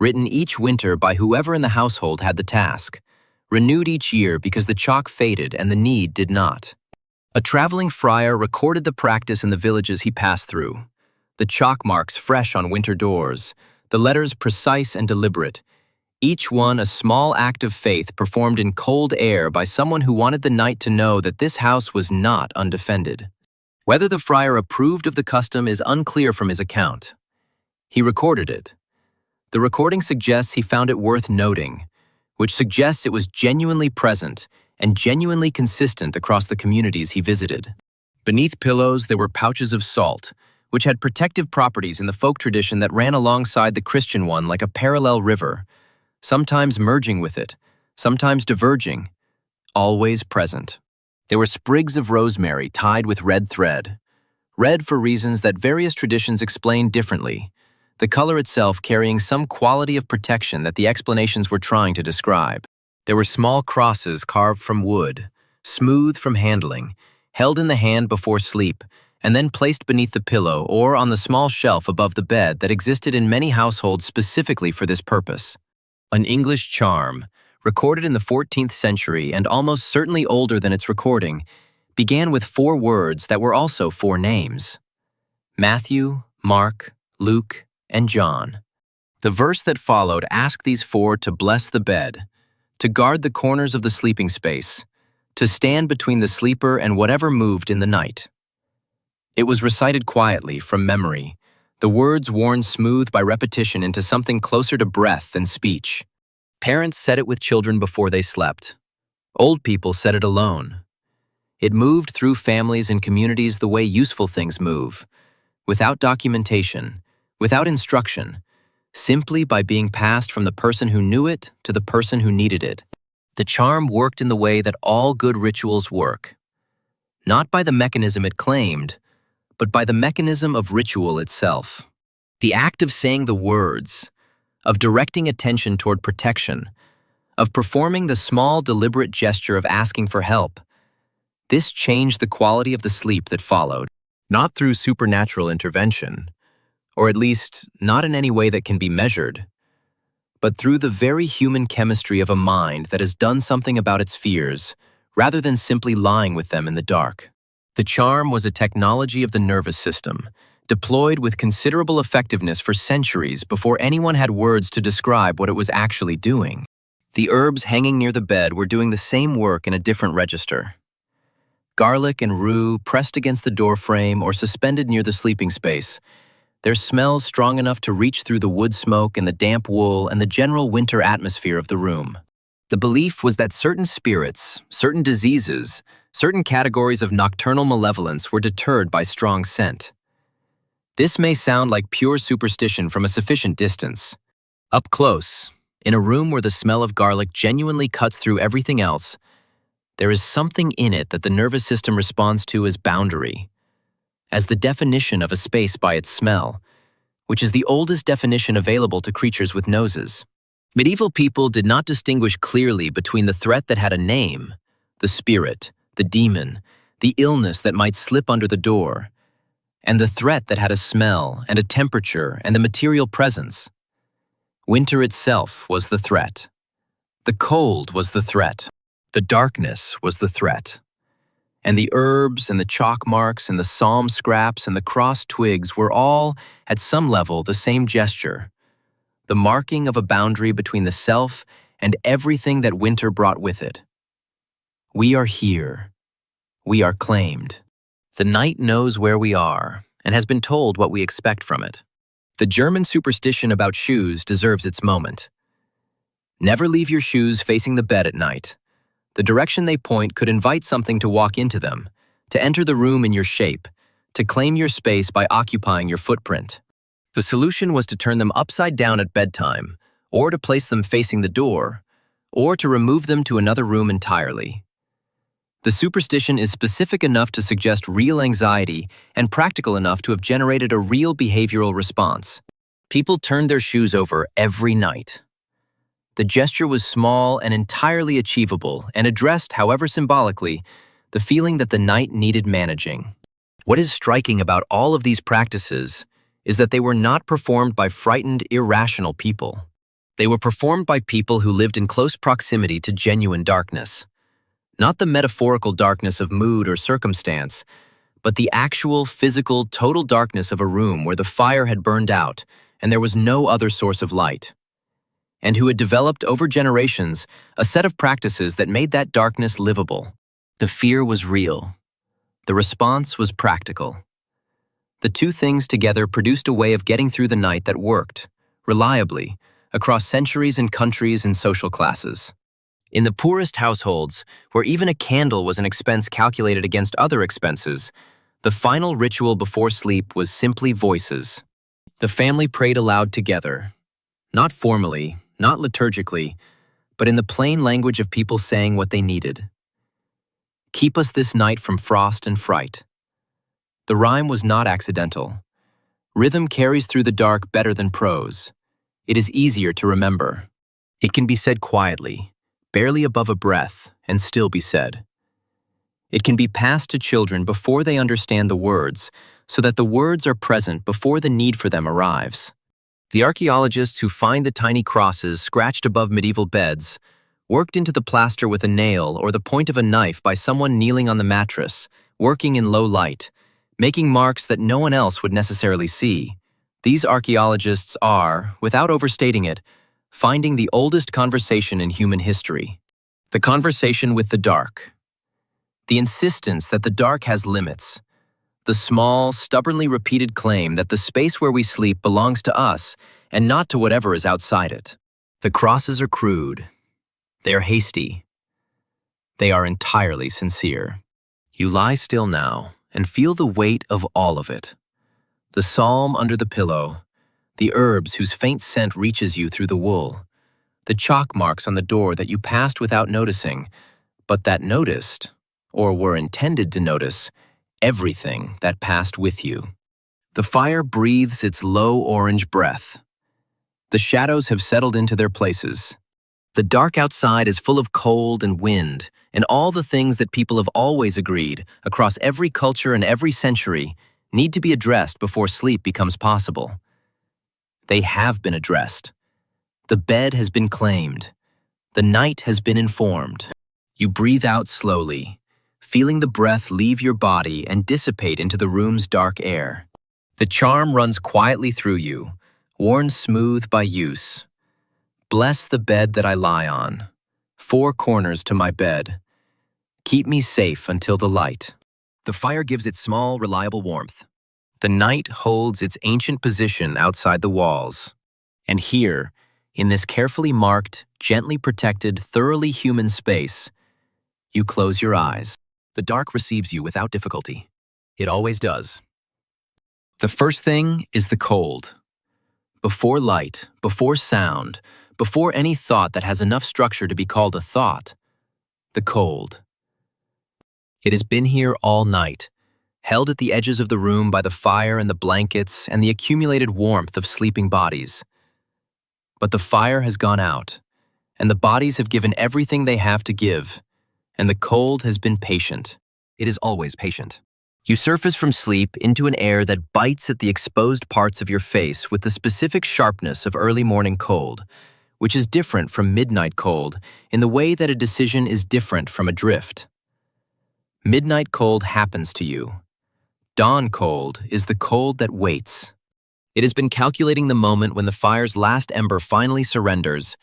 written each winter by whoever in the household had the task, renewed each year because the chalk faded and the need did not. A traveling friar recorded the practice in the villages he passed through, the chalk marks fresh on winter doors, the letters precise and deliberate, each one a small act of faith performed in cold air by someone who wanted the night to know that this house was not undefended. Whether the friar approved of the custom is unclear from his account. He recorded it. The recording suggests he found it worth noting, which suggests it was genuinely present and genuinely consistent across the communities he visited. Beneath pillows there were pouches of salt, which had protective properties in the folk tradition that ran alongside the Christian one like a parallel river, sometimes merging with it, sometimes diverging, always present. There were sprigs of rosemary tied with red thread, red for reasons that various traditions explain differently, the color itself carrying some quality of protection that the explanations were trying to describe. There were small crosses carved from wood, smooth from handling, held in the hand before sleep, and then placed beneath the pillow or on the small shelf above the bed that existed in many households specifically for this purpose. An English charm, recorded in the 14th century and almost certainly older than its recording, began with 4 words that were also 4 names: Matthew, Mark, Luke, and John. The verse that followed asked these 4 to bless the bed, to guard the corners of the sleeping space, to stand between the sleeper and whatever moved in the night. It was recited quietly, from memory, the words worn smooth by repetition into something closer to breath than speech. Parents said it with children before they slept. Old people said it alone. It moved through families and communities the way useful things move, without documentation, without instruction, simply by being passed from the person who knew it to the person who needed it. The charm worked in the way that all good rituals work, not by the mechanism it claimed, but by the mechanism of ritual itself. The act of saying the words, of directing attention toward protection, of performing the small deliberate gesture of asking for help. This changed the quality of the sleep that followed, not through supernatural intervention, or at least not in any way that can be measured, but through the very human chemistry of a mind that has done something about its fears, rather than simply lying with them in the dark. The charm was a technology of the nervous system, deployed with considerable effectiveness for centuries before anyone had words to describe what it was actually doing. The herbs hanging near the bed were doing the same work in a different register. Garlic and rue pressed against the doorframe or suspended near the sleeping space, their smells strong enough to reach through the wood smoke and the damp wool and the general winter atmosphere of the room. The belief was that certain spirits, certain diseases, certain categories of nocturnal malevolence were deterred by strong scent. This may sound like pure superstition from a sufficient distance. Up close, in a room where the smell of garlic genuinely cuts through everything else, there is something in it that the nervous system responds to as boundary, as the definition of a space by its smell, which is the oldest definition available to creatures with noses. Medieval people did not distinguish clearly between the threat that had a name, the spirit, the demon, the illness that might slip under the door, and the threat that had a smell and a temperature and the material presence. Winter itself was the threat. The cold was the threat. The darkness was the threat. And the herbs and the chalk marks and the psalm scraps and the crossed twigs were all, at some level, the same gesture, the marking of a boundary between the self and everything that winter brought with it. We are here. We are claimed. The night knows where we are and has been told what we expect from it. The German superstition about shoes deserves its moment. Never leave your shoes facing the bed at night. The direction they point could invite something to walk into them, to enter the room in your shape, to claim your space by occupying your footprint. The solution was to turn them upside down at bedtime, or to place them facing the door, or to remove them to another room entirely. The superstition is specific enough to suggest real anxiety and practical enough to have generated a real behavioral response. People turned their shoes over every night. The gesture was small and entirely achievable and addressed, however symbolically, the feeling that the night needed managing. What is striking about all of these practices is that they were not performed by frightened, irrational people. They were performed by people who lived in close proximity to genuine darkness. Not the metaphorical darkness of mood or circumstance, but the actual, physical, total darkness of a room where the fire had burned out and there was no other source of light, and who had developed over generations a set of practices that made that darkness livable. The fear was real. The response was practical. The two things together produced a way of getting through the night that worked, reliably, across centuries and countries and social classes. In the poorest households, where even a candle was an expense calculated against other expenses, the final ritual before sleep was simply voices. The family prayed aloud together, not formally, not liturgically, but in the plain language of people saying what they needed. Keep us this night from frost and fright. The rhyme was not accidental. Rhythm carries through the dark better than prose. It is easier to remember. It can be said quietly, barely above a breath, and still be said. It can be passed to children before they understand the words, so that the words are present before the need for them arrives. The archaeologists who find the tiny crosses scratched above medieval beds worked into the plaster with a nail or the point of a knife by someone kneeling on the mattress, working in low light, making marks that no one else would necessarily see. These archaeologists are, without overstating it, finding the oldest conversation in human history. The conversation with the dark. The insistence that the dark has limits. The small, stubbornly repeated claim that the space where we sleep belongs to us and not to whatever is outside it. The crosses are crude. They are hasty. They are entirely sincere. You lie still now and feel the weight of all of it. The psalm under the pillow, the herbs whose faint scent reaches you through the wool, the chalk marks on the door that you passed without noticing, but that noticed, or were intended to notice, everything that passed with you. The fire breathes its low orange breath. The shadows have settled into their places. The dark outside is full of cold and wind, and all the things that people have always agreed, across every culture and every century, need to be addressed before sleep becomes possible. They have been addressed. The bed has been claimed. The night has been informed. You breathe out slowly, feeling the breath leave your body and dissipate into the room's dark air. The charm runs quietly through you, worn smooth by use. Bless the bed that I lie on. 4 corners to my bed. Keep me safe until the light. The fire gives it small, reliable warmth. The night holds its ancient position outside the walls. And here, in this carefully marked, gently protected, thoroughly human space, you close your eyes. The dark receives you without difficulty. It always does. The first thing is the cold. Before light, before sound, before any thought that has enough structure to be called a thought, the cold. It has been here all night, held at the edges of the room by the fire and the blankets and the accumulated warmth of sleeping bodies. But the fire has gone out, and the bodies have given everything they have to give, and the cold has been patient. It is always patient. You surface from sleep into an air that bites at the exposed parts of your face with the specific sharpness of early morning cold, which is different from midnight cold in the way that a decision is different from a drift. Midnight cold happens to you. Dawn cold is the cold that waits. It has been calculating the moment when the fire's last ember finally surrenders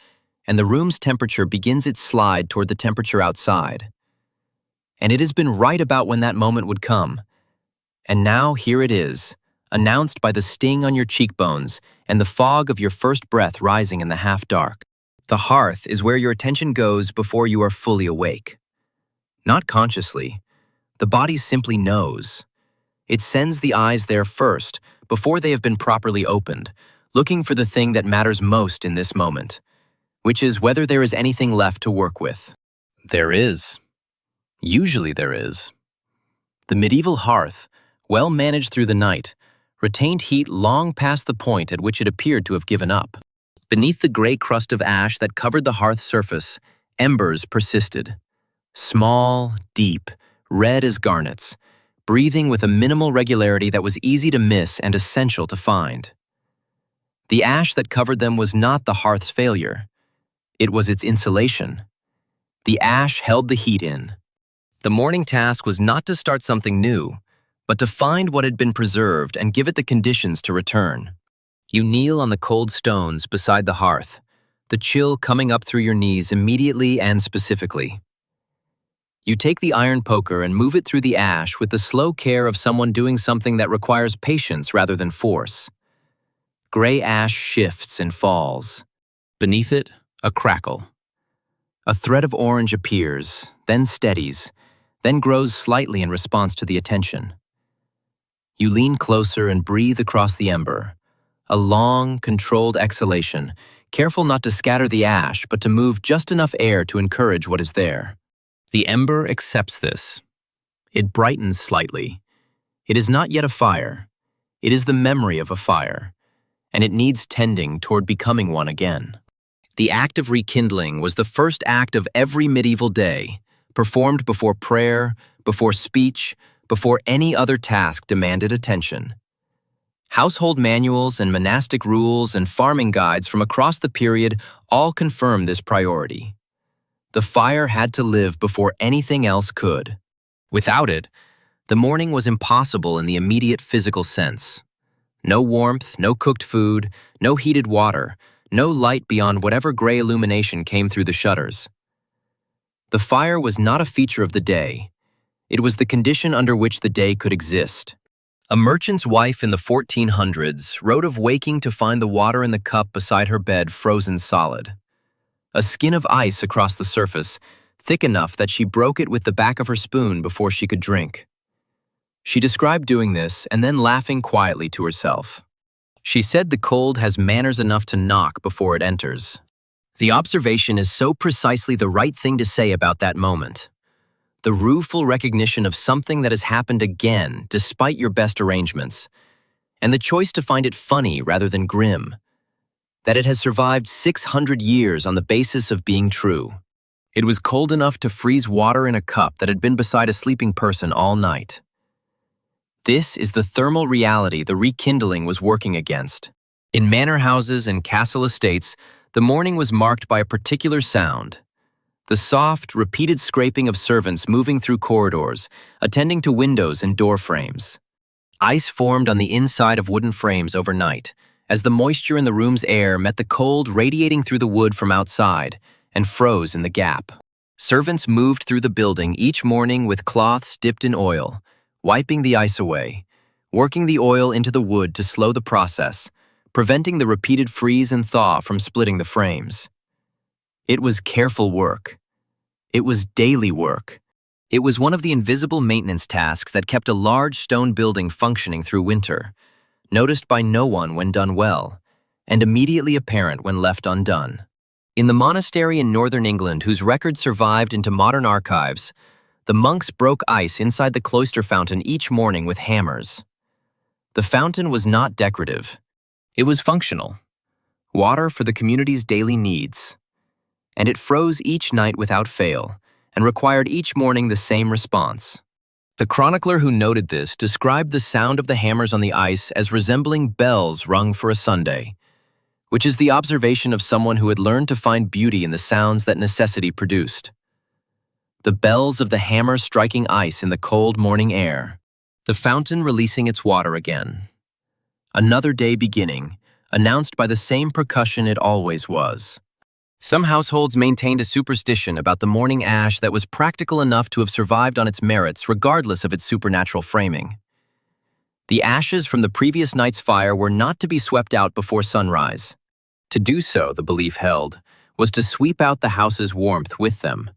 and the room's temperature begins its slide toward the temperature outside. And it has been right about when that moment would come. And now here it is, announced by the sting on your cheekbones and the fog of your first breath rising in the half-dark. The hearth is where your attention goes before you are fully awake. Not consciously. The body simply knows. It sends the eyes there first, before they have been properly opened, looking for the thing that matters most in this moment, which is whether there is anything left to work with. There is. Usually there is. The medieval hearth, well managed through the night, retained heat long past the point at which it appeared to have given up. Beneath the gray crust of ash that covered the hearth surface, embers persisted. Small, deep, red as garnets, breathing with a minimal regularity that was easy to miss and essential to find. The ash that covered them was not the hearth's failure. It was its insulation. The ash held the heat in. The morning task was not to start something new, but to find what had been preserved and give it the conditions to return. You kneel on the cold stones beside the hearth, the chill coming up through your knees immediately and specifically. You take the iron poker and move it through the ash with the slow care of someone doing something that requires patience rather than force. Gray ash shifts and falls. Beneath it, a crackle. A thread of orange appears, then steadies, then grows slightly in response to the attention. You lean closer and breathe across the ember. A long, controlled exhalation, careful not to scatter the ash but to move just enough air to encourage what is there. The ember accepts this. It brightens slightly. It is not yet a fire. It is the memory of a fire, and it needs tending toward becoming one again. The act of rekindling was the first act of every medieval day, performed before prayer, before speech, before any other task demanded attention. Household manuals and monastic rules and farming guides from across the period all confirm this priority. The fire had to live before anything else could. Without it, the morning was impossible in the immediate physical sense. No warmth, no cooked food, no heated water, no light beyond whatever gray illumination came through the shutters. The fire was not a feature of the day. It was the condition under which the day could exist. A merchant's wife in the 1400s wrote of waking to find the water in the cup beside her bed frozen solid. A skin of ice across the surface, thick enough that she broke it with the back of her spoon before she could drink. She described doing this and then laughing quietly to herself. She said the cold has manners enough to knock before it enters. The observation is so precisely the right thing to say about that moment. The rueful recognition of something that has happened again despite your best arrangements, and the choice to find it funny rather than grim. That it has survived 600 years on the basis of being true. It was cold enough to freeze water in a cup that had been beside a sleeping person all night. This is the thermal reality the rekindling was working against. In manor houses and castle estates, the morning was marked by a particular sound. The soft, repeated scraping of servants moving through corridors, attending to windows and door frames. Ice formed on the inside of wooden frames overnight, as the moisture in the room's air met the cold radiating through the wood from outside, and froze in the gap. Servants moved through the building each morning with cloths dipped in oil, wiping the ice away, working the oil into the wood to slow the process, preventing the repeated freeze and thaw from splitting the frames. It was careful work. It was daily work. It was one of the invisible maintenance tasks that kept a large stone building functioning through winter, noticed by no one when done well, and immediately apparent when left undone. In the monastery in northern England, whose record survived into modern archives, the monks broke ice inside the cloister fountain each morning with hammers. The fountain was not decorative. It was functional. Water for the community's daily needs. And it froze each night without fail, and required each morning the same response. The chronicler who noted this described the sound of the hammers on the ice as resembling bells rung for a Sunday, which is the observation of someone who had learned to find beauty in the sounds that necessity produced. The bells of the hammer striking ice in the cold morning air. The fountain releasing its water again. Another day beginning, announced by the same percussion it always was. Some households maintained a superstition about the morning ash that was practical enough to have survived on its merits regardless of its supernatural framing. The ashes from the previous night's fire were not to be swept out before sunrise. To do so, the belief held, was to sweep out the house's warmth with them.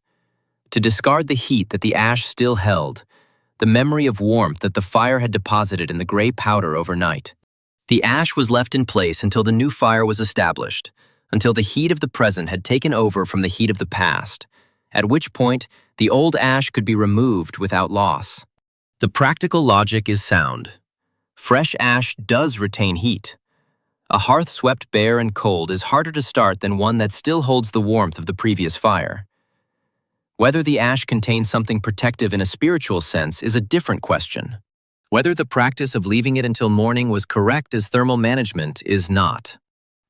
To discard the heat that the ash still held, the memory of warmth that the fire had deposited in the gray powder overnight. The ash was left in place until the new fire was established, until the heat of the present had taken over from the heat of the past, at which point the old ash could be removed without loss. The practical logic is sound. Fresh ash does retain heat. A hearth swept bare and cold is harder to start than one that still holds the warmth of the previous fire. Whether the ash contains something protective in a spiritual sense is a different question. Whether the practice of leaving it until morning was correct as thermal management is not.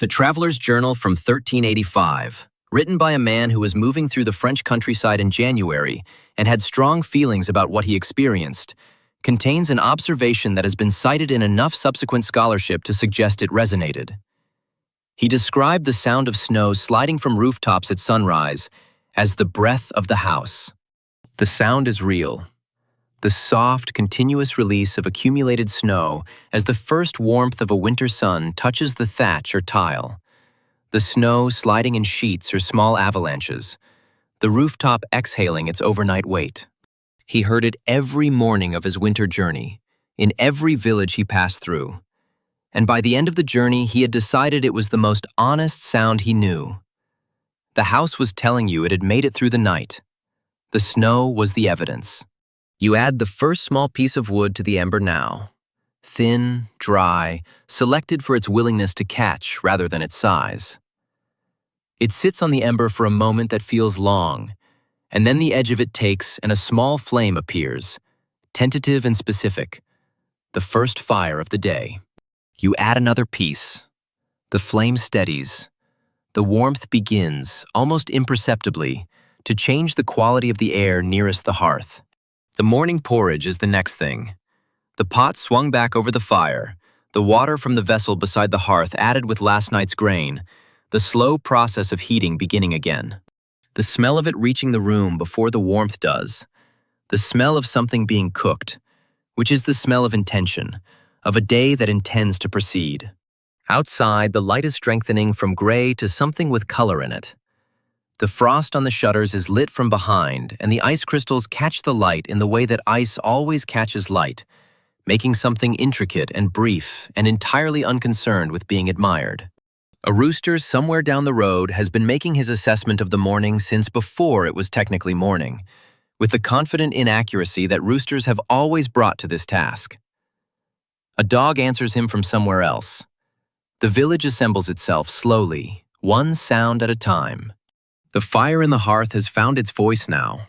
The Traveler's Journal from 1385, written by a man who was moving through the French countryside in January and had strong feelings about what he experienced, contains an observation that has been cited in enough subsequent scholarship to suggest it resonated. He described the sound of snow sliding from rooftops at sunrise as the breath of the house. The sound is real. The soft, continuous release of accumulated snow as the first warmth of a winter sun touches the thatch or tile. The snow sliding in sheets or small avalanches. The rooftop exhaling its overnight weight. He heard it every morning of his winter journey, in every village he passed through. And by the end of the journey, he had decided it was the most honest sound he knew. The house was telling you it had made it through the night. The snow was the evidence. You add the first small piece of wood to the ember now. Thin, dry, selected for its willingness to catch rather than its size. It sits on the ember for a moment that feels long, and then the edge of it takes and a small flame appears, tentative and specific, the first fire of the day. You add another piece. The flame steadies. The warmth begins, almost imperceptibly, to change the quality of the air nearest the hearth. The morning porridge is the next thing. The pot swung back over the fire, the water from the vessel beside the hearth added with last night's grain, the slow process of heating beginning again. The smell of it reaching the room before the warmth does. The smell of something being cooked, which is the smell of intention, of a day that intends to proceed. Outside, the light is strengthening from gray to something with color in it. The frost on the shutters is lit from behind, and the ice crystals catch the light in the way that ice always catches light, making something intricate and brief and entirely unconcerned with being admired. A rooster somewhere down the road has been making his assessment of the morning since before it was technically morning, with the confident inaccuracy that roosters have always brought to this task. A dog answers him from somewhere else. The village assembles itself slowly, one sound at a time. The fire in the hearth has found its voice now.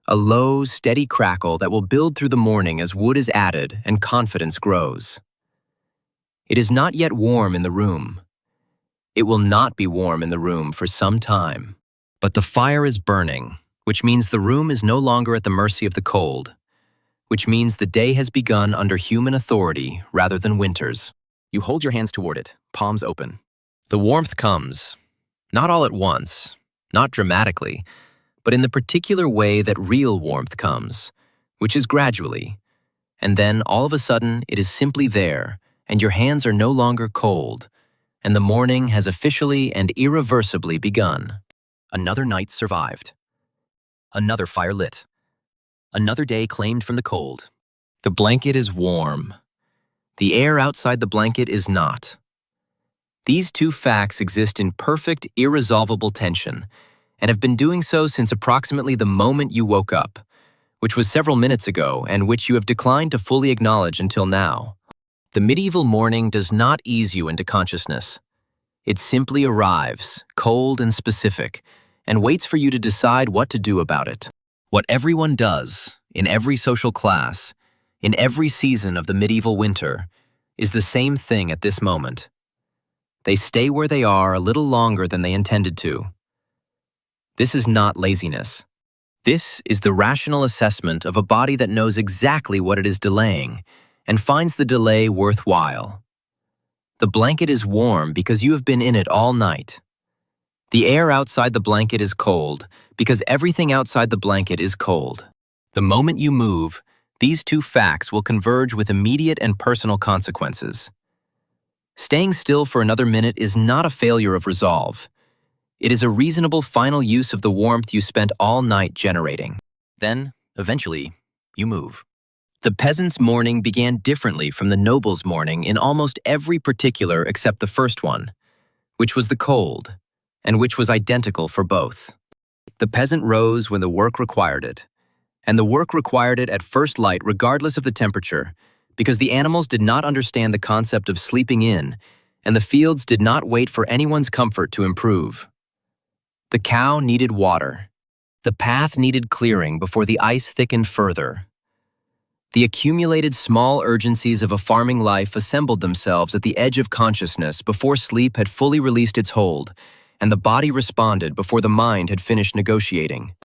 A low, steady crackle that will build through the morning as wood is added and confidence grows. It is not yet warm in the room. It will not be warm in the room for some time. But the fire is burning, which means the room is no longer at the mercy of the cold, which means the day has begun under human authority rather than winter's. You hold your hands toward it, palms open. The warmth comes, not all at once, not dramatically, but in the particular way that real warmth comes, which is gradually. And then, all of a sudden, it is simply there, and your hands are no longer cold, and the morning has officially and irreversibly begun. Another night survived. Another fire lit. Another day claimed from the cold. The blanket is warm. The air outside the blanket is not. These two facts exist in perfect, irresolvable tension, and have been doing so since approximately the moment you woke up, which was several minutes ago and which you have declined to fully acknowledge until now. The medieval morning does not ease you into consciousness. It simply arrives, cold and specific, and waits for you to decide what to do about it. What everyone does, in every social class, in every season of the medieval winter, is the same thing at this moment. They stay where they are a little longer than they intended to. This is not laziness. This is the rational assessment of a body that knows exactly what it is delaying and finds the delay worthwhile. The blanket is warm because you have been in it all night. The air outside the blanket is cold because everything outside the blanket is cold. The moment you move, these two facts will converge with immediate and personal consequences. Staying still for another minute is not a failure of resolve. It is a reasonable final use of the warmth you spent all night generating. Then, eventually, you move. The peasant's morning began differently from the noble's morning in almost every particular except the first one, which was the cold, and which was identical for both. The peasant rose when the work required it, and the work required it at first light regardless of the temperature, because the animals did not understand the concept of sleeping in, and the fields did not wait for anyone's comfort to improve. The cow needed water. The path needed clearing before the ice thickened further. The accumulated small urgencies of a farming life assembled themselves at the edge of consciousness before sleep had fully released its hold, and the body responded before the mind had finished negotiating.